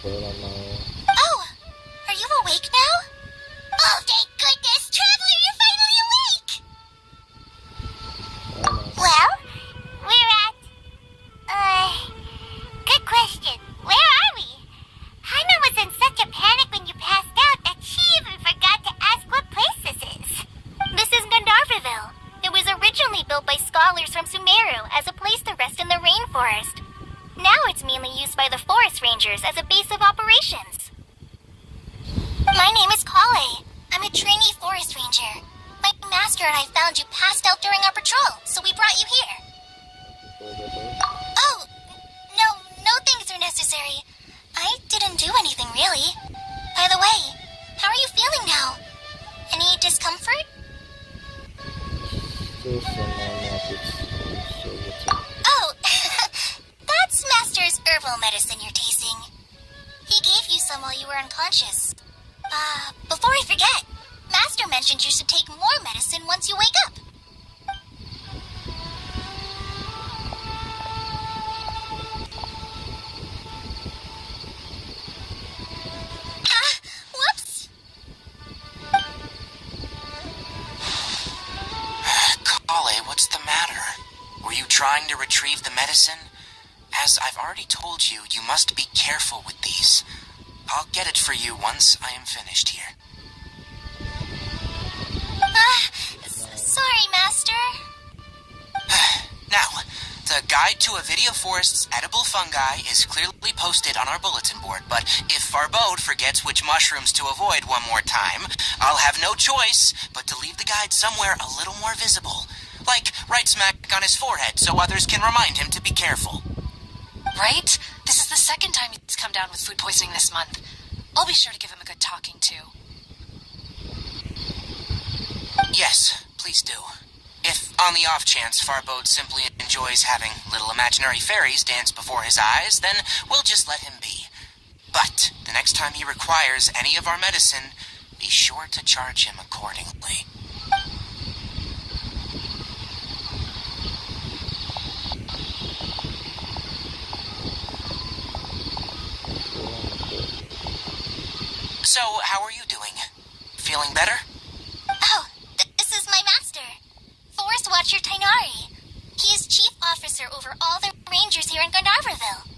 paranoia. Oh, are you awake now? Oh, thank goodness! Traveler, you're finally awake! Well, we're at... good question. Where are we? Hana was in such a panic when you passed out that she even forgot to ask what place this is. This is Gandharvaville. It was originally built by scholars from Sumeru as a place to rest in the rainforest. Now it's mainly used by the forest rangers as a base of operations. My name is Kale. I'm a trainee forest ranger. My master and I found you passed out during our patrol, so we brought you here. Oh, no things are necessary. I didn't do anything really. By the way, how are you feeling now? Any discomfort? Oh, that's Master's herbal medicine you're tasting. He gave you some while you were unconscious. Before I forget, Master mentioned you should take more medicine once you wake up. Whoops! Kale, what's the matter? Were you trying to retrieve the medicine? As I've already told you, you must be careful with these. I'll get it for you once I am finished here. Sorry, Master. Now, the guide to Avidia Forest's edible fungi is clearly posted on our bulletin board, but if Farbode forgets which mushrooms to avoid one more time, I'll have no choice but to leave the guide somewhere a little more visible. Like right smack on his forehead so others can remind him to be careful. Right? This is the second time he's come down with food poisoning this month. I'll be sure to give him a good talking to. Yes, please do. If, on the off chance, Farbode simply enjoys having little imaginary fairies dance before his eyes, then we'll just let him be. But the next time he requires any of our medicine, be sure to charge him accordingly. So, how are you doing? Feeling better? Oh, this is my master, Forest Watcher Tainari. He is chief officer over all the rangers here in Gandharvaville.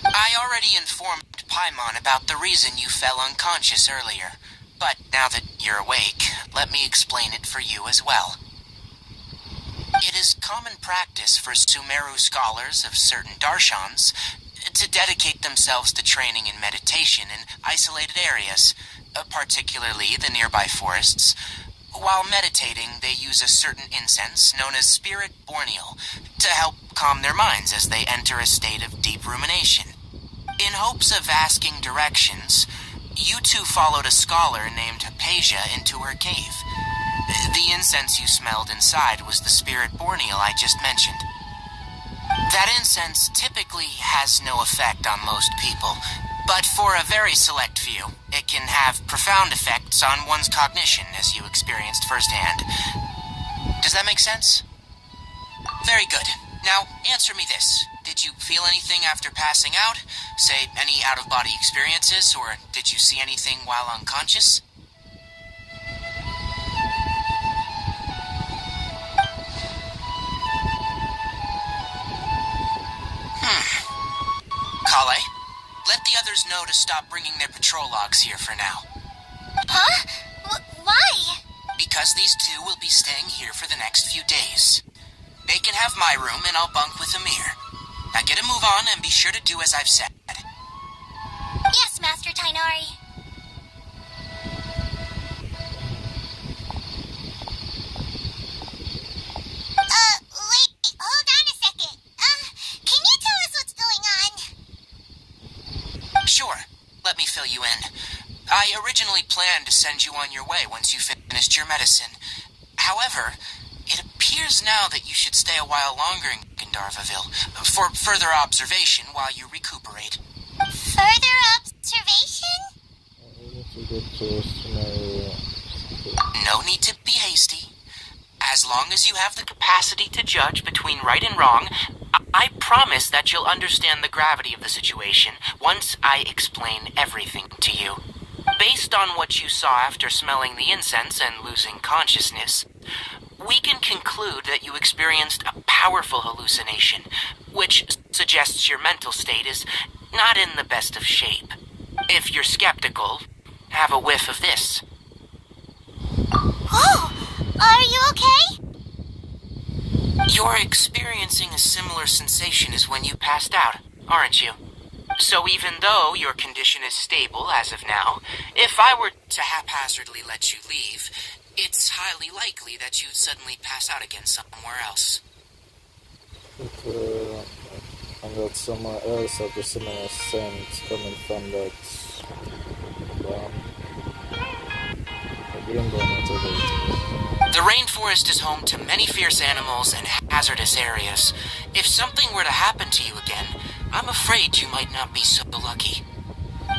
I already informed Paimon about the reason you fell unconscious earlier, but now that you're awake, let me explain it for you as well. It is common practice for Sumeru scholars of certain darshans to dedicate themselves to training in meditation in isolated areas, particularly the nearby forests. While meditating, they use a certain incense known as spirit borneal to help calm their minds as they enter a state of deep rumination. In hopes of asking directions, you two followed a scholar named Hypatia into her cave. The incense you smelled inside was the spirit borneal I just mentioned. That incense typically has no effect on most people, but for a very select few, it can have profound effects on one's cognition, as you experienced firsthand. Does that make sense? Very good. Now, answer me this. Did you feel anything after passing out? Say, any out-of-body experiences, or did you see anything while unconscious? Kale, let the others know to stop bringing their patrol logs here for now. Huh? Why? Because these two will be staying here for the next few days. They can have my room and I'll bunk with Amir. Now get a move on and be sure to do as I've said. Yes, Master Tainari. Wait, hold on a second. Can you tell us what's going on? Sure, let me fill you in. I originally planned to send you on your way once you finished your medicine. However, it appears now that you should stay a while longer in Gandharvaville for further observation while you recuperate. Further observation? No need to be hasty. As long as you have the capacity to judge between right and wrong, I promise that you'll understand the gravity of the situation once I explain everything to you. Based on what you saw after smelling the incense and losing consciousness, we can conclude that you experienced a powerful hallucination, which suggests your mental state is not in the best of shape. If you're skeptical, have a whiff of this. Oh, are you okay? You're experiencing a similar sensation as when you passed out, aren't you? So even though your condition is stable as of now, if I were to haphazardly let you leave, it's highly likely that you'd suddenly pass out again somewhere else. And that somewhere else of the similar scent coming from that green bomb, whatever it is. The rainforest is home to many fierce animals and hazardous areas. If something were to happen to you again, I'm afraid you might not be so lucky.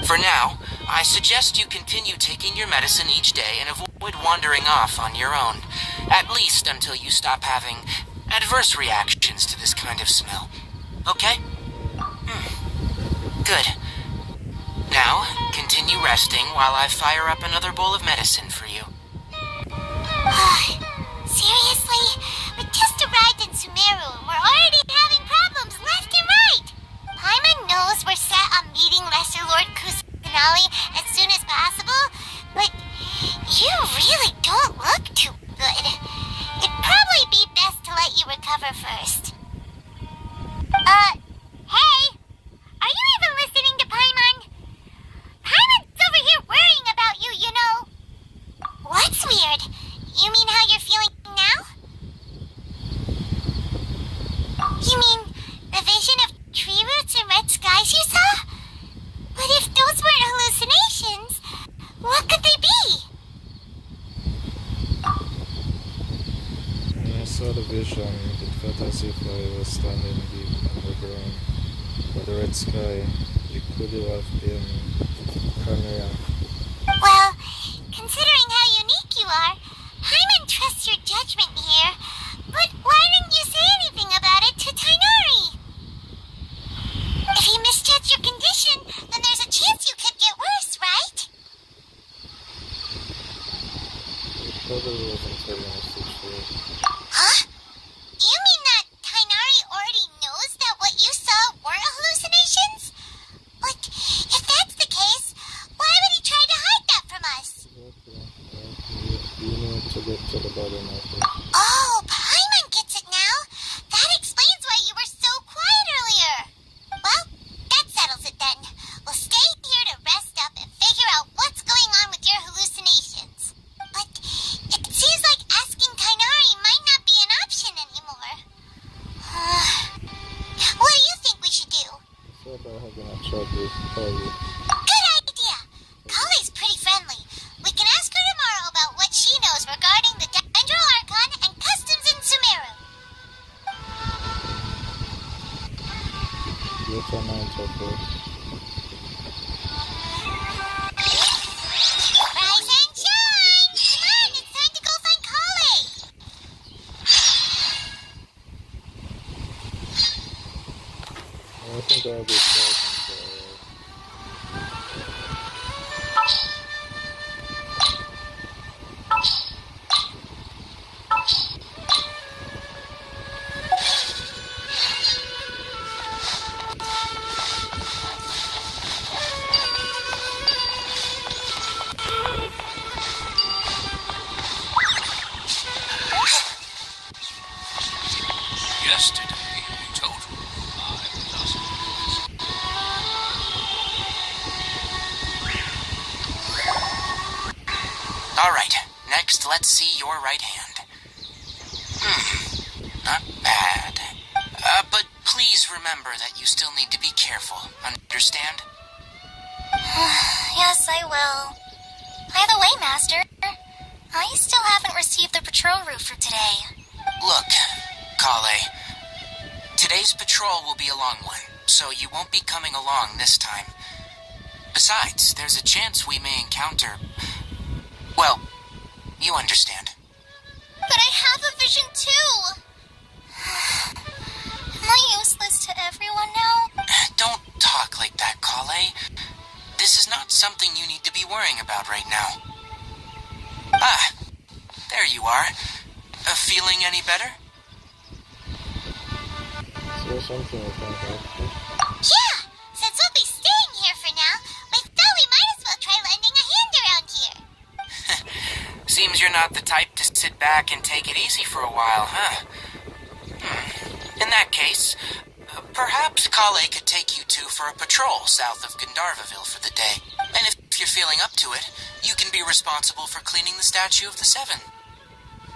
For now, I suggest you continue taking your medicine each day and avoid wandering off on your own, at least until you stop having adverse reactions to this kind of smell. Okay? Good. Now, continue resting while I fire up another bowl of medicine for you. Seriously? We just arrived in Sumeru and we're already having problems left and right. Paimon knows we're set on meeting Lesser Lord Kusanali as soon as possible, but you really don't look too good. It'd probably be best to let you recover first. Hey! Are you even listening to Paimon? Paimon's over here worrying about you, you know. What's weird? You mean how you're feeling now? You mean the vision of tree roots and red skies you saw? But if those weren't hallucinations, what could they be? When I saw the vision, it felt as if I was standing deep underground. By the red sky, it could have been Chimera. Well, considering how unique you are, Paimon trusts your judgment here. But why didn't you say anything about it to Tainari? If he misjudged your condition, then there's a chance you could get worse, right? It probably wasn't telling us the truth. Huh? You mean that Tainari already knows that what you saw weren't hallucinations? Like, if that's the case, why would he try to hide that from us? You need to get to the bottom of it. Oh, Paimon gets it now. That explains why you were so quiet earlier. Well, that settles it then. We'll stay here to rest up and figure out what's going on with your hallucinations. But it seems like asking Kainari might not be an option anymore. What do you think we should do? So about having a chat with Kali. Good idea. Kali's pretty friendly. We can ask her tomorrow about what she knows regarding the Dendro Archon and customs in Sumeru. Get a night of it. Rise and shine! Come on, it's time to go find Kali! I think I'll be starting Yesterday, you told me I was Alright, next let's see your right hand. Not bad. But please remember that you still need to be careful, understand? Yes, I will. By the way, Master, I still haven't received the patrol route for today. Look, Kale, today's patrol will be a long one, so you won't be coming along this time. Besides, there's a chance we may encounter... Well, you understand. But I have a vision too. Am I I useless to everyone now? Don't talk like that, Kale. This is not something you need to be worrying about right now. Ah, there you are. Feeling any better? So something is going to happen. Yeah! Since we'll be staying here for now, we thought we might as well try lending a hand around here. Seems you're not the type to sit back and take it easy for a while, huh? In that case, perhaps Kale could take you two for a patrol south of Gandharvaville for the day. And if you're feeling up to it, you can be responsible for cleaning the Statue of the Seven.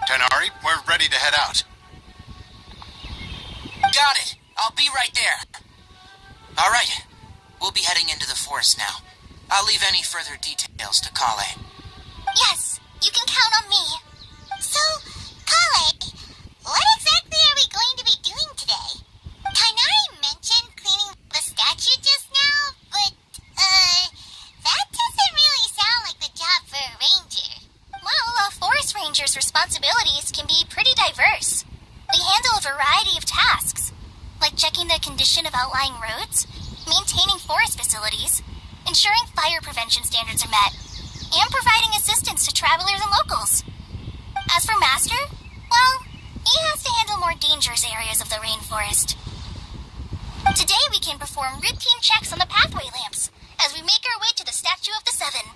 Tenari, we're ready to head out. Got it! I'll be right there. Alright, we'll be heading into the forest now. I'll leave any further details to Kale. Yes, you can count on me. So, Kale, what exactly are we going to be doing today? Kainari mentioned cleaning the statue just now, but, that doesn't really sound like the job for a ranger. Well, a forest ranger's responsibilities can be pretty diverse. They handle a variety of tasks, like checking the condition of outlying roads, maintaining forest facilities, ensuring fire prevention standards are met, and providing assistance to travelers and locals. As for Master, well, he has to handle more dangerous areas of the rainforest. Today we can perform routine checks on the pathway lamps as we make our way to the Statue of the Seven.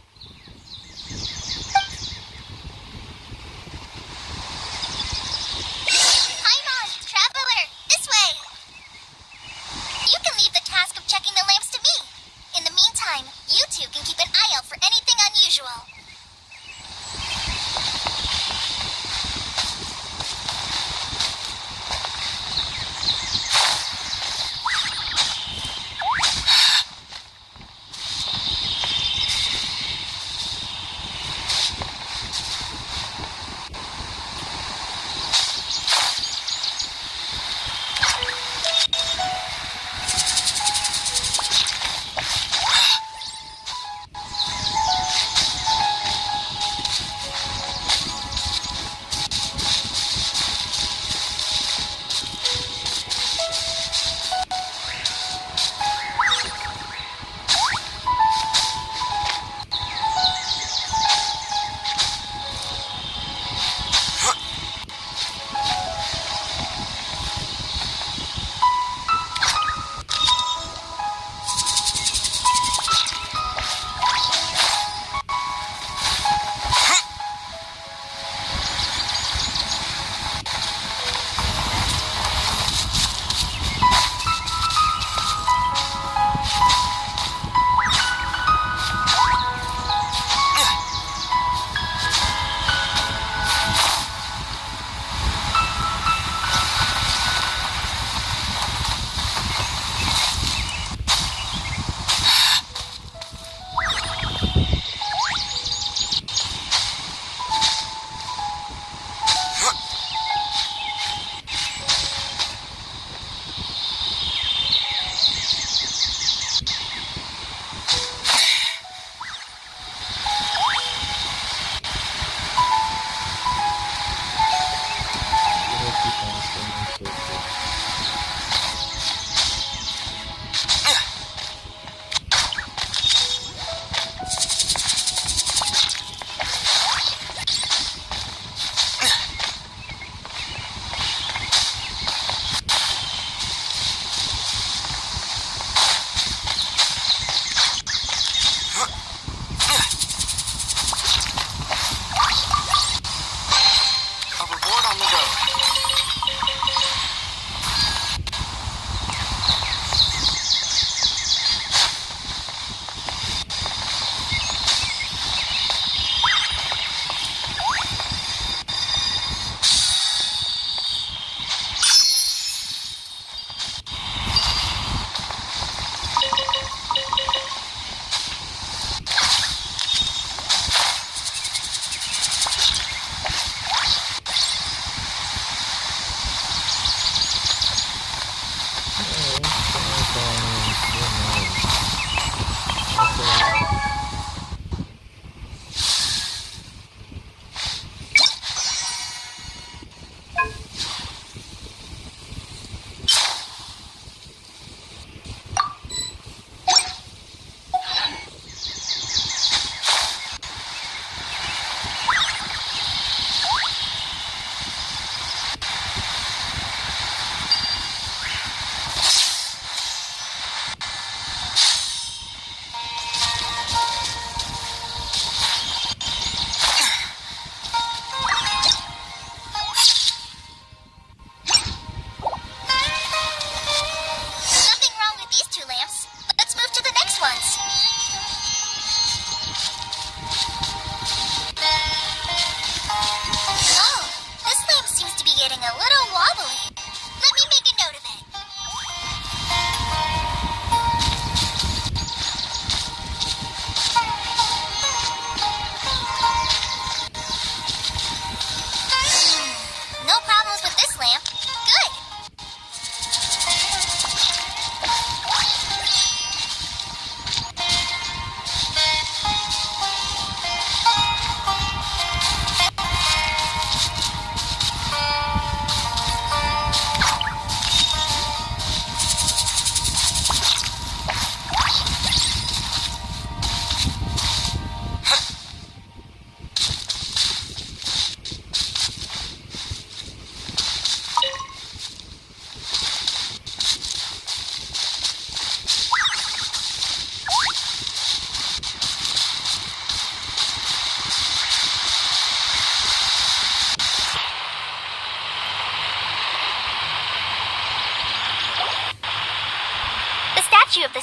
Paimon, traveler, this way! You can leave the task of checking the lamps to me. In the meantime, you two can keep an eye out for anything unusual.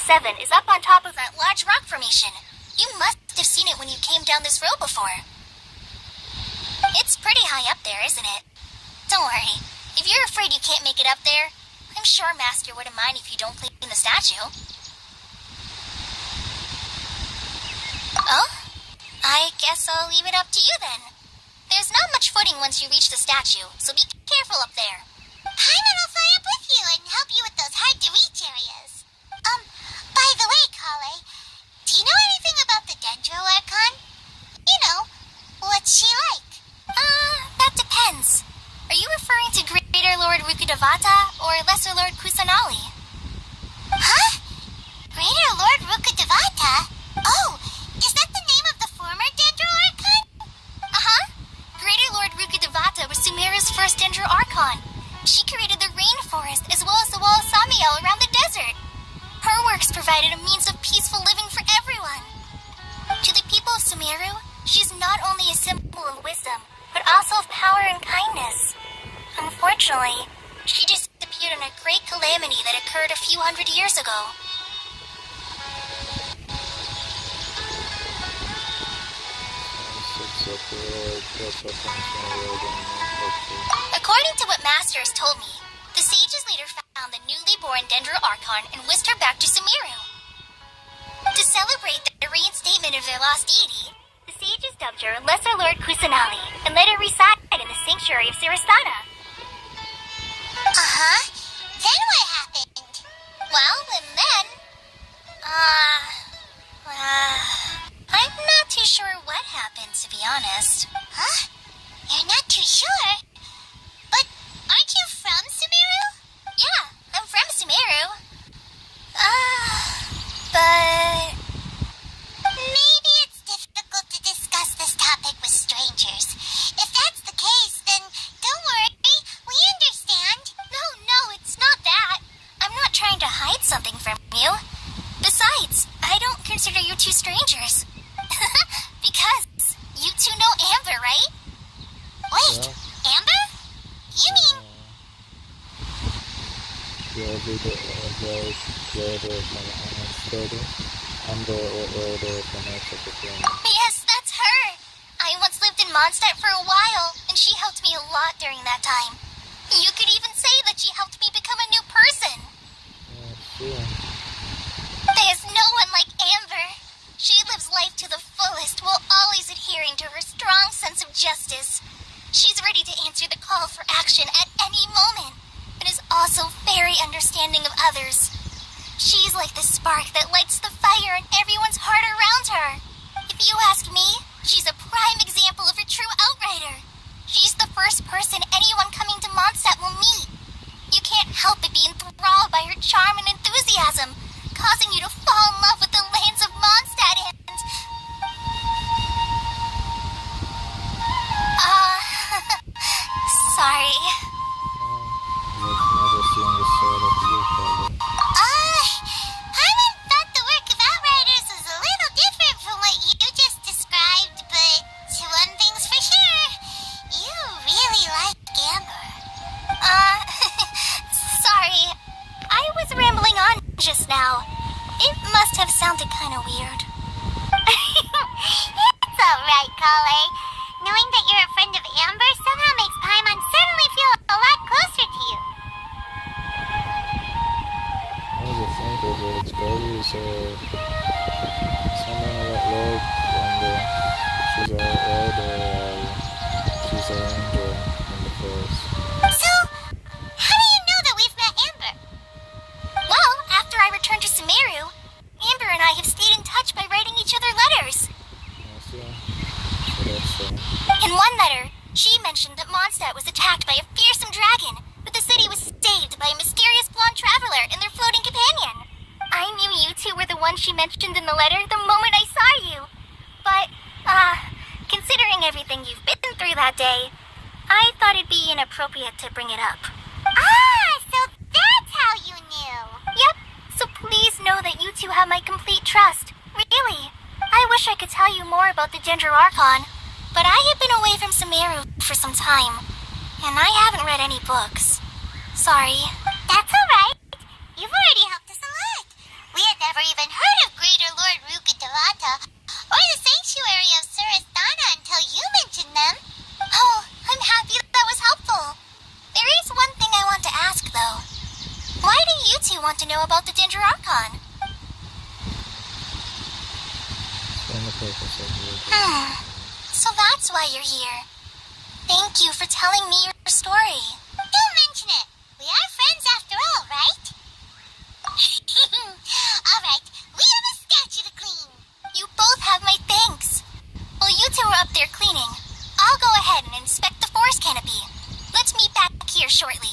7 is up on top of that large rock formation. You must have seen it when you came down this road before. It's pretty high up there, isn't it? Don't worry. If you're afraid you can't make it up there, I'm sure Master wouldn't mind if you don't clean the statue. Oh? I guess I'll leave it up to you then. There's not much footing once you reach the statue, so be careful up there. Paimon will fly up with you and help you with those hard-to-reach areas. By the way, Kale, do you know anything about the Dendro Archon? You know, what's she like? That depends. Are you referring to Greater Lord Rukudevata or Lesser Lord Kusanali? Huh? Greater Lord Rukudevata? Oh, is that the name of the former Dendro Archon? Uh-huh. Greater Lord Rukudevata was Sumeru's first Dendro Archon. She created the rainforest as well as the wall of Samiel around the desert. Her works provided a means of peaceful living for everyone. To the people of Sumeru, she's not only a symbol of wisdom, but also of power and kindness. Unfortunately, she disappeared in a great calamity that occurred a few hundred years ago. According to what Master has told me, the sages later found the newly born Dendro Archon and whisked her back to Sumeru. To celebrate the reinstatement of their lost deity, the sages dubbed her Lesser Lord Kusanali and let her reside in the sanctuary of Siristana. Uh-huh. Then what happened? Well, and then... I'm not too sure what happened, to be honest. Huh? You're not too sure? But aren't you from Sumeru? Yeah, I'm from Sumeru. But... maybe it's difficult to discuss this topic with strangers. If that's the case, then don't worry. We understand. No, it's not that. I'm not trying to hide something from you. Besides, I don't consider you two strangers. Because you two know Amber, right? Wait, yeah. Amber? You mean... Yes, that's her. I once lived in Mondstadt for a while, and she helped me a lot during that time. You could even say that she helped me become a new person. There's no one like Amber. She lives life to the fullest while always adhering to her strong sense of justice. She's ready to answer the call for action at any moment, but is also very understanding of others. She's like the spark that lights the fire in everyone's heart around her. If you ask me, she's a prime example of a true outrider. She's the first person anyone coming to Mondstadt will meet. You can't help but be enthralled by her charm and enthusiasm, causing you to fall in love with the lands of Mondstadt and... sorry. I thought the work of Outriders was a little different from what you just described, but one thing's for sure, you really like Amber. Sorry. I was rambling on just now. It must have sounded kind of weird. It's alright, Kale. Knowing that you're a friend of Amber somehow makes Paimon suddenly feel a lot closer to you. I was thinking that it's always someone that loved and she's she's our angel in the forest. So, how do you know that we've met Amber? Well, after I returned to Sumeru, Amber and I have stayed in touch by writing each other letters. In one letter, she mentioned that Mondstadt was attacked by a fearsome dragon, but the city was saved by a mysterious blonde traveler and their floating companion. I knew you two were the ones she mentioned in the letter the moment I saw you. But, considering everything you've been through that day, I thought it'd be inappropriate to bring it up. So that's how you knew. Yep, so please know that you two have my complete trust. Really. I wish I could tell you more about the Dendro Archon, but I have been away from Sumeru for some time, and I haven't read any books. Sorry. That's alright. You've already helped us a lot. We had never or the sanctuary of Surasthana until you mentioned them. Oh, I'm happy that was helpful. There is one thing I want to ask, though. Why do you two want to know about the Danger Archon? So that's why you're here. Thank you for telling me your story. Don't mention it. We are friends after all, right? Alright, we have a statue to clean. You both have my thanks. While you two are up there cleaning, I'll go ahead and inspect the forest canopy. Let's meet back here shortly.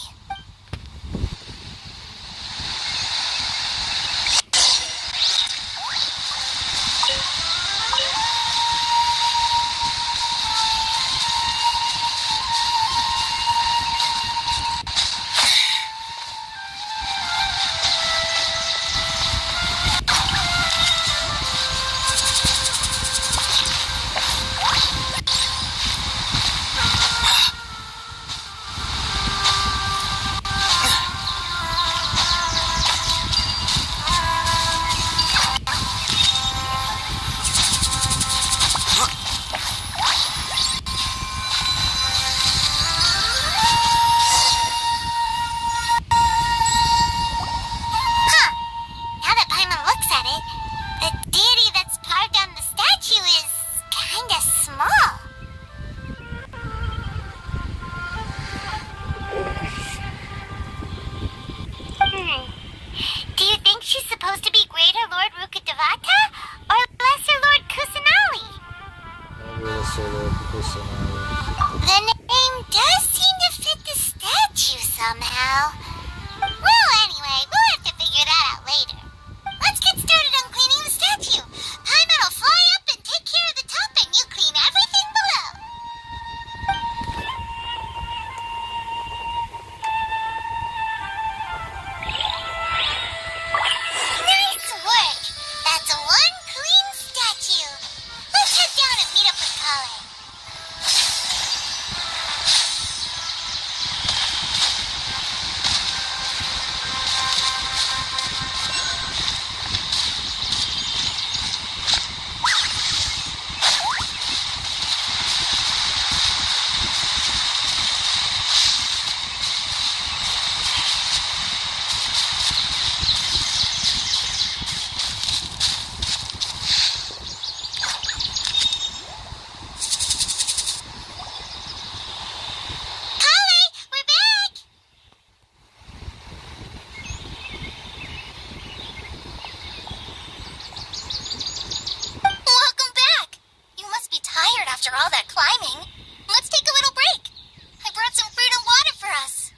The name does seem to fit the statue somehow. Well, anyway, we'll have to figure that out later. Let's get started on cleaning the statue. Paimon will fly up and take care of the top, and you clean everything below. Nice work. That's one clean statue. Let's head down and meet up with Kale. After all that climbing, let's take a little break. I brought some fruit and water for us.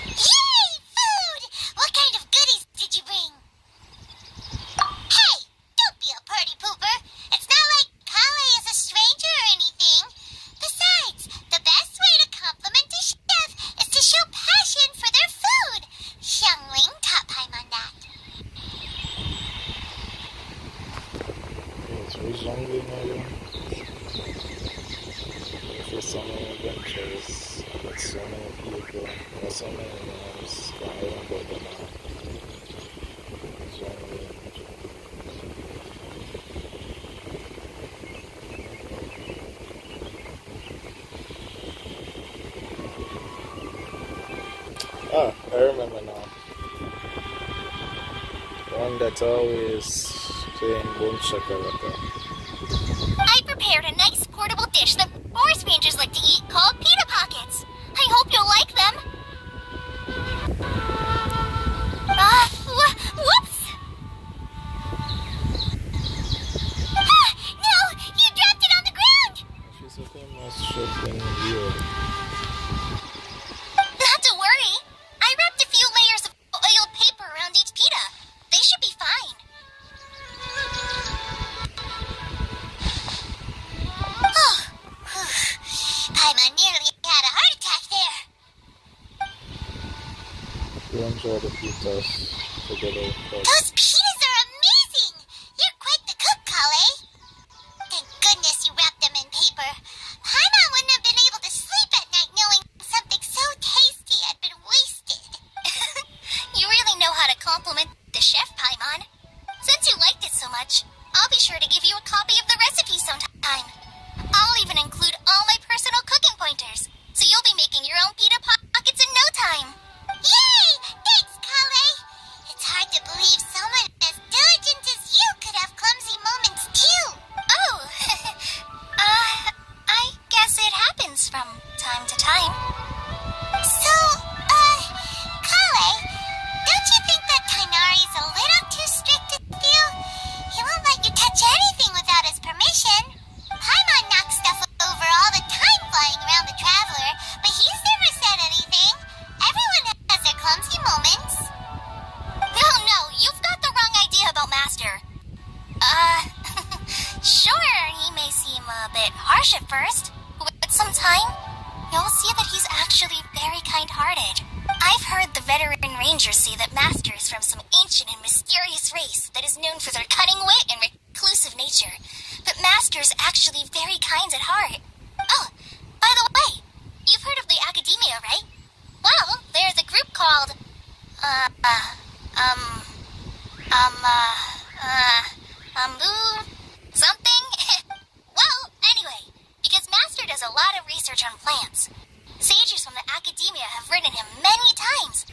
Yay! Food! What kind of goodies did you bring? Hey! Don't be a party pooper. It's not like Kale is a stranger or anything. Besides, the best way to compliment a chef is to show passion for their food. Xiangling taught Paimon that. Resembling maybe. For so many adventures, with so many people, there are so many names, but I don't go them out. Oh, I remember now. The one that's always saying boom shakalaka. I prepared a nice portable dish that forest rangers like to eat called pita pockets. I hope you'll like them. Whoops! No! You dropped it on the ground! She's a famous shopping viewer. Not to worry. I wrapped a few layers of oiled paper around each pita. They should be fine. Paimon nearly had a heart attack there. You enjoy the pizzas together. Those pitas are amazing! You're quite the cook, Kale. Thank goodness you wrapped them in paper. Paimon wouldn't have been able to sleep at night knowing something so tasty had been wasted. You really know how to compliment the chef, Paimon. Since you like much. I'll be sure to give you a copy of the recipe sometime. I'll even include all my personal cooking pointers, so you'll be making your own pita pockets in no time. Yay! Thanks, Kale! It's hard to believe someone as diligent as you could have clumsy moments too. Oh, I guess it happens from time to time. So, Kale, don't you think that Tainari's a little too strict with you? He won't let you touch anything without his permission. Paimon knocks stuff over all the time flying around the Traveler, but he's never said anything. Everyone has their clumsy moments. No, you've got the wrong idea about Master. Sure, he may seem a bit harsh at first, but with some time, you'll see that he's actually very kind-hearted. I've heard the veteran rangers say that Master is from some ancient and mysterious race that is known for their cunning wit and reclusive nature. But Master's actually very kind at heart. Oh, by the way, you've heard of the Academia, right? Well, there's a group called, something? Well, anyway, because Master does a lot of research on plants. Sages from the Academia have written him many times.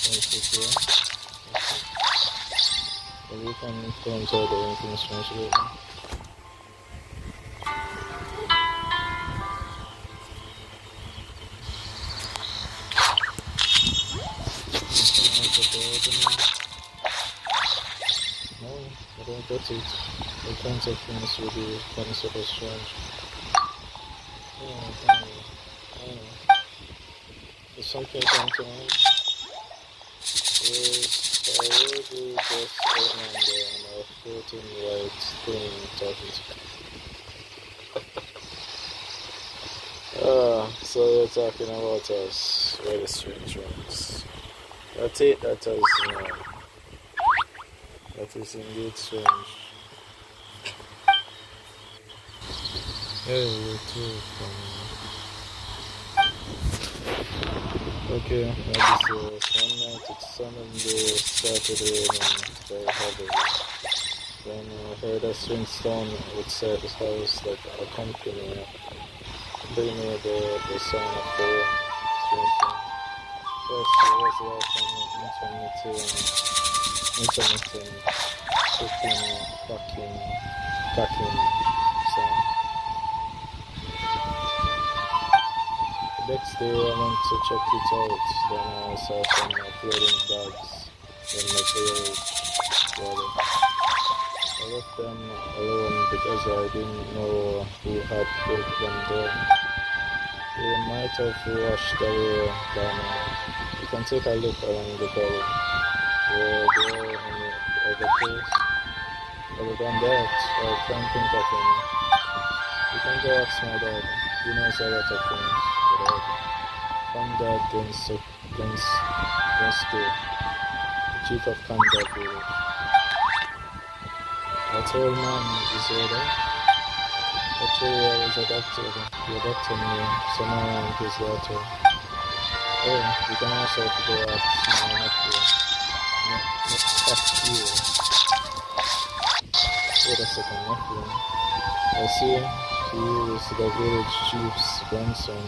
Well, you can encounter the anything strange later. No, I don't get it. All kinds of things will be kind of super strange. Yeah, there's something come to mind. Is already just outlined there and a floating white thing talking to me. So you're talking about us, really strange ones. I take that as that is indeed strange. Hey, you too. Okay, like this one night it suddenly started raining very heavily. Then I heard a swingstone outside the house that accompanied bring me the sound of the swingstone. First it was like an intermittent clicking, cracking sound. Next day I went to check it out, then I saw some floating bags in the village water. I left them alone because I didn't know who had put them there. They might have washed away by now. You can take a look along the gully. Were there any other place? Other than that, I can't think of any. You can go ask my dad. He knows a lot of things. Conrad Genshin, the chief of Conrad village. I told man is over. Actually, I was adopted. He adopted me, so now I'm his daughter. Oh, you can also go ask my nephew. Wait a second, nephew. I see he is the village chief's grandson.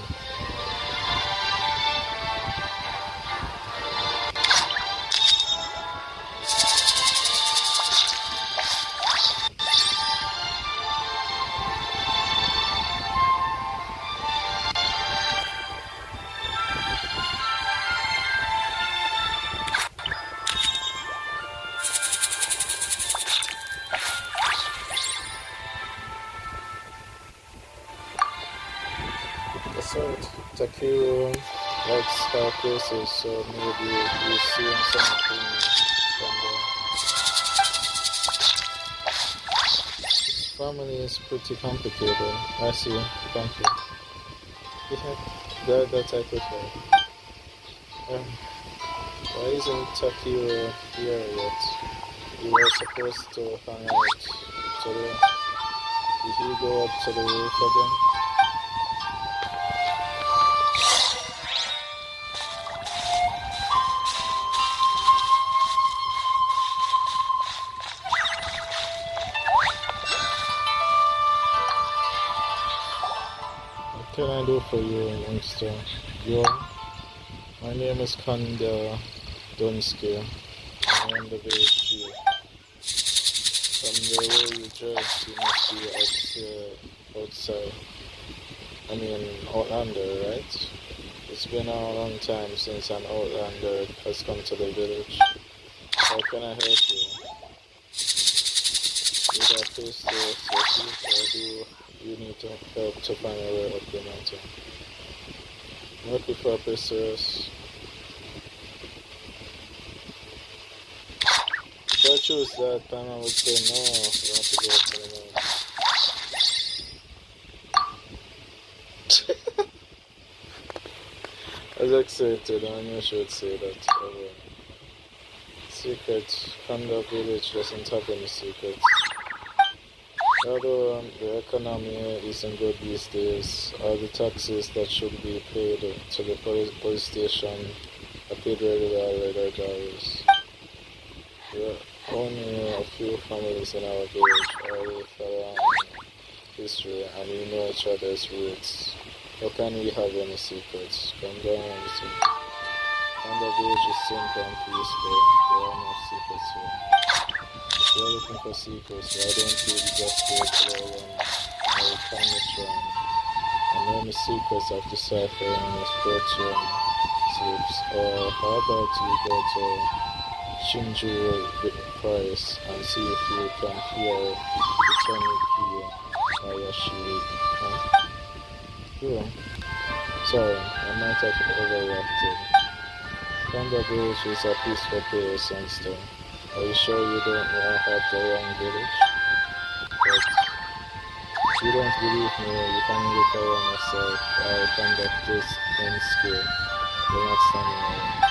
Takiro likes her places, so maybe you're seeing something from there. His family is pretty complicated. I see. Thank you. Yeah, that I could help. Why isn't Takiro here yet? You were supposed to hang out today. Did he go up to the roof again? What can I do for you, youngster? My name is Kanda Dunsky. I am the village chief. From the way you dress, you must be outside. I mean, Outlander, right? It's been a long time since an Outlander has come to the village. How can I help you? Did I face your feet, or do you need to help to find a way up the mountain? I'm looking for a Perseus. If I choose that, then I would say no, you have to go up to the mountain. As excited, I knew I should say that. Secret, Kanda village doesn't have any secrets. Although the economy isn't good these days, all the taxes that should be paid to the police station are paid regularly by dollars. There are only a few families in our village, all with a long history, and we know each other's roots. How can we have any secrets? Come down and see. Thunder Village is simple and peaceful. There are no secrets here. If you're looking for secrets, why don't you just go to the one our time is strong? Enormous secrets of deciphering is virtual sleeps. Or how about you go to Shinjuku Forest and see if you can hear the Tanuki Ayashi. Huh? Cool. Sorry, I might have overreacted. Thunder Village is a peaceful place and stuff. Are you sure you don't want to have the wrong village? But if you don't believe me, you can look around yourself. I'll conduct this in skill. You're not standing alone.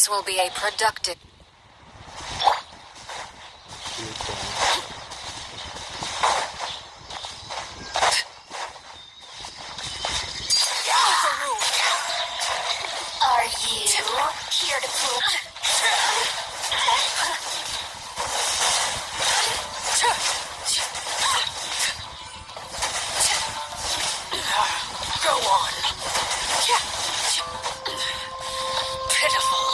This will be a productive... Are you here to prove? Go on. Pitiful.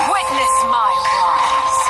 Witness my rise.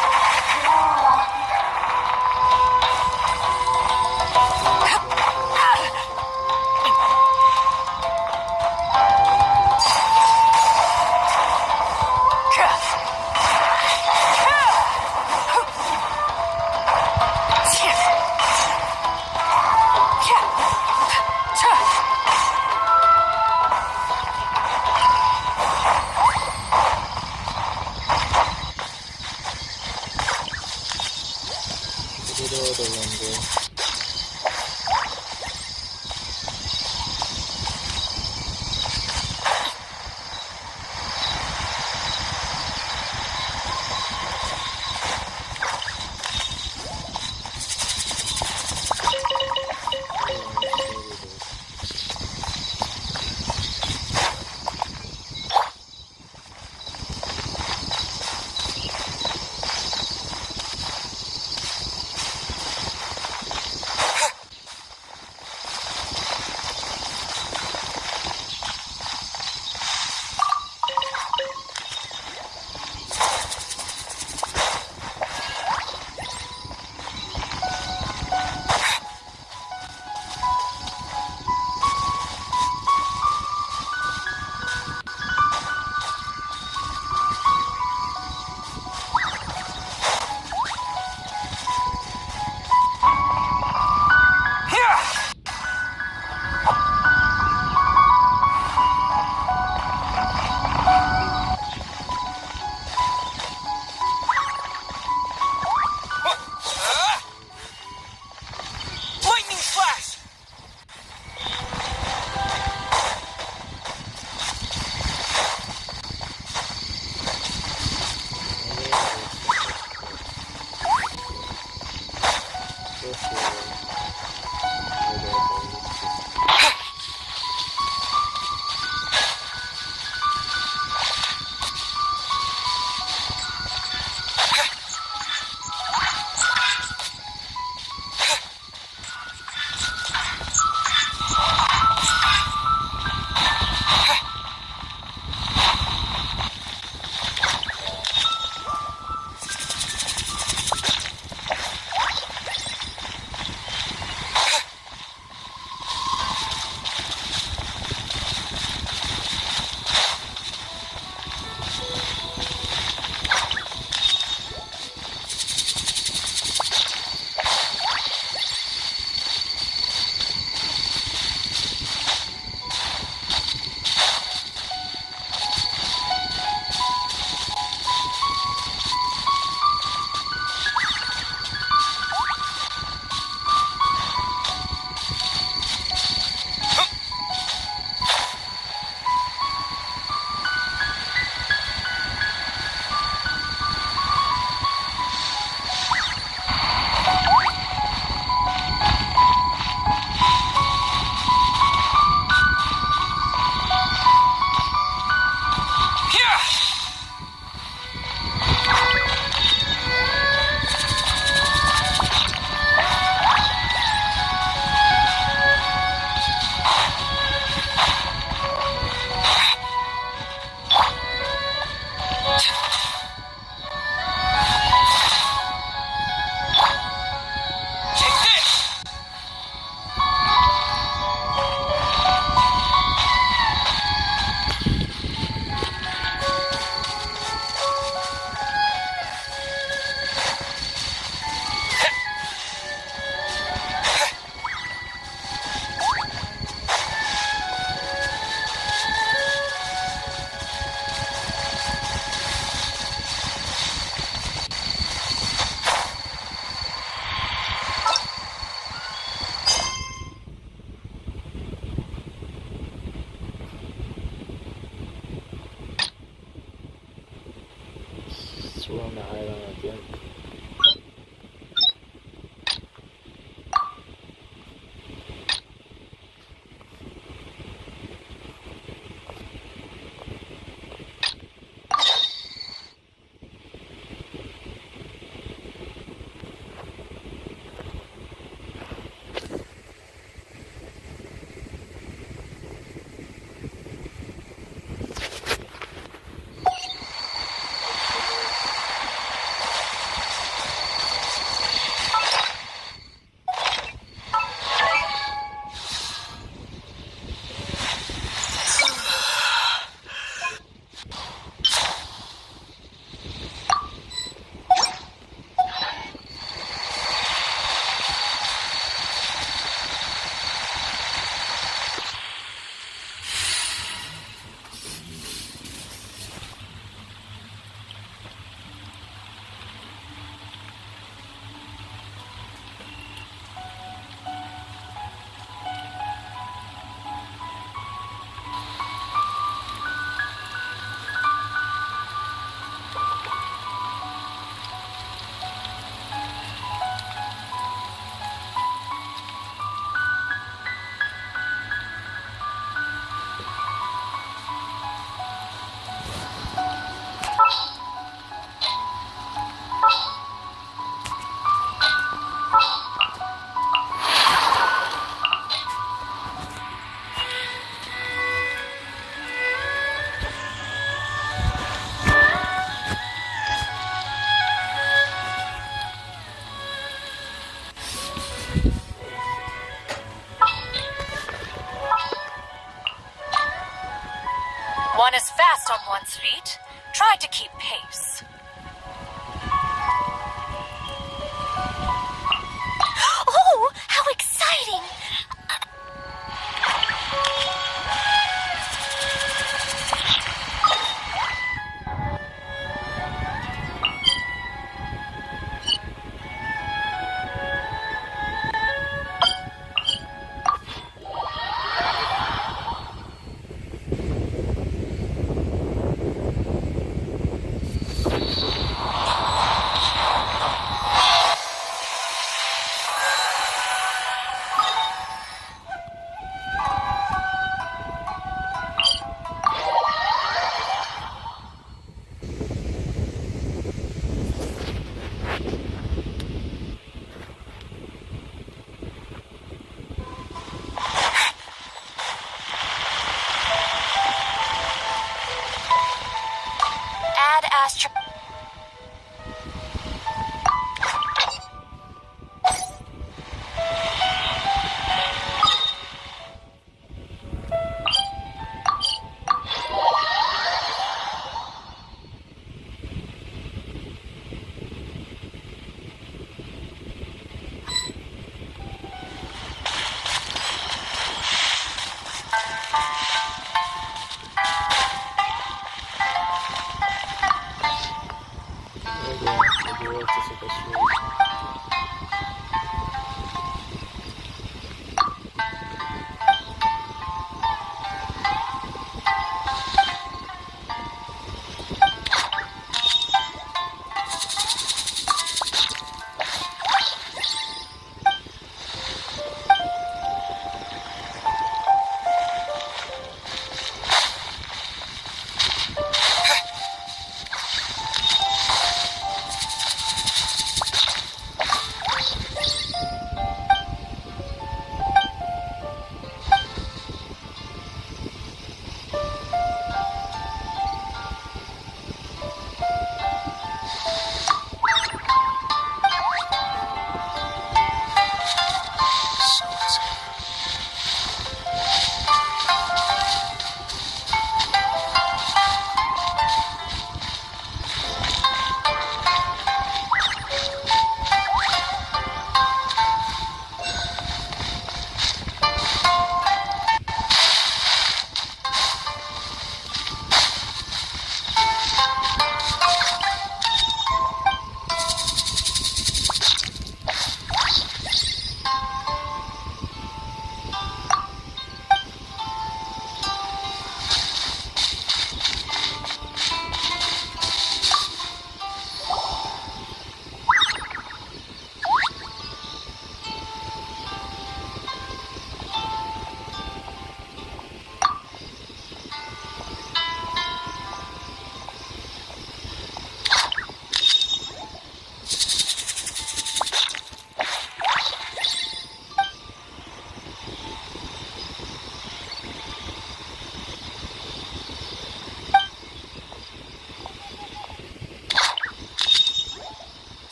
guess we're on the island again. One is fast on one's feet. Try to keep pace. Oh, how exciting! Add astro...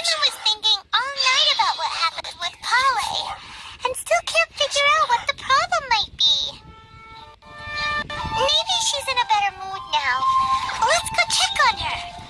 even was thinking all night about what happened with Polly, and still can't figure out what the problem might be. Maybe she's in a better mood now. Let's go check on her.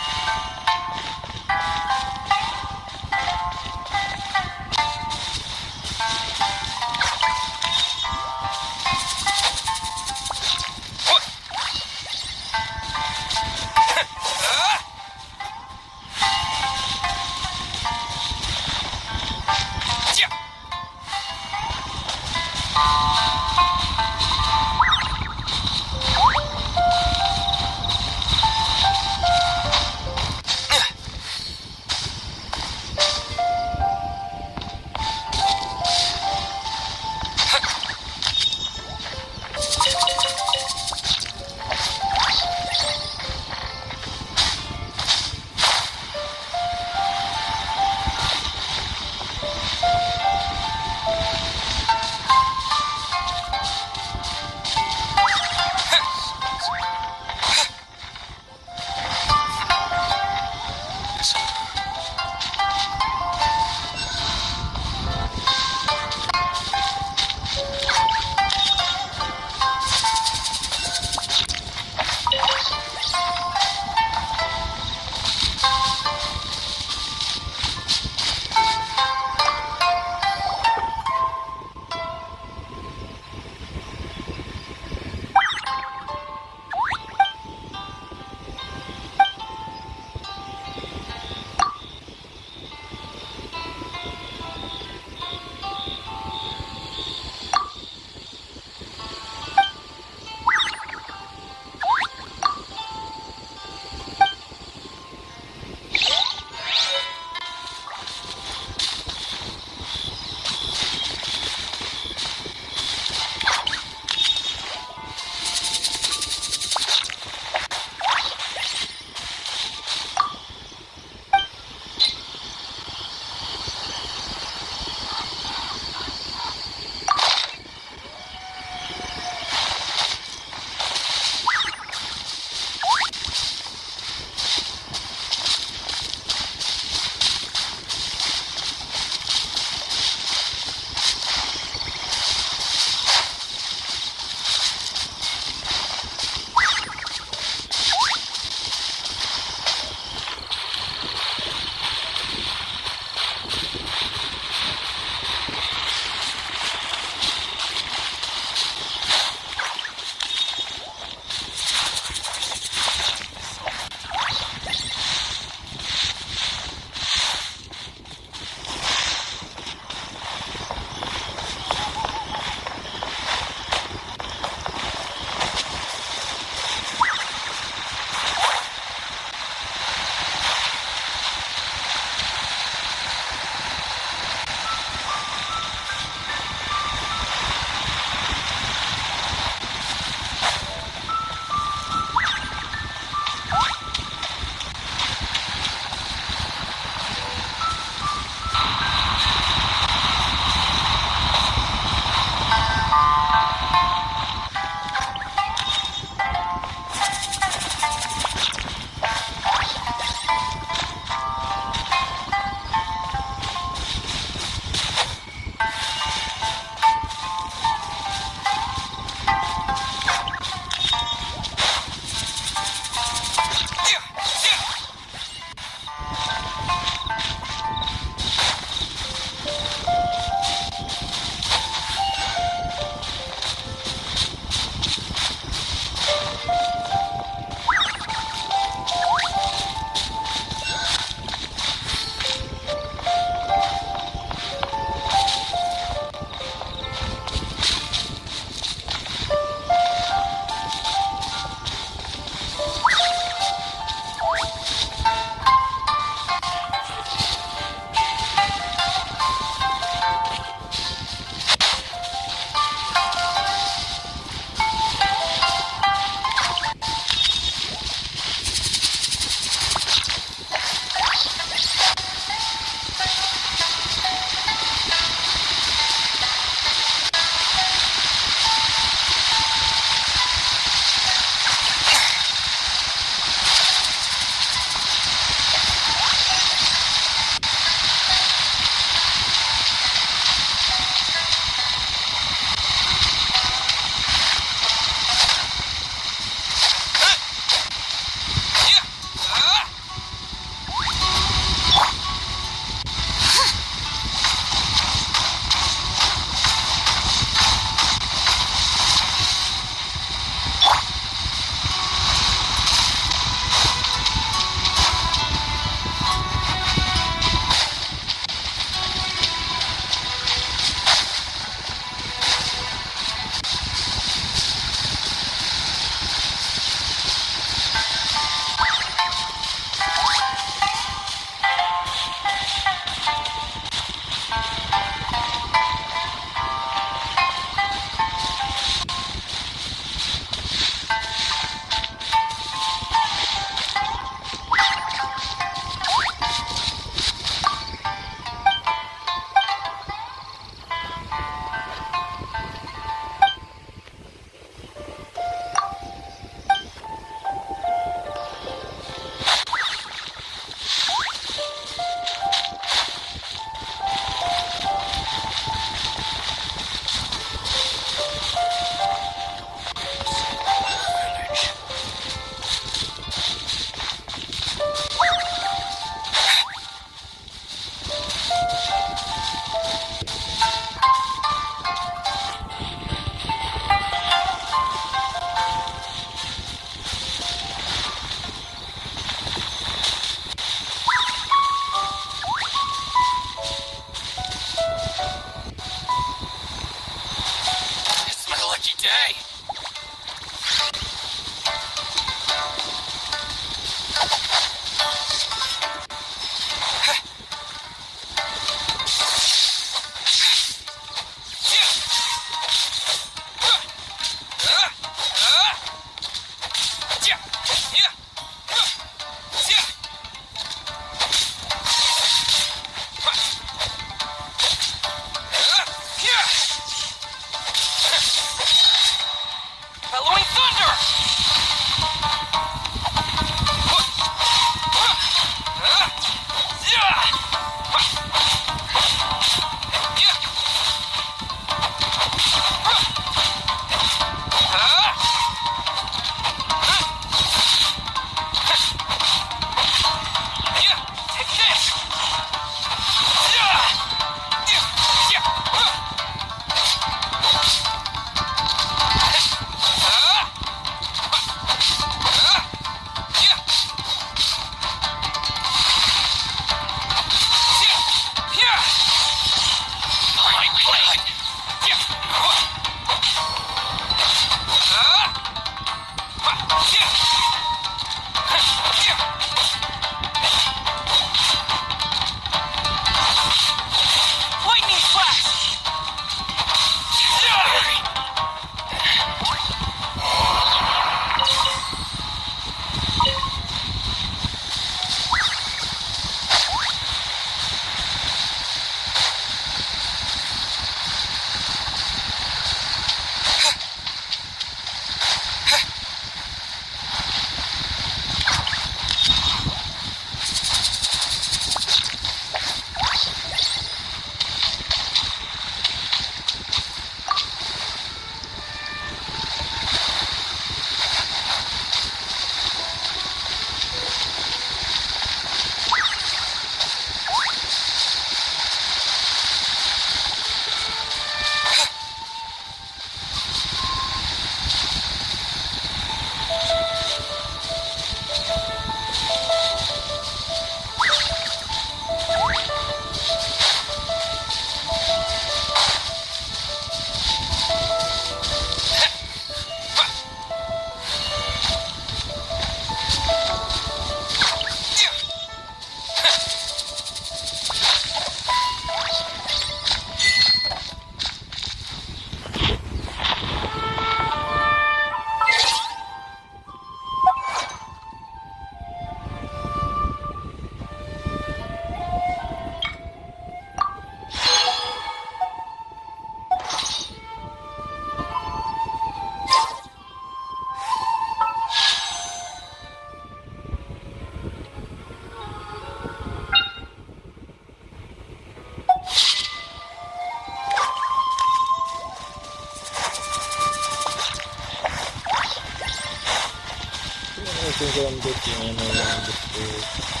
I think I'm getting around this way.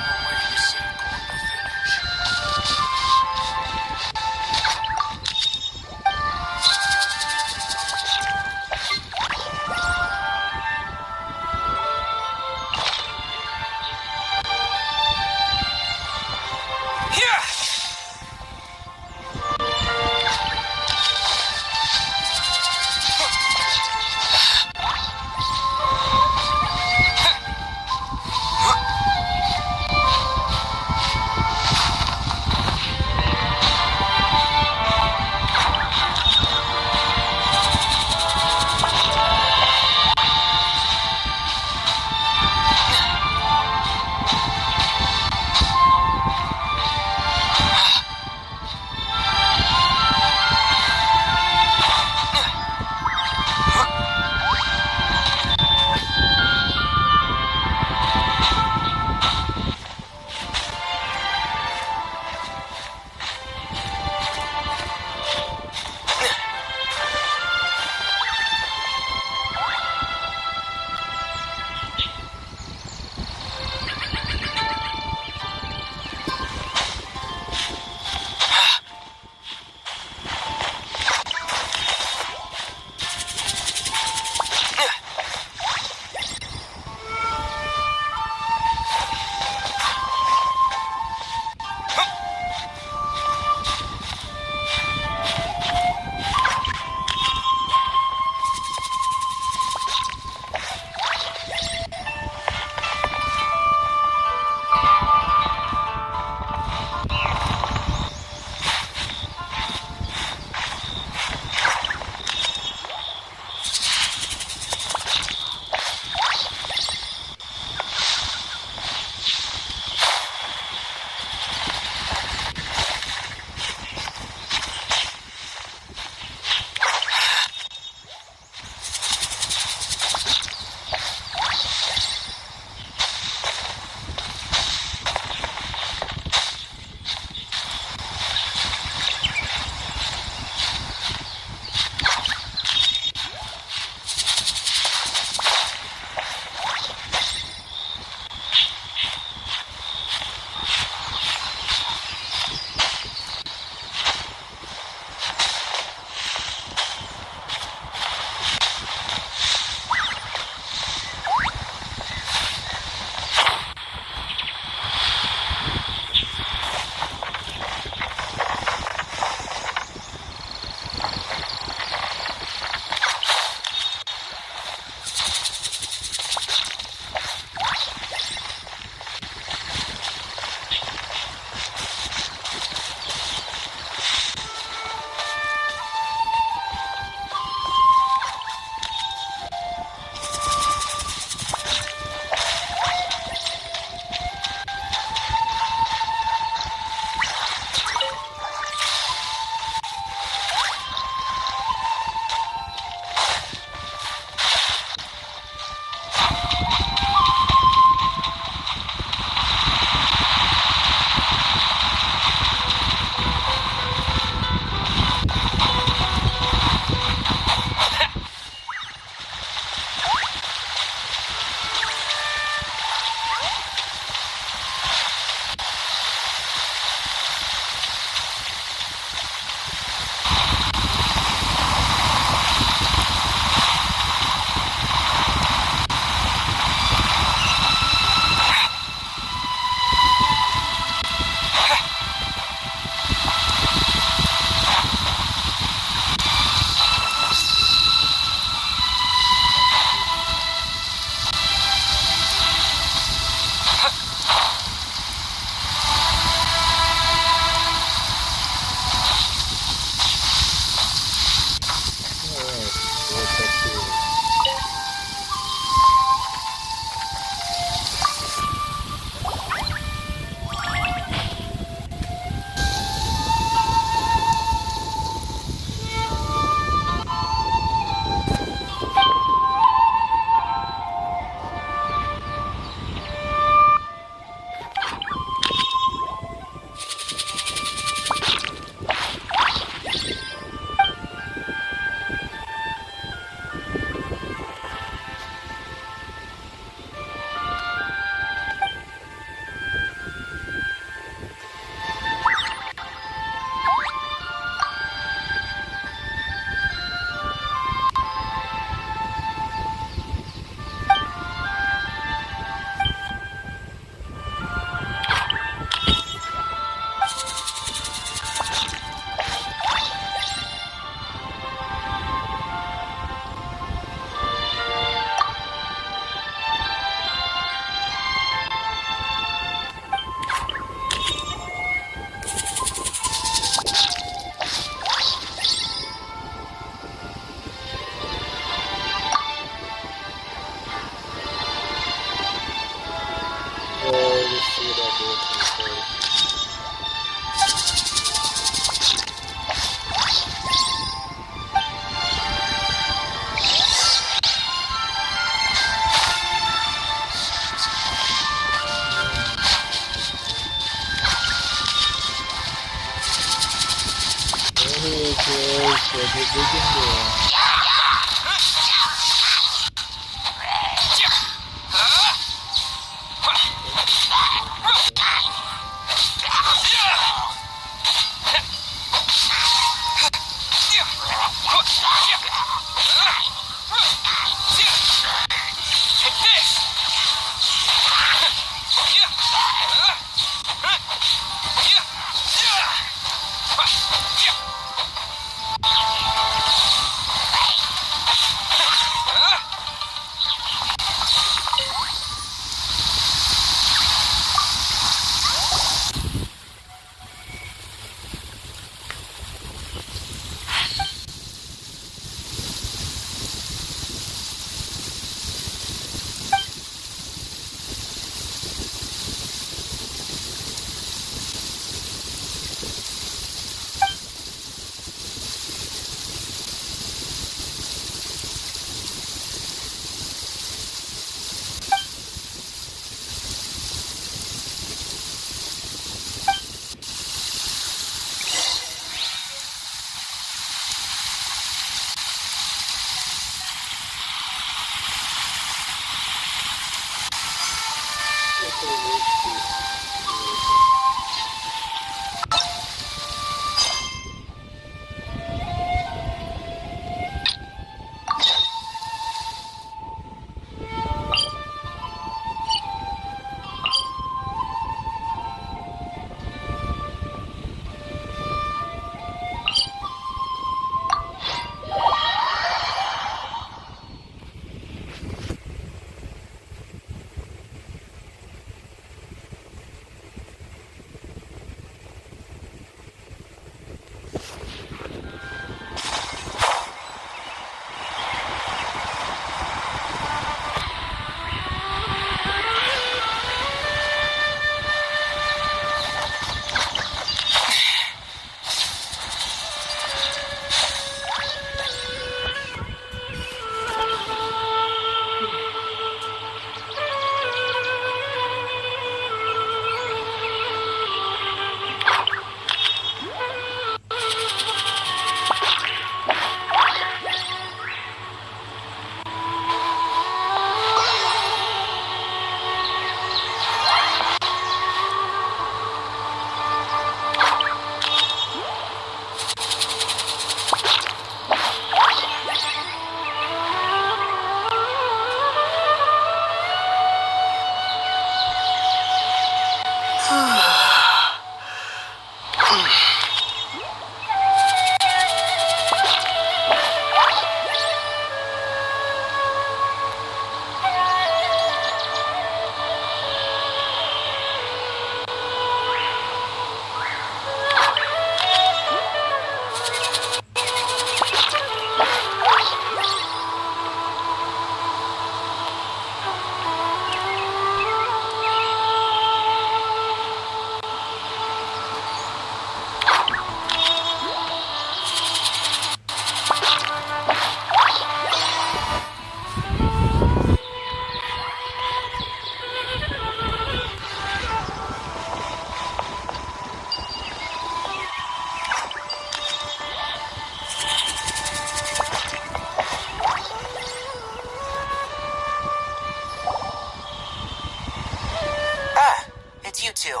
too.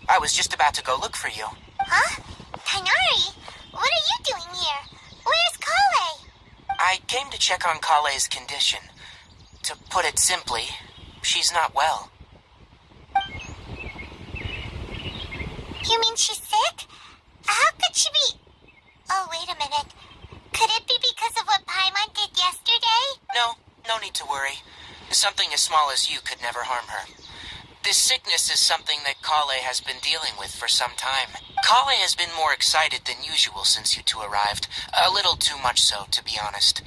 I was just about to go look for you. Huh? Kainari? What are you doing here? Where's Kale? I came to check on Kale's condition. To put it simply, she's not well. You mean she's sick? How could she be... Oh, wait a minute. Could it be because of what Paimon did yesterday? No need to worry. Something as small as you could never harm her. This sickness is something that Kale has been dealing with for some time. Kale has been more excited than usual since you two arrived. A little too much so, to be honest.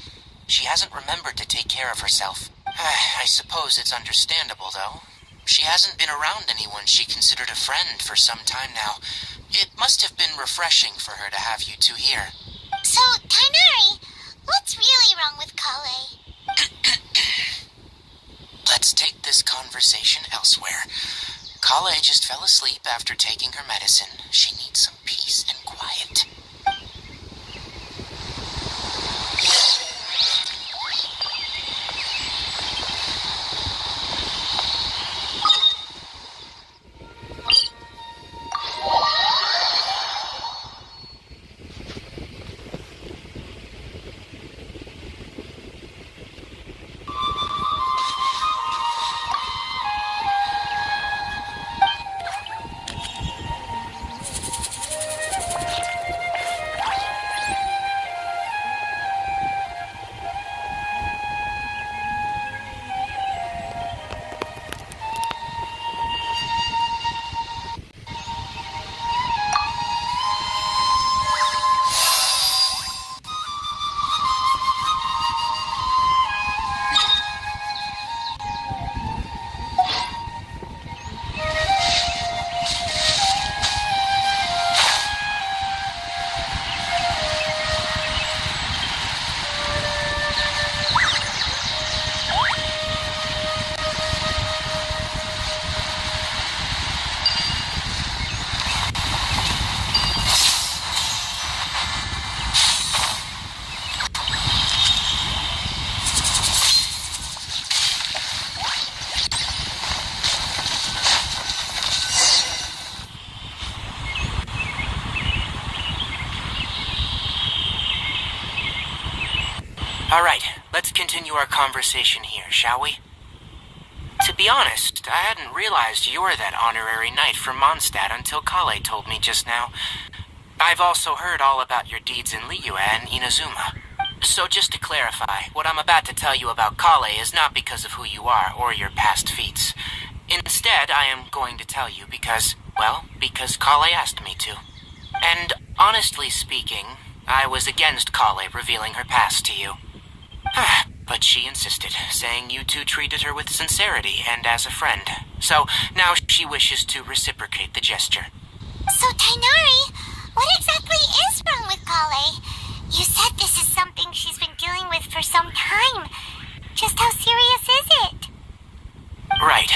She hasn't remembered to take care of herself. I suppose it's understandable, though. She hasn't been around anyone she considered a friend for some time now. It must have been refreshing for her to have you two here. So, Kainari, what's really wrong with Kale? Let's take this conversation elsewhere. Kale just fell asleep after taking her medicine. She needs some peace and quiet. Alright, let's continue our conversation here, shall we? To be honest, I hadn't realized you're that honorary knight from Mondstadt until Kale told me just now. I've also heard all about your deeds in Liyue and Inazuma. So just to clarify, what I'm about to tell you about Kale is not because of who you are or your past feats. Instead, I am going to tell you because Kale asked me to. And honestly speaking, I was against Kale revealing her past to you. But she insisted, saying you two treated her with sincerity and as a friend. So now she wishes to reciprocate the gesture. So, Tainari, what exactly is wrong with Kale? You said this is something she's been dealing with for some time. Just how serious is it? Right.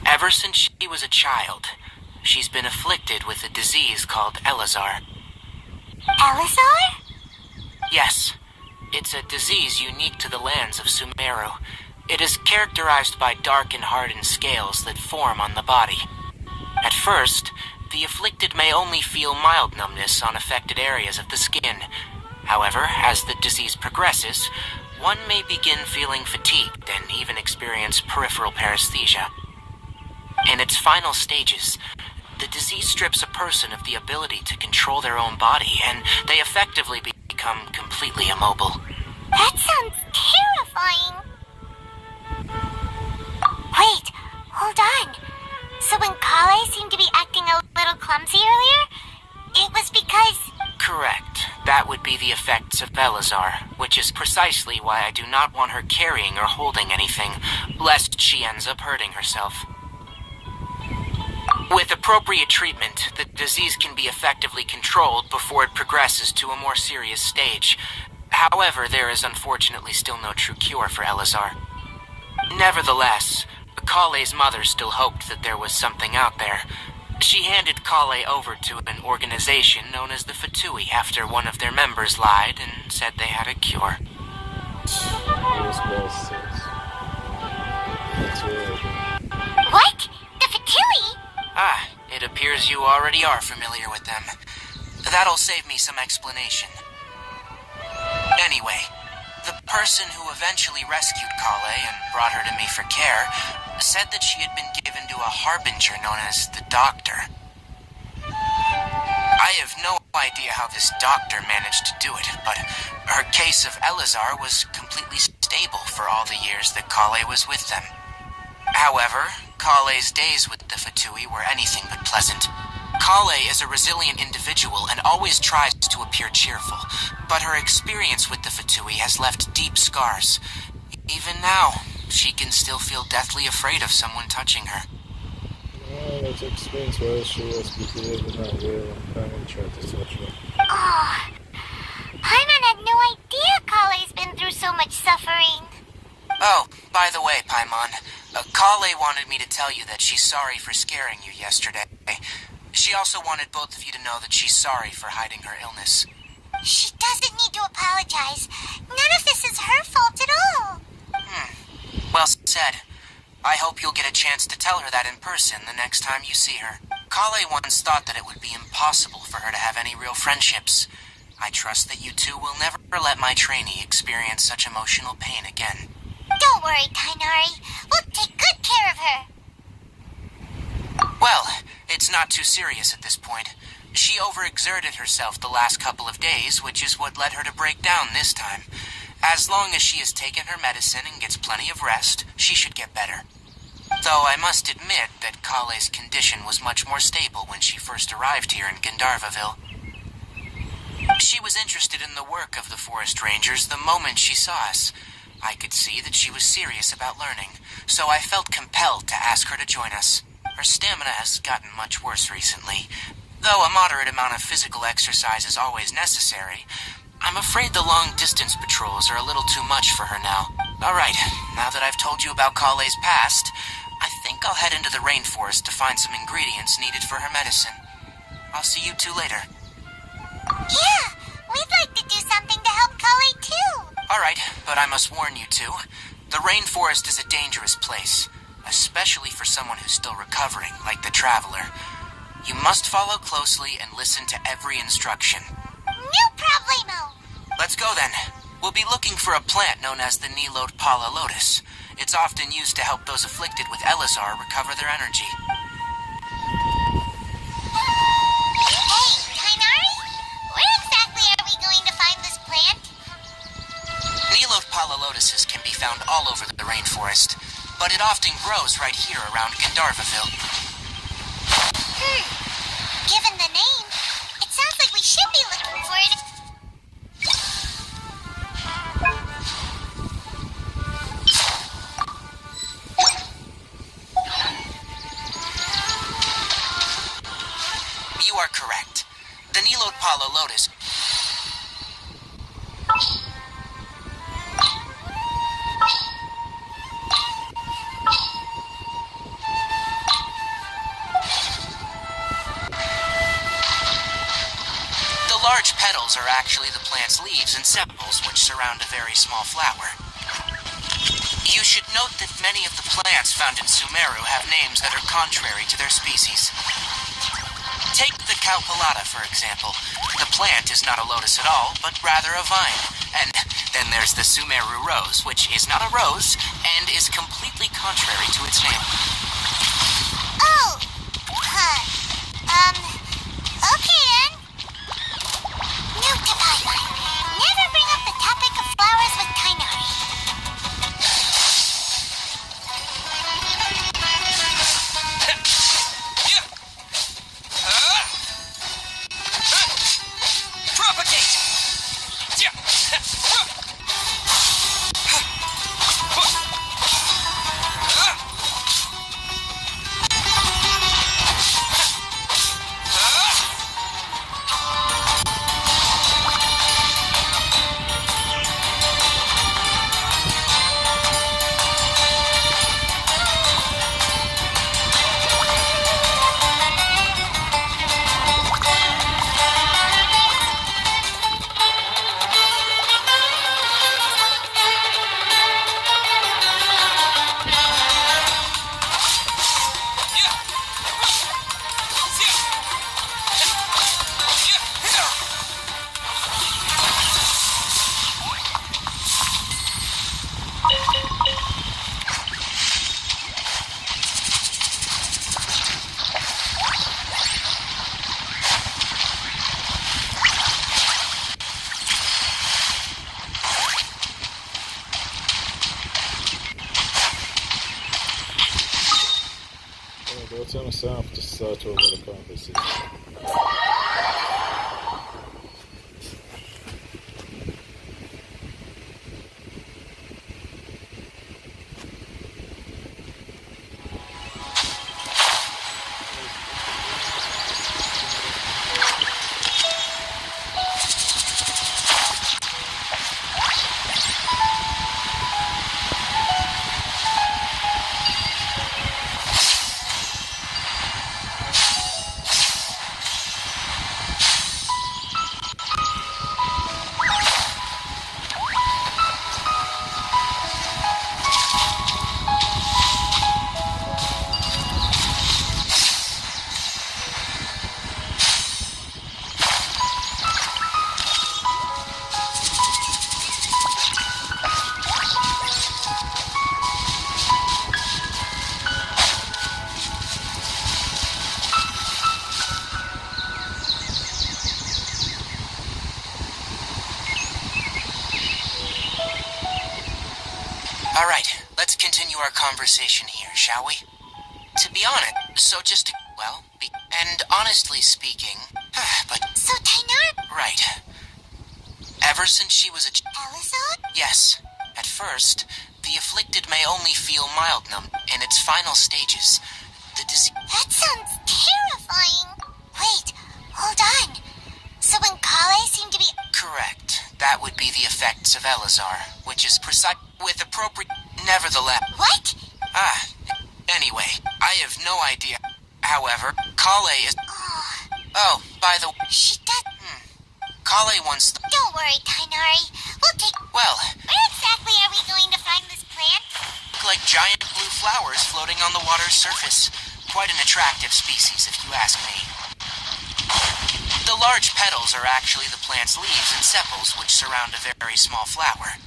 Ever since she was a child, she's been afflicted with a disease called Elazar. Elazar? Yes. It's a disease unique to the lands of Sumeru. It is characterized by dark and hardened scales that form on the body. At first, the afflicted may only feel mild numbness on affected areas of the skin. However, as the disease progresses, one may begin feeling fatigued and even experience peripheral paresthesia. In its final stages, the disease strips a person of the ability to control their own body, and they effectively become completely immobile. That sounds terrifying. Wait, hold on. So when Kale seemed to be acting a little clumsy earlier, it was because... Correct. That would be the effects of Elazar, which is precisely why I do not want her carrying or holding anything, lest she ends up hurting herself. With appropriate treatment, the disease can be effectively controlled before it progresses to a more serious stage. However, there is unfortunately still no true cure for Elazar. Nevertheless, Kale's mother still hoped that there was something out there. She handed Kale over to an organization known as the Fatui after one of their members lied and said they had a cure. What? The Fatui? It appears you already are familiar with them. That'll save me some explanation. Anyway, the person who eventually rescued Kale and brought her to me for care said that she had been given to a harbinger known as the Doctor. I have no idea how this doctor managed to do it, but her case of Elazar was completely stable for all the years that Kale was with them. However, Kale's days with the Fatui were anything but pleasant. Kale is a resilient individual and always tries to appear cheerful, but her experience with the Fatui has left deep scars. Even now, she can still feel deathly afraid of someone touching her. Well, that explains why she was behaving that way when Paimon tried to touch her. Oh, Paimon had no idea Kale's been through so much suffering. Oh, by the way, Paimon, Kale wanted me to tell you that she's sorry for scaring you yesterday. She also wanted both of you to know that she's sorry for hiding her illness. She doesn't need to apologize. None of this is her fault at all. Well said. I hope you'll get a chance to tell her that in person the next time you see her. Kale once thought that it would be impossible for her to have any real friendships. I trust that you two will never let my trainee experience such emotional pain again. Don't worry, Tainari. We'll take good care of her. Well, it's not too serious at this point. She overexerted herself the last couple of days, which is what led her to break down this time. As long as she has taken her medicine and gets plenty of rest, she should get better. Though I must admit that Kale's condition was much more stable when she first arrived here in Gandharvaville. She was interested in the work of the forest rangers the moment she saw us. I could see that she was serious about learning, so I felt compelled to ask her to join us. Her stamina has gotten much worse recently. Though a moderate amount of physical exercise is always necessary, I'm afraid the long-distance patrols are a little too much for her now. Alright, now that I've told you about Kale's past, I think I'll head into the rainforest to find some ingredients needed for her medicine. I'll see you two later. Yeah, we'd like to do something to help Kale too. Alright, but I must warn you two. The rainforest is a dangerous place, especially for someone who's still recovering, like the Traveler. You must follow closely and listen to every instruction. No problemo. Let's go then. We'll be looking for a plant known as the Nilode Pala Lotus. It's often used to help those afflicted with Elazar recover their energy. Hey, Tainari? Where exactly are we going to find this plant? Nilode Pala Lotuses can be found all over the rainforest, but it often grows right here around Gandharvaville. Given the name, it sounds like we should be looking for it. You are correct. The Nilode Pala Lotus... The large petals are actually the plant's leaves and sepals, which surround a very small flower. You should note that many of the plants found in Sumeru have names that are contrary to their species. Take the Caucalata, for example. The plant is not a lotus at all, but rather a vine. And then there's the Sumeru rose, which is not a rose, and is completely contrary to its name. Oh! Okay then. Note to Paimon. Never bring up the topic of flowers with Tainari. Propagate! What's on south to start over the conversation? Alright, let's continue our conversation here, shall we? To be honest, and honestly speaking, but... So Tainar... Right. Ever since she was a... Elazar? Yes. At first, the afflicted may only feel mild numb in its final stages. The disease... That sounds terrifying. Wait, hold on. So when Kale seemed to be... Correct. That would be the effects of Elazar, which is precise with appropriate... Nevertheless... What? Anyway, I have no idea. However, Kale is... Oh, by the way... She does... Kale wants... Don't worry, Tainari. We'll take... Well... Where exactly are we going to find this plant? Like giant blue flowers floating on the water's surface. Quite an attractive species, if you ask me. The large petals are actually the plant's leaves and sepals, which surround a very small flower.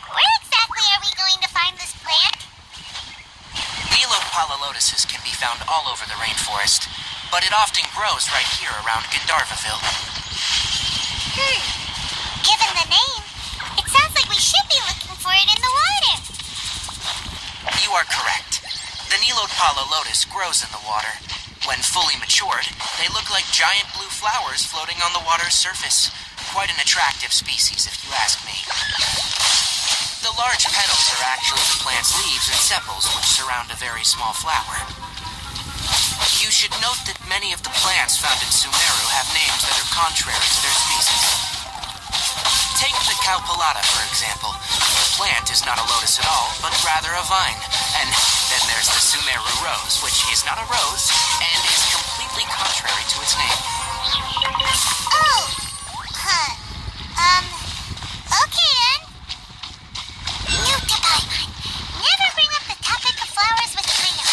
Where exactly are we going to find this plant? Neelopala lotuses can be found all over the rainforest, but it often grows right here around Gandharvaville. Given the name, it sounds like we should be looking for it in the water. You are correct. The Neelopala lotus grows in the water. When fully matured, they look like giant blue flowers floating on the water's surface. Quite an attractive species, if you ask me. The large petals are actually the plant's leaves and sepals, which surround a very small flower. You should note that many of the plants found in Sumeru have names that are contrary to their species. Take the Cowpelata, for example. The plant is not a lotus at all, but rather a vine. And then there's the Sumeru rose, which is not a rose, and is completely contrary to its name. Oh! Okay then. Note to Paimon. Never bring up the topic of flowers with Paimon.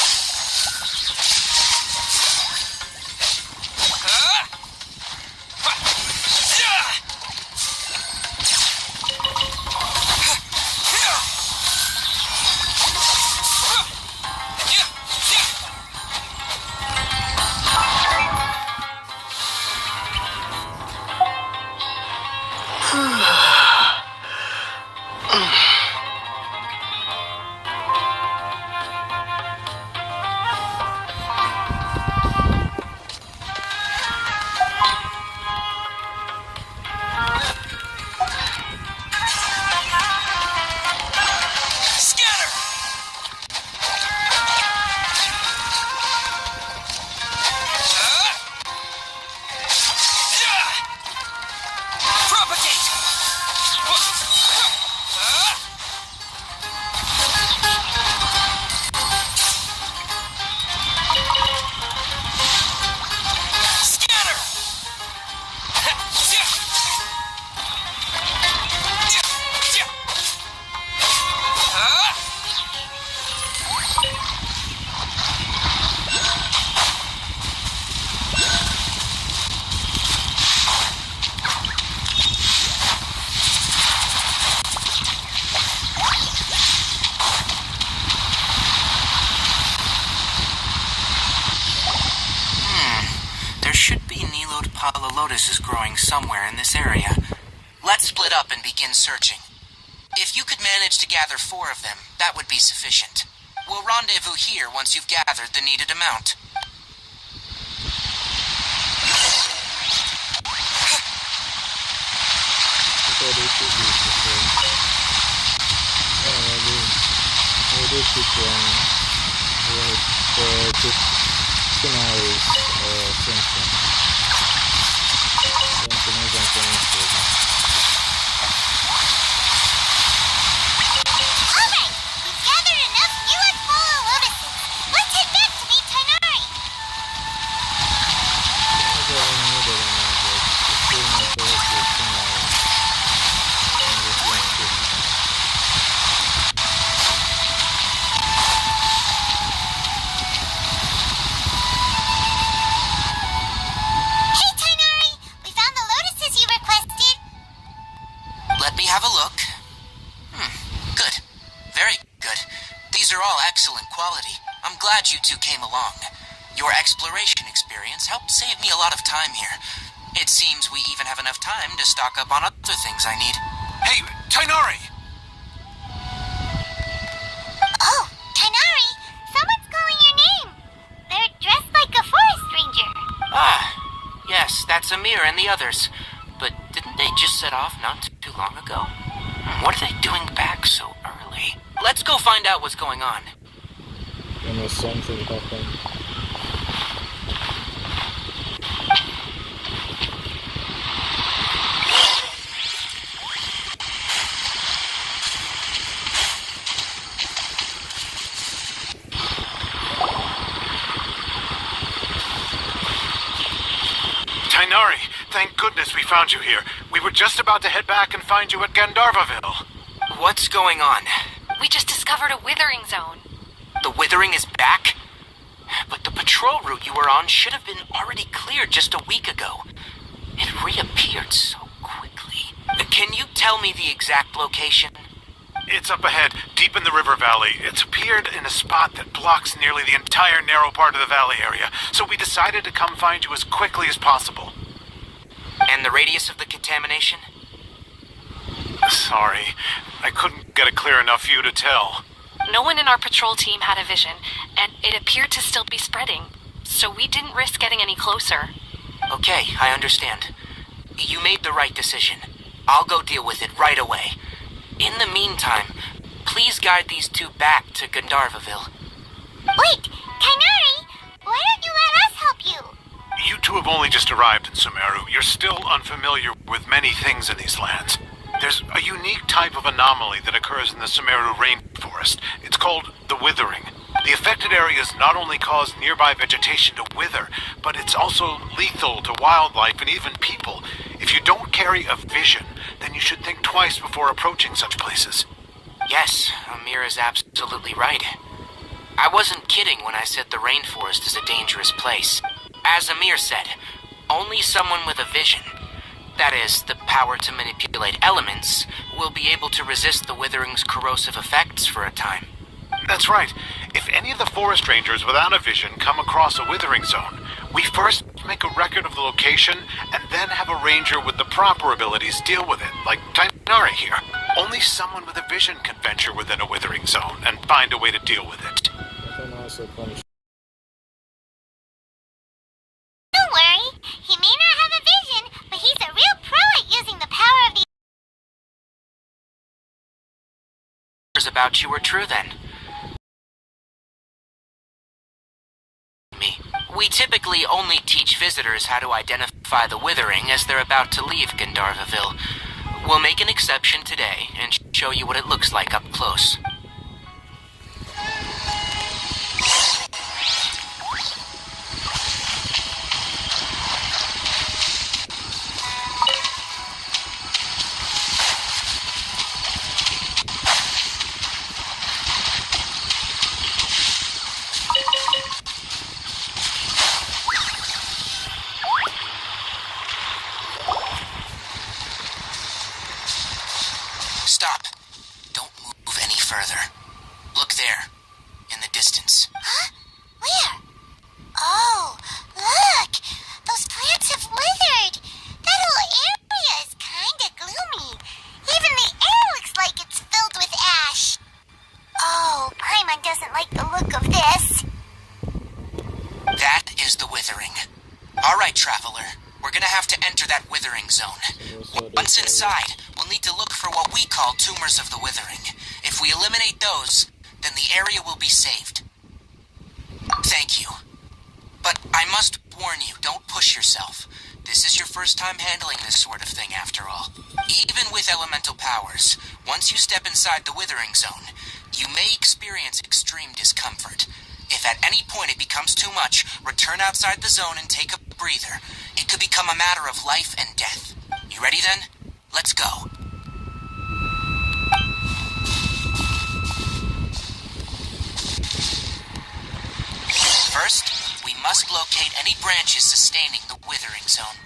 Anilode Pala Lotus is growing somewhere in this area. Let's split up and begin searching. If you could manage to gather 4 of them, that would be sufficient. We'll rendezvous here once you've gathered the needed amount. Let me have a look. Good. Very good. These are all excellent quality. I'm glad you two came along. Your exploration experience helped save me a lot of time here. It seems we even have enough time to stock up on other things I need. Hey, Tainari! Oh, Tainari! Someone's calling your name. They're dressed like a forest ranger. Ah, yes, that's Amir and the others. But didn't they just set off not too long ago? What are they doing back so early? Let's go find out what's going on. And there's something happened. Tainari, thank goodness we found you here. We were just about to head back and find you at Gandharvaville. What's going on? We just discovered a withering zone. The withering is back? But the patrol route you were on should have been already cleared just a week ago. It reappeared so quickly. Can you tell me the exact location? It's up ahead, deep in the river valley. It's appeared in a spot that blocks nearly the entire narrow part of the valley area, so we decided to come find you as quickly as possible. And the radius of the contamination? Sorry, I couldn't get a clear enough view to tell. No one in our patrol team had a vision, and it appeared to still be spreading, so we didn't risk getting any closer. Okay, I understand. You made the right decision. I'll go deal with it right away. In the meantime, please guide these two back to Gandharvaville. Wait, Tainari! Why don't you let us help you? You two have only just arrived in Sumeru. You're still unfamiliar with many things in these lands. There's a unique type of anomaly that occurs in the Sumeru rainforest. It's called the withering. The affected areas not only cause nearby vegetation to wither, but it's also lethal to wildlife and even people. If you don't carry a vision, then you should think twice before approaching such places. Yes, Amir is absolutely right. I wasn't kidding when I said the rainforest is a dangerous place. As Amir said, only someone with a vision, that is, the power to manipulate elements, will be able to resist the withering's corrosive effects for a time. That's right. If any of the forest rangers without a vision come across a withering zone, we first make a record of the location and then have a ranger with the proper abilities deal with it, like Tainari here. Only someone with a vision can venture within a withering zone and find a way to deal with it. Don't worry, he may not have a vision, but he's a real pro at using the power of the... About you were true then. We typically only teach visitors how to identify the withering as they're about to leave Gandharvaville. We'll make an exception today and show you what it looks like up close. Stop. Don't move any further. Look there, in the distance. Huh? Where? Oh, look! Those plants have Alright, Traveler. We're gonna have to enter that withering zone. Once inside, we'll need to look for what we call tumors of the withering. If we eliminate those, then the area will be saved. Thank you. But I must warn you, don't push yourself. This is your first time handling this sort of thing, after all. Even with elemental powers, once you step inside the withering zone, you may experience extreme discomfort. If at any point it becomes too much, return outside the zone and take a breather. It could become a matter of life and death. You ready then? Let's go. First, we must locate any branches sustaining the withering zone.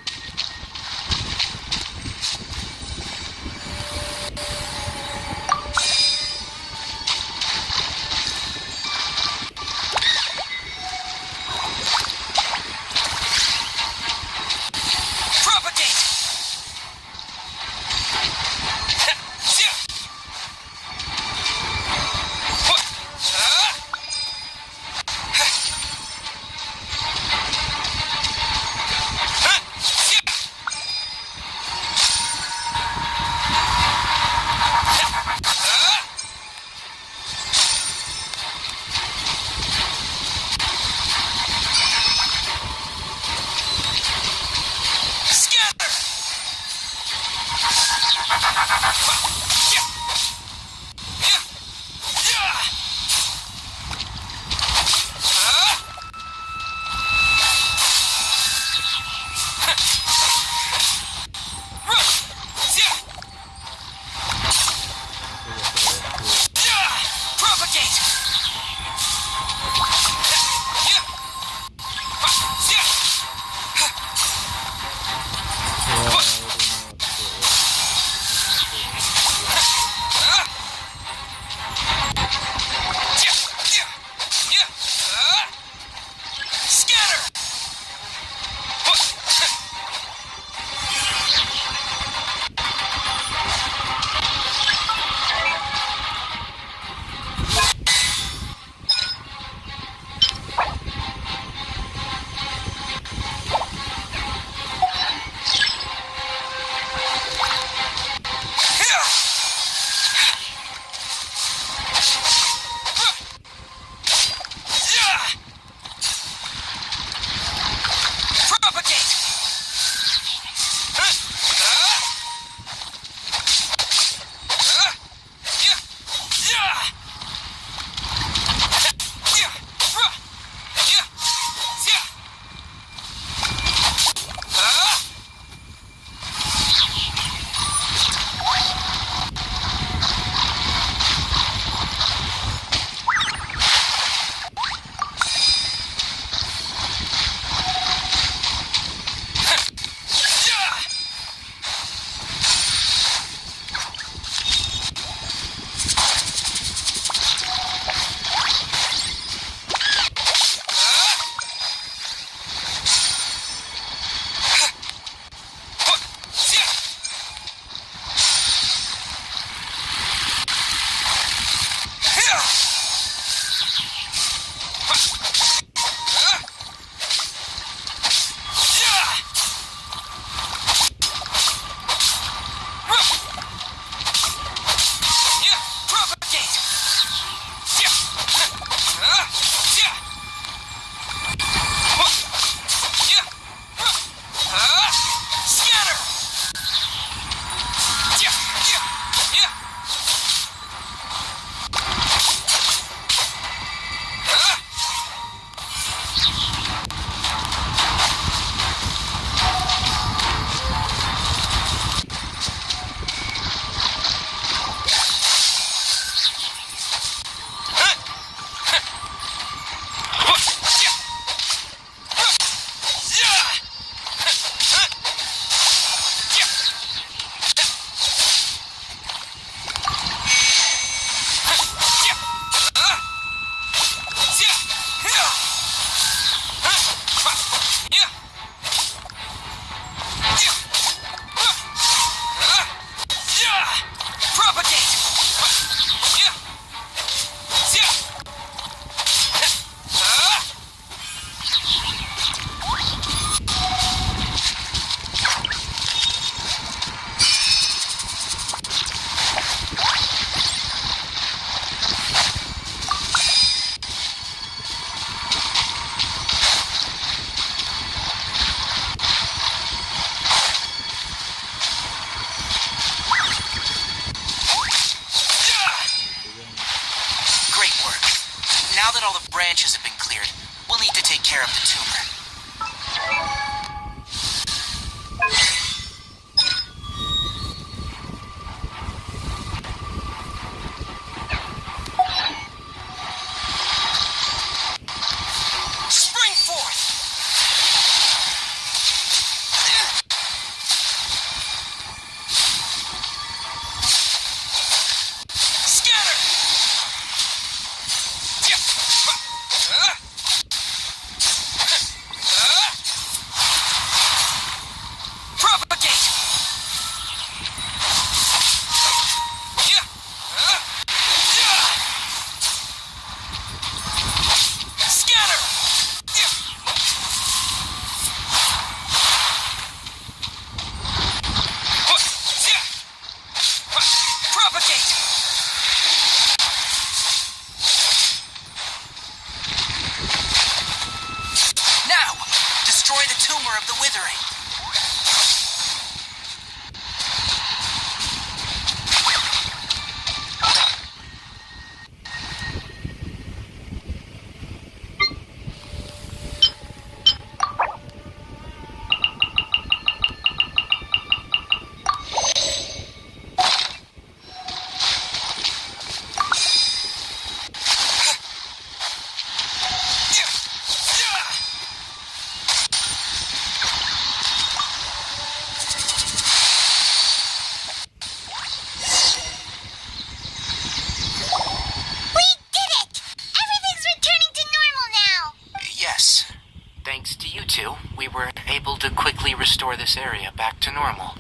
restore this area back to normal.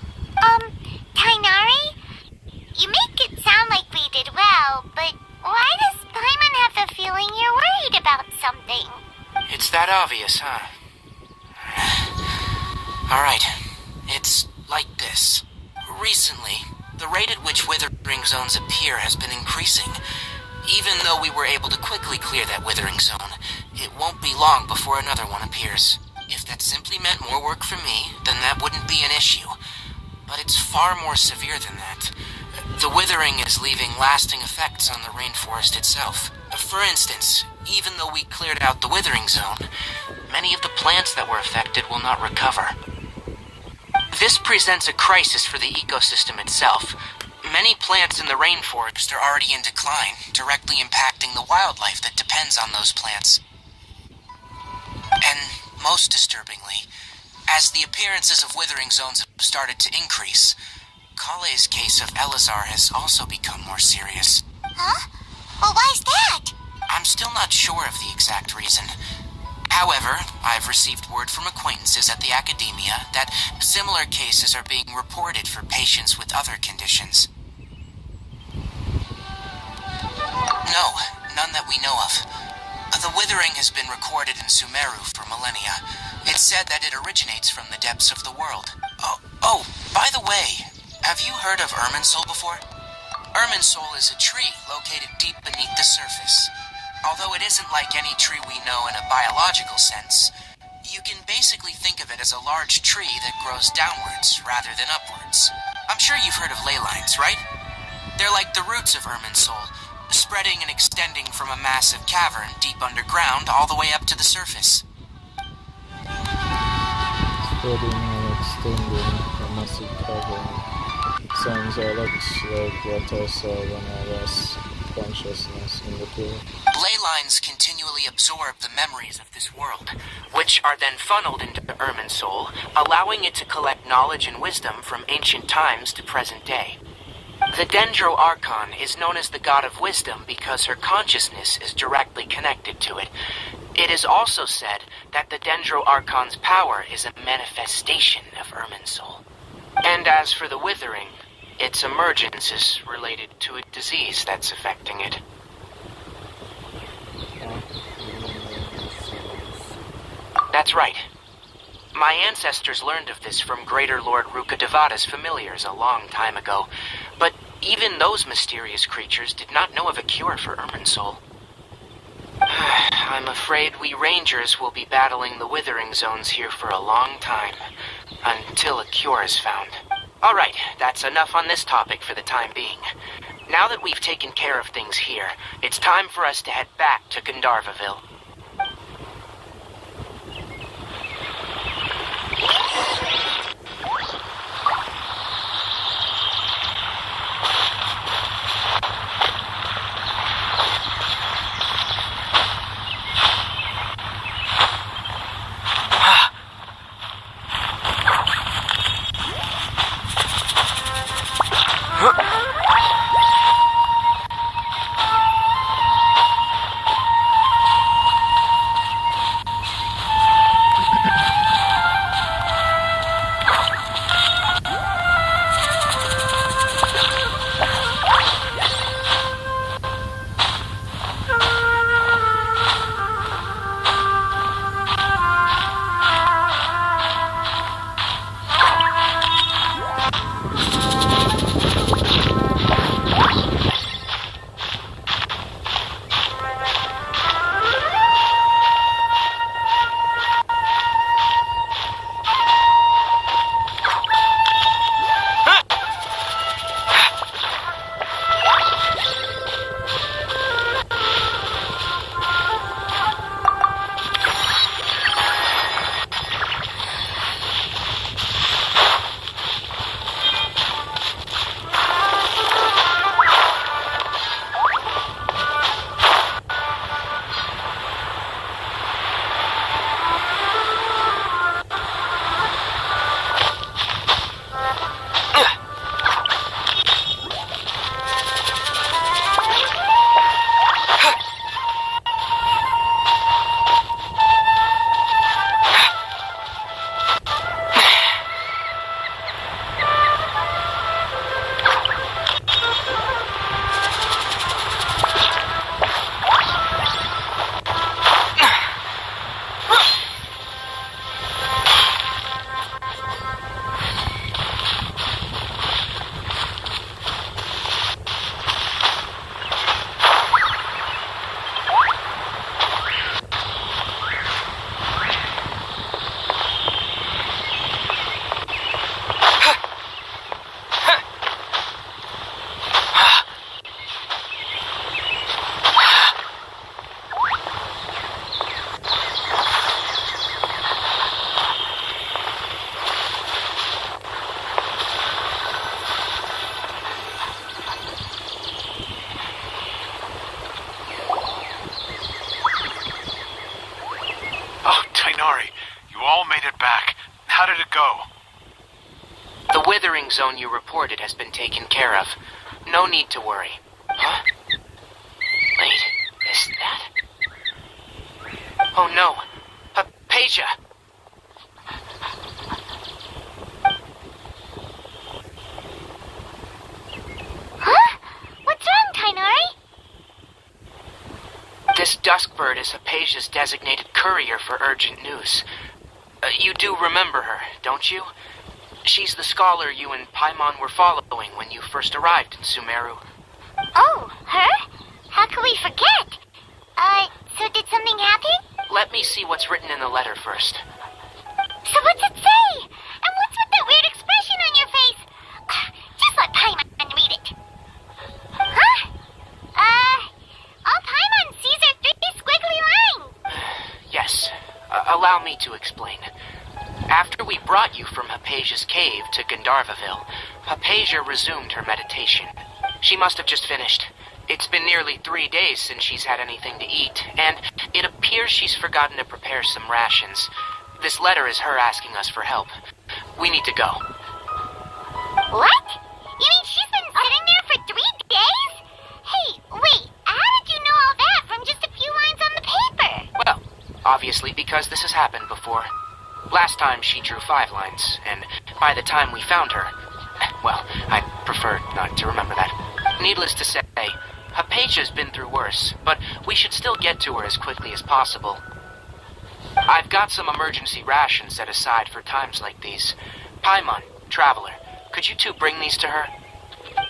Tainari? You make it sound like we did well, but why does Paimon have the feeling you're worried about something? It's that obvious, huh? Alright, it's like this. Recently, the rate at which withering zones appear has been increasing. Even though we were able to quickly clear that withering zone, it won't be long before another one appears. If that simply meant more work for me, then that wouldn't be an issue. But it's far more severe than that. The withering is leaving lasting effects on the rainforest itself. For instance, even though we cleared out the withering zone, many of the plants that were affected will not recover. This presents a crisis for the ecosystem itself. Many plants in the rainforest are already in decline, directly impacting the wildlife that depends on those plants. And most disturbingly, as the appearances of withering zones have started to increase, Kale's case of Elazar has also become more serious. Huh? Well, why's that? I'm still not sure of the exact reason. However, I've received word from acquaintances at the academia that similar cases are being reported for patients with other conditions. No, none that we know of. The withering has been recorded in Sumeru for millennia. It's said that it originates from the depths of the world. Oh, by the way, have you heard of Irminsul before? Irminsul is a tree located deep beneath the surface. Although it isn't like any tree we know in a biological sense, you can basically think of it as a large tree that grows downwards rather than upwards. I'm sure you've heard of ley lines, right? They're like the roots of Irminsul, spreading and extending from a massive cavern deep underground all the way up to the surface. Spreading and extending a massive cavern. It sounds a lot like what I saw when I lost consciousness in the pool. Ley lines continually absorb the memories of this world, which are then funneled into the Irminsul, allowing it to collect knowledge and wisdom from ancient times to present day. The Dendro Archon is known as the God of Wisdom because her consciousness is directly connected to it. It is also said that the Dendro Archon's power is a manifestation of Irminsul. And as for the Withering, its emergence is related to a disease that's affecting it. That's right. My ancestors learned of this from Greater Lord Rukkhadevata's familiars a long time ago, but even those mysterious creatures did not know of a cure for Irminsul. I'm afraid we Rangers will be battling the Withering Zones here for a long time, until a cure is found. Alright, that's enough on this topic for the time being. Now that we've taken care of things here, it's time for us to head back to Gandharvaville. withering zone you reported has been taken care of. No need to worry. Huh? Wait, is that? Oh no. Hypatia! Huh? What's wrong, Tainari? This Duskbird is Hypatia's designated courier for urgent news. You do remember her, don't you? She's the scholar you and Paimon were following when you first arrived in Sumeru. Oh, her? How could we forget? So did something happen? Let me see what's written in the letter first. So what's it say? And what's with that weird expression on your face? Just let Paimon read it. Huh? All Paimon sees are 3 squiggly lines. Yes. Allow me to explain. After we brought you from Hypatia's cave to Gandharvaville, Hypatia resumed her meditation. She must have just finished. It's been nearly 3 days since she's had anything to eat, and it appears she's forgotten to prepare some rations. This letter is her asking us for help. We need to go. What? You mean she's been sitting there for 3 days? Hey, wait, how did you know all that from just a few lines on the paper? Well, obviously because this has happened before. Last time she drew 5 lines, and by the time we found her... Well, I prefer not to remember that. Needless to say, Hypatia's been through worse, but we should still get to her as quickly as possible. I've got some emergency rations set aside for times like these. Paimon, Traveler, could you two bring these to her?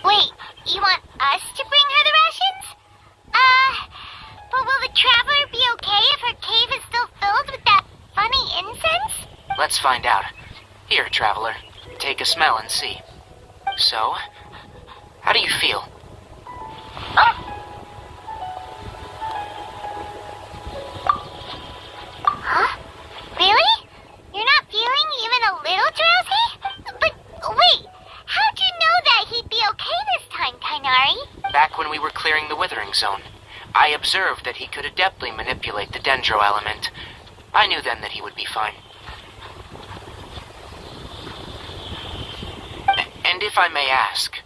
Wait, you want us to bring her the rations? But will the Traveler be okay if her cave is still filled with that funny incense? Let's find out. Here, Traveler, take a smell and see. So, how do you feel? Huh? Really? You're not feeling even a little drowsy? But wait, how'd you know that he'd be okay this time, Tainari? Back when we were clearing the withering zone, I observed that he could adeptly manipulate the dendro element. I knew then that he would be fine. And if I may ask,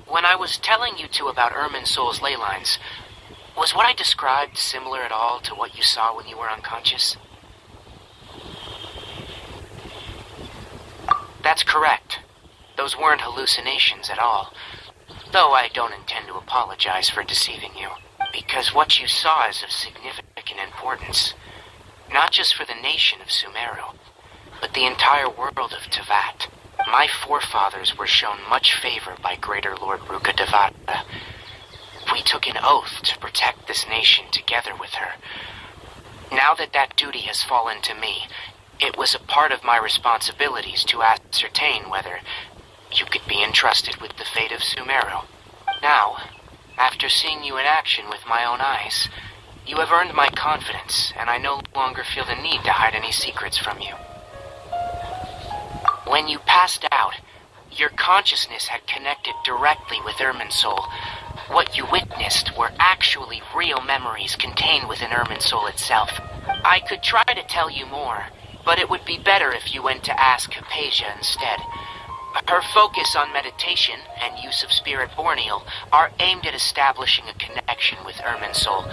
when I was telling you two about Irminsul's ley lines, was what I described similar at all to what you saw when you were unconscious? That's correct. Those weren't hallucinations at all. Though I don't intend to apologize for deceiving you, because what you saw is of significant importance. Not just for the nation of Sumeru, but the entire world of Tevat. My forefathers were shown much favor by Greater Lord Ruka Devata. We took an oath to protect this nation together with her. Now that that duty has fallen to me, it was a part of my responsibilities to ascertain whether you could be entrusted with the fate of Sumeru. Now, after seeing you in action with my own eyes, you have earned my confidence, and I no longer feel the need to hide any secrets from you. When you passed out, your consciousness had connected directly with Irminsul. What you witnessed were actually real memories contained within Irminsul itself. I could try to tell you more, but it would be better if you went to ask Hypatia instead. Her focus on meditation and use of Spirit Borneal are aimed at establishing a connection with Irminsul,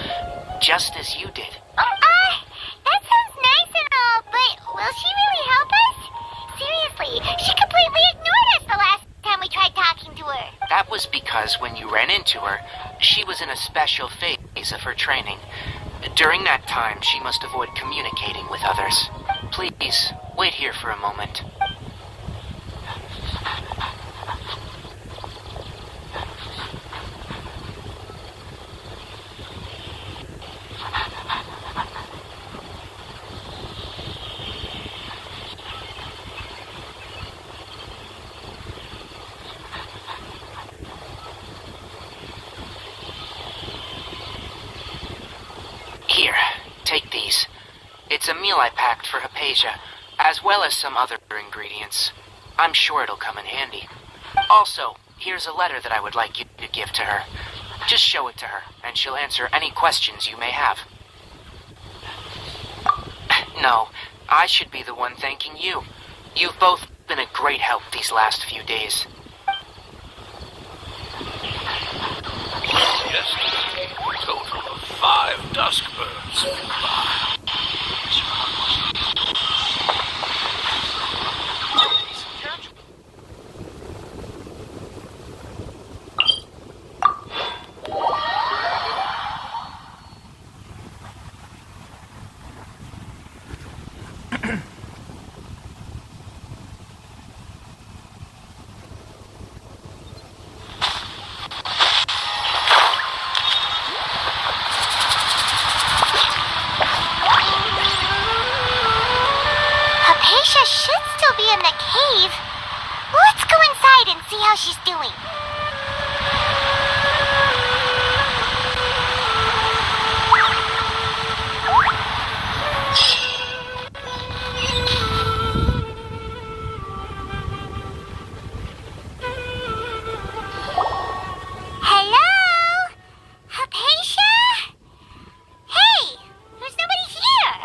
just as you did. That sounds nice and all, but will she really help us? Seriously, she completely ignored us the last time we tried talking to her. That was because when you ran into her, she was in a special phase of her training. During that time, she must avoid communicating with others. Please, wait here for a moment. Here, take these. It's a meal I packed for Hypatia, as well as some other ingredients. I'm sure it'll come in handy. Also, here's a letter that I would like you to give to her. Just show it to her, and she'll answer any questions you may have. No, I should be the one thanking you. You've both been a great help these last few days. Yesterday, a total of 5 dusk birds flew by. Hypatia should still be in the cave. Let's go inside and see how she's doing. Hello? Hypatia? Hey, there's nobody here.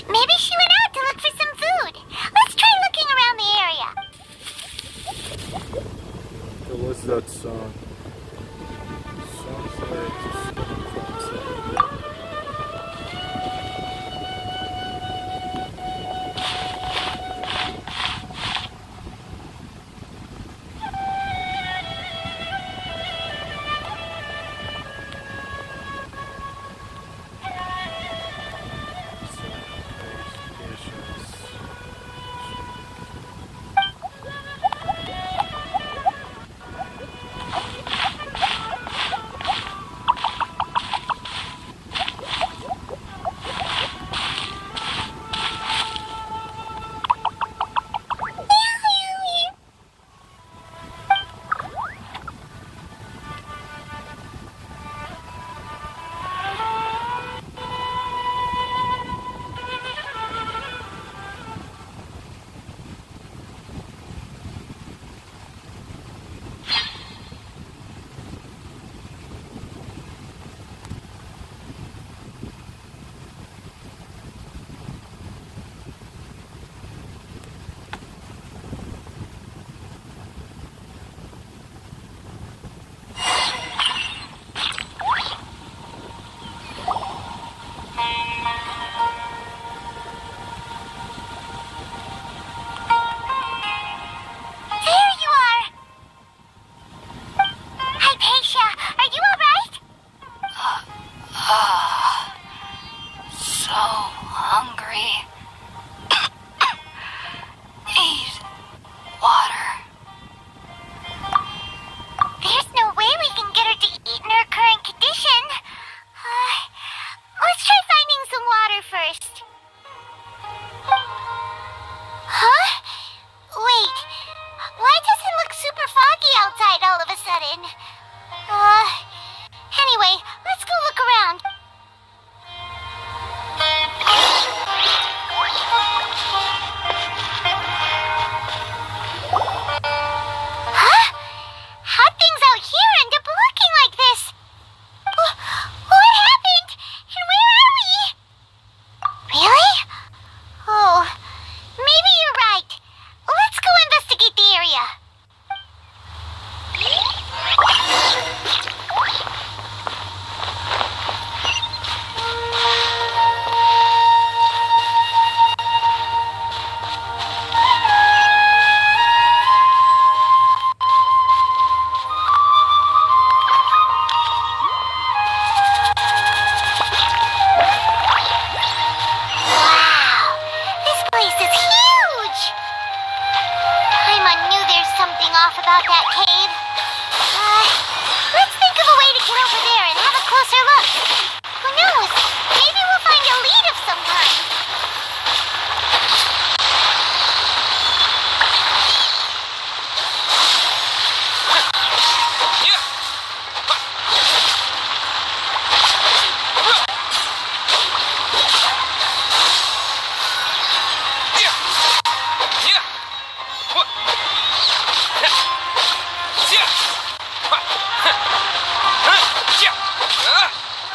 Maybe she went out to look for some food. Let's try looking around the area. So what's that song? Sounds like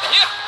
Yeah!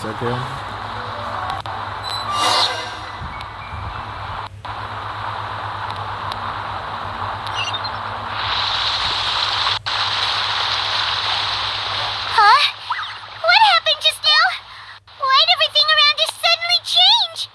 again. Huh? What happened just now? Why'd everything around us suddenly change?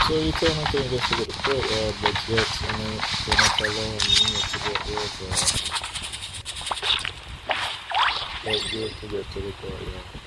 So you tell me to investigate the courtyard, but yet, you're not allowing me to get over. Like, good to get to the courtyard.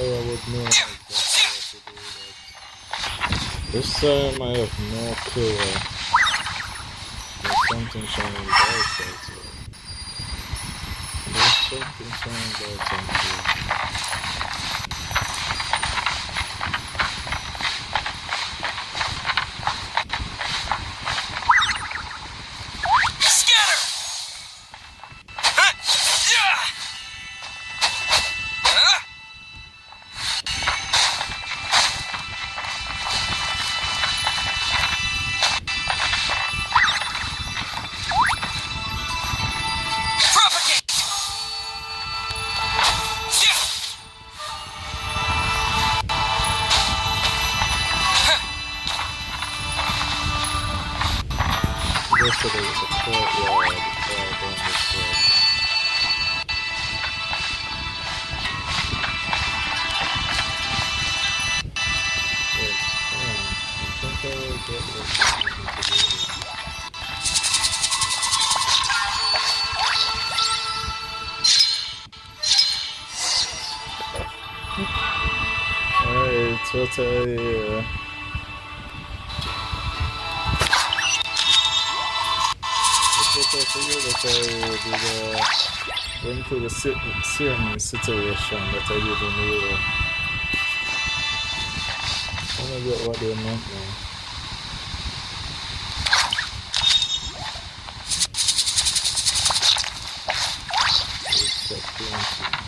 Normally I would know exactly what to do, but this time I have no clue. There's something shining bright outside. There's something shining bright outside. Yesterday was a courtyard before I down this road. Wait, I think I will get what I'm looking to do here. Alright, what are you? What I figured that I went through the certain situation that I didn't know. I don't get what they meant now. It's so plenty.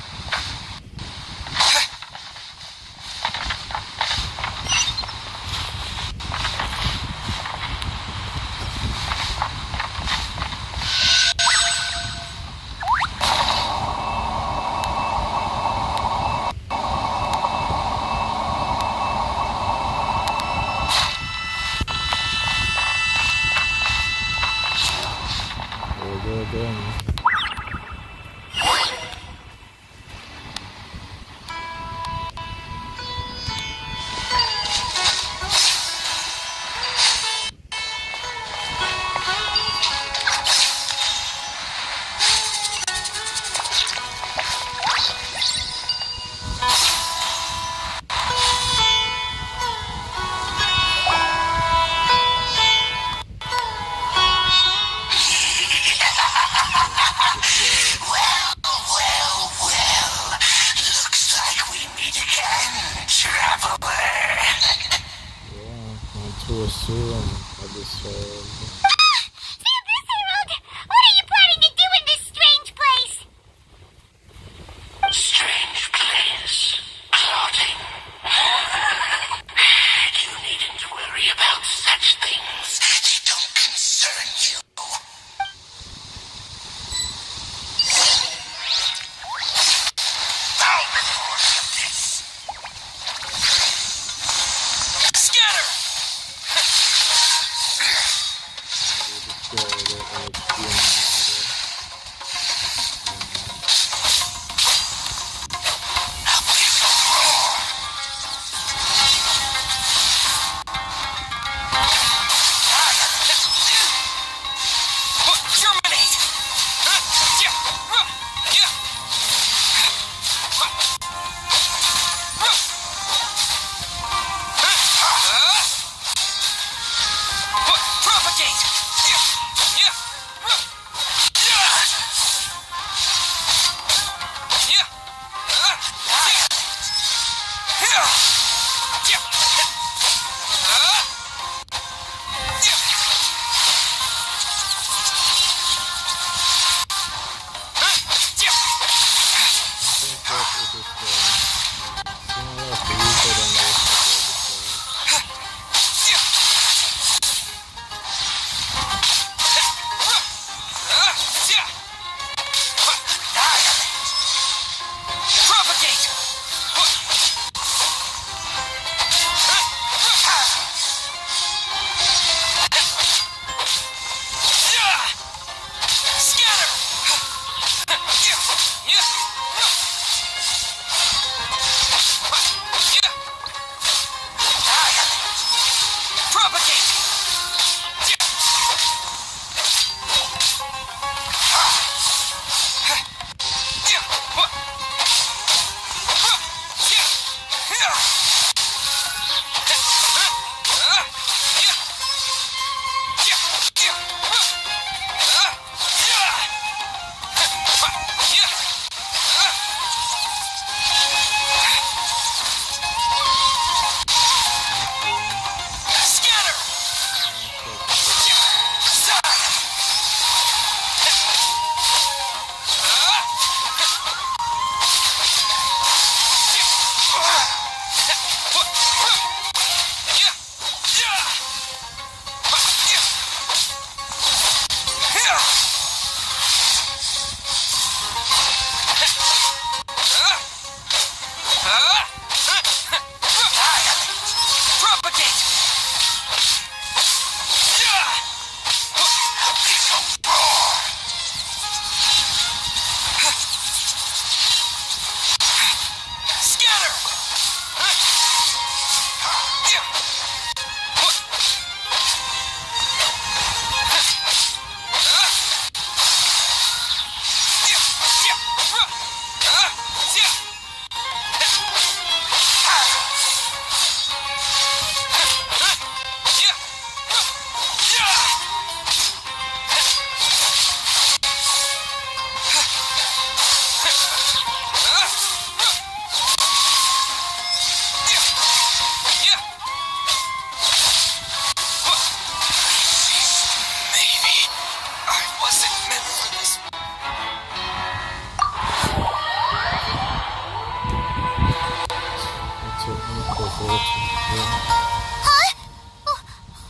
Huh?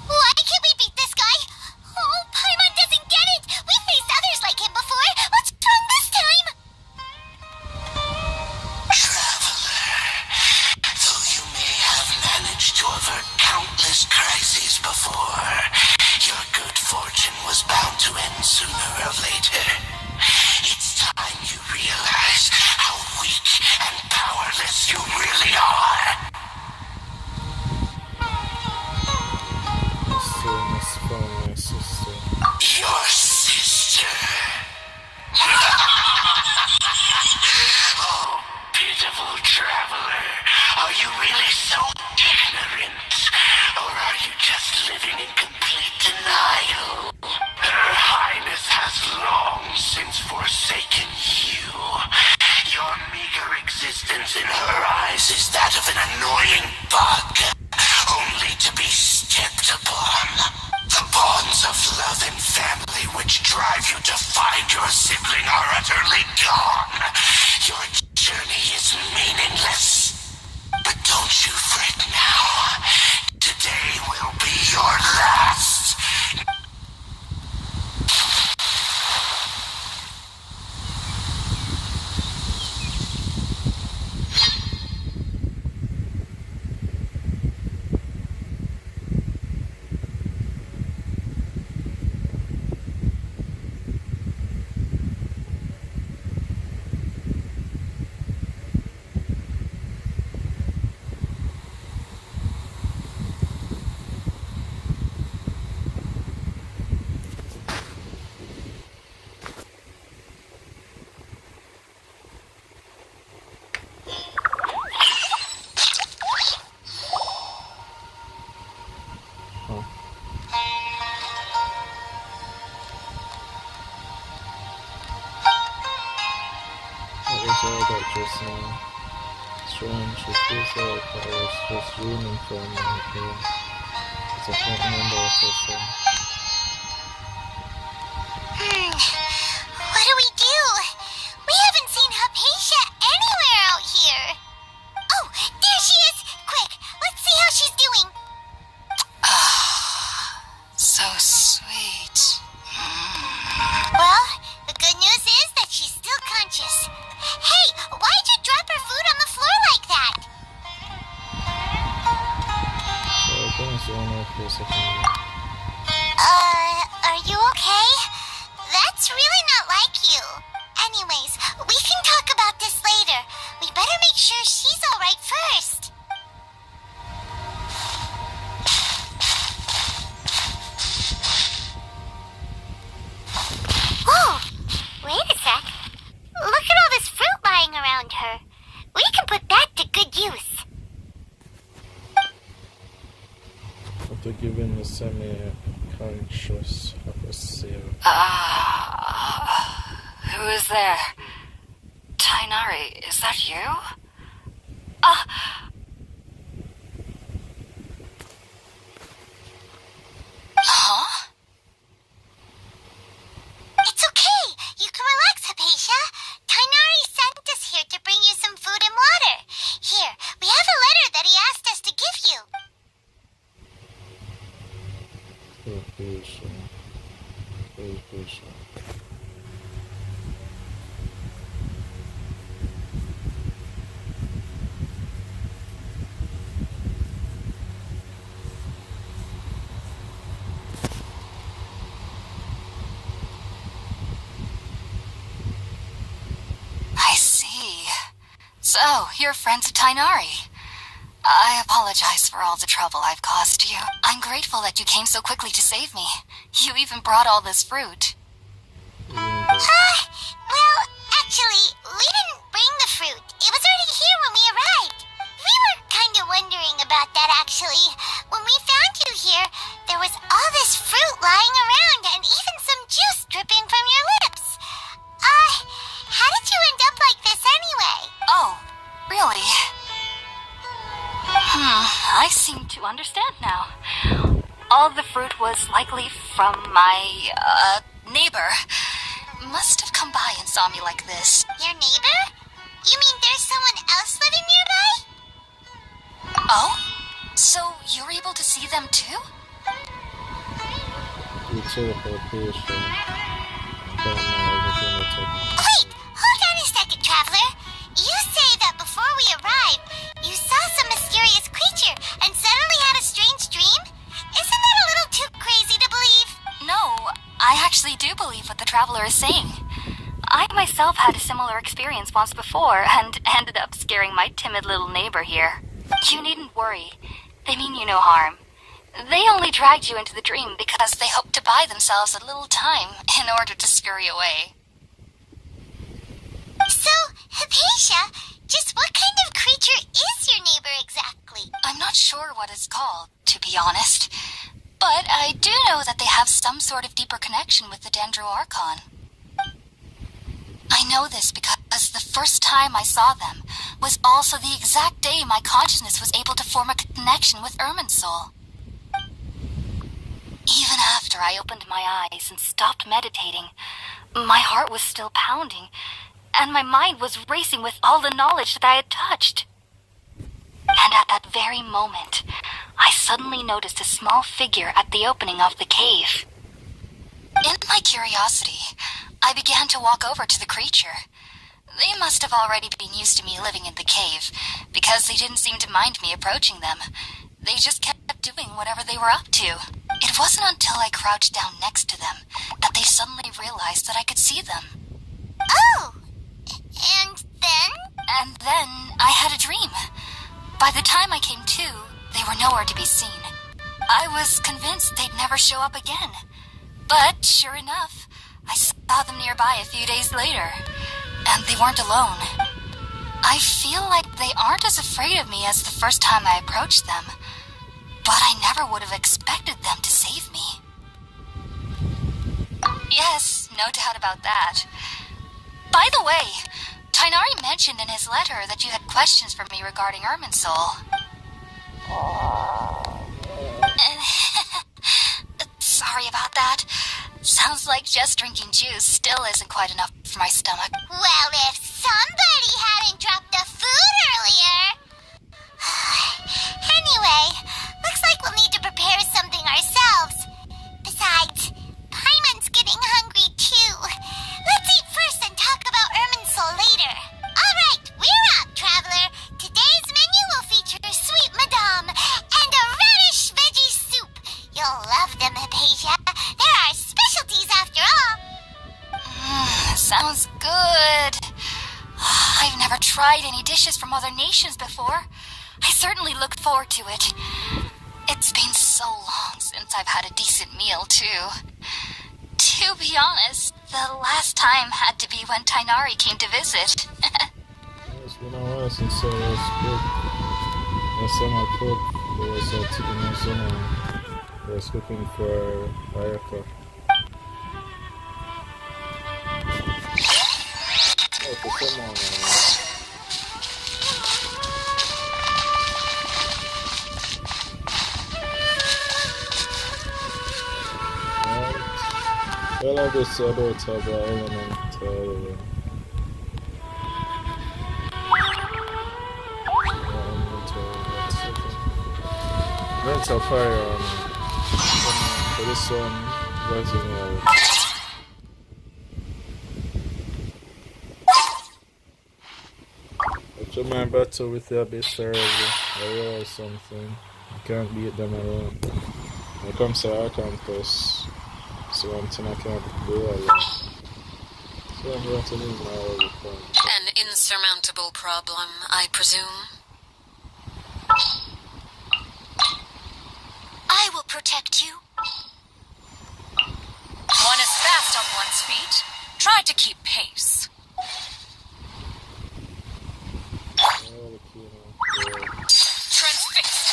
Why can't we beat this guy? Oh, Paimon doesn't get it! We've faced others like him before! What's wrong this time? Though you may have managed to avert countless crises before, your good fortune was bound to end sooner or later. It's time you realize how weak and powerless you really are. This from my sister. Your sister. Oh, pitiful traveler. Are you really so ignorant? Or are you just living in complete denial? Her Highness has long since forsaken you. Your meager existence in her eyes is that of an annoying bug, only to be stepped upon. The bonds of love and family which drive you to find your sibling are utterly gone. Your journey is meaningless. But don't you fret now. Today will be your last. What was all that just now? Strange, it feels like I was just dreaming for a moment here. As I can't remember what I said. What do we do? We haven't seen Hypatia anywhere out here. Oh, there she is! Quick, let's see how she's doing. So sweet. Well, the good news is that she's still conscious. Hey, why'd you drop her food on the floor like that? So I couldn't zone out for a second. Are you okay? That's really not like you. Anyways, we can talk about this later. We better make sure she's alright first. Whoa! Wait a sec. Look at all this fruit lying around her. We can put that to good use. After giving the semi-conscious Hypatia. Who is there? Tainari, is that you? Huh? It's okay. You can relax, Hypatia. Tainari sent us here to bring you some food and water. Here, we have a letter that he asked us to give you. Hypatia. Hypatia. I see. So, you're friends of Tainari. I apologize for all the trouble I've caused you. I'm grateful that you came so quickly to save me. You even brought all this fruit. Well, actually, we didn't bring the fruit. It was already here when we arrived. We were kind of wondering about that, actually. When we found you here, there was all this fruit lying around and even some juice dripping from your lips. How did you end up like this anyway? Oh, really? I seem to understand now. All the fruit was likely from my, neighbor. Must have come by and saw me like this. Your neighbor? You mean there's someone else living nearby? Oh? So you're able to see them too? You check her picture. I don't know everything that's happening. Wait, hold on a second, Traveler. You say that before we arrived, you saw some mysterious creature and suddenly had a strange dream? Isn't that a little too crazy to believe? No, I actually do believe what the Traveler is saying. I myself had a similar experience once before and ended up scaring my timid little neighbor here. You needn't worry. They mean you no harm. They only dragged you into the dream because they hoped to buy themselves a little time in order to scurry away. So, Hypatia, just what kind of creature is your neighbor exactly? I'm not sure what it's called, to be honest. But I do know that they have some sort of deeper connection with the Dendro Archon. I know this because the first time I saw them was also the exact day my consciousness was able to form a connection with Irminsul. Even after I opened my eyes and stopped meditating, my heart was still pounding, and my mind was racing with all the knowledge that I had touched. And at that very moment, I suddenly noticed a small figure at the opening of the cave. In my curiosity, I began to walk over to the creature. They must have already been used to me living in the cave, because they didn't seem to mind me approaching them. They just kept doing whatever they were up to. It wasn't until I crouched down next to them that they suddenly realized that I could see them. Oh! And then? And then I had a dream. By the time I came to, they were nowhere to be seen. I was convinced they'd never show up again. But sure enough, I saw them nearby a few days later, and they weren't alone. I feel like they aren't as afraid of me as the first time I approached them, but I never would have expected them to save me. Yes, no doubt about that. By the way, Tainari mentioned in his letter that you had questions for me regarding Irminsul. Sorry about that. Sounds like just drinking juice still isn't quite enough for my stomach. Well, if somebody hadn't dropped the food earlier... Anyway, looks like we'll need to prepare something ourselves. Besides, Paimon's getting hungry too. Let's eat first and talk about Irminsul later. Alright, we're out, Traveler. Today's menu will feature sweet madame and a radish veggie soup. You'll love them, Hypatia. They're our specialties after all. Sounds good. I've never tried any dishes from other nations before. I certainly look forward to it. It's been so long since I've had a decent meal, too. To be honest, the last time had to be when Tainari came to visit. It's been a while since I was good. Last time I cooked, there was a chicken zone. I was cooking for Ayaka. Oh, for someone. Well, obviously I don't have an elemental mental fire for this one, rising out. After my battle with the Abyss earlier, I realized something. I can't beat them alone. When it comes to Arcanthus, so one thing I can't do alone. So I'm going to lose my other point. An insurmountable problem, I presume? I will protect you. One is fast on one's feet. Try to keep pace. Transfixed.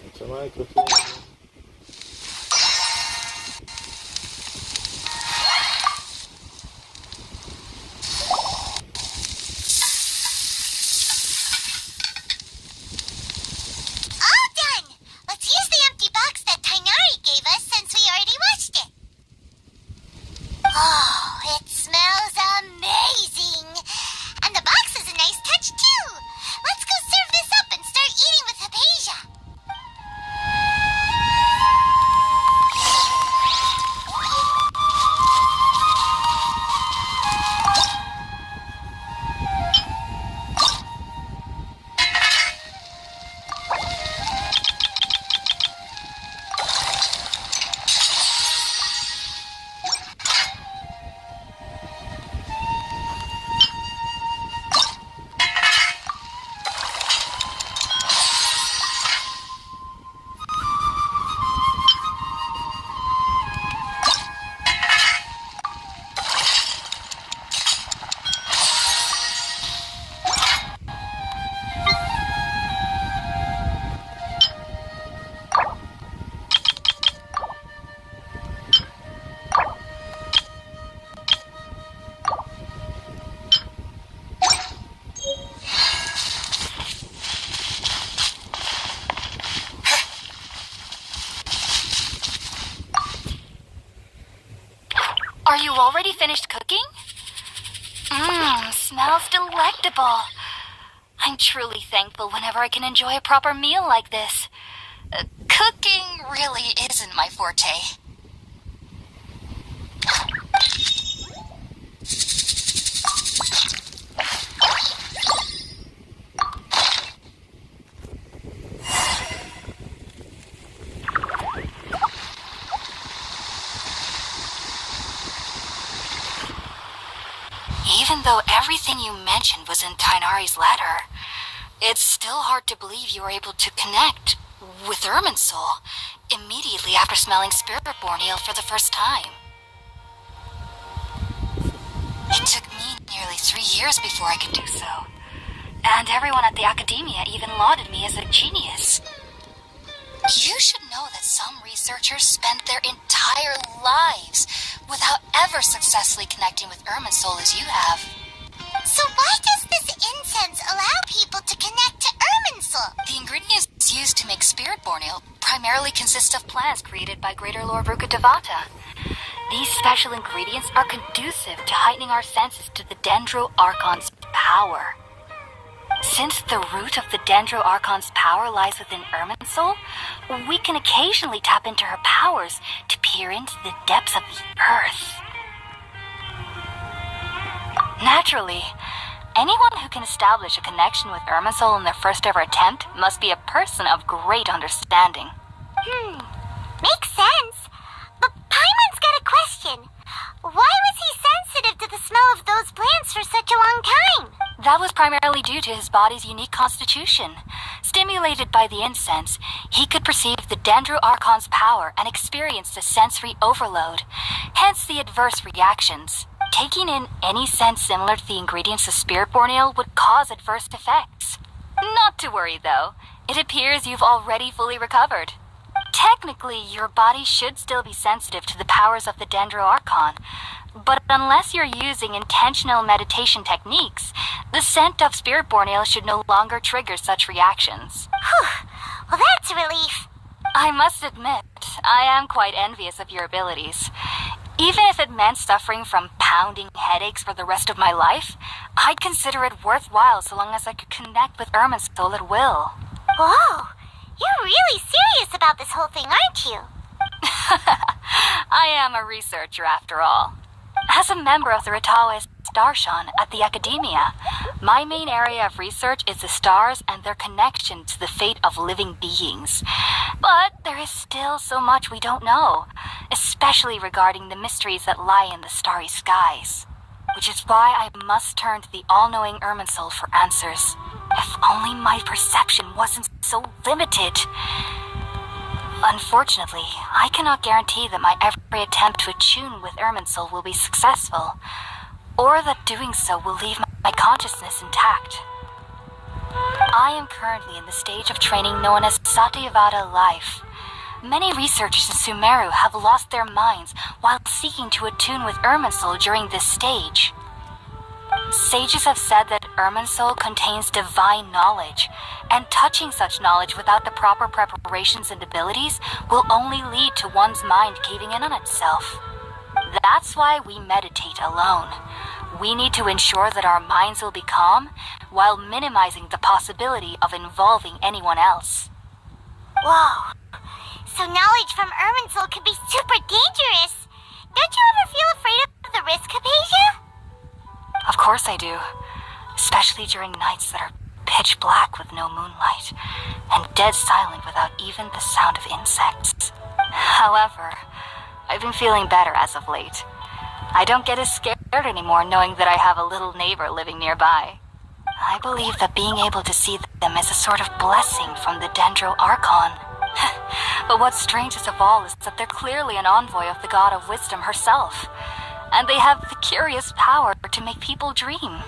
It's a microphone. finished cooking? Smells delectable. I'm truly thankful whenever I can enjoy a proper meal like this. Cooking really isn't my forte. Even though everything you mentioned was in Tainari's letter, it's still hard to believe you were able to connect with Irminsul immediately after smelling Spirit-born ale for the first time. It took me nearly 3 years before I could do so, and everyone at the Academia even lauded me as a genius. You should know that some researchers spend their entire lives without ever successfully connecting with Irminsul as you have. So why does this incense allow people to connect to Irminsul? The ingredients used to make Spirit-born ale primarily consist of plants created by Greater Lord Rukadevata. These special ingredients are conducive to heightening our senses to the Dendro Archon's power. Since the root of the Dendro Archon's power lies within Irminsul, we can occasionally tap into her powers to peer into the depths of the earth. Naturally, anyone who can establish a connection with Irminsul in their first ever attempt must be a person of great understanding. Makes sense. But Paimon's got a question. Why was he sensitive to the smell of those plants for such a long time? That was primarily due to his body's unique constitution. Stimulated by the incense, he could perceive the Dendro Archon's power and experienced a sensory overload, hence the adverse reactions. Taking in any scent similar to the ingredients of Spirit-born ale would cause adverse effects. Not to worry, though. It appears you've already fully recovered. Technically, your body should still be sensitive to the powers of the Dendro Archon, but unless you're using intentional meditation techniques, the scent of Spirit-born ale should no longer trigger such reactions. Whew. Well, that's a relief. I must admit, I am quite envious of your abilities. Even if it meant suffering from pounding headaches for the rest of my life, I'd consider it worthwhile so long as I could connect with Irminsul at will. Whoa! You're really serious about this whole thing, aren't you? I am a researcher after all. As a member of the Ritawe Starshan at the Academia, my main area of research is the stars and their connection to the fate of living beings. But there is still so much we don't know, especially regarding the mysteries that lie in the starry skies. Which is why I must turn to the all-knowing Irminsul for answers. If only my perception wasn't so limited. Unfortunately, I cannot guarantee that my every attempt to attune with Irminsul will be successful, or that doing so will leave my consciousness intact. I am currently in the stage of training known as Satyavada life. Many researchers in Sumeru have lost their minds while seeking to attune with Irminsul during this stage. Sages have said that Irminsul contains divine knowledge, and touching such knowledge without the proper preparations and abilities will only lead to one's mind caving in on itself. That's why we meditate alone. We need to ensure that our minds will be calm while minimizing the possibility of involving anyone else. Whoa. So knowledge from Irminsul could be super dangerous. Don't you ever feel afraid of the risk, Hypatia? Of course I do. Especially during nights that are pitch black with no moonlight, and dead silent without even the sound of insects. However, I've been feeling better as of late. I don't get as scared anymore knowing that I have a little neighbor living nearby. I believe that being able to see them is a sort of blessing from the Dendro Archon. But what's strangest of all is that they're clearly an envoy of the god of wisdom herself, and they have the curious power to make people dream.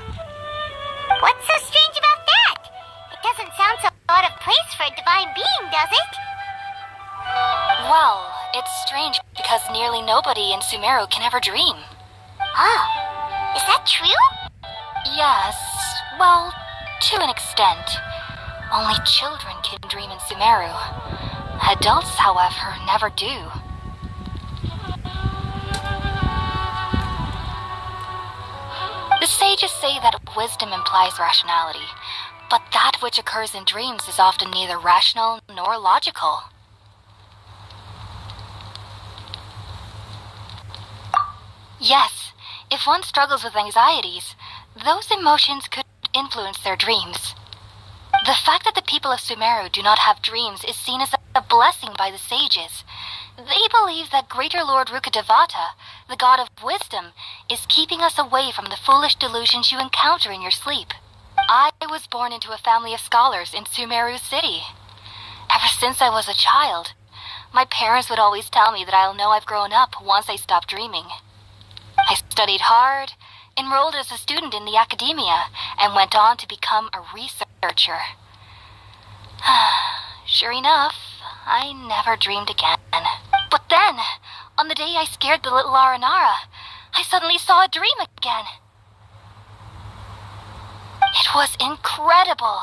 What's so strange about that? It doesn't sound so out of place for a divine being, does it? Well, it's strange because nearly nobody in Sumeru can ever dream. Oh, is that true? Yes, well, to an extent. Only children can dream in Sumeru. Adults, however, never do. The sages say that wisdom implies rationality, but that which occurs in dreams is often neither rational nor logical. Yes, if one struggles with anxieties, those emotions could influence their dreams. The fact that the people of Sumeru do not have dreams is seen as a blessing by the sages. They believe that Greater Lord Rukkhadevata, the god of wisdom, is keeping us away from the foolish delusions you encounter in your sleep. I was born into a family of scholars in Sumeru City. Ever since I was a child, my parents would always tell me that I'll know I've grown up once I stop dreaming. I studied hard, enrolled as a student in the academia, and went on to become a researcher. Sure enough, I never dreamed again. But then, on the day I scared the little Aranara, I suddenly saw a dream again. It was incredible.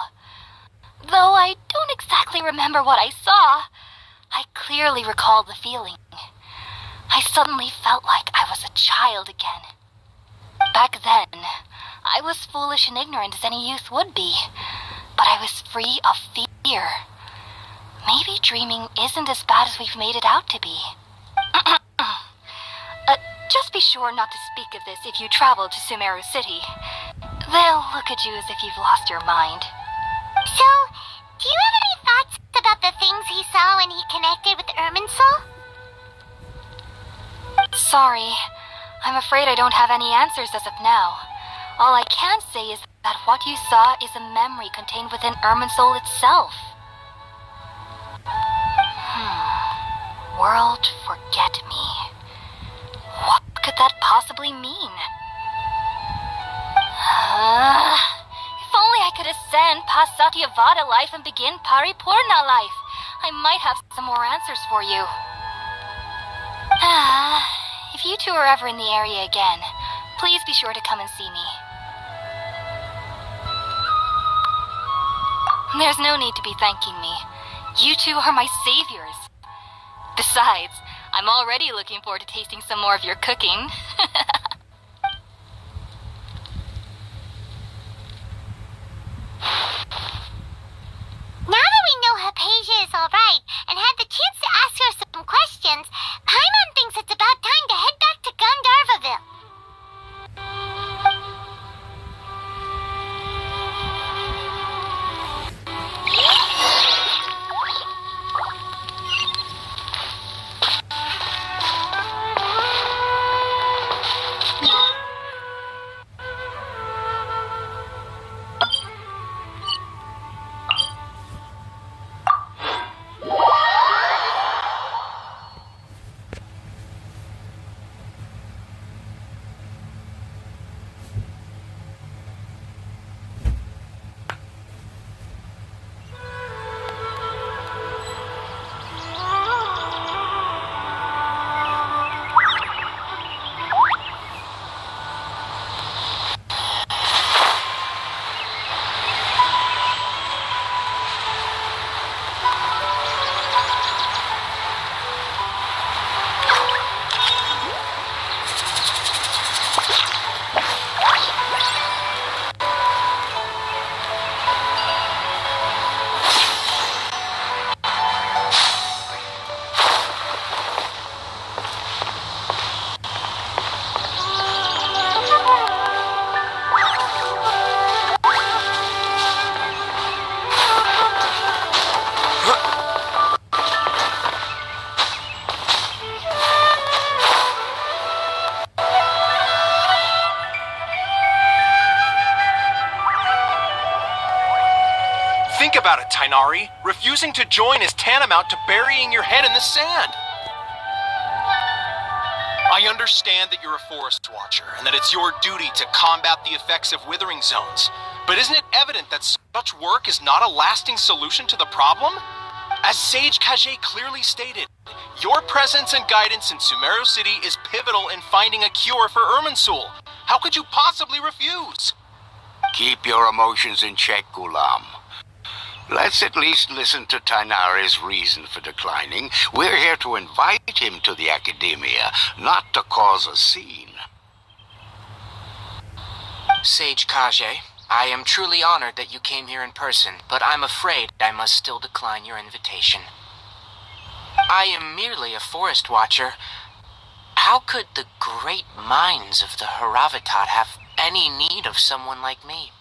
Though I don't exactly remember what I saw, I clearly recall the feeling. I suddenly felt like I was a child again. Back then, I was foolish and ignorant as any youth would be, but I was free of fear. Maybe dreaming isn't as bad as we've made it out to be. Just be sure not to speak of this if you travel to Sumeru City. They'll look at you as if you've lost your mind. So, do you have any thoughts about the things he saw when he connected with Irminsul? Sorry, I'm afraid I don't have any answers as of now. All I can say is that what you saw is a memory contained within Irminsul itself. World forget me. What could that possibly mean? If only I could ascend past Satyavada life and begin Paripurna life. I might have some more answers for you. If you two are ever in the area again, please be sure to come and see me. There's no need to be thanking me. You two are my saviors. Besides, I'm already looking forward to tasting some more of your cooking. Now that we know Hypatia is alright and had the chance to ask her some questions, Paimon thinks it's about time to head back to Gandharvaville. Think about it, Tainari. Refusing to join is tantamount to burying your head in the sand. I understand that you're a forest watcher and that it's your duty to combat the effects of withering zones. But isn't it evident that such work is not a lasting solution to the problem? As Sage Kage clearly stated, your presence and guidance in Sumeru City is pivotal in finding a cure for Irminsul. How could you possibly refuse? Keep your emotions in check, Gulam. Let's at least listen to Tainari's reason for declining. We're here to invite him to the academia, not to cause a scene. Sage Kage, I am truly honored that you came here in person, but I'm afraid I must still decline your invitation. I am merely a forest watcher. How could the great minds of the Haravatat have any need of someone like me?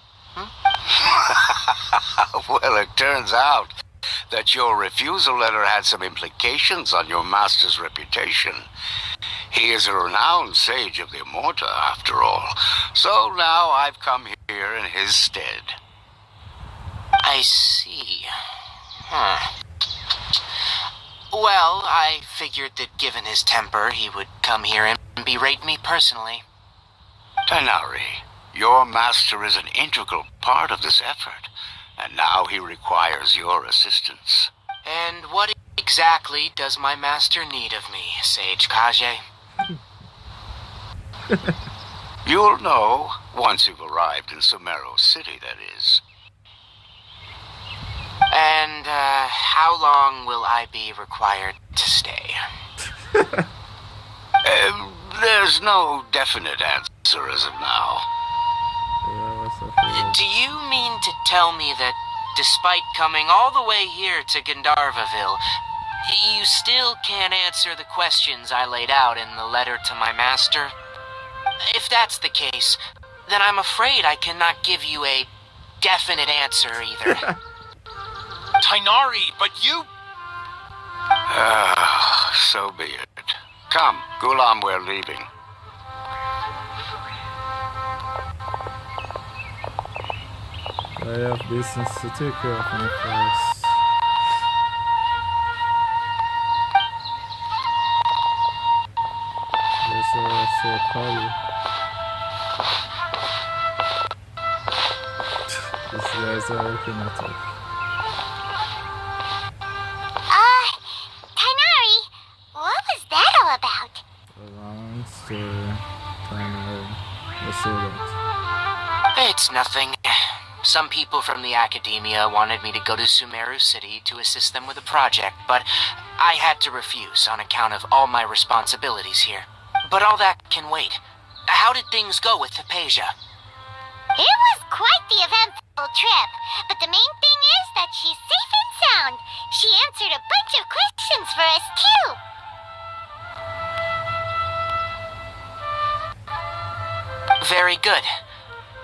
Well, it turns out that your refusal letter had some implications on your master's reputation. He is a renowned sage of the Immorta, after all. So now I've come here in his stead. I see. Well, I figured that given his temper, he would come here and berate me personally. Tighnari, your master is an integral part of this effort, and now he requires your assistance. And what exactly does my master need of me, Sage Kage? You'll know once you've arrived in Sumeru City, that is. And, how long will I be required to stay? There's no definite answer as of now. Do you mean to tell me that, despite coming all the way here to Gandharvaville, you still can't answer the questions I laid out in the letter to my master? If that's the case, then I'm afraid I cannot give you a definite answer either. Tighnari, but you... So be it. Come, Gulam, we're leaving. I have business to take care of in the forest. There's also Kali. These guys are looking at it. Tighnari, what was that all about? A long story. Tighnari. Let's say that. It's nothing. Some people from the academia wanted me to go to Sumeru City to assist them with a project, but I had to refuse on account of all my responsibilities here. But all that can wait. How did things go with Hypatia? It was quite the eventful trip, but the main thing is that she's safe and sound. She answered a bunch of questions for us, too. Very good.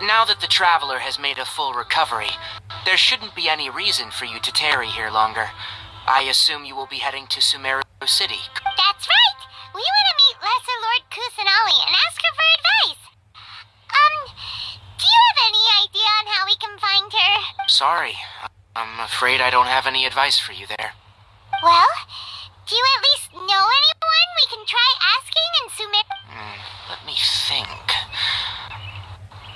Now that the traveler has made a full recovery, there shouldn't be any reason for you to tarry here longer. I assume you will be heading to Sumeru City. That's right. We want to meet Lesser Lord Kusanali and ask her for advice. Do you have any idea on how we can find her? Sorry. I'm afraid I don't have any advice for you there. Well, do you at least know anyone we can try asking in Sumeru? Let me think.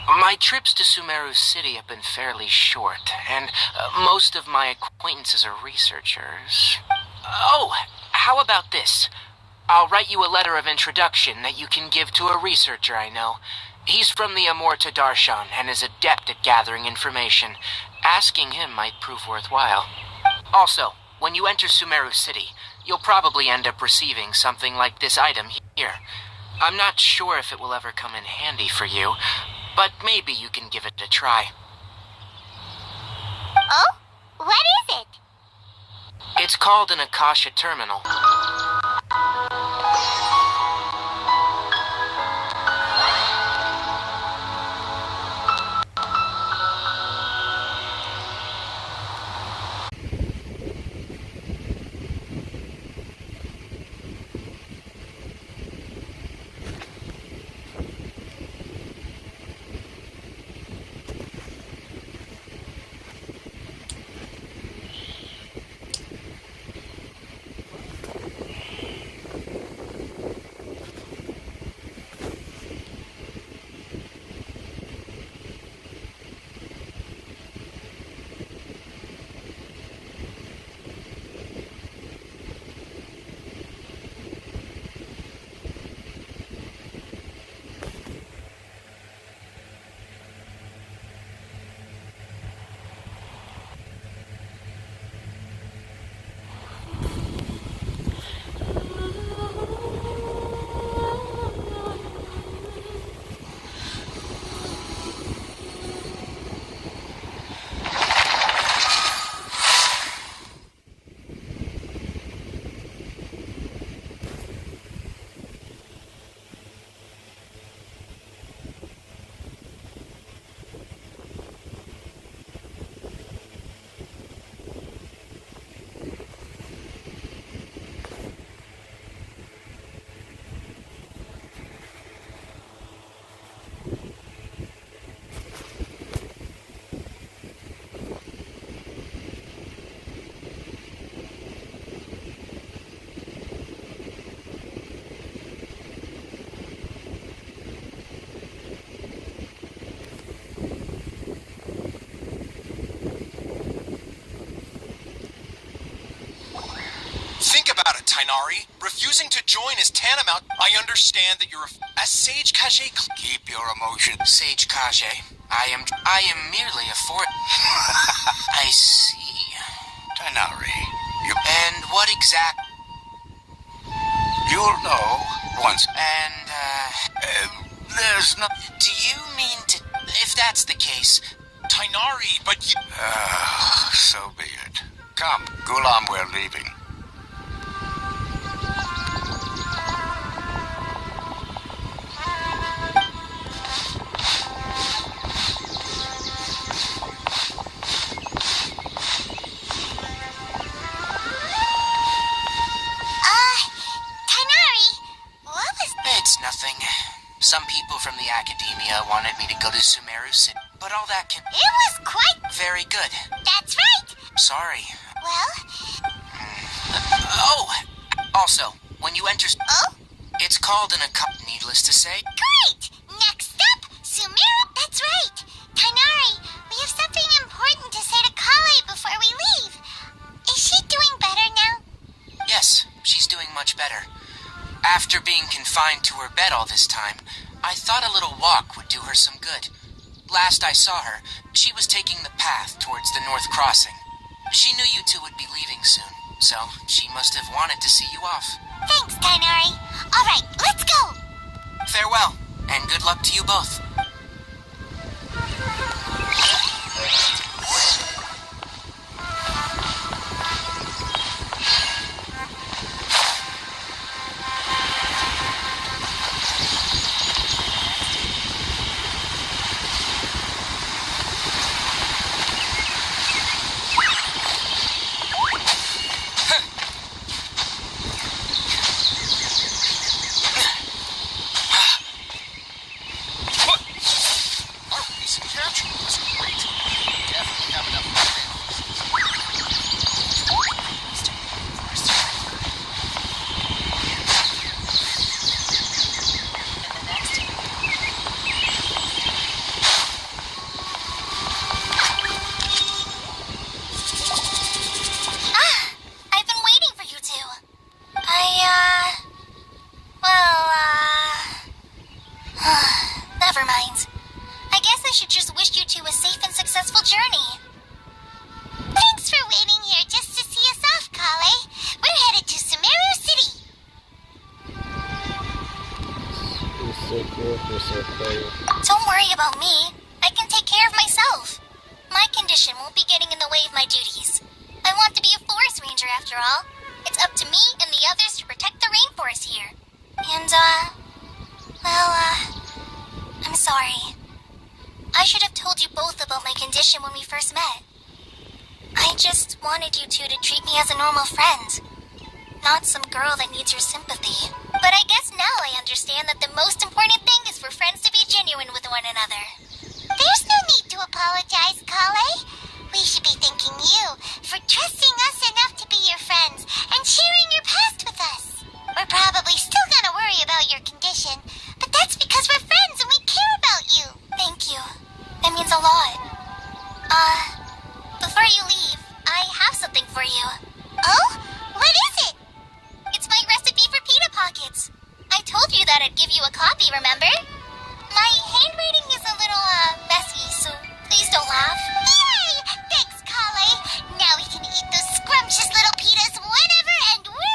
My trips to Sumeru City have been fairly short, and most of my acquaintances are researchers. Oh, how about this? I'll write you a letter of introduction that you can give to a researcher I know. He's from the Immorta Darshan and is adept at gathering information. Asking him might prove worthwhile. Also, when you enter Sumeru City, you'll probably end up receiving something like this item here. I'm not sure if it will ever come in handy for you, but maybe you can give it a try. Oh? What is it? It's called an Akasha Terminal. Tainari. Refusing to join is tantamount. I understand that you're a Sage Kage. Keep your emotions. Sage Kage, I am merely a I see. Tainari, And what exact... You'll know once. And, there's no... Do you mean to... If that's the case... Tainari, but you... So be it. Come, Gulam, we're leaving. It's nothing. Some people from the academia wanted me to go to Sumeru City, but all that can... It was quite... Very good. That's right. Sorry. Well... Oh! Also, when you enter... Oh? It's called an account, needless to say. Great! Next up, Sumeru... That's right. Tainari, we have something important to say to Kale before we leave. Is she doing better now? Yes, she's doing much better. After being confined to her bed all this time, I thought a little walk would do her some good. Last I saw her, she was taking the path towards the North Crossing. She knew you two would be leaving soon, so she must have wanted to see you off. Thanks, Tainari. All right, let's go. Farewell, and good luck to you both. Never mind. I guess I should just wish you two a safe and successful journey. Thanks for waiting here just to see us off, Kale. We're headed to Sumeru City. Don't worry about me. I can take care of myself. My condition won't be getting in the way of my duties. I want to be a forest ranger after all. It's up to me and the others to protect the rainforest here. And, I'm sorry. I should have told you both about my condition when we first met. I just wanted you two to treat me as a normal friend. Not some girl that needs your sympathy. But I guess now I understand that the most important thing is for friends to be genuine with one another. There's no need to apologize, Kale. We should be thanking you for trusting us enough to be your friends and sharing your past with us. We're probably still gonna worry about your condition, but that's because we're friends and we care about you. Thank you. That means a lot. Before you leave, I have something for you. Oh? What is it? It's my recipe for pita pockets. I told you that I'd give you a copy, remember? My handwriting is a little, messy, so please don't laugh. Yay! Thanks, Kale. Now we can eat those scrumptious little pitas whenever and wherever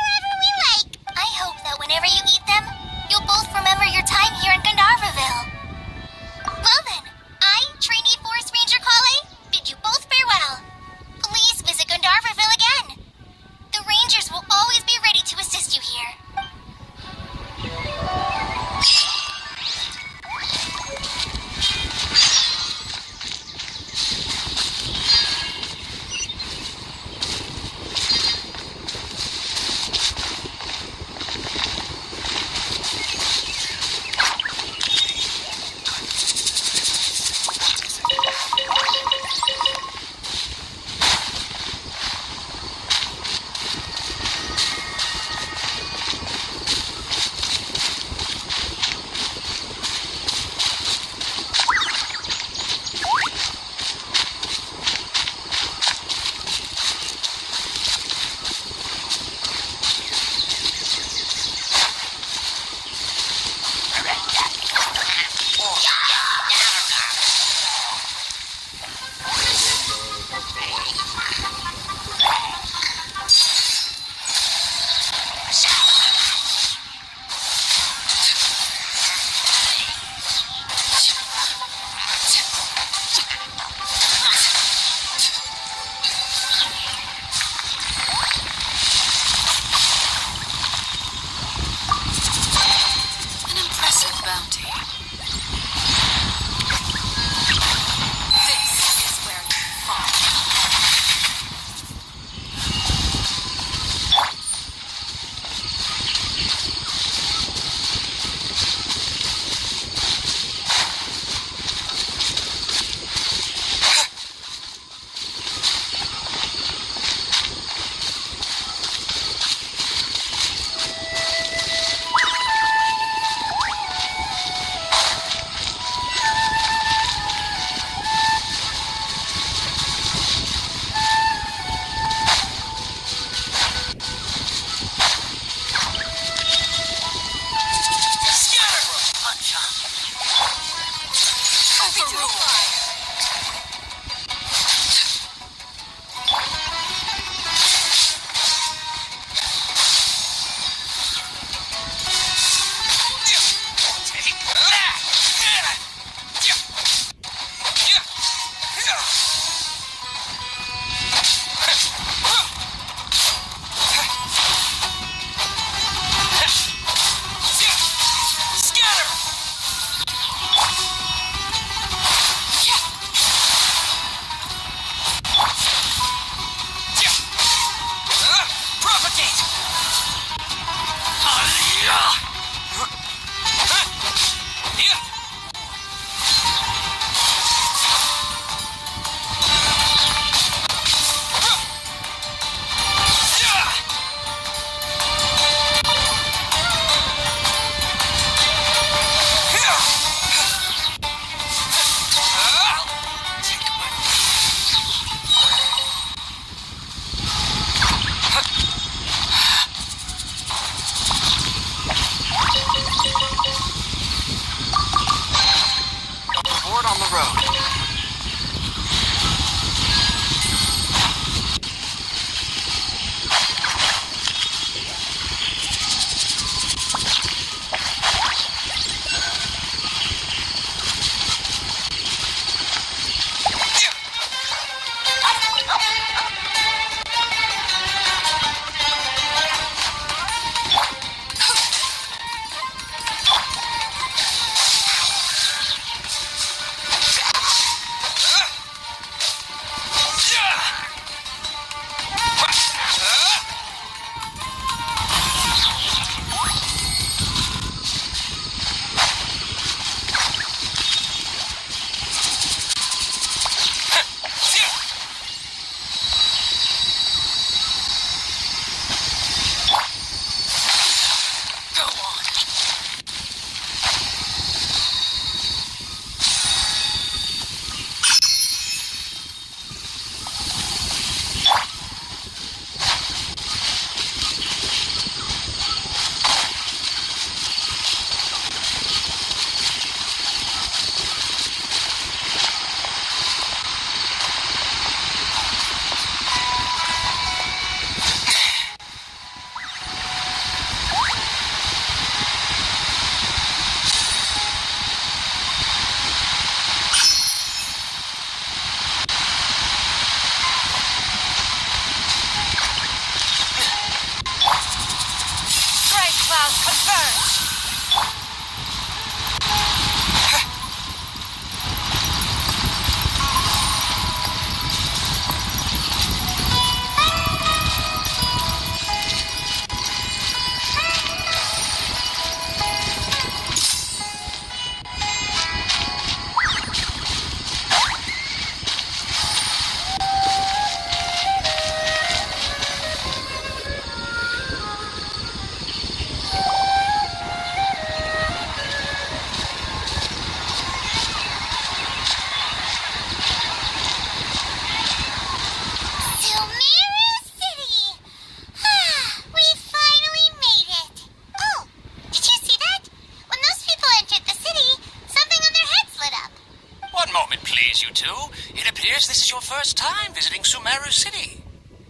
you two. It appears this is your first time visiting Sumeru City.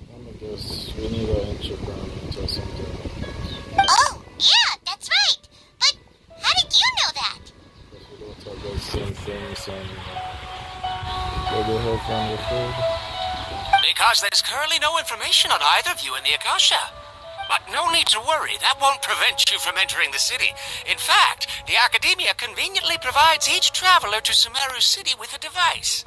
I guess we need an entry permit or something. Oh, yeah, that's right. But how did you know that? Because we don't have those same things and where they have from before. Because there's currently no information on either of you in the Akasha. But no need to worry, that won't prevent you from entering the city. In fact, the Academia conveniently provides each traveler to Sumeru City with a device.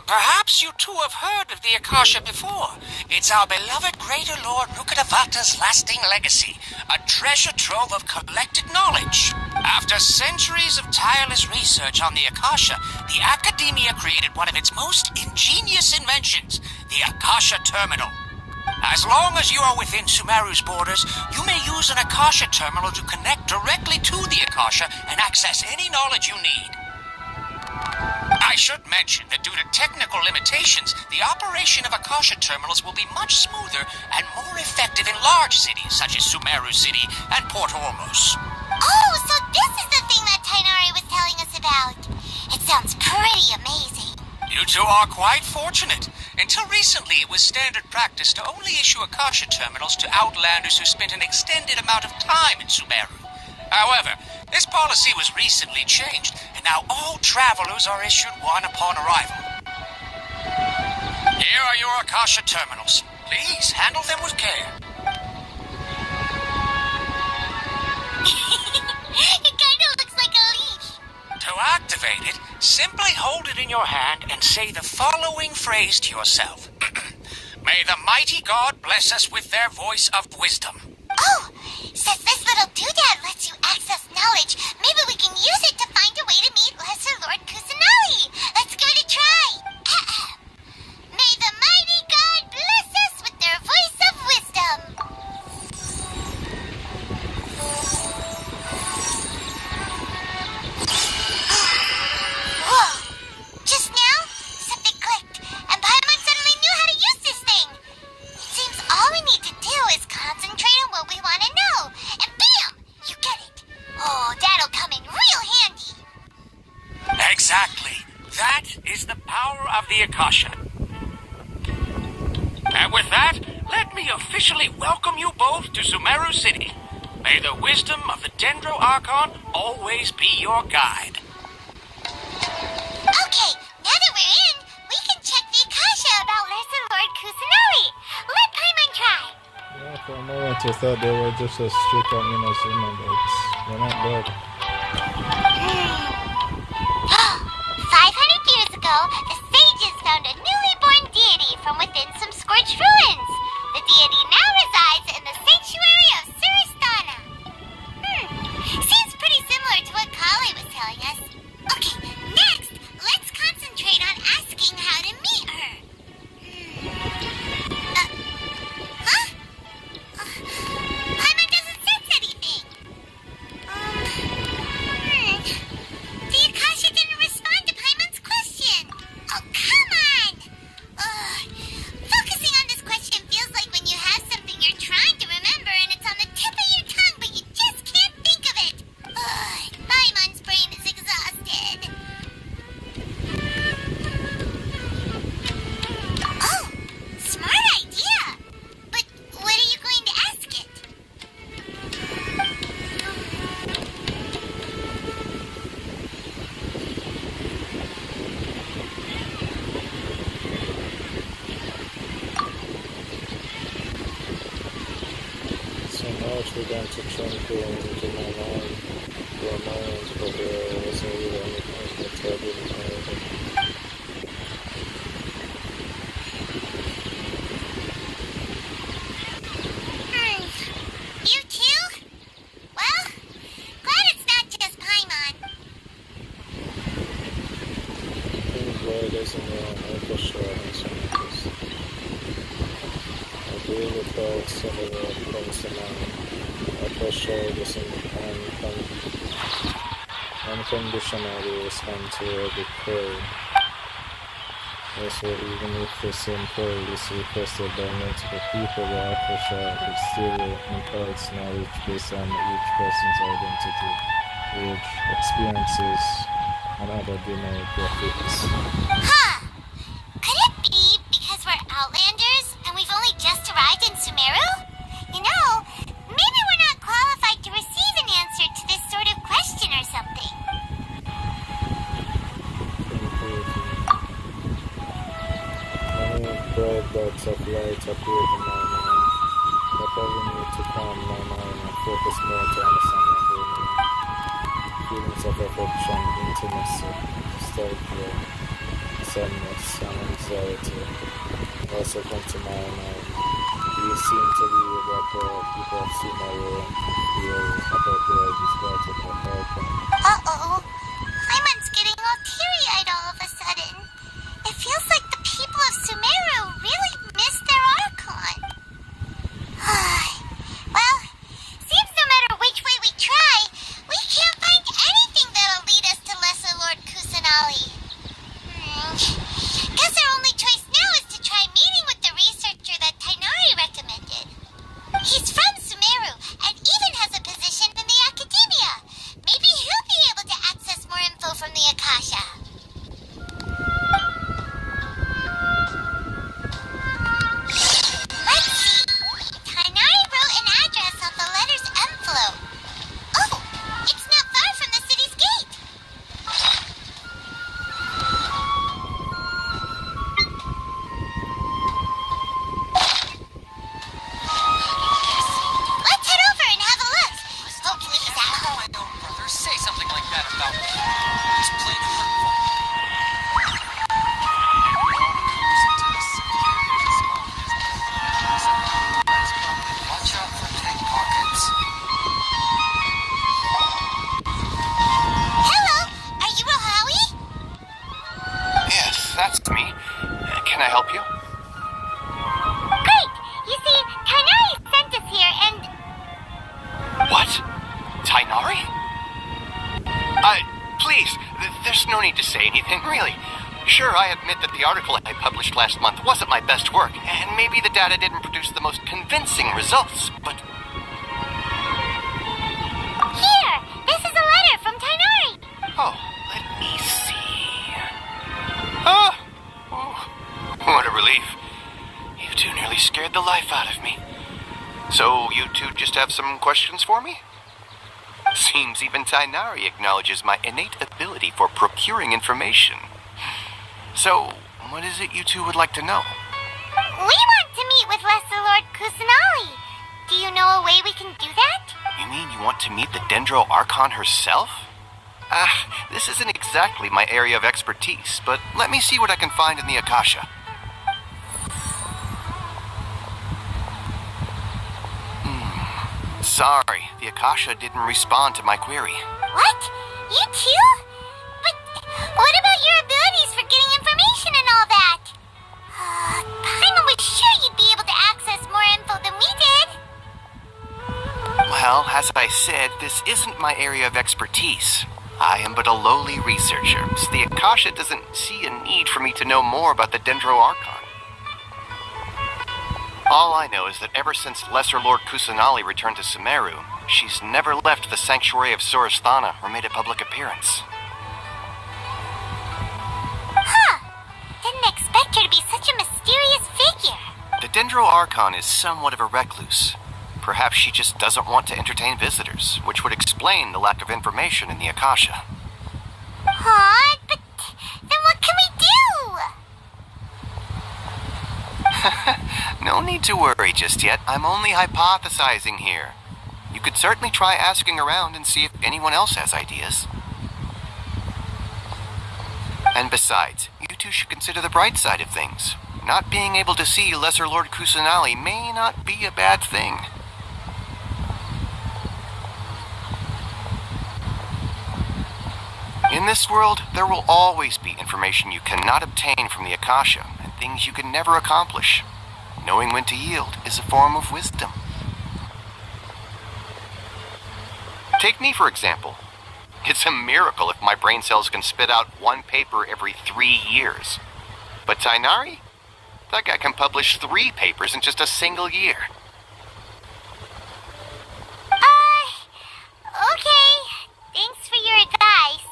Perhaps you two have heard of the Akasha before. It's our beloved Greater Lord Rukkhadevata's lasting legacy, a treasure trove of collected knowledge. After centuries of tireless research on the Akasha, the Academia created one of its most ingenious inventions, the Akasha Terminal. As long as you are within Sumeru's borders, you may use an Akasha terminal to connect directly to the Akasha and access any knowledge you need. I should mention that due to technical limitations, the operation of Akasha terminals will be much smoother and more effective in large cities such as Sumeru City and Port Ormos. Oh, so this is the thing that Tainari was telling us about. It sounds pretty pretty amazing. You two are quite fortunate. Until recently, it was standard practice to only issue Akasha terminals to outlanders who spent an extended amount of time in Sumeru. However, this policy was recently changed, and now all travelers are issued one upon arrival. Here are your Akasha terminals. Please handle them with care. It kinda looks like a leash. To activate it, simply hold it in your hand and say the following phrase to yourself. May the mighty God bless us with their voice of wisdom. Oh, since this little doodad lets you access knowledge, maybe we can use it to find a way to meet Lesser Lord Kusanagi. Let's give it a try. May the mighty God bless us with their voice of wisdom. Whoa! Just now, something clicked, and Paimon suddenly knew how to use this thing. It seems all we need to do is concentrate on what we want to know, and bam! You get it. Oh, that'll come in real handy. Exactly. That is the power of the Akasha. And with that, let me officially welcome you both to Sumeru City. May the wisdom of the Dendro Archon always be your guide. Okay, now that we're in, we can check the Akasha about Lesser Lord Kusanagi. Let Paimon try. Yeah, for a moment I thought they were just as strict on Inazuma, but they're not bad. 500 years ago, the sages found a newly born deity from within some scorched ruins. The deity now resides in the sanctuary of Suristana. Seems pretty similar to what Kali was telling us. Okay, next, let's concentrate on asking how to meet her. Huh? Paimon doesn't sense anything. The Akasha didn't respond to Paimon's question. Oh, come on! Focusing on this question feels like when you have something you're trying to remember and it's on the tip of your tongue, but you just can't think of it. Paimon's brain is exhausted. Oh, smart idea! But what are you going to ask it? So now it's begun to tranquil into my mind. Your minds, but there wasn't really anything that I didn't know. You too? Well, glad it's not just Paimon. Things why doesn't Uncle Shaw and some of this. I do recall some of the things in Uncle Shaw doesn't unconditionally respond to every query. Also, even if the same query is requested by multiple people, the Uncle Shaw still imparts knowledge based on each person's identity, age, experiences, and other demographics. Huh! Could it be because we're Outlanders and we've only just arrived in Sumeru? You know, maybe we're not qualified to receive an answer to this sort of question or something. Many bright dots of light appeared in my mind, but I will need to calm my mind and focus more to understand what they mean. Feelings of affection, intimacy, nostalgia, sadness, and anxiety also come to my mind. These seem to be what the people of Sumeru feel about the discarded Archon. Uh-oh. Paimon's getting all teary-eyed all of a sudden. It feels like the people of Sumeru really miss their Archon. Well, seems no matter which way we try, we can't find anything that'll lead us to Lesser Lord Kusanagi. Guess our only choice now is to try meeting with the researcher that Tainari recommended. He's from Sumeru and even has a position in the academia. Maybe he'll be able to access that's me. Can I help you? Great! You see, Tainari sent us here and... What? Tainari? Please, there's no need to say anything, really. Sure, I admit that the article I published last month wasn't my best work, and maybe the data didn't produce the most convincing results, but... Here! This is a letter from Tainari! Oh, let me see... Oh, what a relief. You two nearly scared the life out of me. So, you two just have some questions for me? Seems even Tainari acknowledges my innate ability for procuring information. So, what is it you two would like to know? We want to meet with Lesser Lord Kusanali. Do you know a way we can do that? You mean you want to meet the Dendro Archon herself? This isn't exactly my area of expertise, but let me see what I can find in the Akasha. Sorry, the Akasha didn't respond to my query. What? You too? But what about your abilities for getting information and all that? Paimon was sure you'd be able to access more info than we did. Well, as I said, this isn't my area of expertise. I am but a lowly researcher, so the Akasha doesn't see a need for me to know more about the Dendro Archon. All I know is that ever since Lesser Lord Kusanali returned to Sumeru, she's never left the sanctuary of Sorasthana or made a public appearance. Huh. Didn't expect her to be such a mysterious figure. The Dendro Archon is somewhat of a recluse. Perhaps she just doesn't want to entertain visitors, which would explain the lack of information in the Akasha. Huh? But then what can we do? No need to worry just yet. I'm only hypothesizing here. You could certainly try asking around and see if anyone else has ideas. And besides, you two should consider the bright side of things. Not being able to see Lesser Lord Kusanali may not be a bad thing. In this world, there will always be information you cannot obtain from the Akasha, and things you can never accomplish. Knowing when to yield is a form of wisdom. Take me, for example. It's a miracle if my brain cells can spit out one paper every 3 years. But Tainari? That guy can publish 3 papers in just a single year. Okay. Thanks for your advice.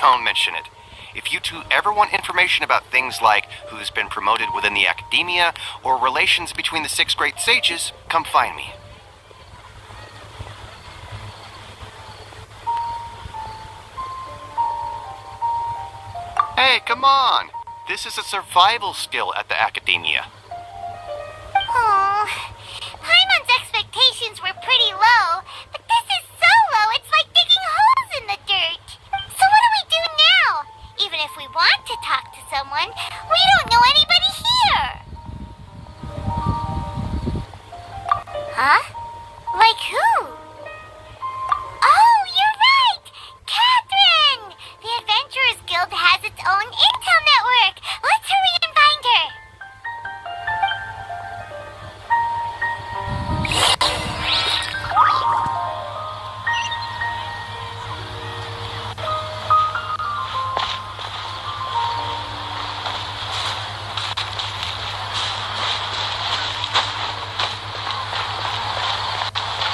Don't mention it. If you two ever want information about things like who's been promoted within the academia or relations between the 6 great sages, come find me. Hey, come on! This is a survival skill at the academia. Oh, Paimon's expectations were pretty low, but this is so low it's like digging holes in the dirt. So what do we do now? Even if we want to talk to someone, we don't know anybody here. Huh? Like who? Oh, you're right! Catherine! The Adventurers Guild has its own intel network. Let's hurry and find her.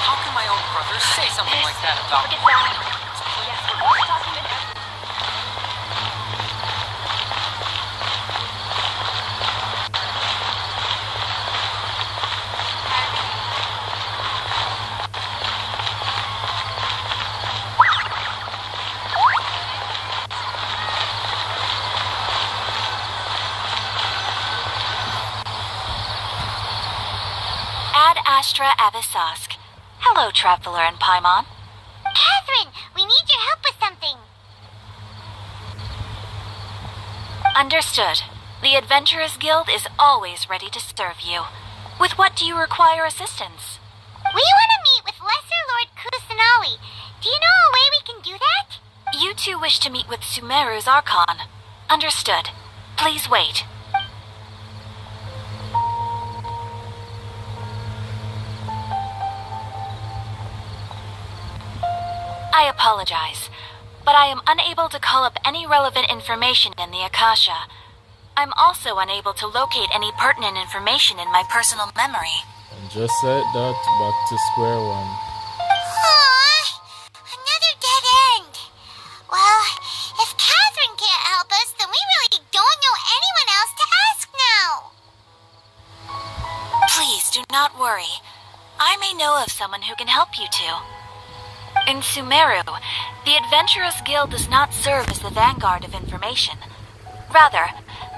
How can my own brother say something like that about me? Ad Astra Abyssosque. Hello, Traveler and Paimon. Catherine, we need your help with something. Understood. The Adventurers Guild is always ready to serve you. With what do you require assistance? We want to meet with Lesser Lord Kusanali. Do you know a way we can do that? You two wish to meet with Sumeru's Archon. Understood. Please wait. I apologize, but I am unable to call up any relevant information in the Akasha. I'm also unable to locate any pertinent information in my personal memory. And just like that, back to square one. Another dead end. Well, if Catherine can't help us, then we really don't know anyone else to ask now. Please do not worry. I may know of someone who can help you two. In Sumeru, the Adventurers Guild does not serve as the vanguard of information. Rather,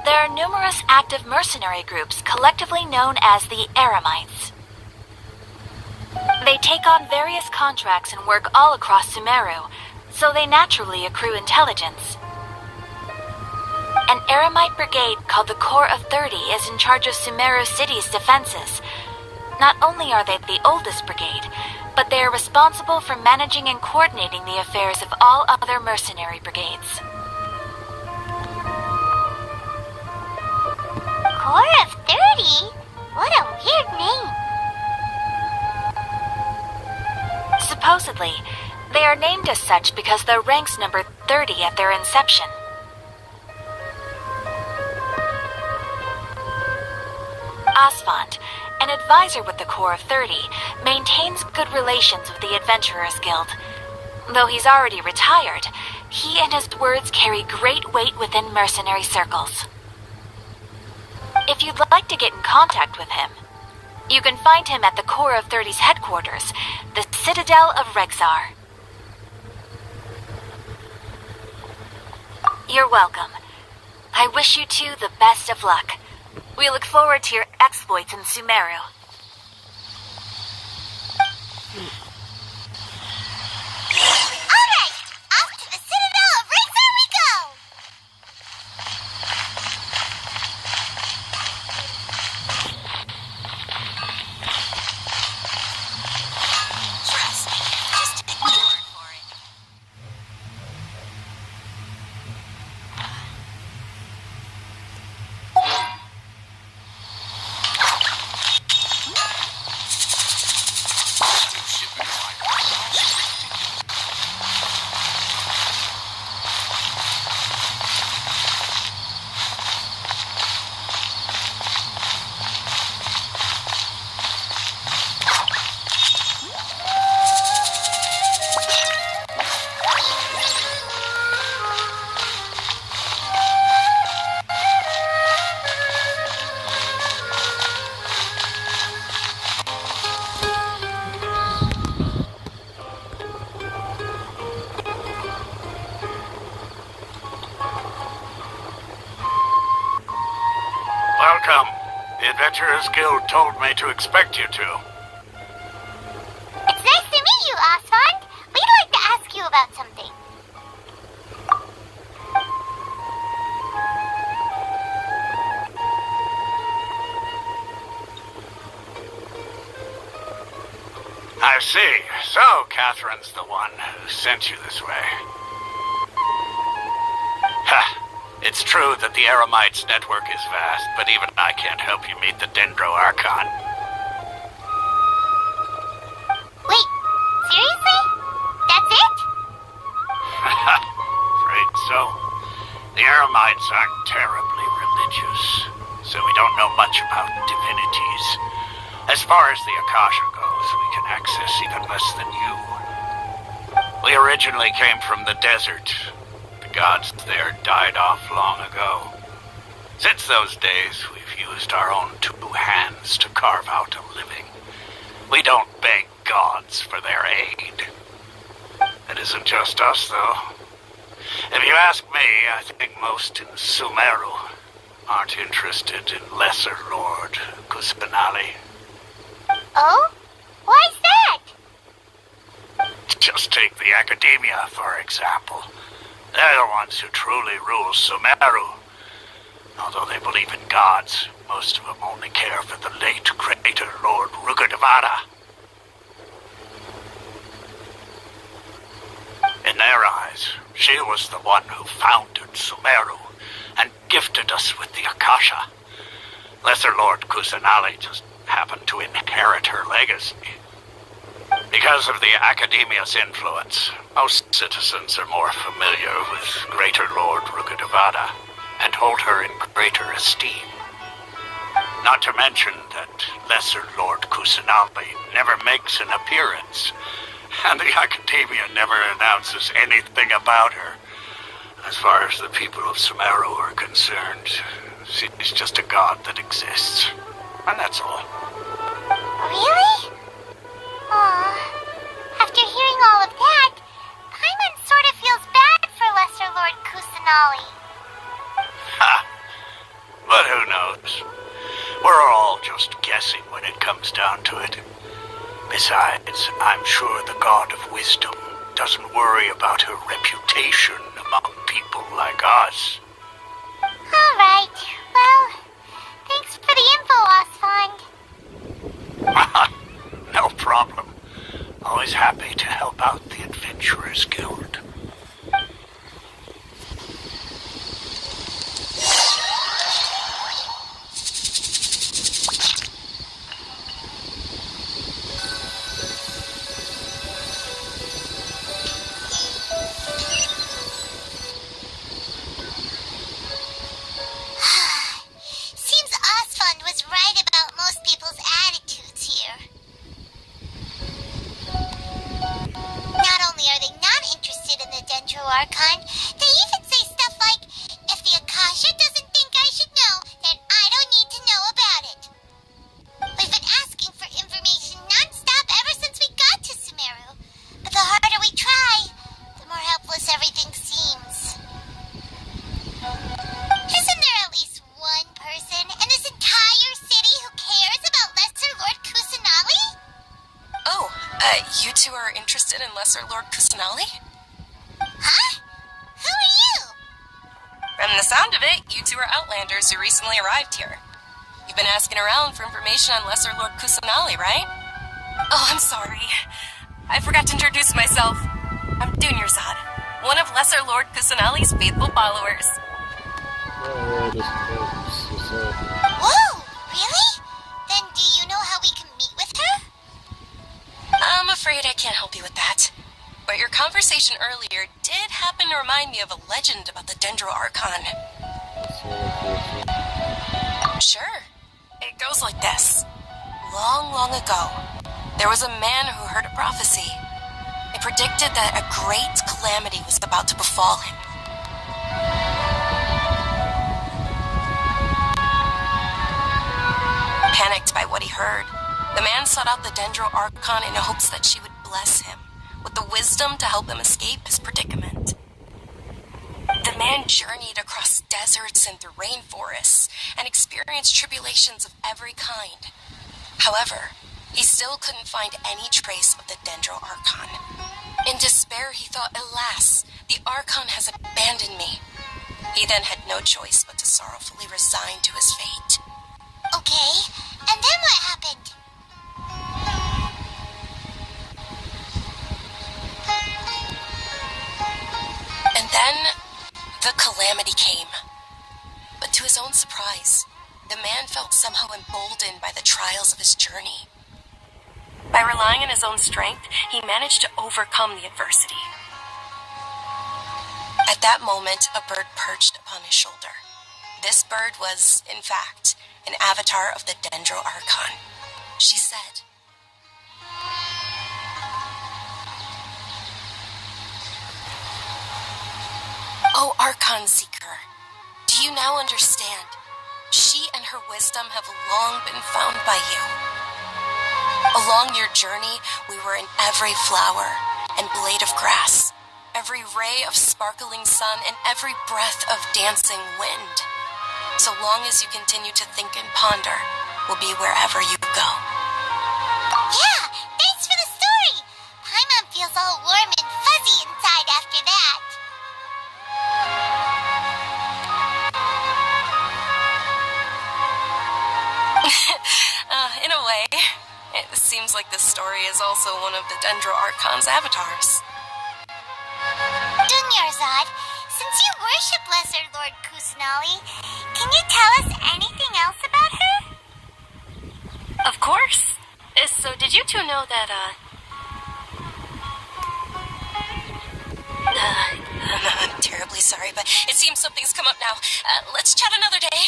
there are numerous active mercenary groups collectively known as the Eremites. They take on various contracts and work all across Sumeru, so they naturally accrue intelligence. An Eremite brigade called the Corps of 30 is in charge of Sumeru City's defenses. Not only are they the oldest brigade, but they are responsible for managing and coordinating the affairs of all other mercenary brigades. Corps of 30? What a weird name. Supposedly, they are named as such because their ranks numbered 30 at their inception. Asphalt, an advisor with the Corps of 30, maintains good relations with the Adventurers Guild. Though he's already retired, he and his words carry great weight within mercenary circles. If you'd like to get in contact with him, you can find him at the Corps of 30's headquarters, the Citadel of Rexar. You're welcome. I wish you two the best of luck. We look forward to your exploits in Sumeru. Alright, off to the Citadel of Rexar we go! Trust me, just take my word for it. Welcome. The Adventurers Guild told me to expect you two. It's nice to meet you, Asphalt. We'd like to ask you about something. I see. So, Catherine's the one who sent you this way. Ha! It's true that the Eremites' network is vast, but even I can't help you meet the Dendro Archon. Wait, seriously? That's it? Afraid so. The Eremites aren't terribly religious, so we don't know much about divinities. As far as the Akasha goes, we can access even less than you. We originally came from the desert. The gods there died off long ago. Since those days, we've used our own two hands to carve out a living. We don't beg gods for their aid. It isn't just us, though. If you ask me, I think most in Sumeru aren't interested in Lesser Lord Kusanali. Oh? Why's that? Just take the Academia, for example. They're the ones who truly rule Sumeru. Although they believe in gods, most of them only care for the late greater Lord Rugadavada. In their eyes, She was the one who founded Sumeru and gifted us with the Akasha. Lesser Lord Kusanali just happened to inherit her legacy. Because of the Academia's influence, most citizens are more familiar with Greater Lord Rukadevada and hold her in greater esteem. Not to mention that Lesser Lord Kusanali never makes an appearance, and the Academia never announces anything about her. As far as the people of Sumeru are concerned, she's just a god that exists. And that's all. Really? Aw. After hearing all of that, Paimon sort of feels bad for Lesser Lord Kusanali. Ha! But who knows? We're all just guessing when it comes down to it. Besides, I'm sure the God of Wisdom doesn't worry about her reputation among people like us. Alright, well, thanks for the info, Osfond. No problem. Always happy to help out the Adventurers Guild. Seems Osfond was right about most people's attitudes here. Not only are they not interested in the Dendro Archon, they even say stuff like, if the Akasha doesn't think I should know, then I don't need to know about it. We've been asking for information non-stop ever since we got to Sumeru, but the harder we try, the more helpless everything seems. Isn't there at least one person in this entire city who cares about Lesser Lord Kusanali? Oh, you two are interested in Lesser Lord Kusanali? Huh? Who are you? From the sound of it, you two are Outlanders who recently arrived here. You've been asking around for information on Lesser Lord Kusanali, right? Oh, I'm sorry. I forgot to introduce myself. I'm Dunyarzad, one of Lesser Lord Kusanali's faithful followers. Whoa, really? Then do you know how we can meet with her? I'm afraid I can't help you with that. But your conversation earlier did happen to remind me of a legend about the Dendro Archon. Sure. It goes like this. Long, long ago, there was a man who heard a prophecy. It predicted that a great calamity was about to befall him. Panicked by what he heard, the man sought out the Dendro Archon in hopes that she would bless him with the wisdom to help him escape his predicament. The man journeyed across deserts and through rainforests and experienced tribulations of every kind. However, he still couldn't find any trace of the Dendro Archon. In despair, he thought, alas, the Archon has abandoned me. He then had no choice but to sorrowfully resign to his fate. Okay, and then what happened? And then, the calamity came. But to his own surprise, the man felt somehow emboldened by the trials of his journey. By relying on his own strength, he managed to overcome the adversity. At that moment, a bird perched upon his shoulder. This bird was, in fact, an avatar of the Dendro Archon. She said, "O Archon Seeker, do you now understand? She and her wisdom have long been found by you. Along your journey, we were in every flower and blade of grass, every ray of sparkling sun, and every breath of dancing wind. So long as you continue to think and ponder, we'll be wherever you go." Yeah, thanks for the story. Paimon feels all warm and fuzzy inside after that. In a way, it seems like this story is also one of the Dendro Archon's avatars. Dunya Dunyarzad, since you worship Lesser Lord Kusanali, can you tell us anything else about her? Of course. So did you two know that, I'm terribly sorry, but it seems something's come up now. Let's chat another day.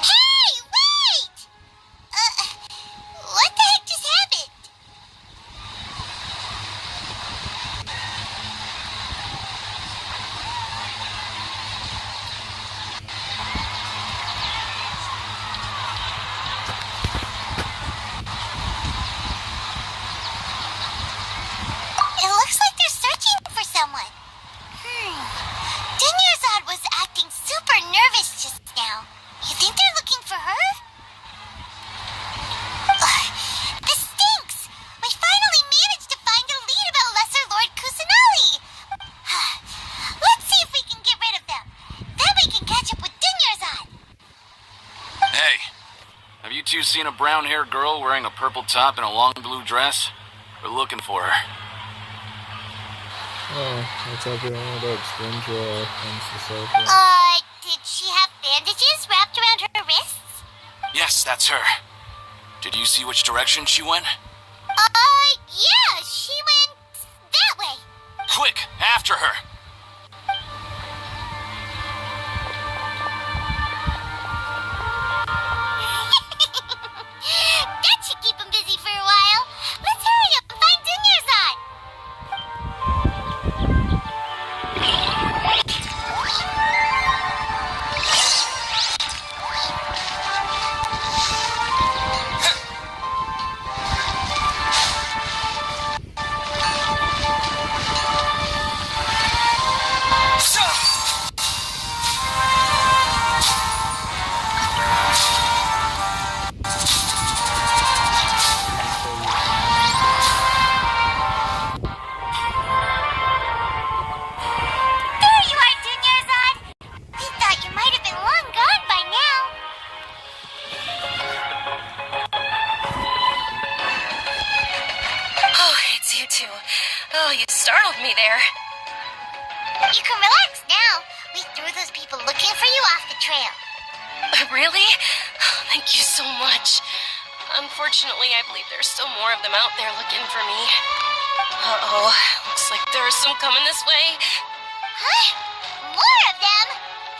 Hey, wait! What the heck just happened? It looks like they're searching for someone. Dunyarzad was acting super nervous just now. You think they're looking for her? Ugh, this stinks! We finally managed to find a lead about Lesser Lord Kusanali! Let's see if we can get rid of them. Then we can catch up with Dunyarzad. Hey, have you two seen a brown-haired girl wearing a purple top and a long blue dress? We're looking for her. Oh, what's happening with that Splinter and Society? Did she have bandages wrapped around her wrists? Yes, that's her. Did you see which direction she went? Yeah, she went that way. Quick, after her! That should keep him busy for a while. Let's hurry up and find Dunyarzad. There you are, Dunyarzad. We thought you might have been long gone by now. Oh, it's you two. Oh, you startled me there. You can relax now. We threw those people looking for you off the trail. Really? Oh, thank you so much. Unfortunately, I believe there's still more of them out there looking for me. Uh-oh, looks like there's some coming this way. Huh? More of them?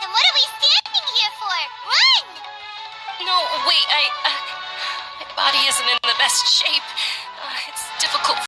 Then what are we standing here for? Run! No, wait, my body isn't in the best shape. It's difficult